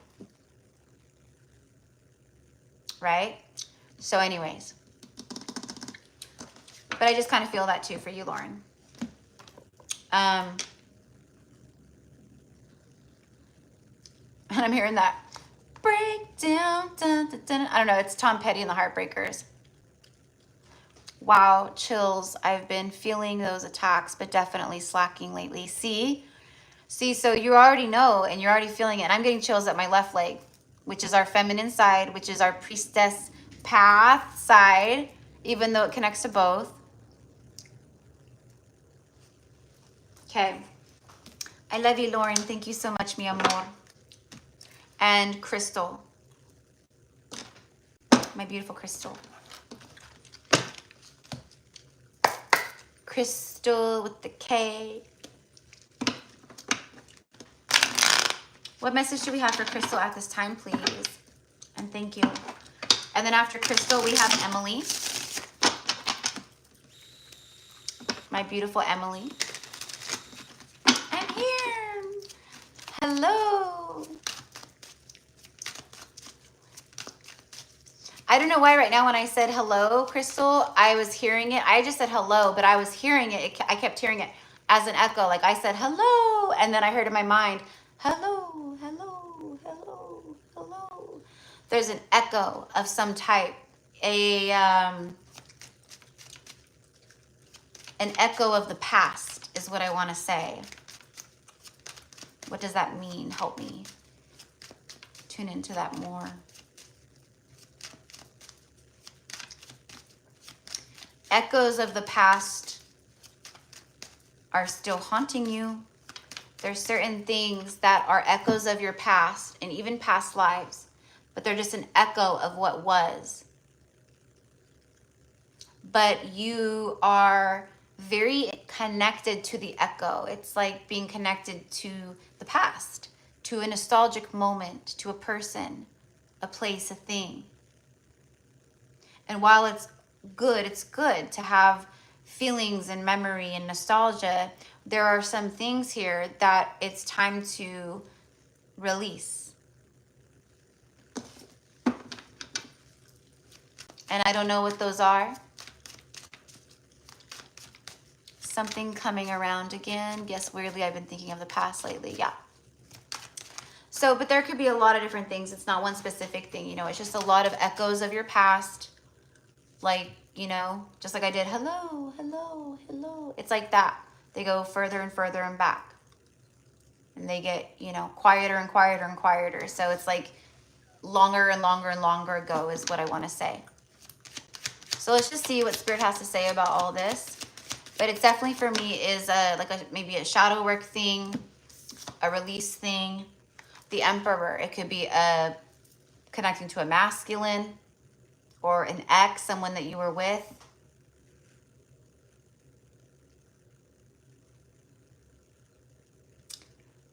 Right? So anyways, but I just kind of feel that too for you, Lauren. And I'm hearing that breakdown. Dun, dun, dun. I don't know. It's Tom Petty and the Heartbreakers. Wow, chills. I've been feeling those attacks, but definitely slacking lately. See, so you already know, and you're already feeling it. And I'm getting chills at my left leg, which is our feminine side, which is our priestess path side, even though it connects to both. Okay. I love you, Lauren. Thank you so much, mi amor. And Crystal, my beautiful Crystal. Crystal with the K. What message do we have for Crystal at this time, please? And thank you. And then after Crystal, we have Emily. My beautiful Emily. I'm here. Hello. I don't know why right now when I said hello, Crystal, I was hearing it. I just said hello, but I was hearing it. I kept hearing it as an echo. Like I said hello, and then I heard in my mind, hello, hello, hello, hello. There's an echo of some type. An echo of the past is what I want to say. What does that mean? Help me tune into that more. echoes of the past are still haunting you. There's certain things that are echoes of your past and even past lives, but they're just an echo of what was. But you are very connected to the echo. It's like being connected to the past, to a nostalgic moment, to a person, a place, a thing. And while it's good to have feelings and memory and nostalgia, there are some things here that it's time to release. And I don't know what those are. Something coming around again. Yes, weirdly, I've been thinking of the past lately. Yeah. So, but there could be a lot of different things. It's not one specific thing, you know, it's just a lot of echoes of your past. Like, you know, just like I did, hello, hello, hello. It's like that. They go further and further and back. And they get, you know, quieter and quieter and quieter. So it's like longer and longer and longer ago is what I want to say. So let's just see what Spirit has to say about all this. But it's definitely for me is maybe a shadow work thing, a release thing. The Emperor, it could be connecting to a masculine or an ex, someone that you were with.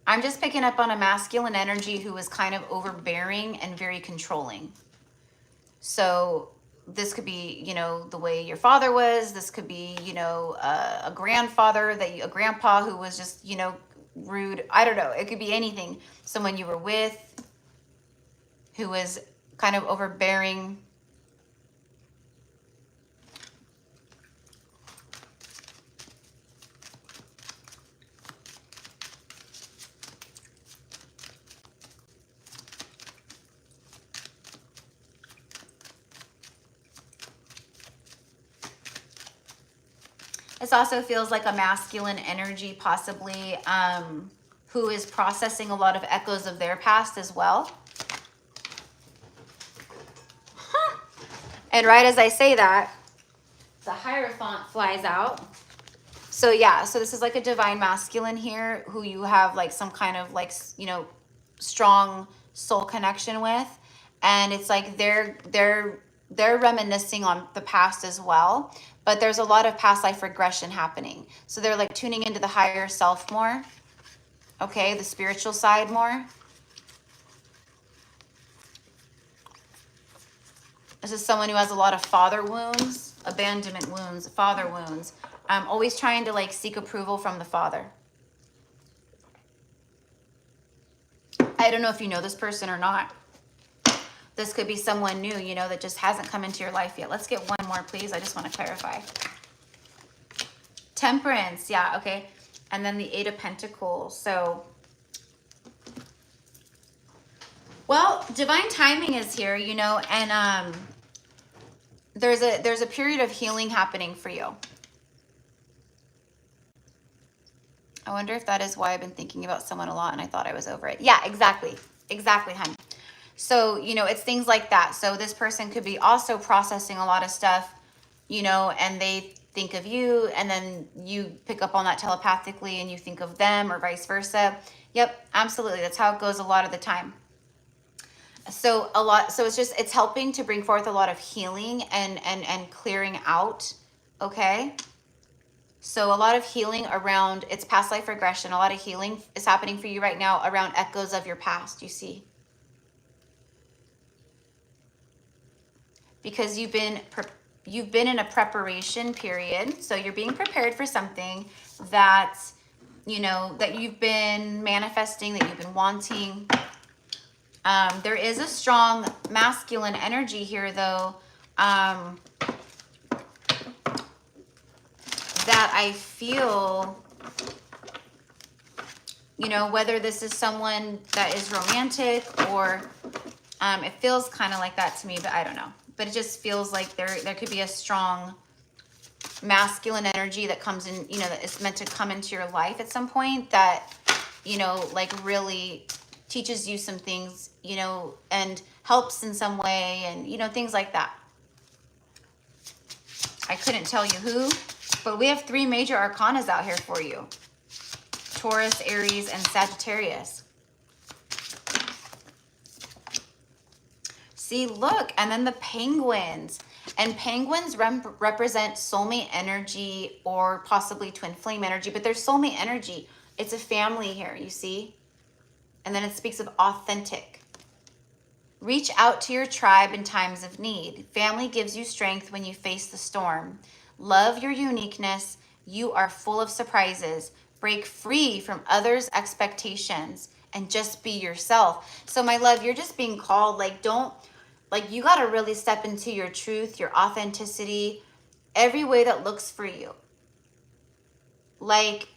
I'm just picking up on a masculine energy who was kind of overbearing and very controlling. So this could be, you know, the way your father was. This could be, you know, a grandfather, a grandpa who was just, you know, rude. I don't know. It could be anything. Someone you were with who was kind of overbearing. This also feels like a masculine energy, possibly, who is processing a lot of echoes of their past as well. Huh. And right as I say that, the Hierophant flies out. So yeah, so this is like a divine masculine here who you have like some kind of like, you know, strong soul connection with. And it's like they're reminiscing on the past as well. But there's a lot of past life regression happening. So they're like tuning into the higher self more. Okay, the spiritual side more. This is someone who has a lot of father wounds, abandonment wounds, father wounds. Always trying to like seek approval from the father. I don't know if you know this person or not. This could be someone new, you know, that just hasn't come into your life yet. Let's get one more, please. I just want to clarify. Temperance. Yeah, okay. And then the Eight of Pentacles. So, well, divine timing is here, you know, and there's a period of healing happening for you. I wonder if that is why I've been thinking about someone a lot and I thought I was over it. Yeah, exactly. Exactly, honey. So, you know, it's things like that. So this person could be also processing a lot of stuff, you know, and they think of you and then you pick up on that telepathically and you think of them or vice versa. Yep, absolutely. That's how it goes a lot of the time. So it's helping to bring forth a lot of healing and clearing out. Okay. So a lot of healing around, it's past life regression. A lot of healing is happening for you right now around echoes of your past, you see. Because you've been in a preparation period. So you're being prepared for something that, you know, that you've been manifesting, that you've been wanting. There is a strong masculine energy here, though, that I feel, you know, whether this is someone that is romantic or it feels kind of like that to me, but I don't know. But it just feels like there could be a strong masculine energy that comes in, you know, that is meant to come into your life at some point that, you know, like really teaches you some things, you know, and helps in some way and, you know, things like that. I couldn't tell you who, but we have 3 major arcanas out here for you. Taurus, Aries, and Sagittarius. See, look, and then the penguins. And penguins represent soulmate energy or possibly twin flame energy, but there's soulmate energy. It's a family here, you see? And then it speaks of authentic. Reach out to your tribe in times of need. Family gives you strength when you face the storm. Love your uniqueness. You are full of surprises. Break free from others' expectations and just be yourself. So my love, you're just being called, like, don't, like, you got to really step into your truth, your authenticity, every way that looks for you. Like,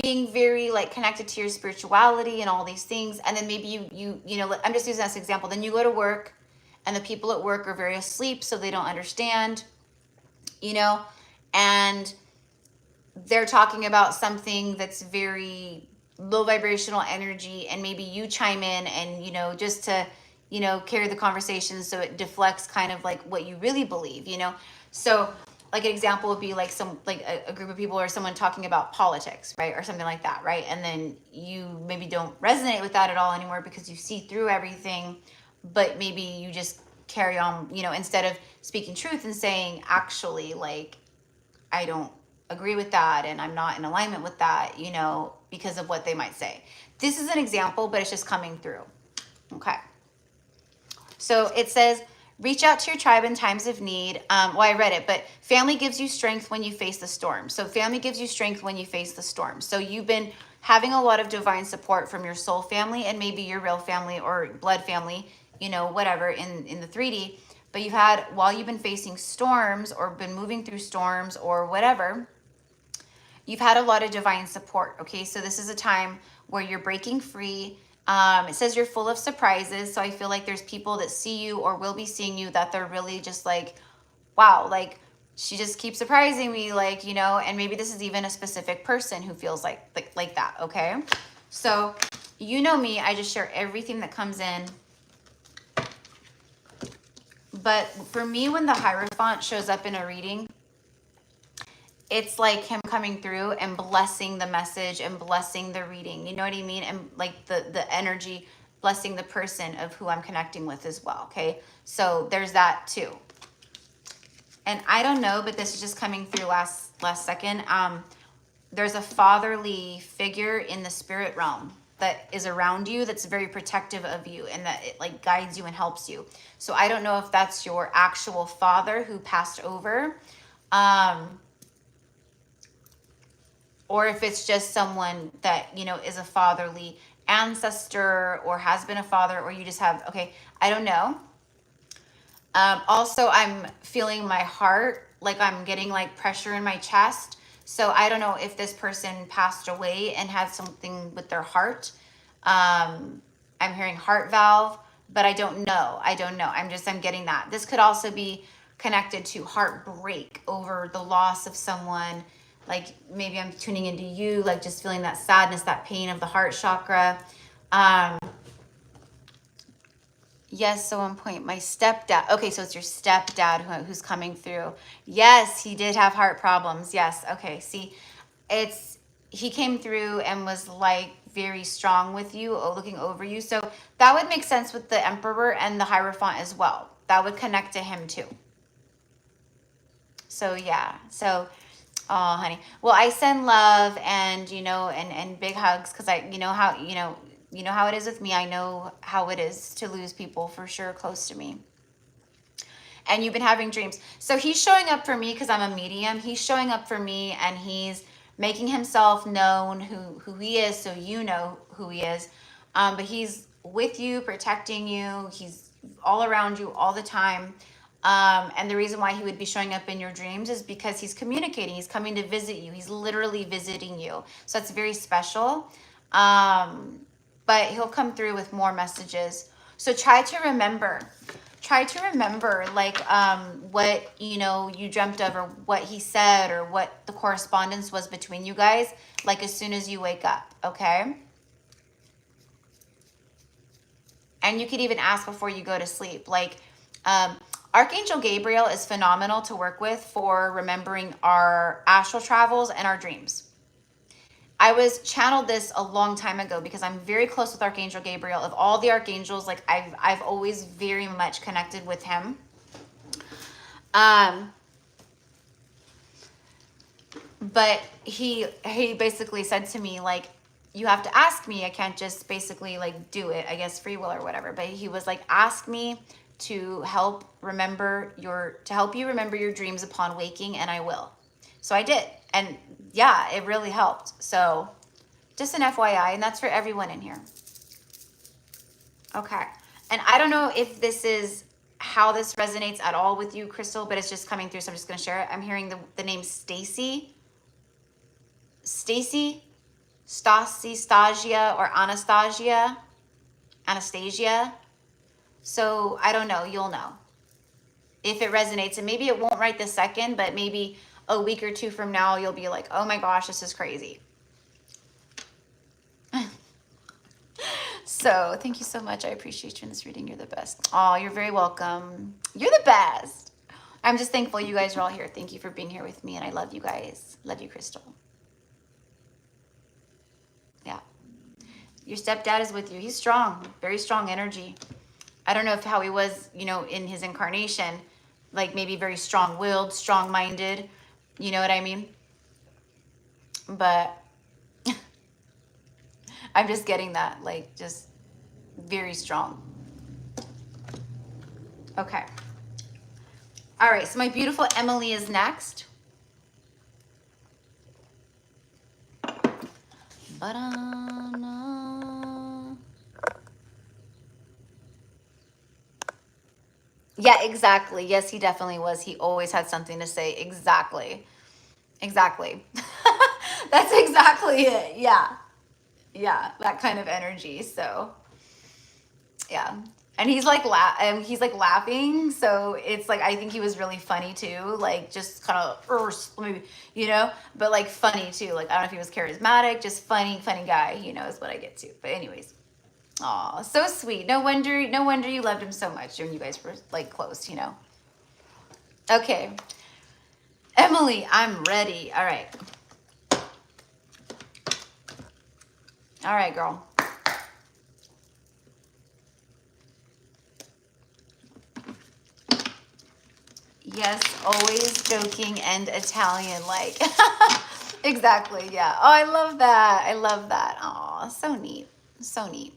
being very like connected to your spirituality and all these things. And then maybe you know, I'm just using this example. Then you go to work and the people at work are very asleep, so they don't understand, you know, and they're talking about something that's very low vibrational energy, and maybe you chime in and, you know, just to, you know, carry the conversation so it deflects kind of like what you really believe, you know. So like an example would be like a group of people or someone talking about politics, right? Or something like that, right? And then you maybe don't resonate with that at all anymore because you see through everything, but maybe you just carry on, you know, instead of speaking truth and saying, actually, like, I don't agree with that and I'm not in alignment with that, you know, because of what they might say. This is an example, but it's just coming through. Okay. So it says, reach out to your tribe in times of need. Well, I read it, but family gives you strength when you face the storm. So family gives you strength when you face the storm. So you've been having a lot of divine support from your soul family and maybe your real family or blood family, you know, whatever in the 3D. But you've had, while you've been facing storms or been moving through storms or whatever, you've had a lot of divine support. Okay, so this is a time where you're breaking free. It says you're full of surprises. So I feel like there's people that see you or will be seeing you that they're really just like, wow, like she just keeps surprising me, like, you know, and maybe this is even a specific person who feels like that. Okay. So you know me, I just share everything that comes in. But for me, when the Hierophant shows up in a reading, it's like him coming through and blessing the message and blessing the reading. You know what I mean? And like the energy, blessing the person of who I'm connecting with as well. Okay. So there's that too. And I don't know, but this is just coming through last second. There's a fatherly figure in the spirit realm that is around you that's very protective of you and that it like guides you and helps you. So I don't know if that's your actual father who passed over. Or if it's just someone that, you know, is a fatherly ancestor or has been a father, or you just have, okay, I don't know. Also, I'm feeling my heart, like I'm getting like pressure in my chest. So I don't know if this person passed away and had something with their heart. I'm hearing heart valve, but I don't know. I'm getting that. This could also be connected to heartbreak over the loss of someone. Like maybe I'm tuning into you, like just feeling that sadness, that pain of the heart chakra. Yes, so on point, my stepdad. Okay, so it's your stepdad who's coming through. Yes, he did have heart problems. Yes, okay, see, he came through and was like very strong with you, looking over you. So that would make sense with the Emperor and the Hierophant as well. That would connect to him too. So yeah, so... Oh, honey. Well, I send love and, you know, and big hugs because you know how it is with me. I know how it is to lose people for sure close to me. And you've been having dreams. So he's showing up for me because I'm a medium. He's showing up for me and he's making himself known who he is, so you know who he is. But he's with you, protecting you. He's all around you all the time. And the reason why he would be showing up in your dreams is because he's communicating. He's coming to visit you. He's literally visiting you. So that's very special. But he'll come through with more messages. So try to remember like what, you know, you dreamt of or what he said or what the correspondence was between you guys, like as soon as you wake up, okay? And you could even ask before you go to sleep, like, Archangel Gabriel is phenomenal to work with for remembering our astral travels and our dreams. I was channeled this a long time ago because I'm very close with Archangel Gabriel. Of all the archangels, like I've always very much connected with him. But he basically said to me, like, you have to ask me. I can't just basically like do it, I guess, free will or whatever. But he was like, ask me to help you remember your dreams upon waking, and I will. So I did. And yeah, it really helped. So just an FYI, and that's for everyone in here. Okay. And I don't know if this is how this resonates at all with you, Crystal, but it's just coming through, so I'm just going to share it. I'm hearing the name Stacy, Stasi, Stasia, or Anastasia. So I don't know. You'll know if it resonates, and maybe it won't right this second, but maybe a week or two from now, you'll be like, oh my gosh, this is crazy. So thank you so much. I appreciate you in this reading. You're the best. Oh, you're very welcome. You're the best. I'm just thankful you guys are all here. Thank you for being here with me, and I love you guys. Love you, Crystal. Yeah. Your stepdad is with you. He's strong, very strong energy. I don't know if how he was, you know, in his incarnation, like maybe very strong-willed, strong-minded, you know what I mean? But I'm just getting that, like, just very strong. Okay. All right, so my beautiful Emily is next. Yeah, exactly. Yes, he definitely was. He always had something to say. Exactly. Exactly. That's exactly it. Yeah. Yeah, that kind of energy. So, yeah. And he's like laughing, so it's like I think he was really funny too, like just kind of maybe, you know, but like funny too. Like I don't know if he was charismatic, just funny guy, you know, is what I get to. But anyways. Aw, so sweet. No wonder you loved him so much when you guys were like close, you know. Okay. Emily, I'm ready. All right. All right, girl. Yes, always joking and Italian like. Exactly, yeah. Oh, I love that. I love that. Aw, so neat. So neat.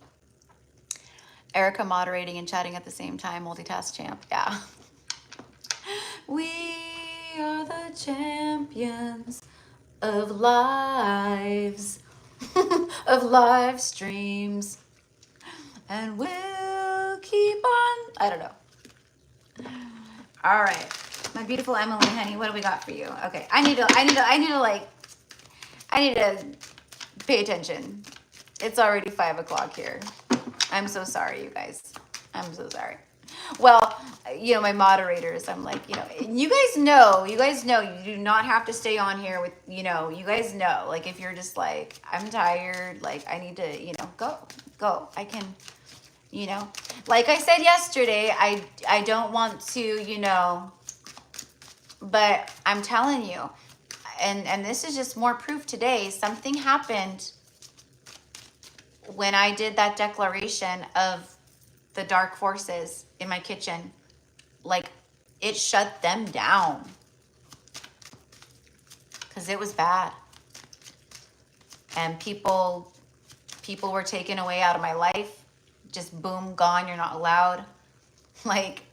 Erica moderating and chatting at the same time. Multitask champ. Yeah. We are the champions of lives, of live streams. And we'll keep on. I don't know. All right. My beautiful Emily, honey, what do we got for you? Okay. I need to pay attention. It's already 5 o'clock here. I'm so sorry, you guys. I'm so sorry. Well, you know, my moderators, I'm like, you know, you guys know, you do not have to stay on here with, you know, you guys know, like, if you're just like, I'm tired, like, I need to, you know, go. I can, you know, like I said yesterday, I don't want to, you know, but I'm telling you, and this is just more proof today, something happened when I did that declaration of the dark forces in my kitchen. Like, it shut them down because it was bad, and people were taken away out of my life. Just boom, gone. You're not allowed. Like,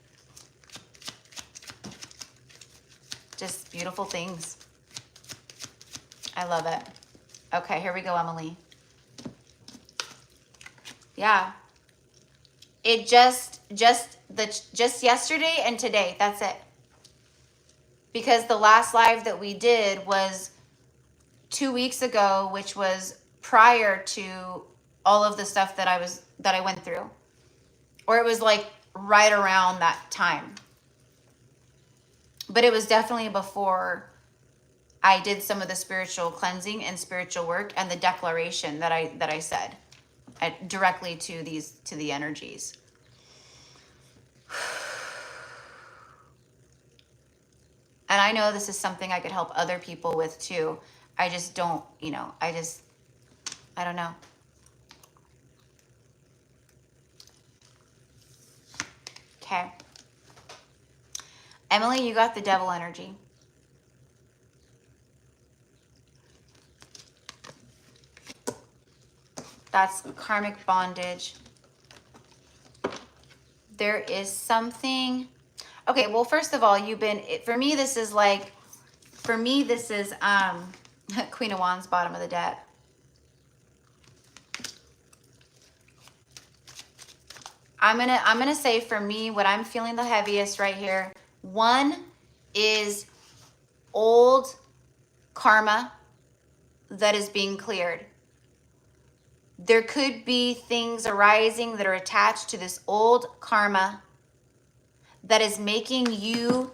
just beautiful things. I love it. Okay, here we go, Emily. Yeah. It just yesterday and today, that's it. Because the last live that we did was 2 weeks ago, which was prior to all of the stuff that I went through. Or it was like right around that time. But it was definitely before I did some of the spiritual cleansing and spiritual work and the declaration that I said directly to the energies. And I know this is something I could help other people with too. I just don't, you know, I don't know. Okay. Emily, you got the devil energy. That's karmic bondage. There is something. Okay, well, first of all, you've been, for me, this is like, Queen of Wands, bottom of the deck. I'm gonna say for me, what I'm feeling the heaviest right here, one is old karma that is being cleared. There could be things arising that are attached to this old karma that is making you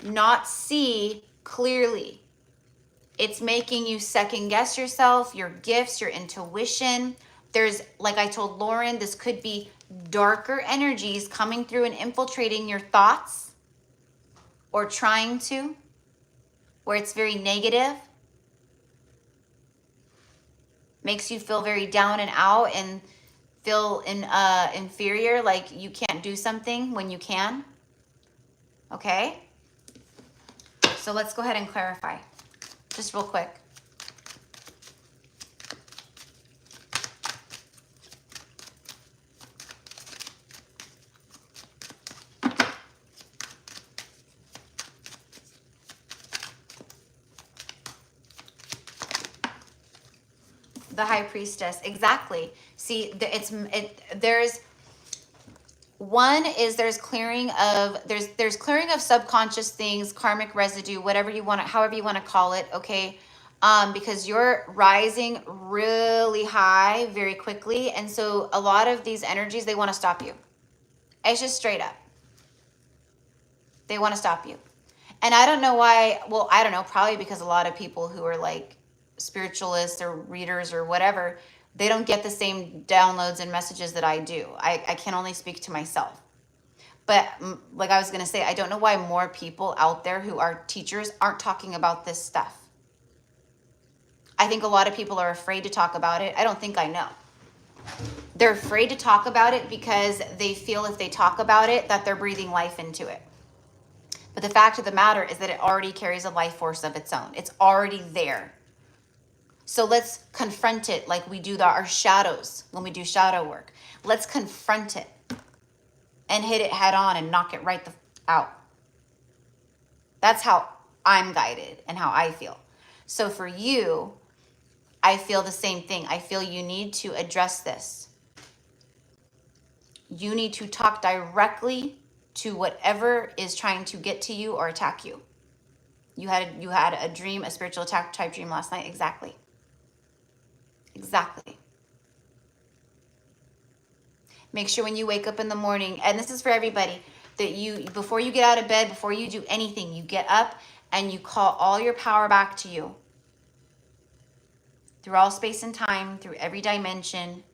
not see clearly. It's making you second guess yourself, your gifts, your intuition. There's, like I told Lauren, this could be darker energies coming through and infiltrating your thoughts, or trying to, where it's very negative. Makes you feel very down and out and feel inferior, like you can't do something when you can. Okay? So let's go ahead and clarify. Just real quick. The High Priestess, exactly. See, there's one is there's clearing of subconscious things, karmic residue, whatever you want to, however you want to call it, okay? Because you're rising really high very quickly, and so a lot of these energies, they want to stop you. It's just straight up. They want to stop you. And I don't know why, well, I don't know, probably because a lot of people who are like spiritualists or readers or whatever, they don't get the same downloads and messages that I do. I can only speak to myself. But like I was going to say, I don't know why more people out there who are teachers aren't talking about this stuff. I think a lot of people are afraid to talk about it. I don't think I know. They're afraid to talk about it because they feel if they talk about it that they're breathing life into it. But the fact of the matter is that it already carries a life force of its own. It's already there. So let's confront it like we do our shadows when we do shadow work. Let's confront it and hit it head on and knock it right out. That's how I'm guided and how I feel. So for you, I feel the same thing. I feel you need to address this. You need to talk directly to whatever is trying to get to you or attack you. You had a dream, a spiritual attack type dream last night. Exactly. Exactly. Make sure when you wake up in the morning, and this is for everybody, that you, before you get out of bed, before you do anything, you get up and you call all your power back to you. Through all space and time, through every dimension,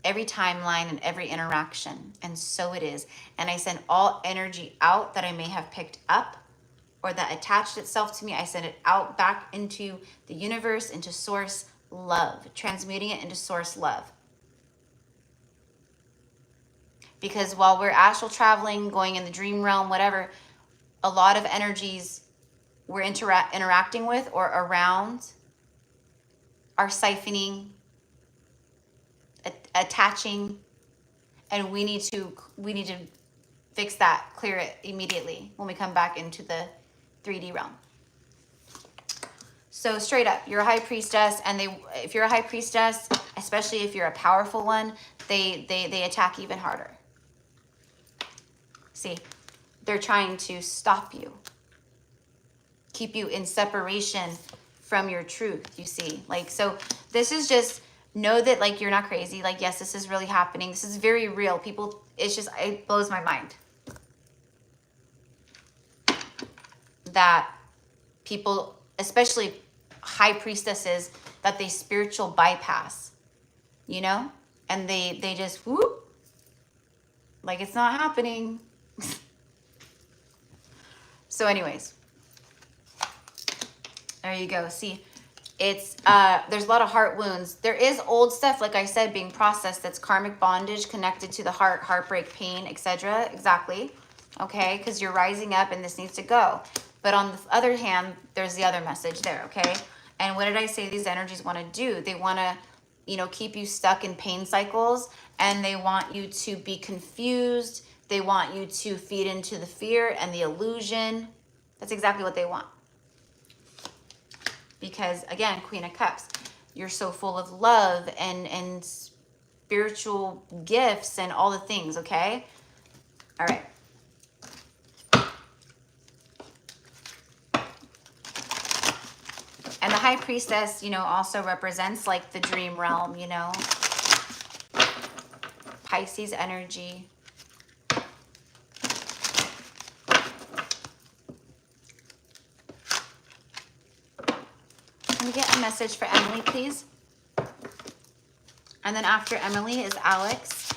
every timeline, and every interaction. And so it is. And I send all energy out that I may have picked up or that attached itself to me. I send it out back into the universe, into source love, transmuting it into source love. Because while we're astral traveling, going in the dream realm, whatever, a lot of energies we're interacting with or around are siphoning, attaching, and we need to fix that, clear it immediately when we come back into the 3D realm. So straight up, you're a high priestess, and if you're a high priestess, especially if you're a powerful one, they attack even harder. See, they're trying to stop you, keep you in separation from your truth, you see. Like, so this is just, know that like you're not crazy. Like, yes, this is really happening. This is very real. People, it's just, it blows my mind that people, especially high priestesses, that they spiritual bypass, you know, and they just whoop, like it's not happening. So anyways, there you go. See, it's, there's a lot of heart wounds. There is old stuff, like I said, being processed. That's karmic bondage connected to the heart, heartbreak, pain, etc. Exactly. Okay. Because you're rising up and this needs to go. But on the other hand, there's the other message there. Okay. And what did I say these energies want to do? They want to, you know, keep you stuck in pain cycles, and they want you to be confused. They want you to feed into the fear and the illusion. That's exactly what they want. Because again, Queen of Cups, you're so full of love and spiritual gifts and all the things, okay? All right. And the High Priestess, you know, also represents like the dream realm, you know. Pisces energy. Can we get a message for Emily, please? And then after Emily is Alex.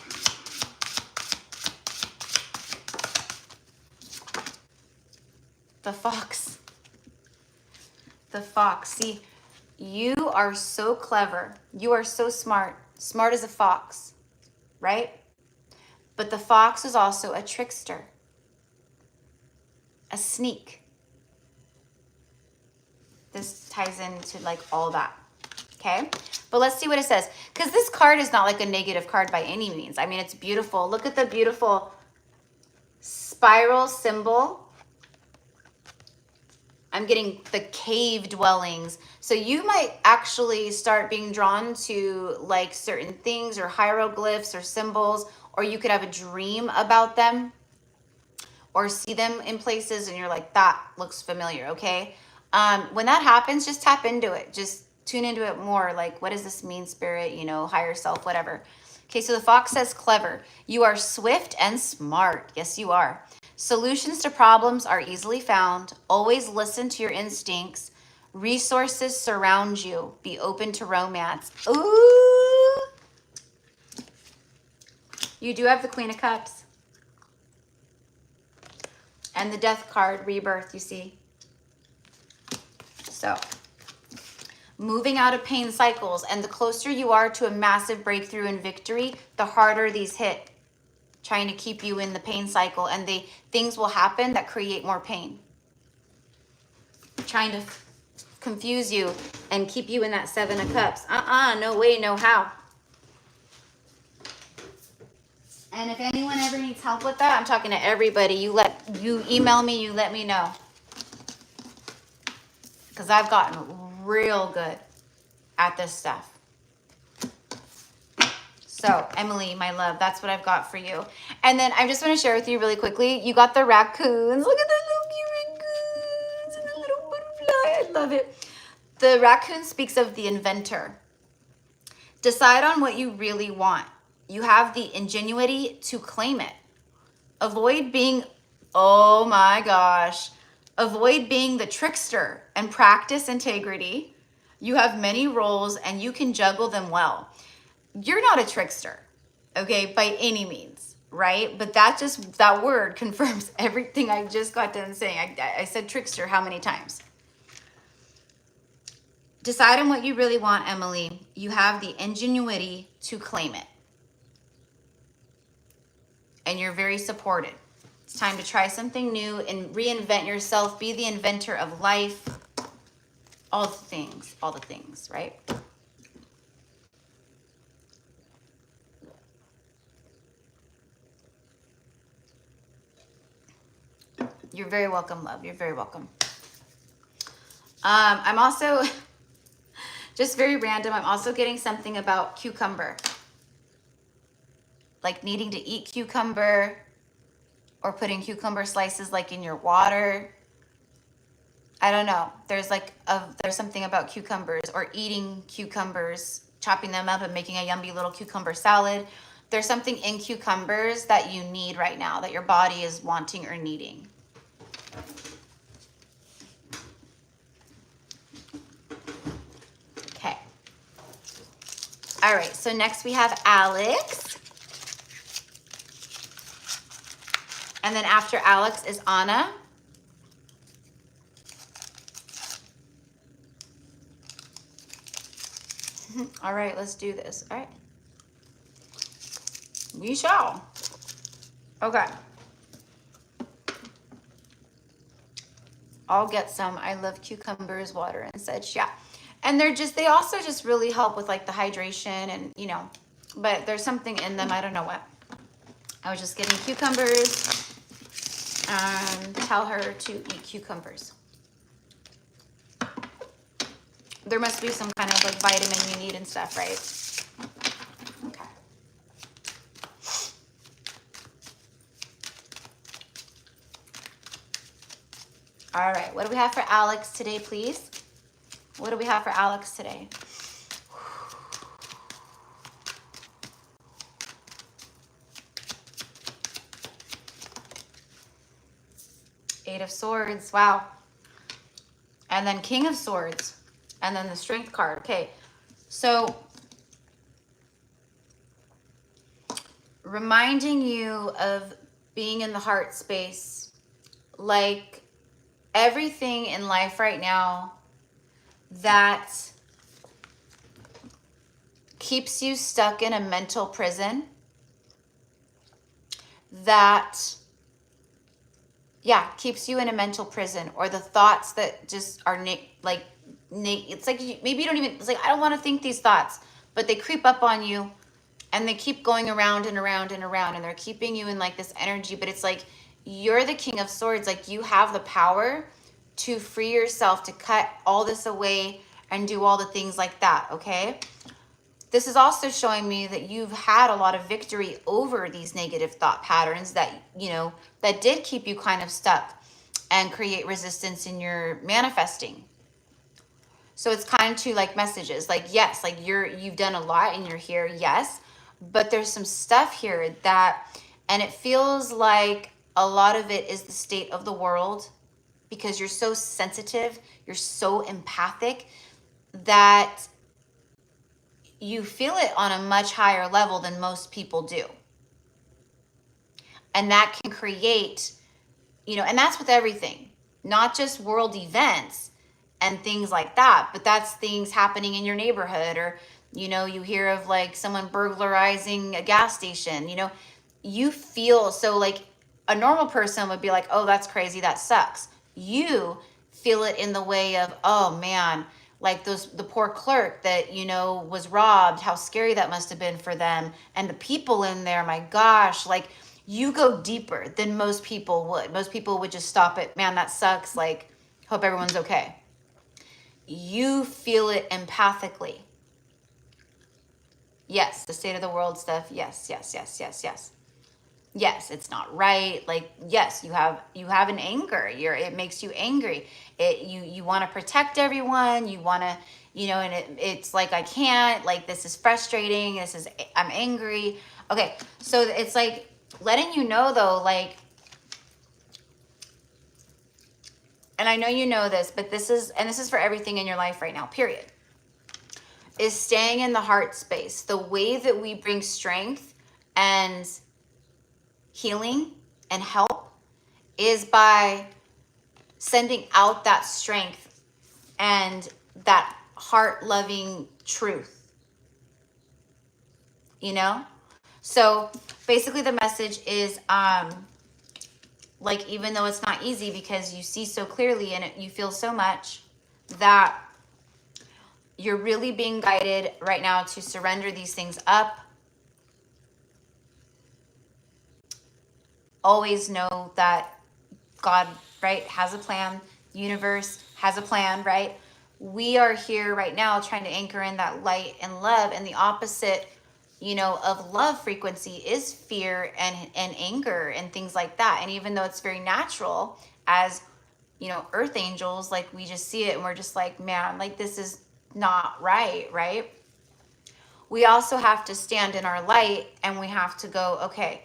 The Fox. The Fox. See, you are so clever. You are so smart. Smart as a fox, right? But the fox is also a trickster, a sneak. This ties into like all that, okay? But let's see what it says. Because this card is not like a negative card by any means. I mean, it's beautiful. Look at the beautiful spiral symbol. I'm getting the cave dwellings. So you might actually start being drawn to like certain things or hieroglyphs or symbols, or you could have a dream about them or see them in places and you're like, that looks familiar, okay? When that happens, just tap into it. Just tune into it more. Like, what does this mean, spirit, you know, higher self, whatever. Okay, so the fox says clever. You are swift and smart. Yes, you are. Solutions to problems are easily found. Always listen to your instincts. Resources surround you. Be open to romance. Ooh. You do have the Queen of Cups. And the Death card, rebirth, you see. So, moving out of pain cycles. And the closer you are to a massive breakthrough and victory, the harder these hit. Trying to keep you in the pain cycle, and things will happen that create more pain. Trying to confuse you and keep you in that Seven of Cups. No way, no how. And if anyone ever needs help with that, I'm talking to everybody. You email me, you let me know. Because I've gotten real good at this stuff. So, Emily, my love, that's what I've got for you. And then I just want to share with you really quickly. You got the raccoons. Look at the little cute raccoons and the little butterfly. I love it. The raccoon speaks of the inventor. Decide on what you really want. You have the ingenuity to claim it. Avoid being, oh my gosh, avoid being the trickster and practice integrity. You have many roles and you can juggle them well. You're not a trickster, okay, by any means, right? But that word confirms everything I just got done saying. I said trickster how many times? Decide on what you really want, Emily. You have the ingenuity to claim it. And you're very supported. It's time to try something new and reinvent yourself. Be the inventor of life. All the things, right? You're very welcome, love. You're very welcome. I'm also, just very random, I'm also getting something about cucumber. Like needing to eat cucumber or putting cucumber slices like in your water. I don't know. There's something about cucumbers or eating cucumbers, chopping them up and making a yummy little cucumber salad. There's something in cucumbers that you need right now, that your body is wanting or needing. Okay. All right, so next we have Alex. And then after Alex is Anna. All right, let's do this. All right. We shall. Okay. I'll get some. I love cucumbers, water, and such. Yeah. And they also just really help with like the hydration and, you know, but there's something in them. I don't know what. I was just getting cucumbers and tell her to eat cucumbers. There must be some kind of like vitamin you need and stuff, right? Okay. All right. What do we have for Alex today, please? What do we have for Alex today? Eight of Swords. Wow. And then King of Swords. And then the Strength card. Okay. So reminding you of being in the heart space, like everything in life right now that keeps you stuck in a mental prison, that keeps you in a mental prison, or the thoughts that just are it's like maybe you don't even, it's like I don't want to think these thoughts, but they creep up on you and they keep going around and around and around, and they're keeping you in like this energy. But it's like you're the King of Swords. Like you have the power to free yourself, to cut all this away and do all the things like that. Okay. This is also showing me that you've had a lot of victory over these negative thought patterns that, you know, that did keep you kind of stuck and create resistance in your manifesting. So it's kind of two like messages, like, yes, like you've done a lot and you're here. Yes. But there's some stuff here and it feels like a lot of it is the state of the world, because you're so sensitive, you're so empathic that you feel it on a much higher level than most people do. And that can create, you know, and that's with everything, not just world events and things like that, but that's things happening in your neighborhood, or, you know, you hear of like someone burglarizing a gas station, you know, you feel so like a normal person would be like, oh, that's crazy, that sucks. You feel it in the way of, oh man, like the poor clerk that, you know, was robbed, how scary that must have been for them. And the people in there, my gosh, like you go deeper than most people would. Most people would just stop at, man, that sucks. Like, hope everyone's okay. You feel it empathically. Yes, the state of the world stuff. Yes, yes, yes, yes, yes. Yes, it's not right. Like, yes, you have an anger. It makes you angry. You want to protect everyone. You want to, you know, and it's like, I can't, like, this is frustrating. I'm angry. Okay. So it's like letting you know though, like, and I know you know this, but this is for everything in your life right now, period, is staying in the heart space. The way that we bring strength and healing and help is by sending out that strength and that heart-loving truth, you know? So basically the message is, like, even though it's not easy because you see so clearly and you feel so much, that you're really being guided right now to surrender these things up. Always know that God, right, has a plan. Universe has a plan, right? We are here right now trying to anchor in that light and love, and the opposite, you know, of love frequency is fear and anger and things like that. And even though it's very natural as, you know, earth angels, like we just see it and we're just like, man, like this is not right, right? We also have to stand in our light and we have to go, okay,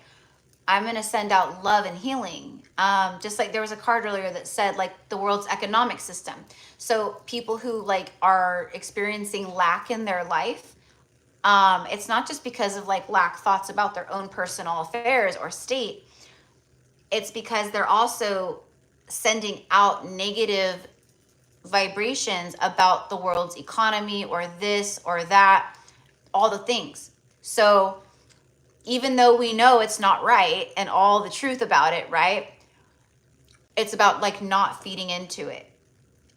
I'm going to send out love and healing. Just like there was a card earlier that said like the world's economic system. So people who like are experiencing lack in their life, it's not just because of like lack thoughts about their own personal affairs or state. It's because they're also sending out negative vibrations about the world's economy or this or that, all the things. So even though we know it's not right and all the truth about it, right? It's about like not feeding into it.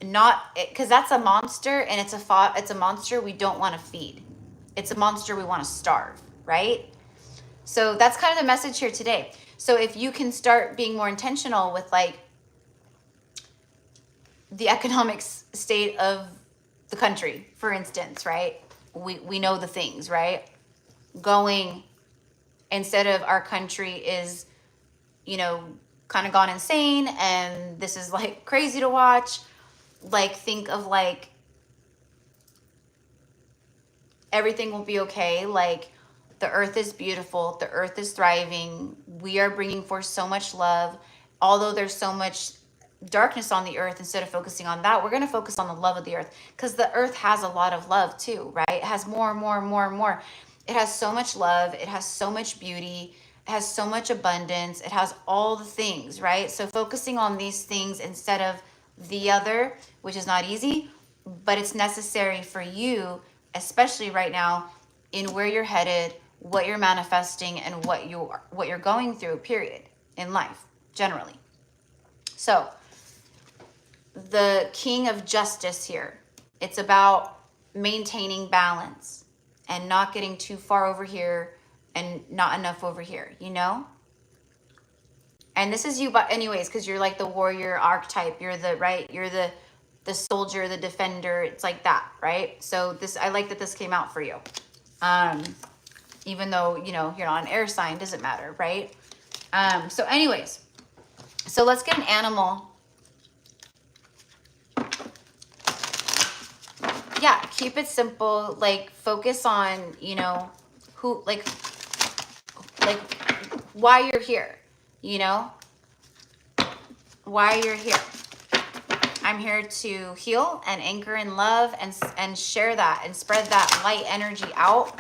Not because that's a monster, and it's a monster we don't want to feed. It's a monster we want to starve, right? So that's kind of the message here today. So if you can start being more intentional with like the economic state of the country, for instance, right? We know the things, right? Going, instead of our country is, you know, kind of gone insane and this is like crazy to watch, like think of like everything will be okay. Like the earth is beautiful, the earth is thriving, we are bringing forth so much love. Although there's so much darkness on the earth, instead of focusing on that, we're going to focus on the love of the earth, because the earth has a lot of love too, right? It has more and more and more and more. It has so much love, it has so much beauty, it has so much abundance, it has all the things, right? So focusing on these things instead of the other, which is not easy, but it's necessary for you, especially right now, in where you're headed, what you're manifesting, and what you're going through, period, in life generally. So the King of Justice here, it's about maintaining balance and not getting too far over here and not enough over here, you know? And this is you, but anyways, because you're like the warrior archetype. You're the, right? You're the soldier, the defender. It's like that, right? So this, I like that this came out for you. Even though, you know, you're not an air sign, doesn't matter, right? So anyways, so let's get an animal. Yeah, keep it simple. Like focus on, you know, who, like why you're here, you know, why you're here. I'm here to heal and anchor in love and share that and spread that light energy out,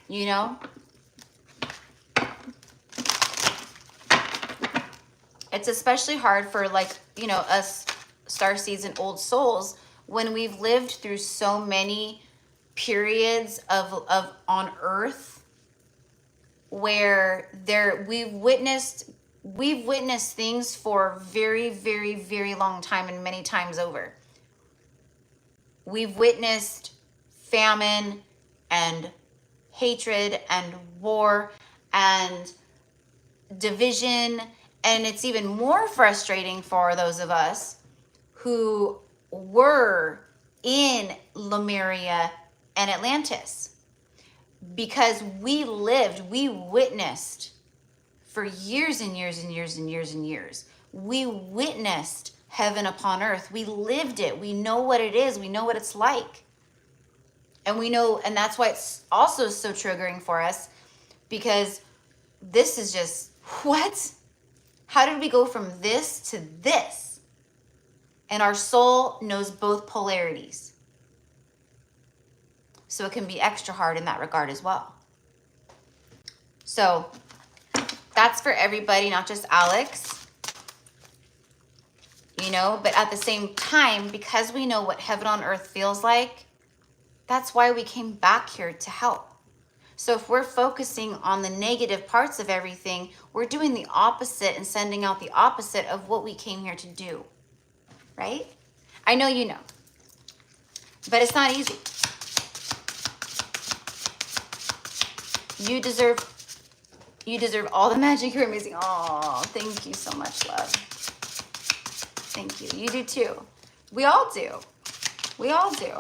you know. It's especially hard for, like, you know, us starseeds and old souls when we've lived through so many periods of on earth where we've witnessed things for very, very, very long time and many times over. We've witnessed famine and hatred and war and division, and it's even more frustrating for those of us who were in Lemuria and Atlantis, because we witnessed for years and years and years and years and years. We witnessed heaven upon earth. We lived it. We know what it is. We know what it's like. And we know, and that's why it's also so triggering for us, because this is just, what? How did we go from this to this? And our soul knows both polarities. So it can be extra hard in that regard as well. So that's for everybody, not just Alex. You know, but at the same time, because we know what heaven on earth feels like, that's why we came back here to help. So if we're focusing on the negative parts of everything, we're doing the opposite and sending out the opposite of what we came here to do. Right? I know you know. But it's not easy. You deserve all the magic. You're amazing. Oh, thank you so much, love. Thank you. You do too. We all do. We all do.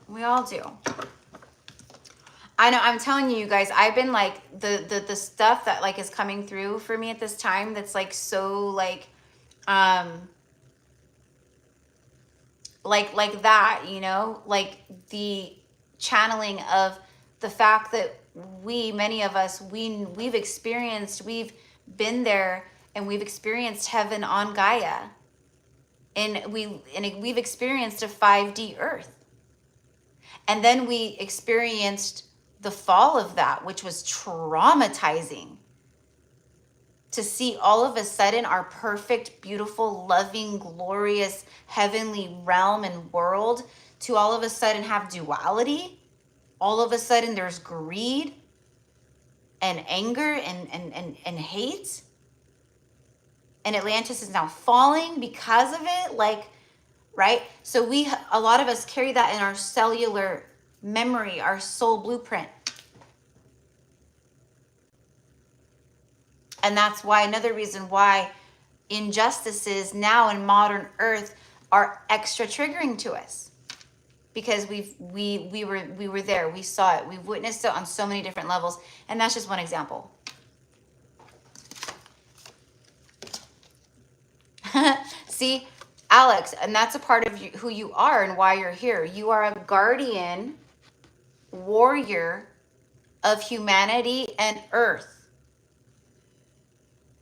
We all do. I know, I'm telling you guys, I've been like, the stuff that like is coming through for me at this time that's like so like that, you know, like the channeling of the fact that many of us, we've been there and we've experienced heaven on Gaia, and we've experienced a 5D earth, and then we experienced the fall of that, which was traumatizing. to see all of a sudden our perfect, beautiful, loving, glorious, heavenly realm and world to all of a sudden have duality. All of a sudden there's greed and anger and hate. And Atlantis is now falling because of it. Like, right? So a lot of us carry that in our cellular memory, our soul blueprint. And that's why, another reason why injustices now in modern Earth are extra triggering to us, because we were there, we saw it, we've witnessed it on so many different levels, and that's just one example. See, Alex, and that's a part of you, who you are and why you're here. You are a guardian warrior of humanity and Earth.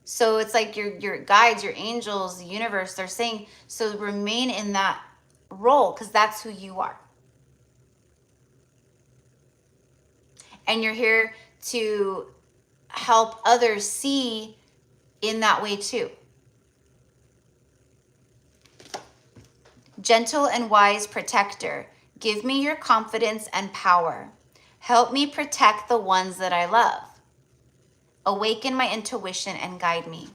So it's like your guides, your angels, the universe, they're saying, so remain in that role, because that's who you are. And you're here to help others see in that way too. Gentle and wise protector, give me your confidence and power. Help me protect the ones that I love. Awaken my intuition and guide me.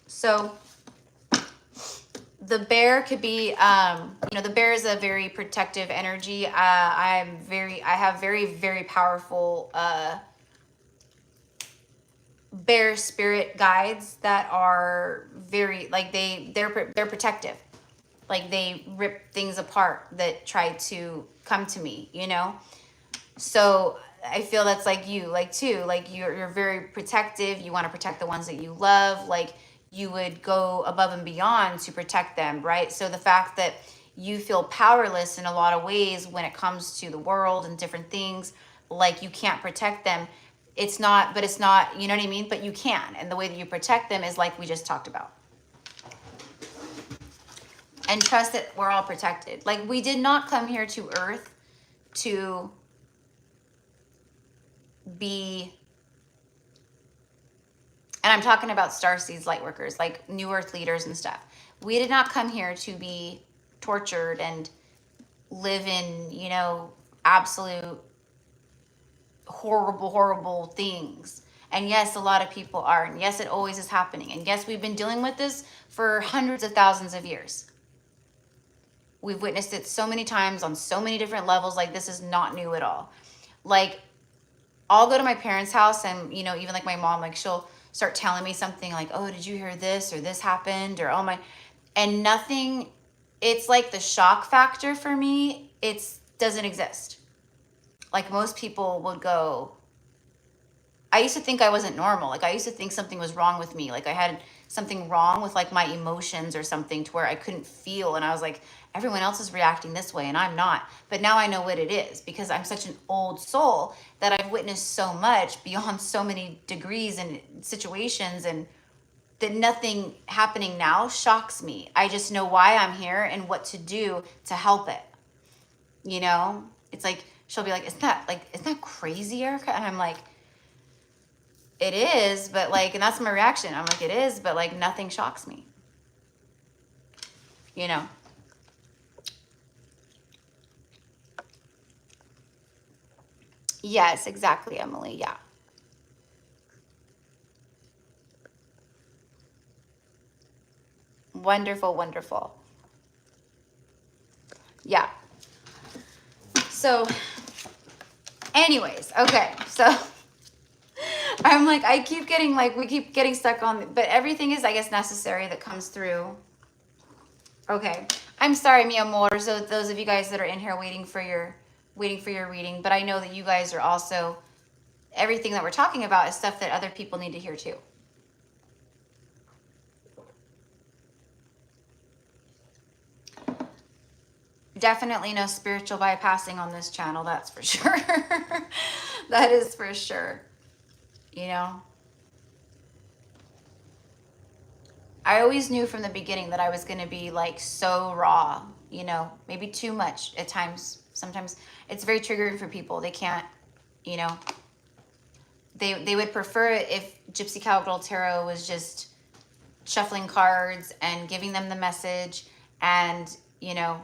So the bear could be, the bear is a very protective energy. I have very, very powerful bear spirit guides that are very, like they're protective. Like they rip things apart that try to come to me, So I feel that's like you, like too, like you're very protective. You want to protect the ones that you love. Like you would go above and beyond to protect them, right? So the fact that you feel powerless in a lot of ways when it comes to the world and different things, like you can't protect them. It's not, you know what I mean? But you can. And the way that you protect them is like we just talked about. And trust that we're all protected. Like we did not come here to Earth to be, and I'm talking about starseeds, light workers, like new Earth leaders and stuff. We did not come here to be tortured and live in, absolute horrible things. And yes, a lot of people are. And yes, it always is happening. And yes, we've been dealing with this for hundreds of thousands of years. We've witnessed it so many times on so many different levels. Like this is not new at all. Like I'll go to my parents' house and, even like my mom, like she'll start telling me something like, oh, did you hear this or this happened or oh my, and nothing, it's like the shock factor for me, doesn't exist. Like most people would go, I used to think I wasn't normal. Like I used to think something was wrong with me. Like I had something wrong with like my emotions or something to where I couldn't feel. And I was like, everyone else is reacting this way and I'm not. But now I know what it is because I'm such an old soul that I've witnessed so much beyond so many degrees and situations, and that nothing happening now shocks me. I just know why I'm here and what to do to help it. It's like, she'll be like, isn't that crazy, Erica? And I'm like, it is, but like, and that's my reaction. I'm like, it is, but like nothing shocks me. Yes, exactly, Emily. Yeah. Wonderful. Yeah. So anyways, okay. So I'm like, we keep getting stuck on, but everything is, I guess, necessary that comes through. Okay. I'm sorry, mi amor. So those of you guys that are in here waiting for your reading, but I know that you guys are also, everything that we're talking about is stuff that other people need to hear too. Definitely no spiritual bypassing on this channel, that's for sure. That is for sure. I always knew from the beginning that I was going to be like so raw, maybe too much at times. Sometimes it's very triggering for people. They can't, they would prefer it if Gypsy Cowgirl Tarot was just shuffling cards and giving them the message and, you know,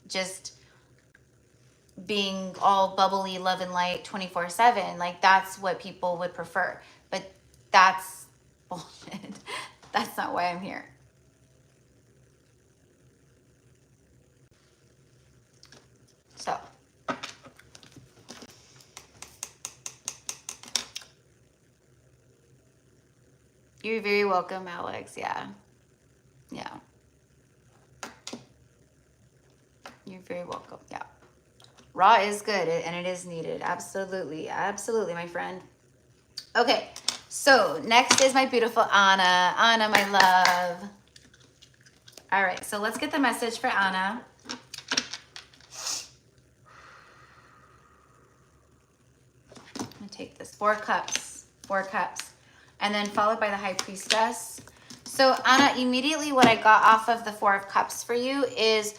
just being all bubbly, love and light 24/7. Like, that's what people would prefer. But that's bullshit. That's not why I'm here. So, you're very welcome, Alex. Yeah. Yeah. You're very welcome. Yeah. Raw is good and it is needed. Absolutely. Absolutely, my friend. Okay. So next is my beautiful Anna. Anna, my love. All right. So let's get the message for Anna. I'm going to take this. 4 cups. 4 cups. And then followed by the High Priestess. So Anna, immediately what I got off of the 4 of Cups for you is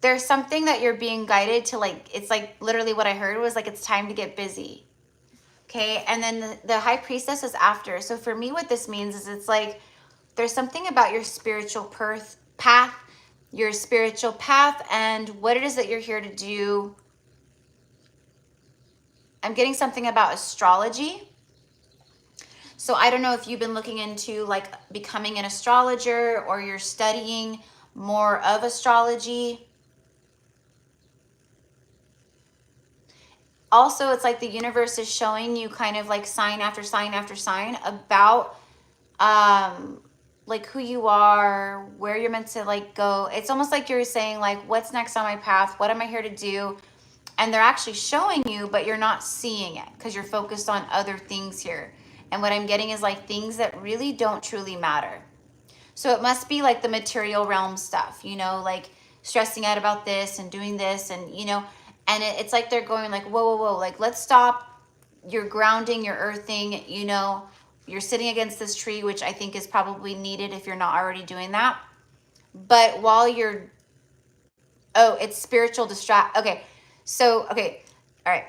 there's something that you're being guided to, like, it's like literally what I heard was like, it's time to get busy. Okay. And then the High Priestess is after. So for me, what this means is it's like, there's something about your spiritual path, and what it is that you're here to do. I'm getting something about astrology. So I don't know if you've been looking into like becoming an astrologer or you're studying more of astrology. Also, it's like the universe is showing you kind of like sign after sign after sign about like who you are, where you're meant to like go. It's almost like you're saying like, what's next on my path? What am I here to do? And they're actually showing you, but you're not seeing it because you're focused on other things here. And what I'm getting is like things that really don't truly matter. So it must be like the material realm stuff, you know, like stressing out about this and doing this and, you know, and it's like they're going like, whoa, whoa, whoa, like let's stop. You're grounding, you're earthing, you know, you're sitting against this tree, which I think is probably needed if you're not already doing that. But while you're, oh, it's spiritual okay. So, okay. All right.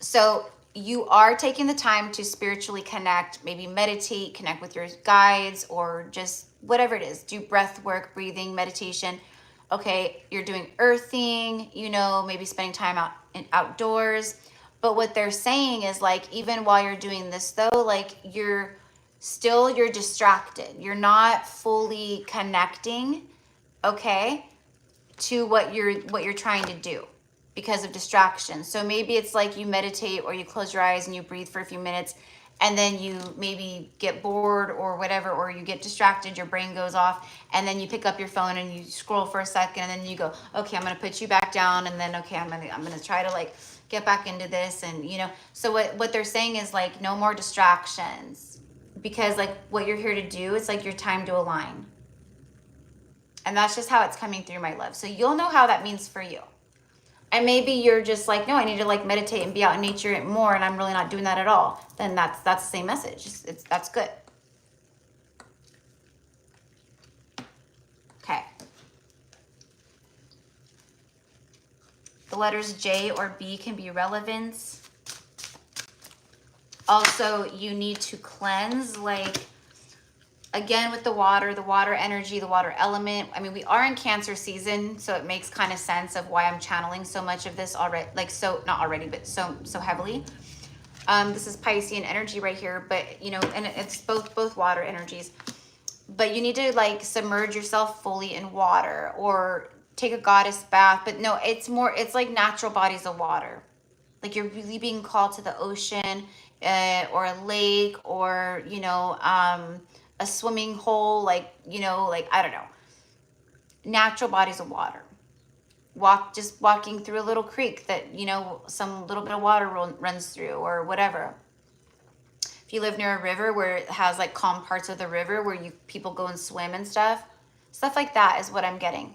So you are taking the time to spiritually connect, maybe meditate, connect with your guides, or just whatever it is, do breath work, breathing, meditation. Okay. You're doing earthing, you know, maybe spending time outdoors. But what they're saying is like, even while you're doing this though, like you're distracted. You're not fully connecting, okay, to what you're trying to do because of distraction. So maybe it's like you meditate or you close your eyes and you breathe for a few minutes and then you maybe get bored or whatever, or you get distracted, your brain goes off, and then you pick up your phone and you scroll for a second and then you go, okay, I'm going to put you back down, and then, okay, I'm going to try to like get back into this. And, you know, so what they're saying is like, no more distractions, because like what you're here to do, it's like your time to align. And that's just how it's coming through, my love. So you'll know how that means for you. And maybe you're just like, no, I need to like meditate and be out in nature more, and I'm really not doing that at all. Then that's the same message. That's good. Okay. The letters J or B can be relevant. Also, you need to cleanse, like, again, with the water energy, the water element. I mean, we are in Cancer season, so it makes kind of sense of why I'm channeling so much of this already, like, so, not already, but so heavily. This is Piscean energy right here, but, you know, and it's both water energies. But you need to, like, submerge yourself fully in water or take a goddess bath. But no, it's like natural bodies of water. Like, you're really being called to the ocean or a lake or, you know, a swimming hole, like, you know, like, I don't know, natural bodies of water. Just walking through a little creek that, you know, some little bit of water runs through or whatever. If you live near a river where it has like calm parts of the river where people go and swim and stuff like that is what I'm getting.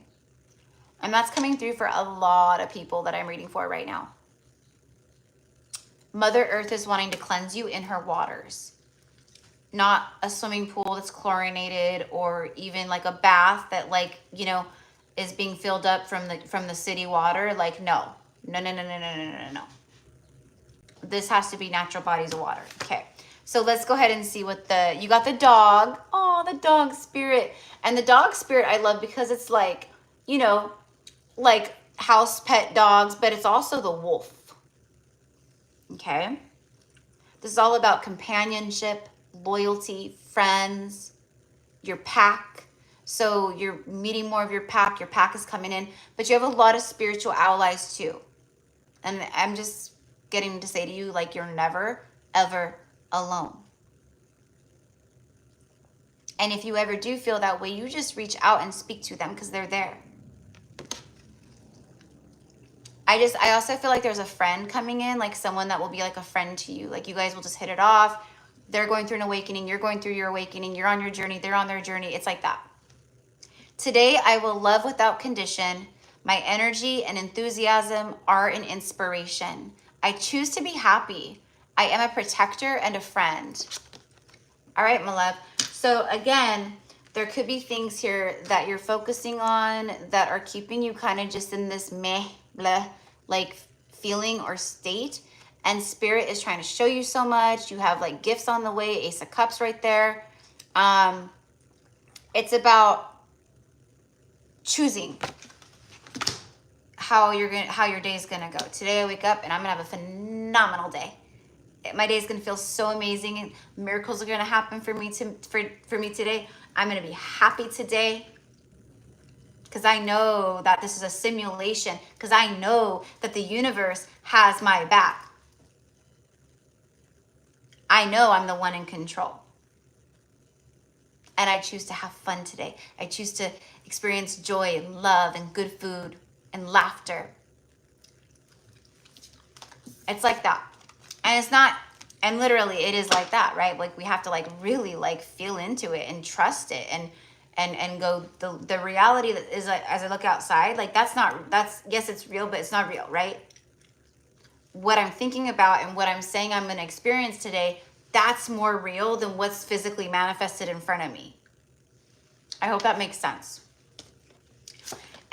And that's coming through for a lot of people that I'm reading for right now. Mother Earth is wanting to cleanse you in her waters. Not a swimming pool that's chlorinated, or even like a bath that, like, you know, is being filled up from the city water. Like, no. this has to be natural bodies of water. Okay. So let's go ahead and see what you got the dog. Oh, the dog spirit. And the dog spirit I love because it's like, you know, like house pet dogs, but it's also the wolf. Okay. This is all about companionship, loyalty, friends, your pack. So you're meeting more of your pack is coming in, but you have a lot of spiritual allies too. And I'm just getting to say to you, like, you're never, ever alone. And if you ever do feel that way, you just reach out and speak to them because they're there. I also feel like there's a friend coming in, like someone that will be like a friend to you. Like you guys will just hit it off. They're going through an awakening. You're going through your awakening. You're on your journey. They're on their journey. It's like that. Today, I will love without condition. My energy and enthusiasm are an inspiration. I choose to be happy. I am a protector and a friend. All right, my love. So again, there could be things here that you're focusing on that are keeping you kind of just in this meh, blah, like feeling or state. And Spirit is trying to show you so much. You have like gifts on the way, Ace of Cups right there. It's about choosing how your day is gonna go. Today I wake up and I'm gonna have a phenomenal day. My day is gonna feel so amazing and miracles are gonna happen for me today. I'm gonna be happy today because I know that this is a simulation, because I know that the universe has my back. I know I'm the one in control. And I choose to have fun today. I choose to experience joy and love and good food and laughter. It's like that. And it's not, and literally it is like that, right? Like we have to like really like feel into it and trust it and go, the reality that is like, as I look outside, like that's yes, it's real, but it's not real, right? What I'm thinking about and what I'm saying I'm going to experience today, that's more real than what's physically manifested in front of me. I hope that makes sense.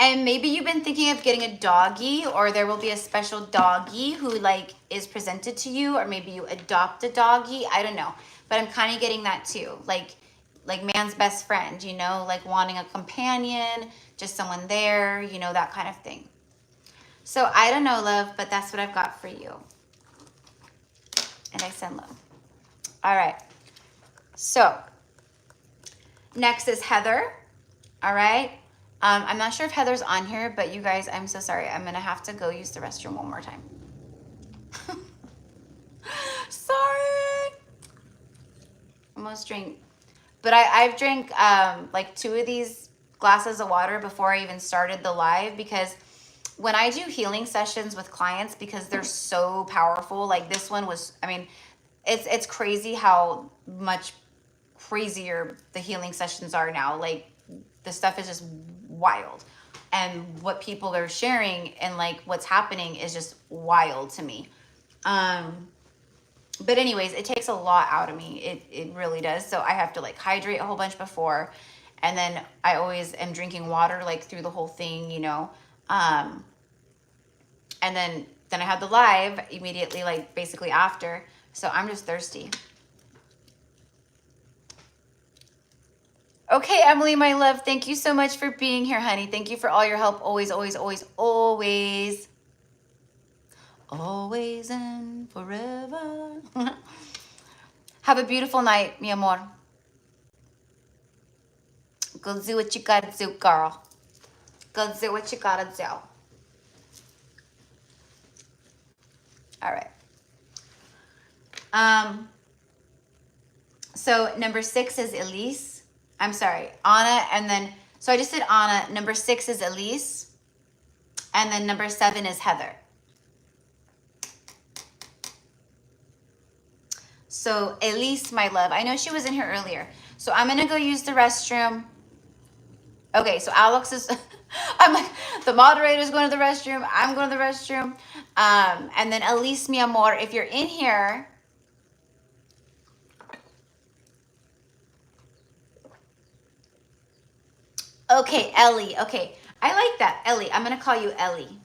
And maybe you've been thinking of getting a doggy, or there will be a special doggy who like is presented to you, or maybe you adopt a doggy. I don't know, but I'm kind of getting that too. Like man's best friend, you know, like wanting a companion, just someone there, you know, that kind of thing. So I don't know, love, but that's what I've got for you. And I send love. All right. So next is Heather. All right. I'm not sure if Heather's on here, but you guys, I'm so sorry. I'm going to have to go use the restroom one more time. Sorry. Almost drank. But I've drank like 2 of these glasses of water before I even started the live, because when I do healing sessions with clients, because they're so powerful, like this one was, I mean, it's crazy how much crazier the healing sessions are now. Like the stuff is just wild, and what people are sharing and like what's happening is just wild to me. But anyways, it takes a lot out of me. It really does. So I have to like hydrate a whole bunch before, and then I always am drinking water like through the whole thing, you know. And then I had the live immediately, like basically after. So I'm just thirsty. Okay, Emily, my love, thank you so much for being here, honey. Thank you for all your help. Always, always, always, always. Always and forever. Have a beautiful night, mi amor. Go do what you gotta do, girl. Go do what you gotta do. All right. So number 6 is Elise. I'm sorry, Anna, and then, so I just did Anna. Number 6 is Elise, and then number 7 is Heather. So Elise, my love, I know she was in here earlier. So I'm gonna go use the restroom. Okay, so Alex is, I'm like, the moderator's going to the restroom, I'm going to the restroom. And then Elise, mi amor, if you're in here, okay, Ellie. Okay, I like that. Ellie. I'm going to call you Ellie.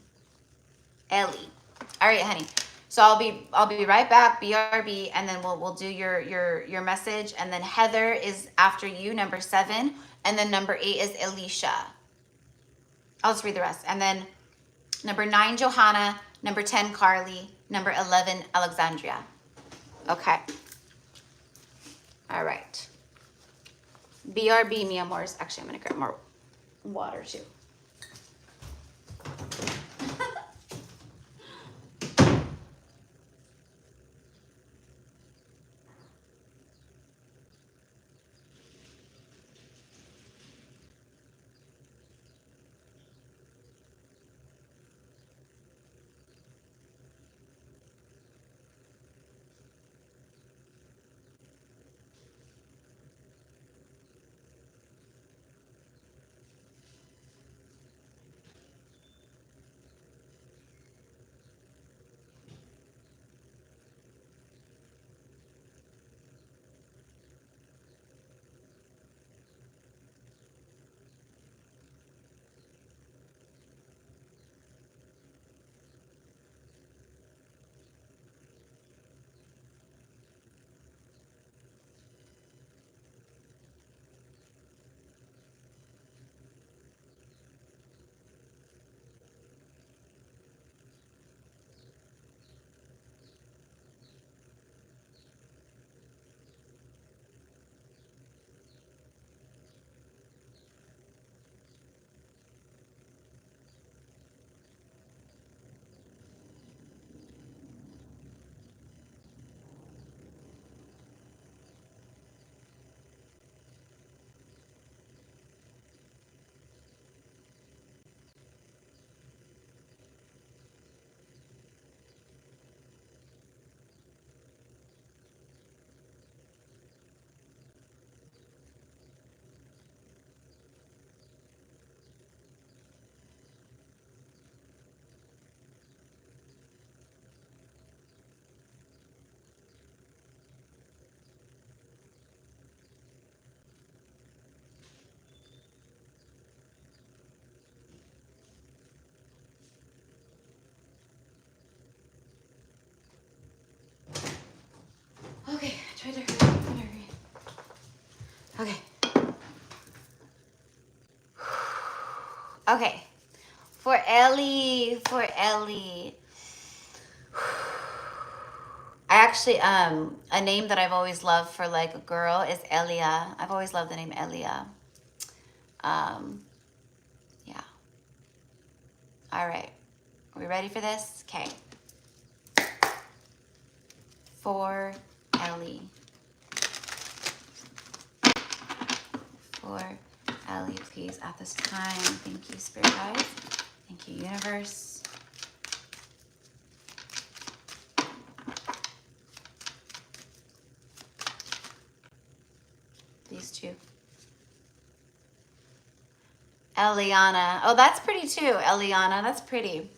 Ellie. All right, honey. So I'll be right back, BRB, and then we'll do your message. And then Heather is after you, number 7, and then number 8 is Alicia. I'll just read the rest. And then number 9, Johanna, number 10, Carly, number 11, Alexandria. Okay. All right. BRB, mi amors. Actually, I'm gonna grab more water too. Okay, try to hurry. Okay. Okay. For Ellie. I actually, a name that I've always loved for like a girl is Elia. I've always loved the name Elia. Yeah. All right. Are we ready for this? Okay. For Ellie. For Ellie, please, at this time. Thank you, Spirit Guides. Thank you, Universe. These two. Eliana. Oh, that's pretty too, Eliana. That's pretty.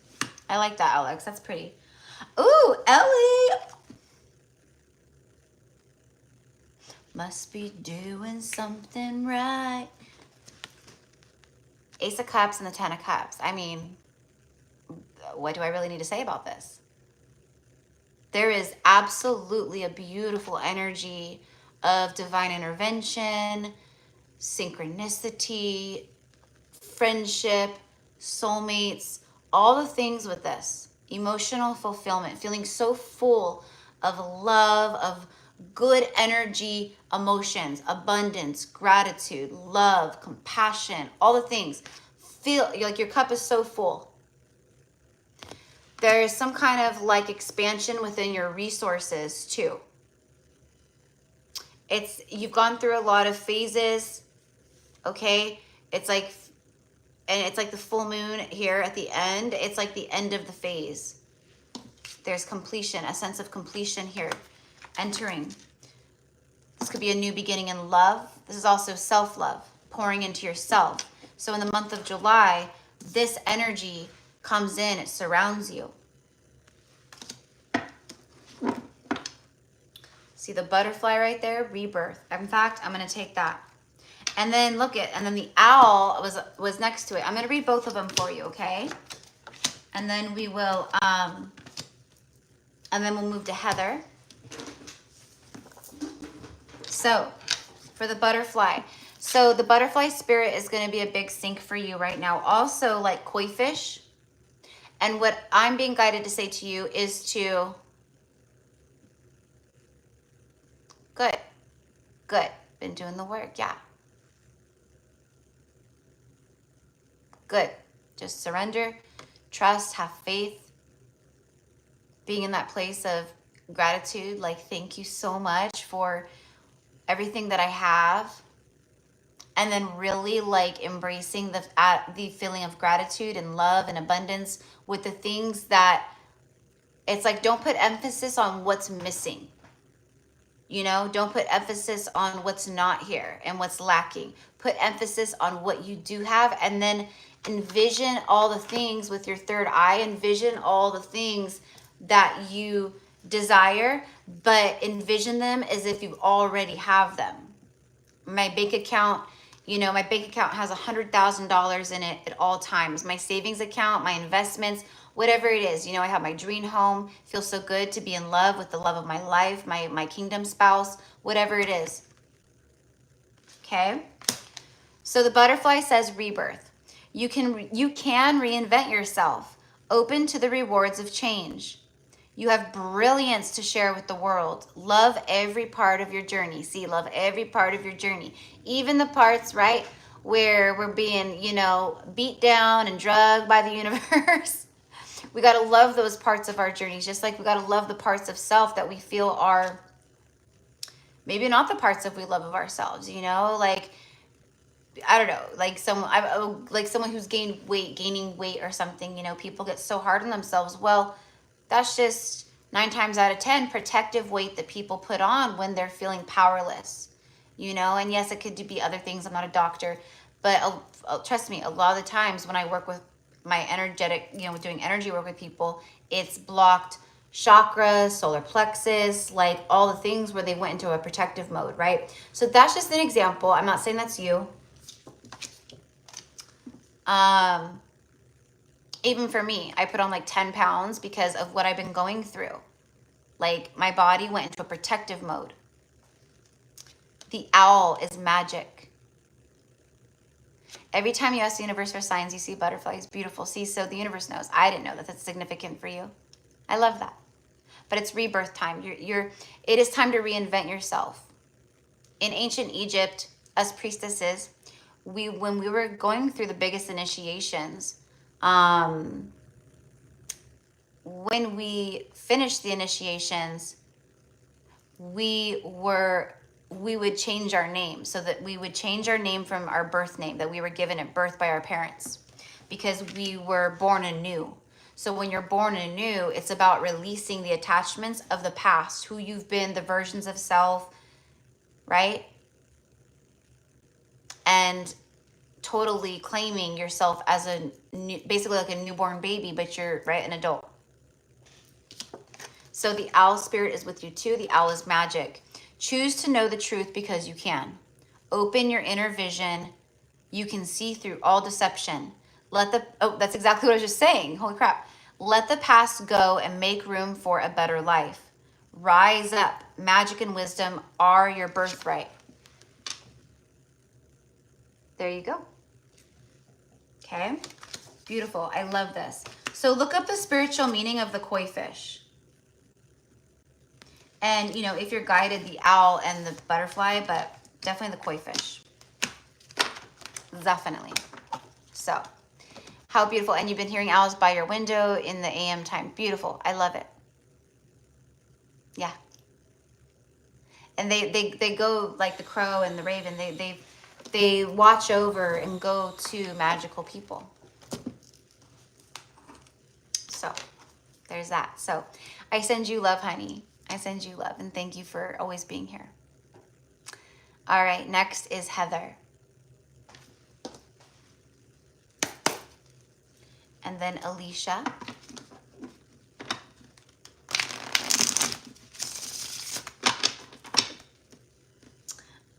I like that, Alex. That's pretty. Ooh, Ellie. Must be doing something right. Ace of Cups and the 10 of Cups. I mean, what do I really need to say about this? There is absolutely a beautiful energy of divine intervention, synchronicity, friendship, soulmates, all the things with this. Emotional fulfillment, feeling so full of love, of good energy, emotions, abundance, gratitude, love, compassion, all the things. Feel like your cup is so full. There is some kind of like expansion within your resources too. You've gone through a lot of phases, okay? It's like the full moon here at the end. It's like the end of the phase. There's completion, a sense of completion here entering. This could be a new beginning in love. This is also self-love, pouring into yourself. So in the month of July, this energy comes in, it surrounds you. See the butterfly right there? Rebirth. In fact, I'm going to take that. And then look at, and then the owl was next to it. I'm going to read both of them for you, okay? And then we will And then we'll move to Heather. So for the butterfly. So the butterfly spirit is going to be a big sync for you right now. Also like koi fish. And what I'm being guided to say to you is to, good, been doing the work, yeah. Good, just surrender, trust, have faith, being in that place of gratitude, like thank you so much for everything that I have. And then really like embracing the feeling of gratitude and love and abundance with the things that, it's like, don't put emphasis on what's missing. You know, don't put emphasis on what's not here and what's lacking. Put emphasis on what you do have, and then envision all the things with your third eye. Envision all the things that you desire, but envision them as if you already have them. My bank account, you know, my bank account has $100,000 in it at all times. My savings account, my investments, whatever it is, you know, I have my dream home. Feels so good to be in love with the love of my life, my kingdom spouse, whatever it is. Okay. So the butterfly says rebirth. You can reinvent yourself, open to the rewards of change. You have brilliance to share with the world. Love every part of your journey. See, love every part of your journey. Even the parts, right, where we're being, you know, beat down and drugged by the universe. We got to love those parts of our journeys, just like we got to love the parts of self that we feel are maybe not the parts that we love of ourselves, you know, like, I don't know, like someone who's gaining weight or something, you know, people get so hard on themselves. Well, that's just 9 times out of 10 protective weight that people put on when they're feeling powerless, you know. And yes, it could be other things. I'm not a doctor, but trust me, a lot of the times when I work with my energetic, you know, doing energy work with people, it's blocked chakras, solar plexus, like all the things where they went into a protective mode, right? So that's just an example. I'm not saying that's you. Even for me, I put on like 10 pounds because of what I've been going through. Like my body went into a protective mode. The owl is magic. Every time you ask the universe for signs, you see butterflies. Beautiful. See, so the universe knows. I didn't know that that's significant for you. I love that. But it's rebirth time. It is time to reinvent yourself. In ancient Egypt, us priestesses, when we were going through the biggest initiations, when we finished the initiations, we would change our name, so that we would change our name from our birth name that we were given at birth by our parents, because we were born anew. So when you're born anew, it's about releasing the attachments of the past, who you've been, the versions of self, right? And totally claiming yourself as a new, basically like a newborn baby, but you're, right, an adult. So the owl spirit is with you too. The owl is magic. Choose to know the truth because you can. Open your inner vision. You can see through all deception. That's exactly what I was just saying. Holy crap. Let the past go and make room for a better life. Rise up. Magic and wisdom are your birthright. There you go. Okay, beautiful. I love this. So look up the spiritual meaning of the koi fish. And, you know, if you're guided, the owl and the butterfly, but definitely the koi fish. Definitely. So, how beautiful. And you've been hearing owls by your window in the AM time. Beautiful. I love it. Yeah. And they go like the crow and the raven. They watch over and go to magical people. So there's that. So I send you love, honey. I send you love, and thank you for always being here. All right, next is Heather. And then Alicia.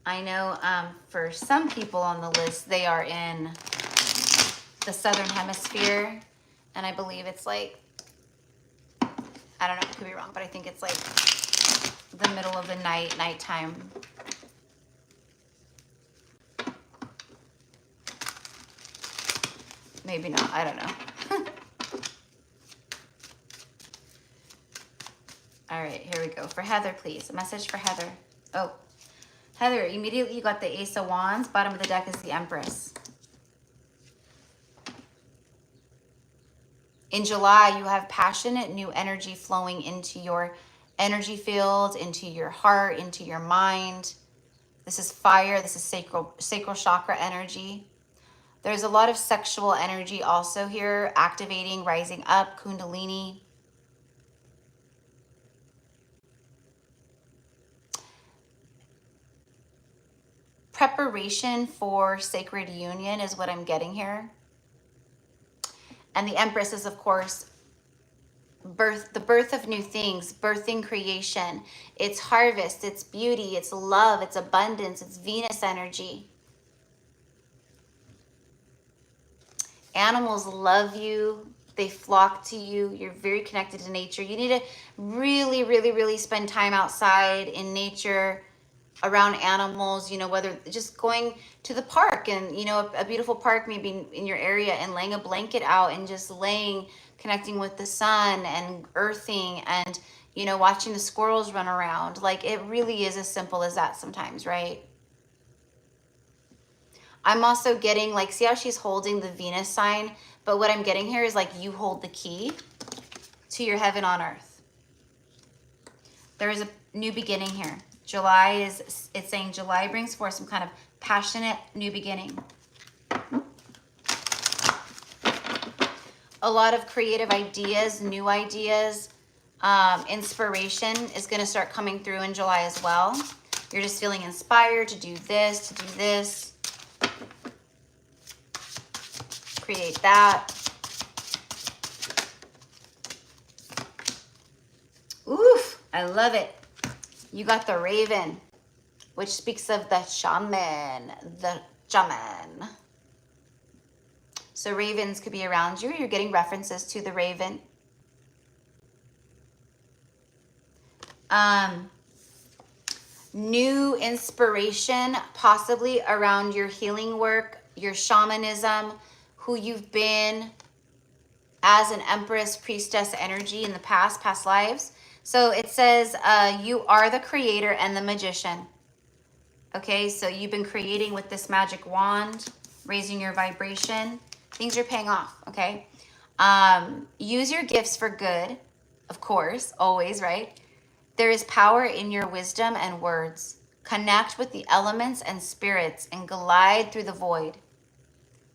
I know for some people on the list, they are in the Southern Hemisphere, and I believe it's like I don't know, could be wrong, but I think it's like the middle of the night, nighttime. Maybe not, I don't know. All right, here we go. For Heather, please. A message for Heather. Oh, Heather, immediately you got the Ace of Wands. Bottom of the deck is the Empress. In July, you have passionate new energy flowing into your energy field, into your heart, into your mind. This is fire. This is sacral chakra energy. There's a lot of sexual energy also here, activating, rising up, Kundalini. Preparation for sacred union is what I'm getting here. And the Empress is, of course, the birth of new things, birthing creation. It's harvest, it's beauty, it's love, it's abundance, it's Venus energy. Animals love you. They flock to you. You're very connected to nature. You need to really, really, really spend time outside in nature, around animals, you know, whether just going to the park and, you know, a beautiful park maybe in your area and laying a blanket out and just laying, connecting with the sun and earthing and, you know, watching the squirrels run around. Like, it really is as simple as that sometimes, right? I'm also getting, like, see how she's holding the Venus sign? But what I'm getting here is like you hold the key to your heaven on earth. There is a new beginning here. July is, it's saying July brings forth some kind of passionate new beginning. A lot of creative ideas, new ideas, inspiration is going to start coming through in July as well. You're just feeling inspired to do this, create that. Oof, I love it. You got the Raven, which speaks of the shaman, So ravens could be around you. You're getting references to the raven. New inspiration, possibly around your healing work, your shamanism, who you've been as an empress, priestess energy in the past lives. So it says you are the creator and the magician. Okay, so you've been creating with this magic wand, raising your vibration. Things are paying off, okay? Use your gifts for good, of course, always, right? There is power in your wisdom and words. Connect with the elements and spirits and glide through the void.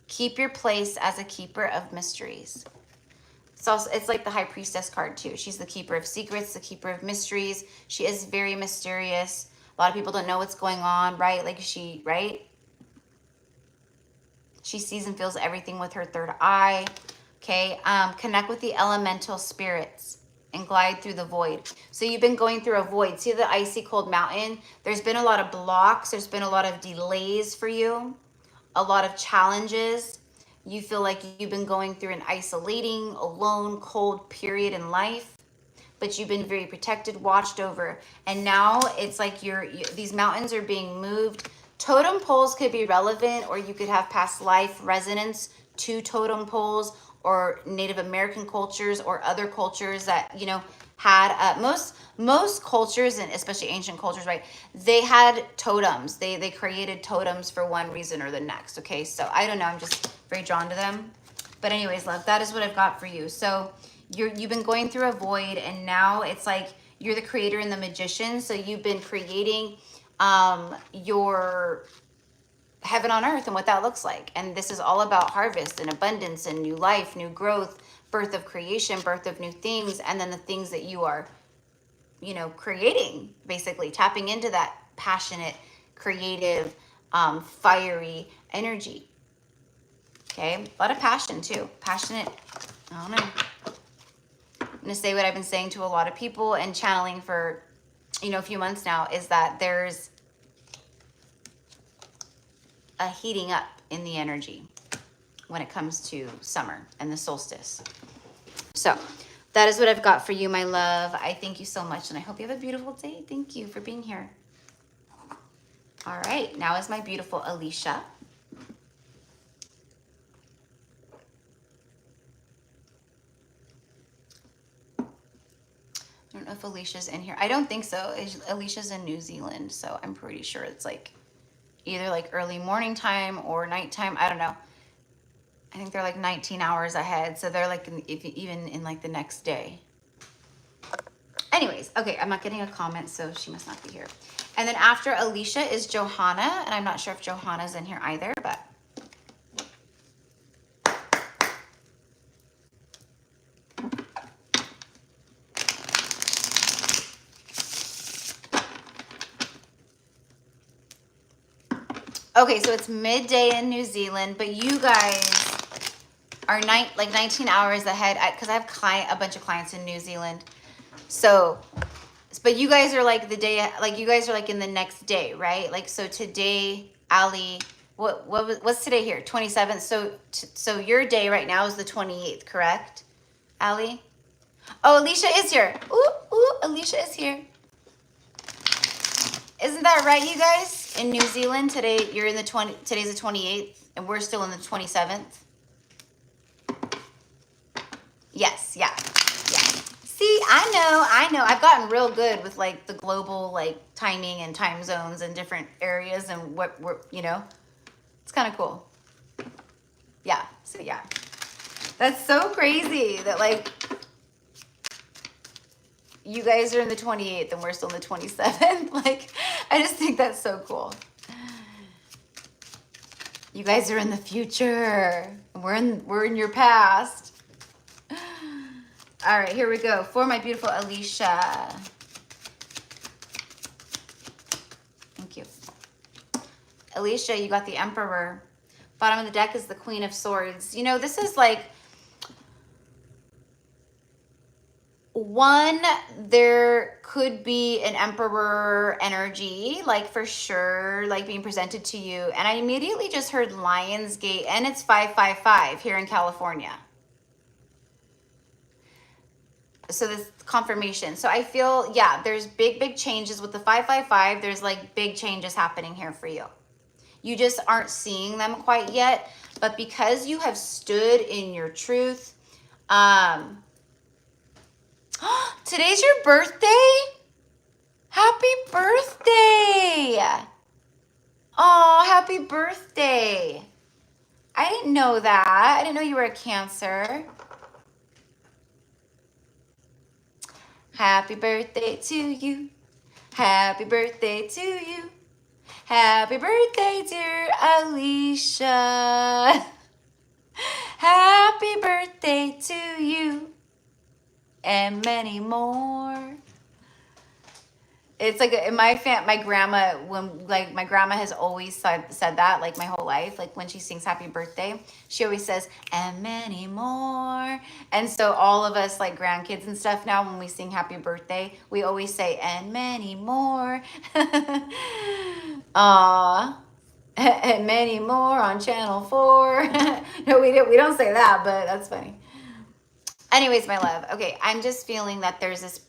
Keep your place as a keeper of mysteries. So it's like the High Priestess card too. She's the keeper of secrets, the keeper of mysteries. She is very mysterious. A lot of people don't know what's going on, right? Like right? She sees and feels everything with her third eye. Okay, connect with the elemental spirits and glide through the void. So you've been going through a void. See the icy cold mountain? There's been a lot of blocks. There's been a lot of delays for you, a lot of challenges. You feel like you've been going through an isolating, alone, cold period in life, but you've been very protected, watched over. And now it's like these mountains are being moved. Totem poles could be relevant, or you could have past life resonance to totem poles or Native American cultures or other cultures that, you know, had most cultures, and especially ancient cultures, right? They had totems. They created totems for one reason or the next. Okay, so I don't know. I'm just very drawn to them. But anyways, love, that is what I've got for you. So you've been going through a void, and now it's like you're the creator and the magician. So you've been creating your heaven on earth and what that looks like. And this is all about harvest and abundance and new life, new growth, birth of creation, birth of new things, and then the things that you are, you know, creating, basically tapping into that passionate, creative, fiery energy. Okay, a lot of passion too. Passionate, I don't know. I'm gonna say what I've been saying to a lot of people and channeling for, you know, a few months now, is that there's a heating up in the energy when it comes to summer and the solstice. So that is what I've got for you, my love. I thank you so much, and I hope you have a beautiful day. Thank you for being here. All right, now is my beautiful Alicia. I don't know if Alicia's in here. I don't think so. Alicia's in New Zealand, so I'm pretty sure it's like either like early morning time or nighttime. I don't know. I think they're like 19 hours ahead, so they're like even in like the next day. Anyways, okay, I'm not getting a comment, so she must not be here. And then after Alicia is Johanna, and I'm not sure if Johanna's in here either, but okay, so it's midday in New Zealand, but you guys are like 19 hours ahead because I have a bunch of clients in New Zealand. So, but you guys are like the day, like you guys are like in the next day, right? Like, so today, Ali, what's today here? 27th. So your day right now is the 28th, correct? Ali? Oh, Alicia is here. Ooh, Alicia is here. Isn't that right, you guys? In New Zealand today, today's the 28th, and we're still in the 27th. Yes, yeah. See, I know. I've gotten real good with like the global like timing and time zones and different areas and what we're, it's kind of cool. Yeah, so yeah. That's so crazy that like you guys are in the 28th and we're still in the 27th. Like, I just think that's so cool. You guys are in the future. We're in your past. All right, here we go. For my beautiful Alicia. Thank you. Alicia, you got the Emperor. Bottom of the deck is the Queen of Swords. This is like, there could be an Emperor energy, like for sure, like being presented to you. And I immediately just heard Lionsgate, and it's 555 here in California. So this confirmation. So I feel, yeah, there's big changes with the 555. There's like big changes happening here for you. You just aren't seeing them quite yet. But because you have stood in your truth, today's your birthday? Happy birthday. Oh, happy birthday. I didn't know that. I didn't know you were a Cancer. Happy birthday to you. Happy birthday to you. Happy birthday, dear Alicia. Happy birthday to you. And many more. It's like my grandma, my grandma has always said that like my whole life, like when she sings happy birthday, she always says, and many more. And so all of us like grandkids and stuff now, when we sing happy birthday, we always say, and many more. Aw. And many more on channel 4. No, we don't say that, but that's funny. Anyways, my love. Okay, I'm just feeling that there's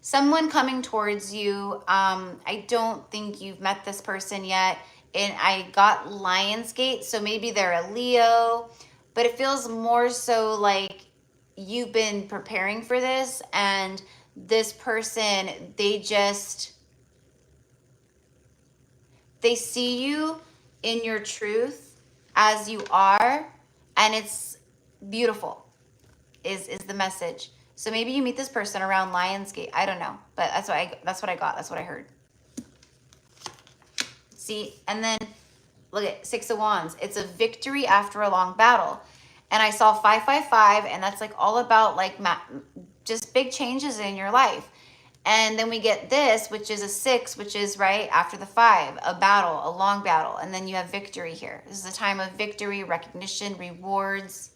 someone coming towards you. I don't think you've met this person yet. And I got Lionsgate, so maybe they're a Leo. But it feels more so like you've been preparing for this. And this person, they see you in your truth as you are. And it's beautiful, is the message. So maybe you meet this person around Lionsgate. I don't know, but that's what I got. That's what I heard. See, and then look at 6 of Wands. It's a victory after a long battle. And I saw 555, and that's like all about like just big changes in your life. And then we get this, which is a 6, which is right after the 5, a battle, a long battle. And then you have victory here. This is a time of victory, recognition, rewards.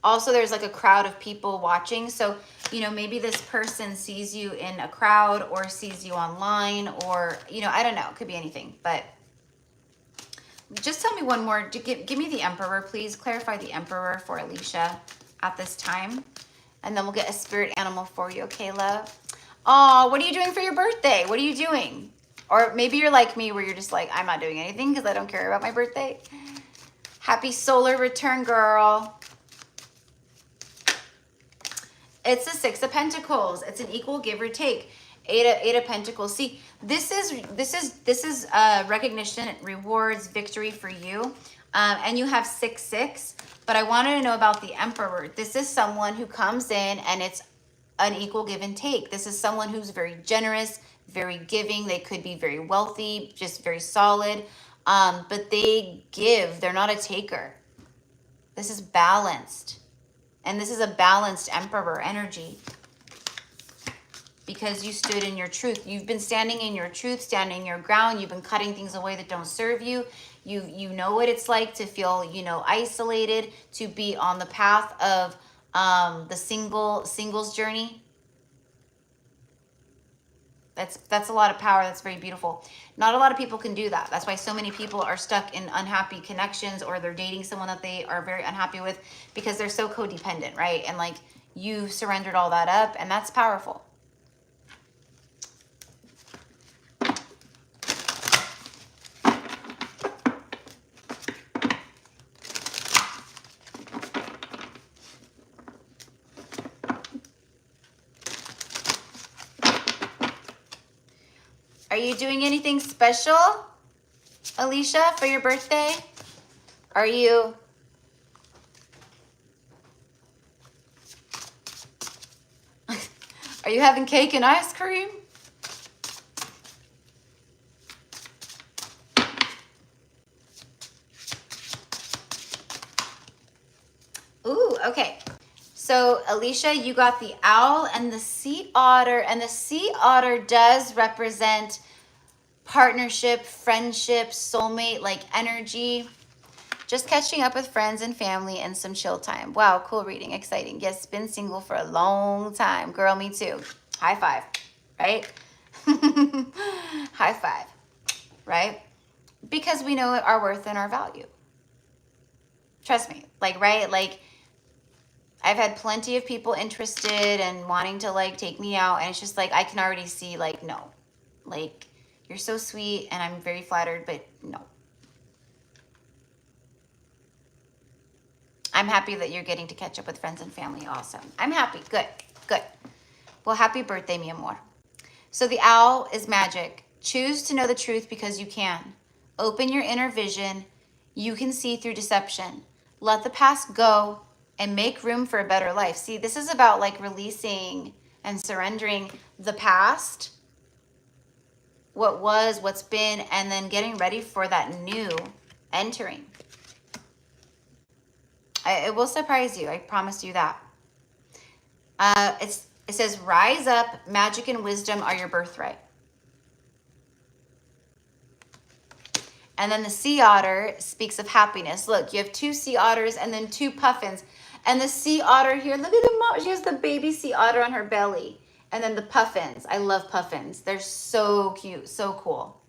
Also, there's like a crowd of people watching. So, maybe this person sees you in a crowd or sees you online or, I don't know. It could be anything. But Just tell me one more. Give me the Emperor, please. Clarify the Emperor for Alicia at this time. And then we'll get a spirit animal for you, okay, love? Oh, what are you doing for your birthday? What are you doing? Or maybe you're like me where you're just like, I'm not doing anything because I don't care about my birthday. Happy solar return, girl. It's the Six of Pentacles. It's an equal give or take. Eight of Pentacles. See, this is recognition, rewards, victory for you. And you have 6-6. But I wanted to know about the Emperor. This is someone who comes in and it's an equal give and take. This is someone who's very generous, very giving. They could be very wealthy, just very solid. But they give. They're not a taker. This is balanced. And this is a balanced Emperor energy. Because you stood in your truth. You've been standing in your truth, standing your ground. You've been cutting things away that don't serve you. You know what it's like to feel, you know, isolated, to be on the path of the singles journey. That's a lot of power. That's very beautiful. Not a lot of people can do that. That's why so many people are stuck in unhappy connections, or they're dating someone that they are very unhappy with because they're so codependent, right? And like, you surrendered all that up, and that's powerful. Are you doing anything special, Alicia, for your birthday? Are you... Are you having cake and ice cream? Ooh, okay. So, Alicia, you got the owl and the sea otter, and the sea otter does represent partnership, friendship, soulmate, like energy. Just catching up with friends and family and some chill time. Wow, cool reading, exciting. Yes, been single for a long time. Girl, me too. High five, right? High five, right? Because we know our worth and our value. Trust me, like, right? Like, I've had plenty of people interested and wanting to like take me out, and it's just like, I can already see like, no, like, you're so sweet and I'm very flattered, but no. I'm happy that you're getting to catch up with friends and family. Awesome. I'm happy. Good, good. Well, happy birthday, mi amor. So the owl is magic. Choose to know the truth because you can. Open your inner vision. You can see through deception. Let the past go and make room for a better life. See, this is about like releasing and surrendering the past, what was, what's been, and then getting ready for that new entering. It will surprise you. I promise you that. It says, rise up, magic and wisdom are your birthright. And then the sea otter speaks of happiness. Look, you have 2 sea otters and then 2 puffins. And the sea otter here, look at the mom. She has the baby sea otter on her belly. And then the puffins. I love puffins. They're so cute, so cool.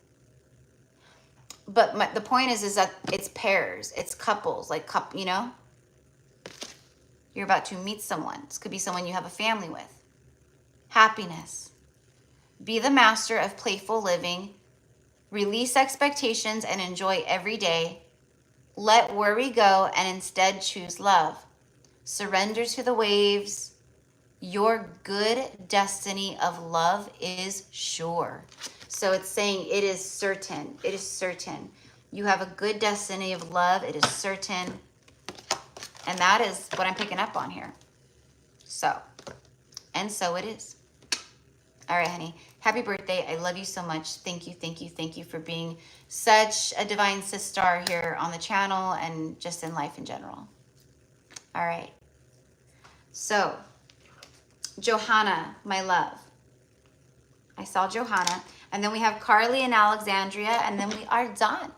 But the point is that it's pairs, it's couples, like you know? You're about to meet someone. This could be someone you have a family with. Happiness. Be the master of playful living. Release expectations and enjoy every day. Let worry go and instead choose love. Surrender to the waves. Your good destiny of love is sure. So it's saying it is certain. It is certain. You have a good destiny of love. It is certain. And that is what I'm picking up on here. So, and so it is. All right, honey. Happy birthday. I love you so much. Thank you, thank you, thank you for being such a divine sister here on the channel and just in life in general. All right. So, Johanna, my love. I saw Johanna. And then we have Carly and Alexandria. And then we are done.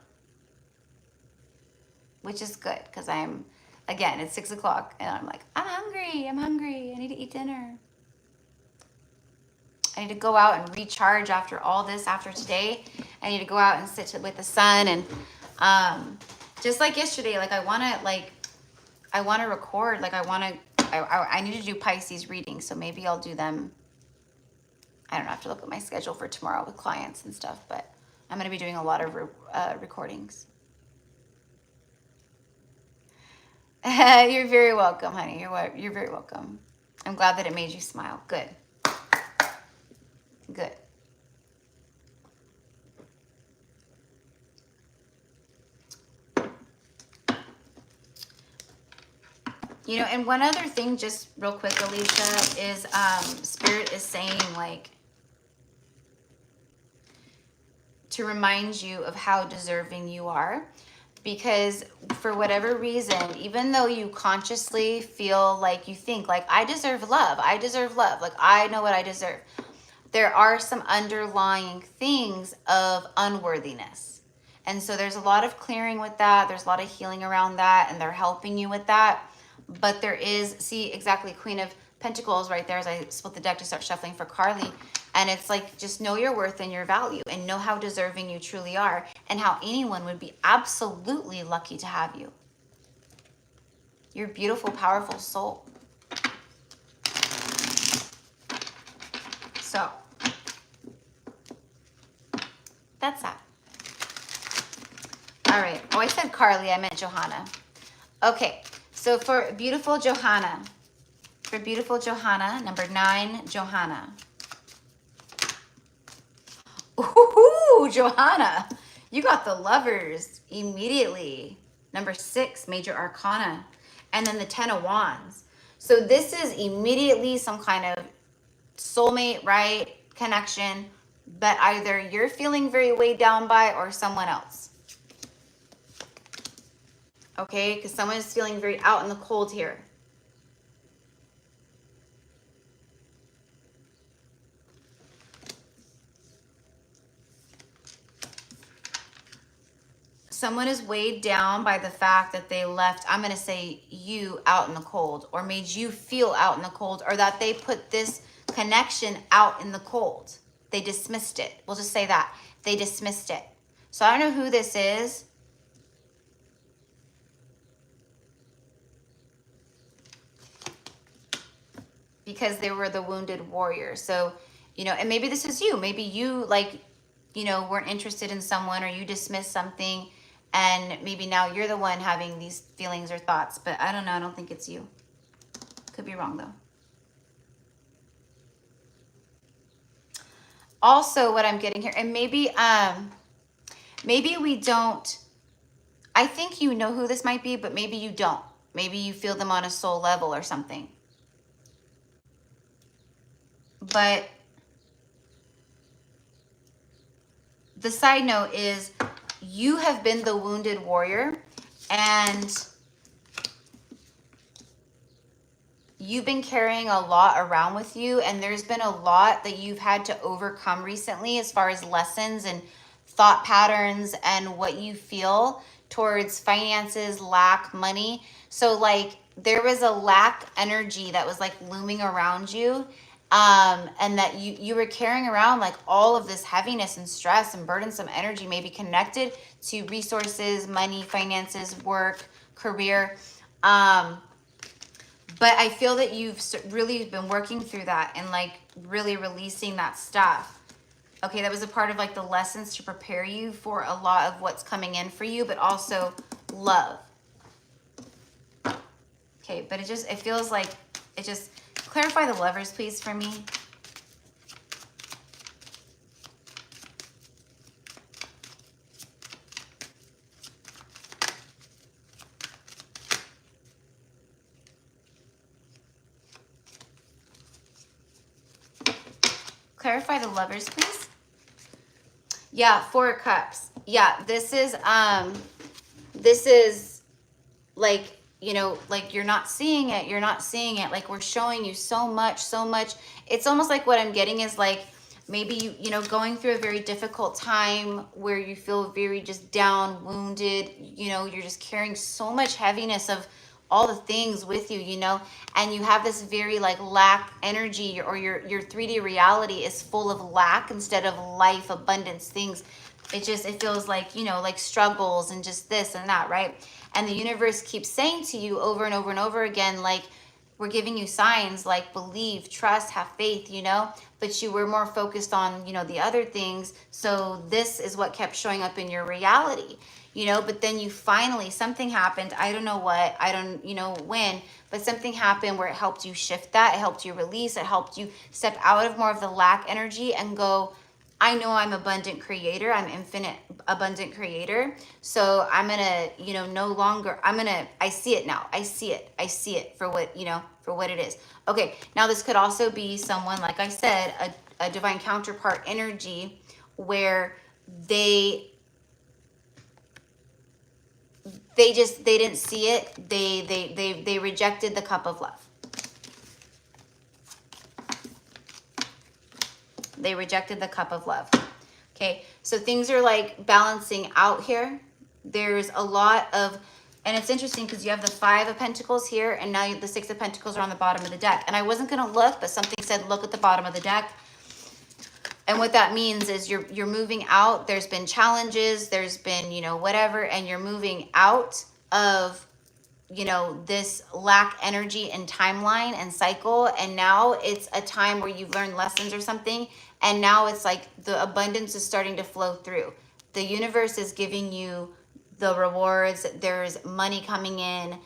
Which is good because I'm, again, it's 6 o'clock. And I'm like, I'm hungry. I'm hungry. I need to eat dinner. I need to go out and recharge after all this, after today. I need to go out and sit with the sun and Just like yesterday, like I want to record, like I need to do Pisces readings, so maybe I'll do them. I don't know, I have to look at my schedule for tomorrow with clients and stuff, but I'm going to be doing a lot of recordings. You're very welcome, honey. You're very welcome. I'm glad that it made you smile. Good. Good. You know, and one other thing, just real quick, Alicia, is Spirit is saying, like, to remind you of how deserving you are. Because for whatever reason, even though you consciously feel like you think, like, I deserve love, like, I know what I deserve, there are some underlying things of unworthiness. And so there's a lot of clearing with that. There's a lot of healing around that, and they're helping you with that. But there is, see, exactly, Queen of Pentacles right there as I split the deck to start shuffling for Carly. And it's like, just know your worth and your value, and know how deserving you truly are, and how anyone would be absolutely lucky to have you. You're a beautiful, powerful soul. So, that's that. All right. Oh, I said Carly, I meant Johanna. Okay. So for beautiful Johanna, number 9, Johanna. Ooh, Johanna, you got the Lovers immediately. Number 6, Major Arcana. And then the 10 of Wands. So this is immediately some kind of soulmate, right? Connection that either you're feeling very weighed down by or someone else. Okay, because someone is feeling very out in the cold here. Someone is weighed down by the fact that they left, I'm going to say, you out in the cold, or made you feel out in the cold, or that they put this connection out in the cold. They dismissed it. We'll just say that. They dismissed it. So I don't know who this is. Because they were the wounded warrior. So, you know, and maybe this is you. Maybe you, like, you know, weren't interested in someone, or you dismissed something, and maybe now you're the one having these feelings or thoughts. But I don't know. I don't think it's you. Could be wrong, though. Also, what I'm getting here, and maybe we don't, I think you know who this might be, but maybe you don't. Maybe you feel them on a soul level or something. But the side note is, you have been the wounded warrior, and you've been carrying a lot around with you, and there's been a lot that you've had to overcome recently as far as lessons and thought patterns and what you feel towards finances, lack, money. So like there was a lack energy that was like looming around you, and that you were carrying around like all of this heaviness and stress and burdensome energy, maybe connected to resources, money, finances, work, career. But I feel that you've really been working through that and like really releasing that stuff. Okay, that was a part of like the lessons to prepare you for a lot of what's coming in for you, but also love. Okay, but it feels like, clarify the Lovers, please, for me. Clarify the Lovers, please. Yeah, 4 of Cups. Yeah, this is like, you know, like you're not seeing it. You're not seeing it. Like we're showing you so much, so much. It's almost like what I'm getting is like maybe you know, going through a very difficult time where you feel very just down, wounded. You know, you're just carrying so much heaviness of all the things with you, you know, and you have this very like lack energy, or your 3D reality is full of lack instead of life, abundance, things. It feels like, you know, like struggles and just this and that, right? And the universe keeps saying to you over and over and over again, like, we're giving you signs like believe, trust, have faith, you know, but you were more focused on, you know, the other things. So this is what kept showing up in your reality, you know, but then you finally, something happened. I don't know what, I don't, you know, when, but something happened where it helped you shift that. It helped you release. It helped you step out of more of the lack energy and go, I know I'm abundant creator. I'm infinite abundant creator. So I'm going to, you know, no longer, I see it now. I see it for what, you know, for what it is. Okay. Now this could also be someone, like I said, a divine counterpart energy where they didn't see it. They rejected the cup of love. They rejected the cup of love. Okay, so things are like balancing out here. There's a lot of, and it's interesting because you have the 5 of Pentacles here, and now the 6 of Pentacles are on the bottom of the deck. And I wasn't going to look, but something said look at the bottom of the deck. And what that means is you're moving out. There's been challenges. There's been, you know, whatever, and you're moving out of, you know, this lack energy and timeline and cycle. And now it's a time where you've learned lessons or something. And now it's like the abundance is starting to flow through. The universe is giving you the rewards. There's money coming in,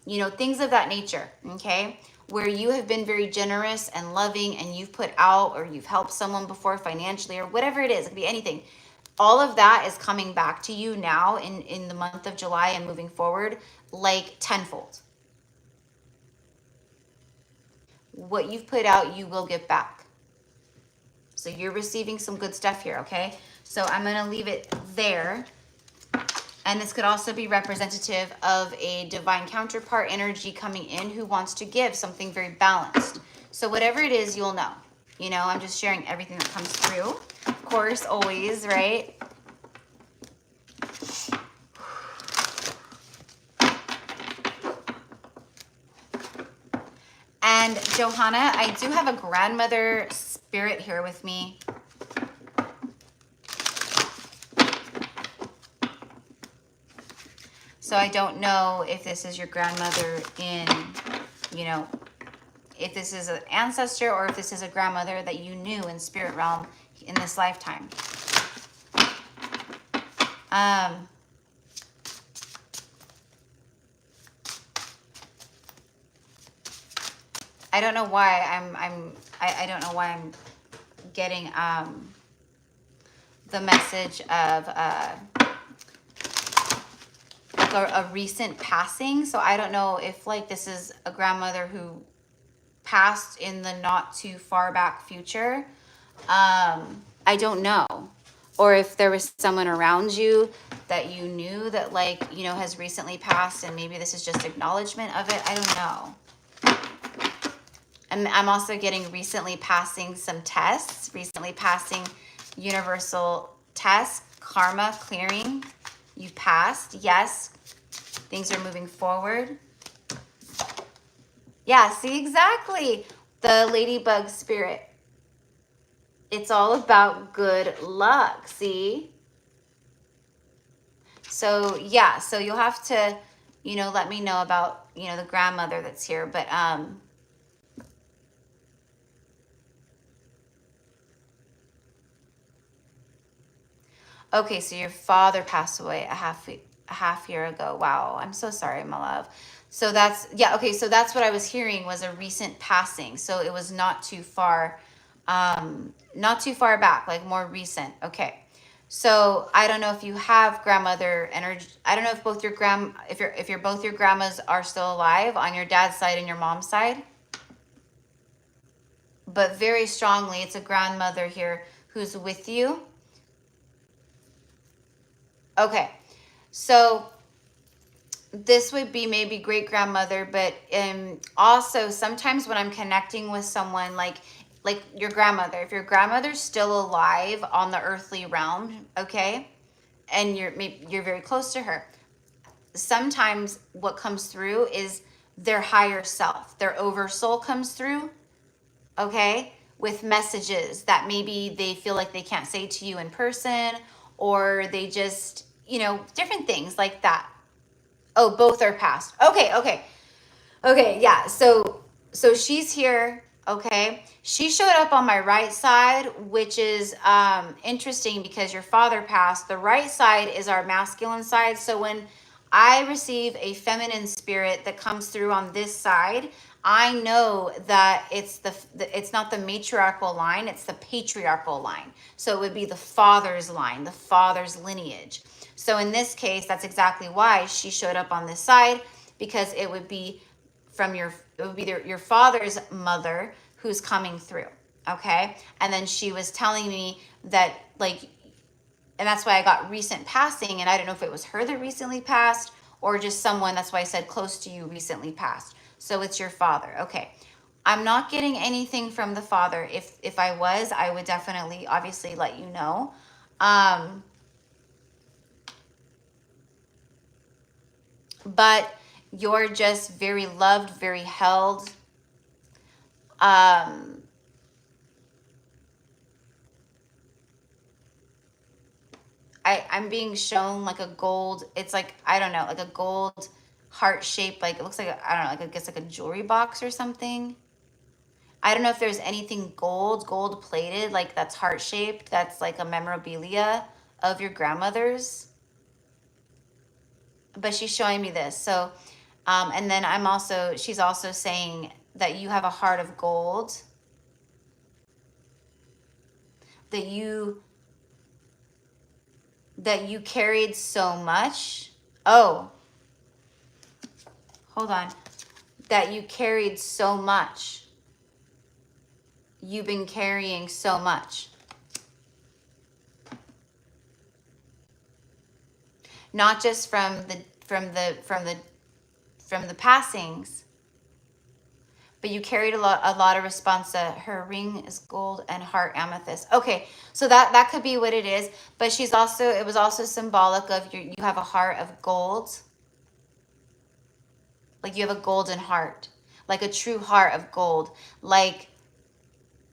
you know, things of that nature. Okay. Where you have been very generous and loving and you've put out, or you've helped someone before financially, or whatever it is, it could be anything. All of that is coming back to you now in the month of July and moving forward, like tenfold. What you've put out, you will get back. So you're receiving some good stuff here, okay? So I'm going to leave it there. And this could also be representative of a divine counterpart energy coming in who wants to give something very balanced. So whatever it is, you'll know. You know, I'm just sharing everything that comes through. Of course, always, right? And Johanna, I do have a grandmother spirit here with me. So I don't know if this is your grandmother in, you know, if this is an ancestor or if this is a grandmother that you knew in spirit realm in this lifetime. I don't know why I don't know why I'm getting the message of like a recent passing. So I don't know if like this is a grandmother who passed in the not too far back future. I don't know. Or if there was someone around you that you knew that like, you know, has recently passed and maybe this is just acknowledgement of it. I don't know. And I'm also getting recently passing some tests, recently passing universal tests, karma clearing. You passed, yes. Things are moving forward. Yeah, see, exactly. The ladybug spirit. It's all about good luck, see? So, yeah, so you'll have to, you know, let me know about, you know, the grandmother that's here. But, okay, so your father passed away a half year ago. Wow, I'm so sorry, my love. So that's, yeah, okay, so that's what I was hearing was a recent passing. So it was not too far back, like more recent. Okay. So I don't know if you have grandmother energy. I don't know if both your if you're both your grandmas are still alive on your dad's side and your mom's side. But very strongly, it's a grandmother here who's with you. Okay. So this would be maybe great grandmother, but also sometimes when I'm connecting with someone like your grandmother, if your grandmother's still alive on the earthly realm, okay, and you're very close to her, sometimes what comes through is their higher self, their oversoul comes through, okay, with messages that maybe they feel like they can't say to you in person, or they just, you know, different things like that. Oh, both are past. Okay, yeah. So she's here, okay? She showed up on my right side, which is interesting because your father passed. The right side is our masculine side. So when I receive a feminine spirit that comes through on this side, I know that it's it's not the matriarchal line, it's the patriarchal line. So it would be the father's line, the father's lineage. So in this case, that's exactly why she showed up on this side, because it would be from your father's mother who's coming through, okay? And then she was telling me that, like, and that's why I got recent passing, and I don't know if it was her that recently passed or just someone, that's why I said close to you recently passed. So it's your father. Okay. I'm not getting anything from the father. If I was, I would definitely obviously let you know. But you're just very loved, very held. I'm being shown like a gold, it's like, I don't know, like a gold heart shape, like it looks like, I don't know, like I guess like a jewelry box or something. I don't know if there's anything gold plated, like that's heart shaped, that's like a memorabilia of your grandmother's. But she's showing me this. So, and then she's also saying that you have a heart of gold, that you carried so much. Oh, hold on. That you carried so much. You've been carrying so much. Not just from the passings, but you carried a lot of responsa. Her ring is gold and heart amethyst. Okay, so that could be what it is. But it was also symbolic of you have a heart of gold. Like you have a golden heart, like a true heart of gold. Like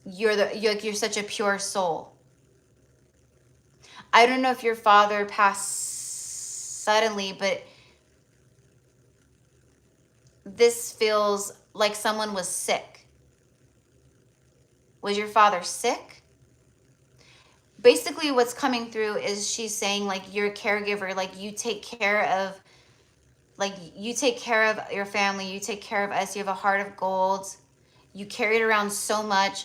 you're such a pure soul. I don't know if your father passed suddenly, but this feels like someone was sick. Was your father sick? Basically what's coming through is she's saying like you're a caregiver, like you take care of your family, you take care of us, you have a heart of gold, you carried around so much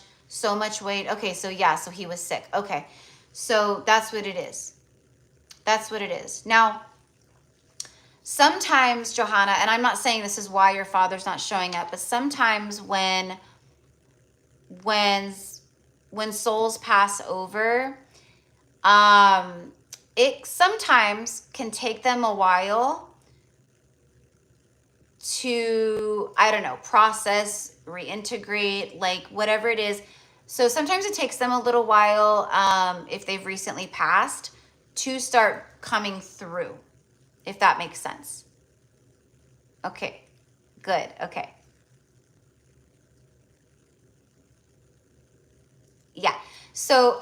weight. Okay, so yeah, so he was sick. Okay, so that's what it is. That's what it is. Now, sometimes, Johanna, and I'm not saying this is why your father's not showing up, but sometimes when souls pass over, it sometimes can take them a while to, I don't know, process, reintegrate, like whatever it is. So sometimes it takes them a little while, if they've recently passed, to start coming through, if that makes sense. Okay, good, okay. Yeah, so,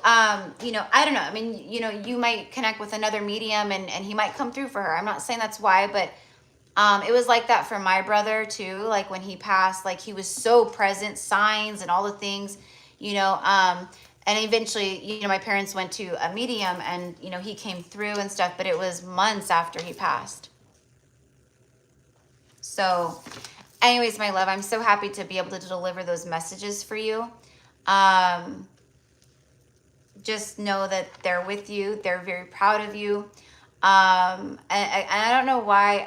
you know, I don't know. I mean, you know, you might connect with another medium and he might come through for her. I'm not saying that's why, but it was like that for my brother too. Like when he passed, like he was so present, signs and all the things, you know, and eventually, you know, my parents went to a medium and, you know, he came through and stuff, but it was months after he passed. So anyways, my love, I'm so happy to be able to deliver those messages for you. Just know that they're with you. They're very proud of you. And I don't know why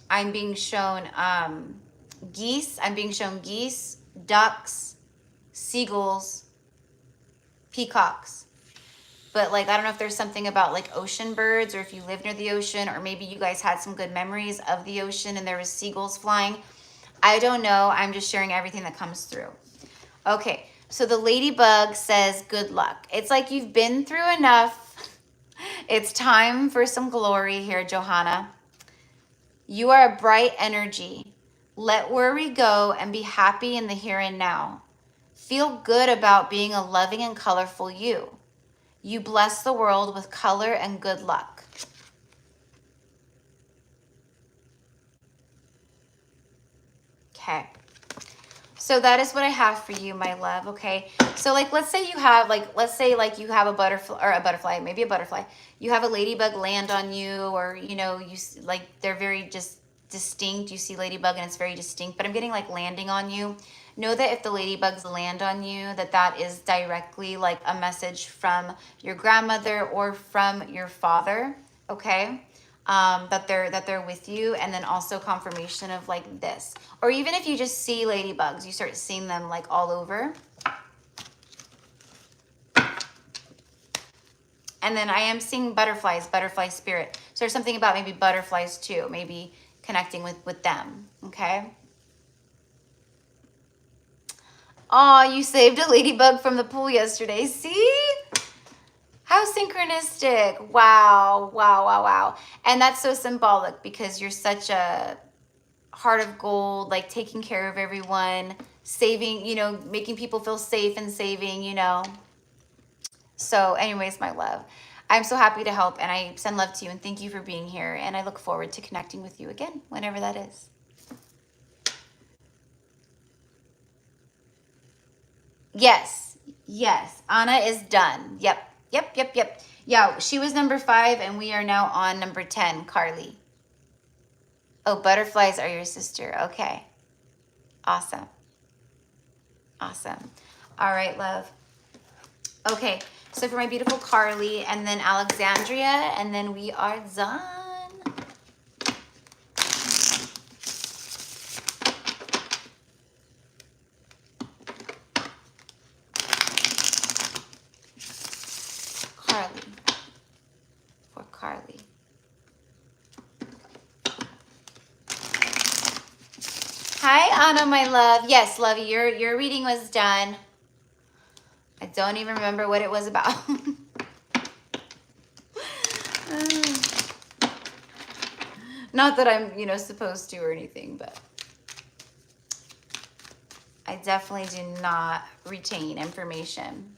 I'm being shown geese. I'm being shown geese, ducks, seagulls, peacocks. But like, I don't know if there's something about like ocean birds, or if you live near the ocean, or maybe you guys had some good memories of the ocean and there was seagulls flying. I don't know. I'm just sharing everything that comes through. Okay. So the ladybug says, good luck. It's like you've been through enough. It's time for some glory here, Johanna. You are a bright energy. Let worry go and be happy in the here and now. Feel good about being a loving and colorful you. You bless the world with color and good luck. Okay. So that is what I have for you, my love, okay? So like, let's say you have, you have a butterfly, maybe a butterfly. You have a ladybug land on you, or, you know, like, they're very just distinct. You see ladybug and it's very distinct, but I'm getting like landing on you. Know that if the ladybugs land on you, that is directly like a message from your grandmother or from your father, okay? That they're with you, and then also confirmation of like this. Or even if you just see ladybugs, you start seeing them like all over. And then I am seeing butterflies, butterfly spirit. So there's something about maybe butterflies too, maybe connecting with them, okay? Oh, you saved a ladybug from the pool yesterday. See? How synchronistic. Wow, wow, wow, wow. And that's so symbolic because you're such a heart of gold, like taking care of everyone, saving, you know, making people feel safe and saving, you know. So anyways, my love, I'm so happy to help, and I send love to you and thank you for being here. And I look forward to connecting with you again, whenever that is. Yes, yes, Anna is done. Yep. Yeah, she was number 5 and we are now on number 10, Carly. Oh, butterflies are your sister. Okay. Awesome. Awesome. All right, love. Okay, so for my beautiful Carly and then Alexandria, and then we are done. Carly. For Carly. Hi, Anna, my love. Yes, lovey, your reading was done. I don't even remember what it was about. Not that I'm, you know, supposed to or anything, but I definitely do not retain information.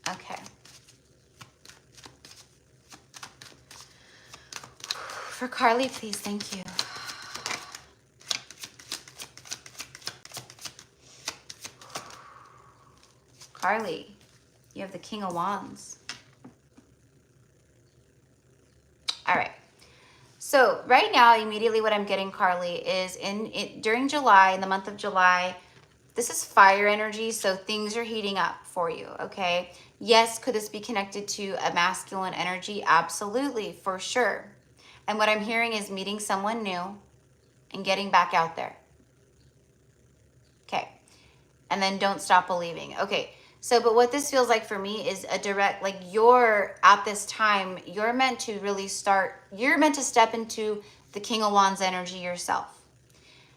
Okay. For Carly, please, thank you. Carly, you have the King of Wands. All right. So right now, immediately what I'm getting, Carly, is during July, in the month of July, this is fire energy, so things are heating up for you, okay? Yes, could this be connected to a masculine energy? Absolutely, for sure. And what I'm hearing is meeting someone new and getting back out there. Okay. And then don't stop believing. Okay. So, but what this feels like for me is a direct, like you're at this time, you're meant to really start, you're meant to step into the King of Wands energy yourself.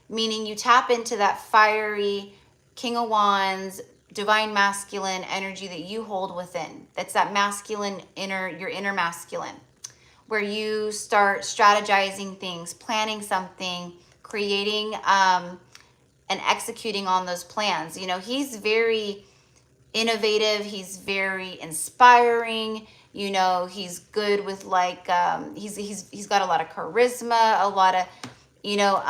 Meaning you tap into that fiery King of Wands, divine masculine energy that you hold within. That's that masculine your inner masculine, where you start strategizing things, planning something, creating and executing on those plans. You know, he's very innovative. He's very inspiring. You know, he's good with like, he's got a lot of charisma, a lot of, you know,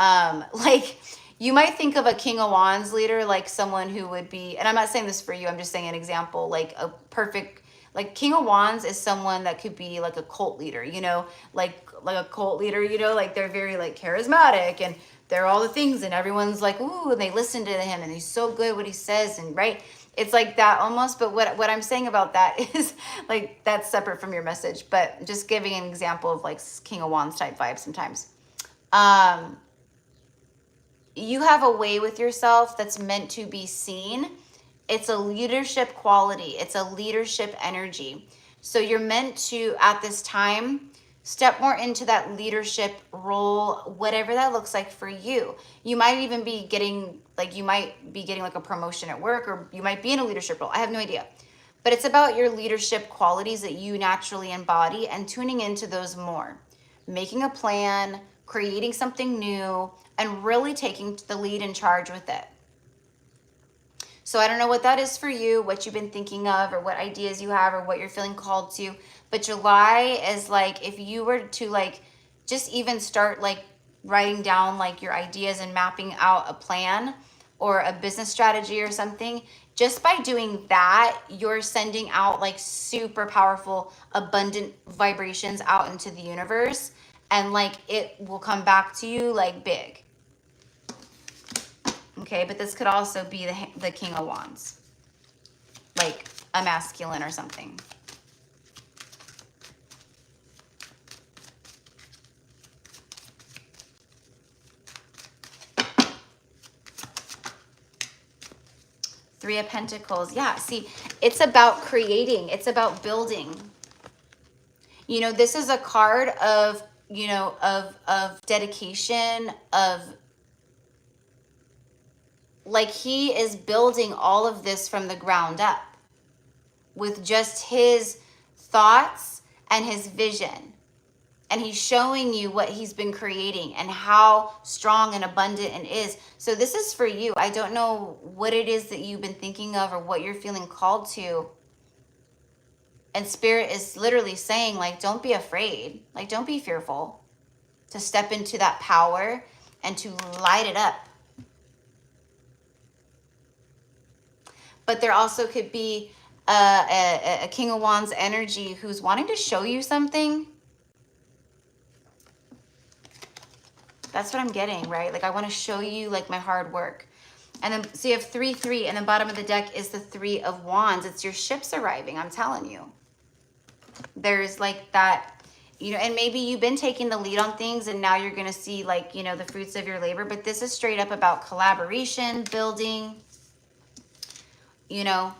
like you might think of a King of Wands leader, like someone who would be, and I'm not saying this for you, I'm just saying an example, like a perfect, like King of Wands is someone that could be like a cult leader, you know, like a cult leader, you know, like they're very like charismatic and they're all the things and everyone's like, ooh, and they listen to him and he's so good what he says, and right. It's like that almost, but what I'm saying about that is like, that's separate from your message, but just giving an example of like King of Wands type vibes sometimes. You have a way with yourself that's meant to be seen. It's a leadership quality. It's a leadership energy. So you're meant to, at this time, step more into that leadership role, whatever that looks like for you. You might even be getting, like, you might be getting like a promotion at work, or you might be in a leadership role. I have no idea. But it's about your leadership qualities that you naturally embody and tuning into those more. Making a plan, creating something new, and really taking the lead and charge with it. So I don't know what that is for you, what you've been thinking of, or what ideas you have, or what you're feeling called to. But July is like, if you were to like, just even start like writing down like your ideas and mapping out a plan or a business strategy or something, just by doing that, you're sending out like super powerful, abundant vibrations out into the universe. And like, it will come back to you like big. Okay, but this could also be the King of Wands, like a masculine or something. Three of Pentacles. Yeah, see, it's about creating. It's about building. You know, this is a card of, you know, of dedication, of like he is building all of this from the ground up with just his thoughts and his vision. And he's showing you what he's been creating and how strong and abundant it is. So this is for you. I don't know what it is that you've been thinking of or what you're feeling called to. And Spirit is literally saying, like, don't be afraid. Like, don't be fearful to step into that power and to light it up. But there also could be a King of Wands energy who's wanting to show you something. That's what I'm getting, right? Like, I want to show you, like, my hard work. And then, so you have 3-3, and the bottom of the deck is the 3 of Wands. It's your ships arriving, I'm telling you. There's, like, that, you know, and maybe you've been taking the lead on things, and now you're going to see, like, you know, the fruits of your labor. But this is straight up about collaboration, building, you know.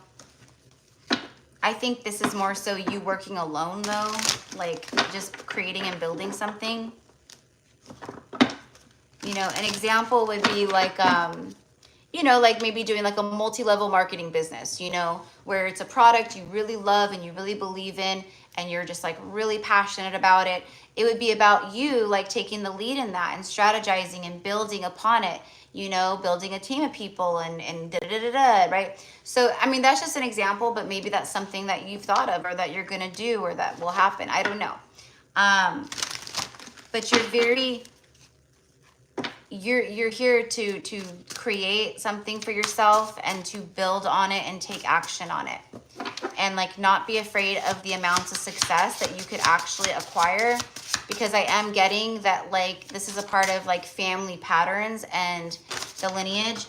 I think this is more so you working alone, though. Like, just creating and building something. You know, an example would be like, you know, like maybe doing like a multi-level marketing business, you know, where it's a product you really love and you really believe in and you're just like really passionate about it. It would be about you like taking the lead in that and strategizing and building upon it, you know, building a team of people and da-da-da-da-da, right? So, I mean, that's just an example, but maybe that's something that you've thought of or that you're going to do or that will happen. I don't know. But you're very... You're here to create something for yourself and to build on it and take action on it. And like not be afraid of the amounts of success that you could actually acquire, because I am getting that like this is a part of like family patterns and the lineage,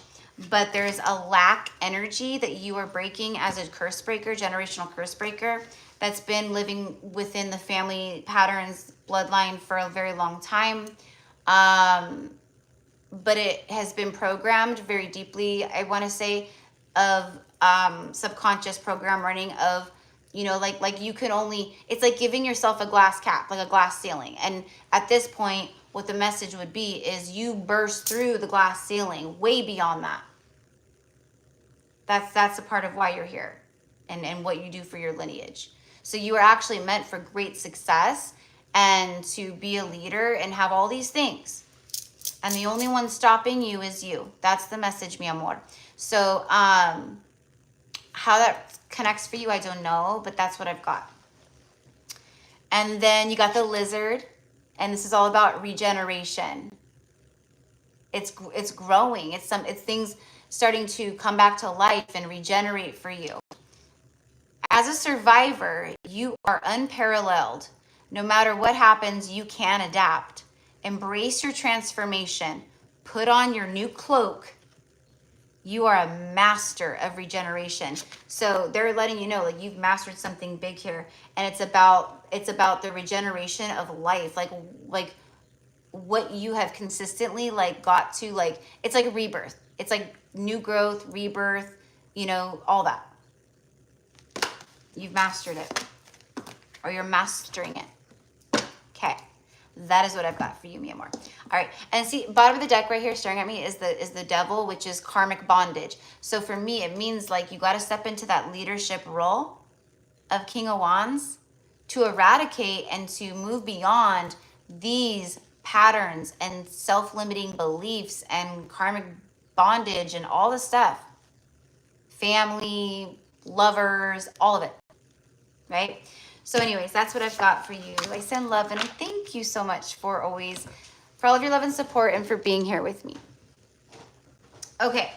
but there's a lack energy that you are breaking as a curse breaker, generational curse breaker, that's been living within the family patterns bloodline for a very long time. But it has been programmed very deeply, I want to say, of subconscious program running of, you know, like you can only, it's like giving yourself a glass cap, like a glass ceiling. And at this point, what the message would be is you burst through the glass ceiling way beyond that. That's a part of why you're here and what you do for your lineage. So you are actually meant for great success and to be a leader and have all these things. And the only one stopping you is you. That's the message, mi amor. So how that connects for you, I don't know, but that's what I've got. And then you got the lizard, and this is all about regeneration. It's growing. It's things starting to come back to life and regenerate for you. As a survivor, you are unparalleled. No matter what happens, you can adapt. Embrace your transformation. Put on your new cloak. You are a master of regeneration. So they're letting you know, like, you've mastered something big here, and it's about the regeneration of life, like what you have consistently like got to, like, it's like a rebirth. It's like new growth, rebirth, you know, all that. You've mastered it, or you're mastering it. Okay. That is what I've got for you, mi amor. All right, and see, bottom of the deck right here staring at me is the devil, which is karmic bondage. So for me, it means like you got to step into that leadership role of King of Wands to eradicate and to move beyond these patterns and self-limiting beliefs and karmic bondage and all the stuff. Family, lovers, all of it, right? So anyways, that's what I've got for you. I send love and I thank you so much for all of your love and support and for being here with me. Okay.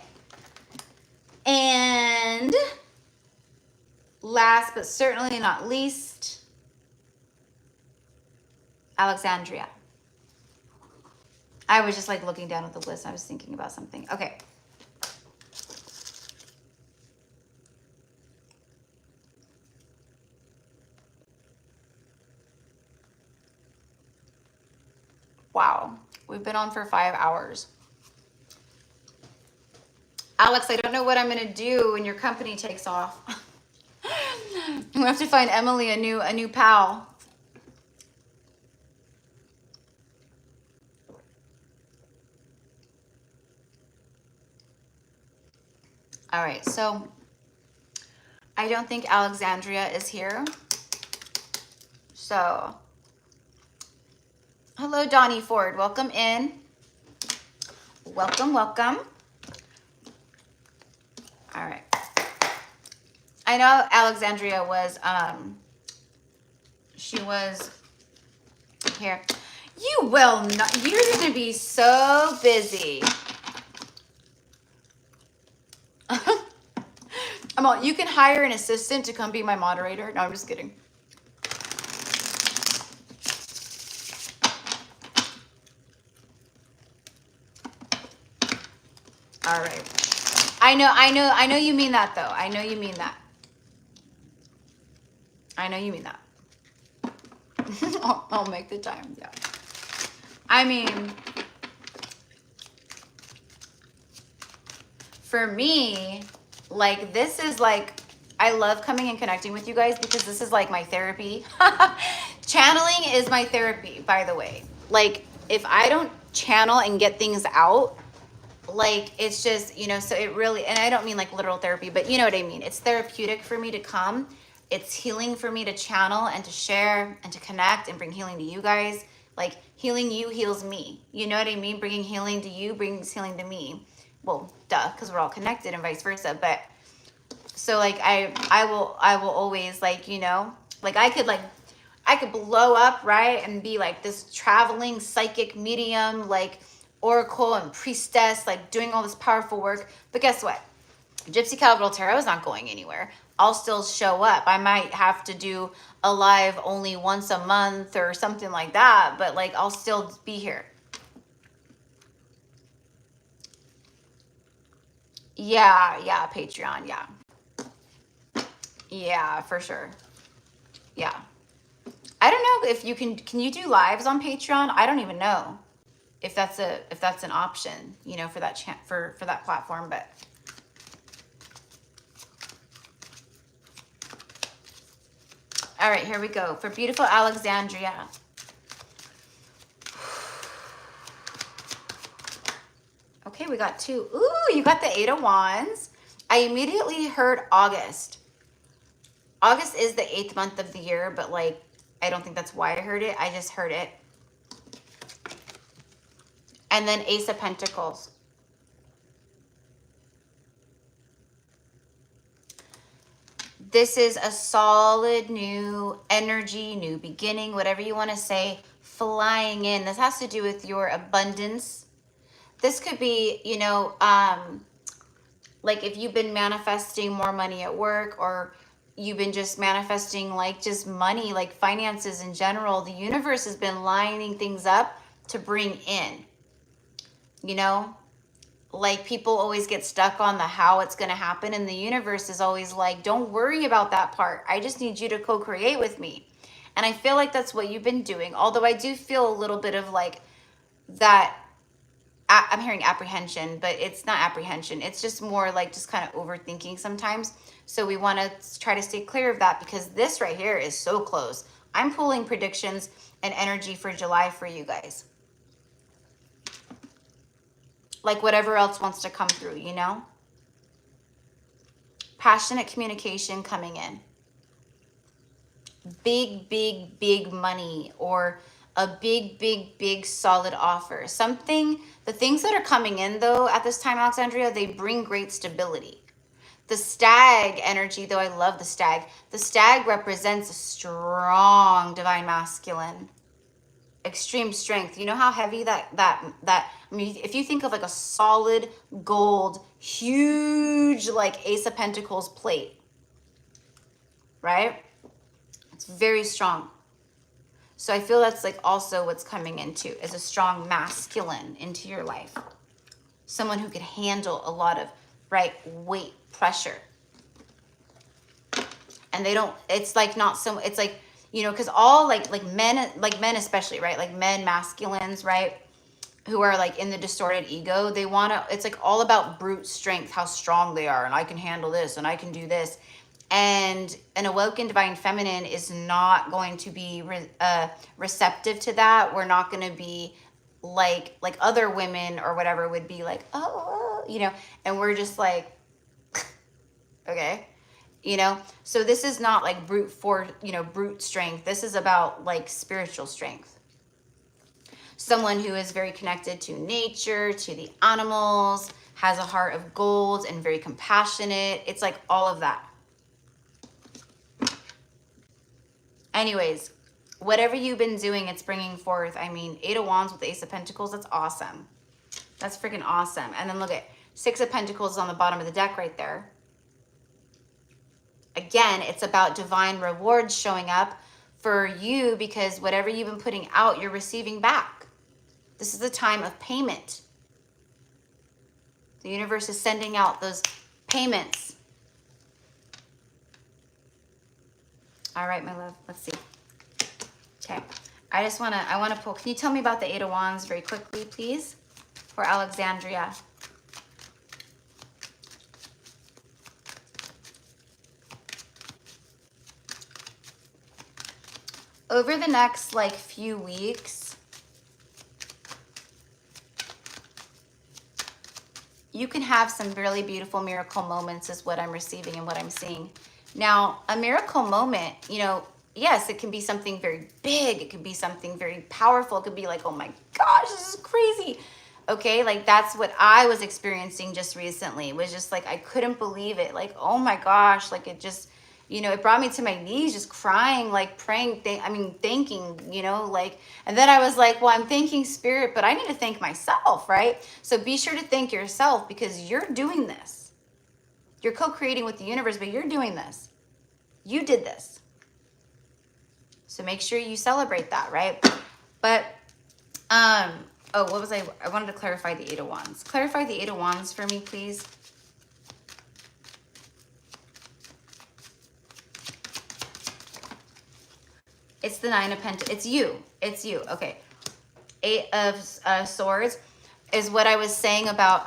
And last but certainly not least, Alexandria. I was just like looking down at the list. I was thinking about something. Okay. Wow. We've been on for 5 hours. Alex, I don't know what I'm going to do when your company takes off. We have to find Emily a new pal. All right, so I don't think Alexandria is here. So, hello, Donnie Ford. Welcome in. Welcome, welcome. All right. I know Alexandria was, she was here. You will not, you're going to be so busy. You can hire an assistant to come be my moderator. No, I'm just kidding. All right. I know you mean that though. I know you mean that. I know you mean that. I'll make the time. Yeah. I mean, for me, like this is like, I love coming and connecting with you guys because this is like my therapy. Channeling is my therapy, by the way. Like if I don't channel and get things out, like it's just, you know, so it really, and I don't mean like literal therapy, but you know what I mean? It's therapeutic for me to come. It's healing for me to channel and to share and to connect and bring healing to you guys. Like healing you heals me. You know what I mean? Bringing healing to you brings healing to me. Well, duh, because we're all connected and vice versa. But so like I will always like, you know, like I could blow up, right? And be like this traveling psychic medium, like oracle and priestess, like doing all this powerful work. But guess what? Gypsy Cowgirl Tarot is not going anywhere. I'll still show up. I might have to do a live only once a month or something like that, but like I'll still be here. Yeah, Patreon, yeah. Yeah, for sure. Yeah. I don't know if you can you do lives on Patreon? I don't even know if that's an option, you know, for that for that platform, but all right, here we go. For beautiful Alexandria. Okay, we got 2. Ooh, you got the 8 of Wands. I immediately heard August. August is the 8th month of the year, but like, I don't think that's why I heard it. I just heard it. And then Ace of Pentacles. This is a solid new energy, new beginning, whatever you want to say, flying in. This has to do with your abundance. This could be, you know, like if you've been manifesting more money at work, or you've been just manifesting like just money, like finances in general, the universe has been lining things up to bring in, you know, like people always get stuck on the how it's going to happen, and the universe is always like, don't worry about that part. I just need you to co-create with me. And I feel like that's what you've been doing. Although I do feel a little bit of like that, I'm hearing apprehension, but it's not apprehension. It's just more like just kind of overthinking sometimes. So we want to try to stay clear of that, because this right here is so close. I'm pulling predictions and energy for July for you guys. Like whatever else wants to come through, you know? Passionate communication coming in. big, big, big money or a big, big, big solid offer. Something, the things that are coming in though at this time, Alexandria, they bring great stability. The stag energy, though I love the stag represents a strong divine masculine, extreme strength. You know how heavy I mean, if you think of like a solid gold, huge like Ace of Pentacles plate, right? It's very strong. So I feel that's like also what's coming into is a strong masculine into your life. Someone who could handle a lot of, right, weight, pressure. And they don't, it's like not so, it's like, you know, because all like men especially, right? Like men, masculines, right? Who are like in the distorted ego, they want to, it's like all about brute strength, how strong they are. And I can handle this and I can do this. And an awoken divine feminine is not going to be receptive to that. We're not going to be like other women or whatever would be like, oh, you know, and we're just like, okay, you know. So this is not like brute strength. This is about like spiritual strength. Someone who is very connected to nature, to the animals, has a heart of gold and very compassionate. It's like all of that. Anyways, whatever you've been doing, it's bringing forth. I mean, 8 of Wands with the Ace of Pentacles, that's awesome. That's freaking awesome. And then look at 6 of Pentacles on the bottom of the deck right there. Again, it's about divine rewards showing up for you because whatever you've been putting out, you're receiving back. This is a time of payment. The universe is sending out those payments. All right, my love, let's see. Okay, I want to pull, can you tell me about the 8 of Wands very quickly, please, for Alexandria? Over the next like few weeks, you can have some really beautiful miracle moments is what I'm receiving and what I'm seeing. Now, a miracle moment, you know, yes, it can be something very big. It could be something very powerful. It could be like, oh my gosh, this is crazy. Okay, like that's what I was experiencing just recently. It was just like, I couldn't believe it. Like, oh my gosh, like it just, you know, it brought me to my knees, just crying, like praying, thanking, you know, like, and then I was like, well, I'm thanking spirit, but I need to thank myself, right? So be sure to thank yourself because you're doing this. You're co-creating with the universe, but you're doing this. You did this. So make sure you celebrate that, right? But, oh, what was I wanted to clarify the 8 of Wands. Clarify the 8 of Wands for me, please. It's the 9 of Pentacles. It's you. It's you. Okay. 8 of Swords is what I was saying about,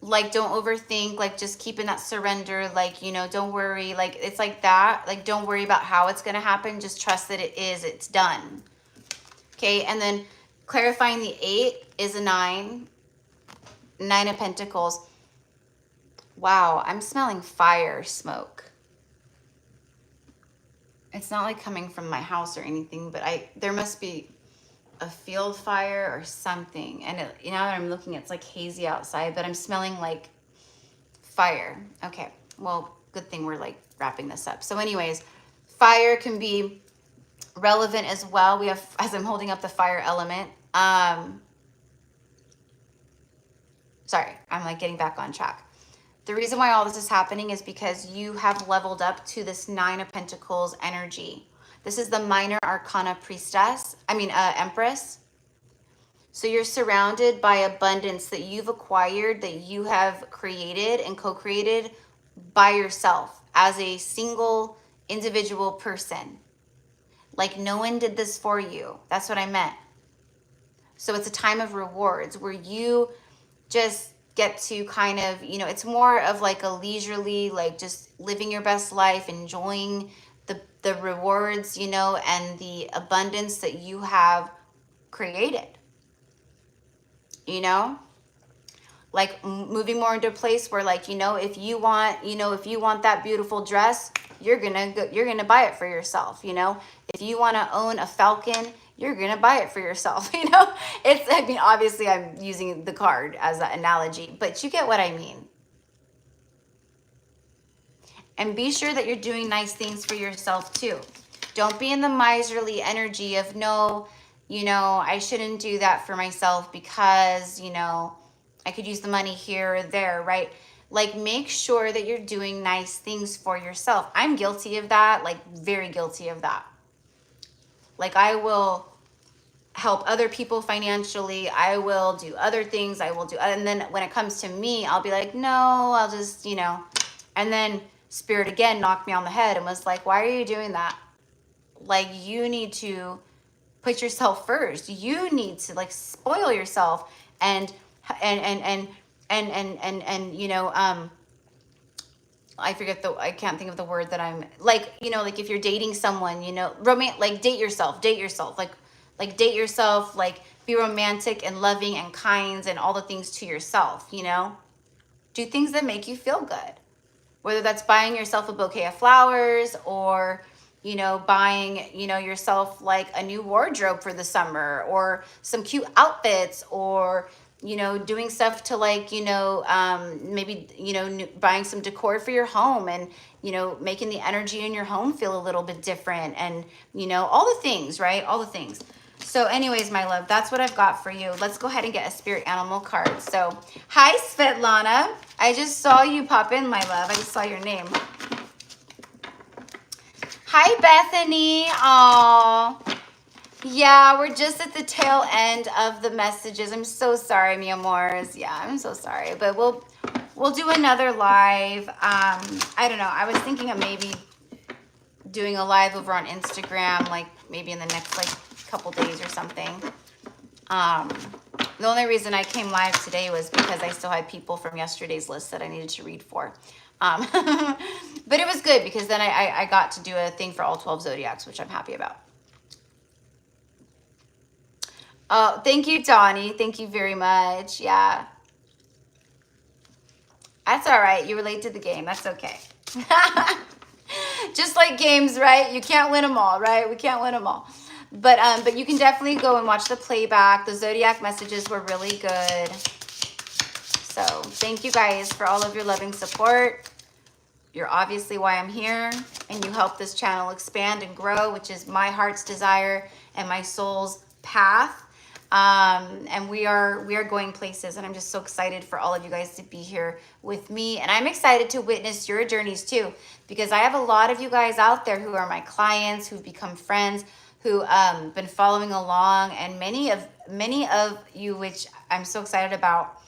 like, don't overthink, like, just keeping that surrender, like, you know, don't worry, like, it's like that, like, don't worry about how it's going to happen, just trust that it's done, okay? And then clarifying the 8 is a 9 of Pentacles. Wow, I'm smelling fire smoke. It's not like coming from my house or anything, but there must be a field fire or something. And you know, that I'm looking, it's like hazy outside, but I'm smelling like fire. Okay, well, good thing we're like wrapping this up. So anyways, fire can be relevant as well. We have, as I'm holding up the fire element, sorry, I'm like getting back on track. The reason why all this is happening is because you have leveled up to this 9 of Pentacles energy. This is the minor arcana priestess, empress. So you're surrounded by abundance that you've acquired, that you have created and co-created by yourself as a single individual person. Like no one did this for you. That's what I meant. So it's a time of rewards where you just get to kind of, you know, it's more of like a leisurely, like just living your best life, enjoying the rewards, you know, and the abundance that you have created, you know, like moving more into a place where, like, you know, if you want that beautiful dress, you're gonna buy it for yourself, you know? If you want to own a falcon, you're gonna buy it for yourself, you know? I mean, obviously I'm using the card as that analogy, but you get what I mean. And be sure that you're doing nice things for yourself too. Don't be in the miserly energy of, no, you know, I shouldn't do that for myself because, you know, I could use the money here or there, right? Like, make sure that you're doing nice things for yourself. I'm guilty of that, like very guilty of that. Like, I will help other people financially. I will do other things. And then when it comes to me, I'll be like, no, I'll just, you know, and then Spirit again knocked me on the head and was like, why are you doing that? Like, you need to put yourself first. You need to like spoil yourself and you know, I can't think of the word that I'm like, you know, like if you're dating someone, you know, like date yourself, like date yourself, like be romantic and loving and kind and all the things to yourself, you know, do things that make you feel good, whether that's buying yourself a bouquet of flowers or, you know, buying, you know, yourself like a new wardrobe for the summer or some cute outfits or, you know, doing stuff to like, you know, maybe, you know, buying some decor for your home and, you know, making the energy in your home feel a little bit different and, you know, all the things, right? All the things. So anyways, my love, that's what I've got for you. Let's go ahead and get a spirit animal card. So, hi, Svetlana. I just saw you pop in, my love. I just saw your name. Hi, Bethany. Aw. Yeah, we're just at the tail end of the messages. I'm so sorry, mi amores. Yeah, I'm so sorry. But we'll do another live. I don't know. I was thinking of maybe doing a live over on Instagram, like maybe in the next like couple days or something. The only reason I came live today was because I still had people from yesterday's list that I needed to read for. But it was good because then I got to do a thing for all 12 zodiacs, which I'm happy about. Oh, thank you, Donnie. Thank you very much. Yeah. That's all right. You relate to the game. That's okay. Just like games, right? You can't win them all, right? We can't win them all. But you can definitely go and watch the playback. The zodiac messages were really good. So thank you guys for all of your loving support. You're obviously why I'm here, and you help this channel expand and grow, which is my heart's desire and my soul's path. And we are going places, and I'm just so excited for all of you guys to be here with me. And I'm excited to witness your journeys too, because I have a lot of you guys out there who are my clients, who've become friends, who been following along, and many of you, which I'm so excited about,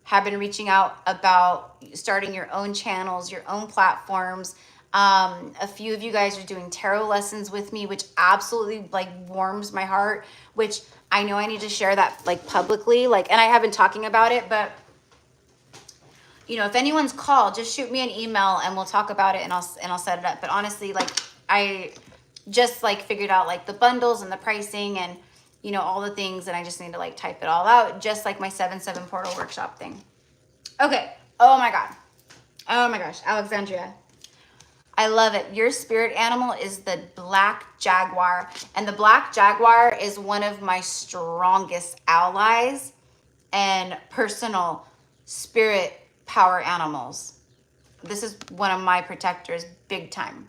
have been reaching out about starting your own channels, your own platforms. A few of you guys are doing tarot lessons with me, which absolutely like warms my heart, which I know I need to share that like publicly, like, and I have been talking about it, but you know, if anyone's called, just shoot me an email and we'll talk about it and I'll set it up. But honestly, like I just like figured out like the bundles and the pricing and, you know, all the things, and I just need to like type it all out, just like my 7/7 portal workshop thing. Okay. Oh my God. Oh my gosh. Alexandria. I love it. Your spirit animal is the black jaguar, and the black jaguar is one of my strongest allies and personal spirit power animals. This is one of my protectors, big time.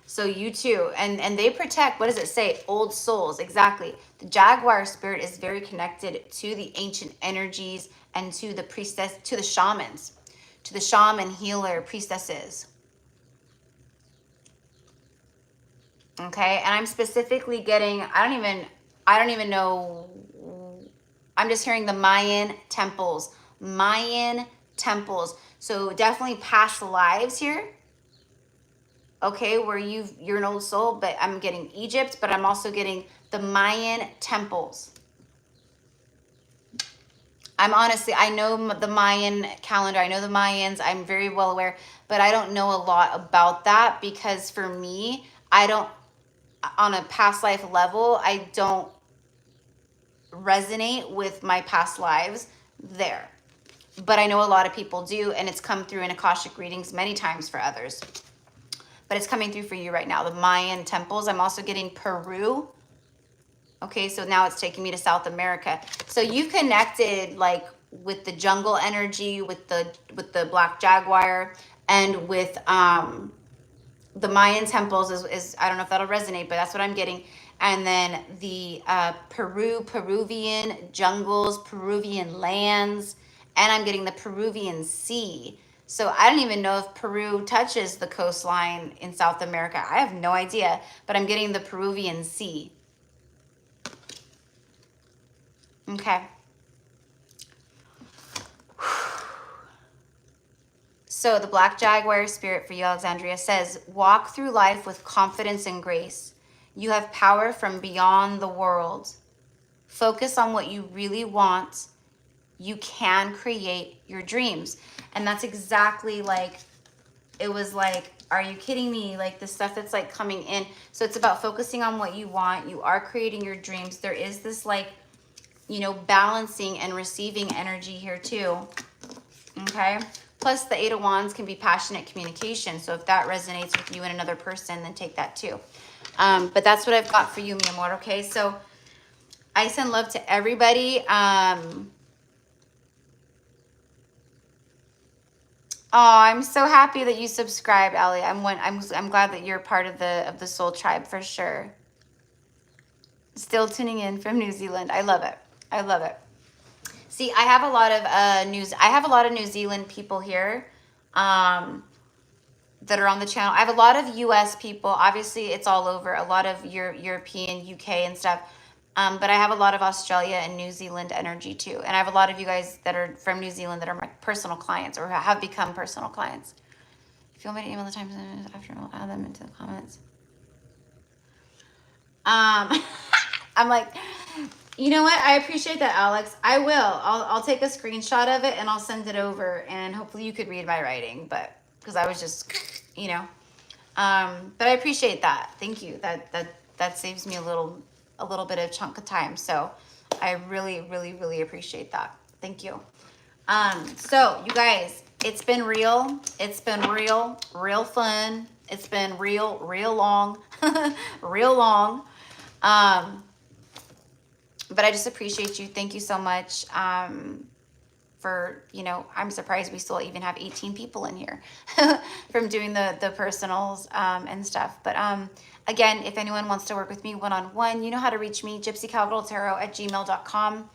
So you too, and they protect, what does it say? Old souls, exactly. The jaguar spirit is very connected to the ancient energies and to the priestess, to the shamans, to the shaman, healer, priestesses. Okay, and I'm specifically getting, I don't even know, I'm just hearing the Mayan temples. So definitely past lives here. Okay, where you're an old soul, but I'm getting Egypt, but I'm also getting the Mayan temples. I know the Mayan calendar, I know the Mayans, I'm very well aware, but I don't know a lot about that because for me, on a past life level, I don't resonate with my past lives there. But I know a lot of people do, and it's come through in Akashic readings many times for others. but it's coming through for you right now. The Mayan temples. I'm also getting Peru. Okay, so now it's taking me to South America. So you've connected like with the jungle energy, with the black jaguar, and with the Mayan temples is I don't know if that'll resonate, but that's what I'm getting. And then the Peruvian jungles, Peruvian lands, and I'm getting the Peruvian sea. So I don't even know if Peru touches the coastline in South America. I have no idea, but I'm getting the Peruvian sea. Okay. So the Black Jaguar spirit for you, Alexandria, says, walk through life with confidence and grace. You have power from beyond the world. Focus on what you really want. You can create your dreams. And that's exactly like, it was like, are you kidding me? Like the stuff that's like coming in. So it's about focusing on what you want. You are creating your dreams. There is this like, you know, balancing and receiving energy here too. Okay. Plus the 8 of Wands can be passionate communication. So if that resonates with you and another person, then take that too. But that's what I've got for you, mi amor. Okay. So I send love to everybody. Oh, I'm so happy that you subscribed, Ali. I'm glad that you're part of the Soul Tribe for sure. Still tuning in from New Zealand. I love it. I love it. See, I have a lot of New Zealand people here that are on the channel. I have a lot of US people. Obviously, it's all over. A lot of European, UK and stuff. But I have a lot of Australia and New Zealand energy too. And I have a lot of you guys that are from New Zealand that are my personal clients or have become personal clients. If you want me to email the times after, I'll add them into the comments. I'm like, you know what? I appreciate that, Alex. I will. I'll take a screenshot of it and I'll send it over, and hopefully you could read my writing, but because I was just, you know, but I appreciate that. Thank you. That saves me a little bit of chunk of time. So I really, really, really appreciate that. Thank you. So you guys, it's been real. It's been real fun. It's been real long, real long. But I just appreciate you. Thank you so much. For, you know, I'm surprised we still even have 18 people in here from doing the personals, and stuff. But, again, if anyone wants to work with me one-on-one, you know how to reach me, GypsyCowgirlTarot@gmail.com.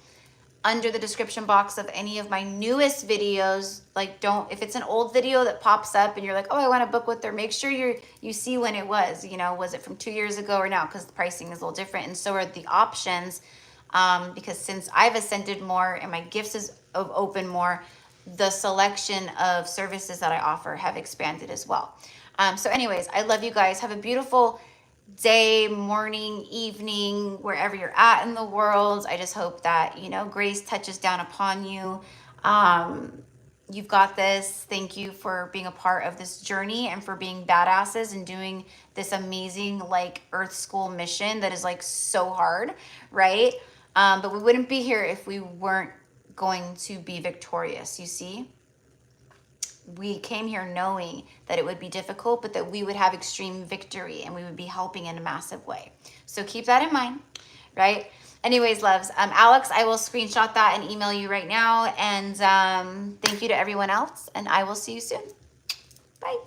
Under the description box of any of my newest videos, like if it's an old video that pops up and you're like, oh, I want to book with her, make sure you see when it was, you know, was it from 2 years ago or now? Because the pricing is a little different. And so are the options, because since I've ascended more and my gifts is open more, the selection of services that I offer have expanded as well. So anyways, I love you guys. Have a beautiful day, morning, evening, wherever you're at in the world. I just hope that, you know, grace touches down upon you. You've got this. Thank you for being a part of this journey and for being badasses and doing this amazing like Earth School mission that is like so hard, right? But we wouldn't be here if we weren't going to be victorious, you see? We came here knowing that it would be difficult, but that we would have extreme victory and we would be helping in a massive way. So keep that in mind, right? Anyways, loves, Alex, I will screenshot that and email you right now. And thank you to everyone else, and I will see you soon. Bye.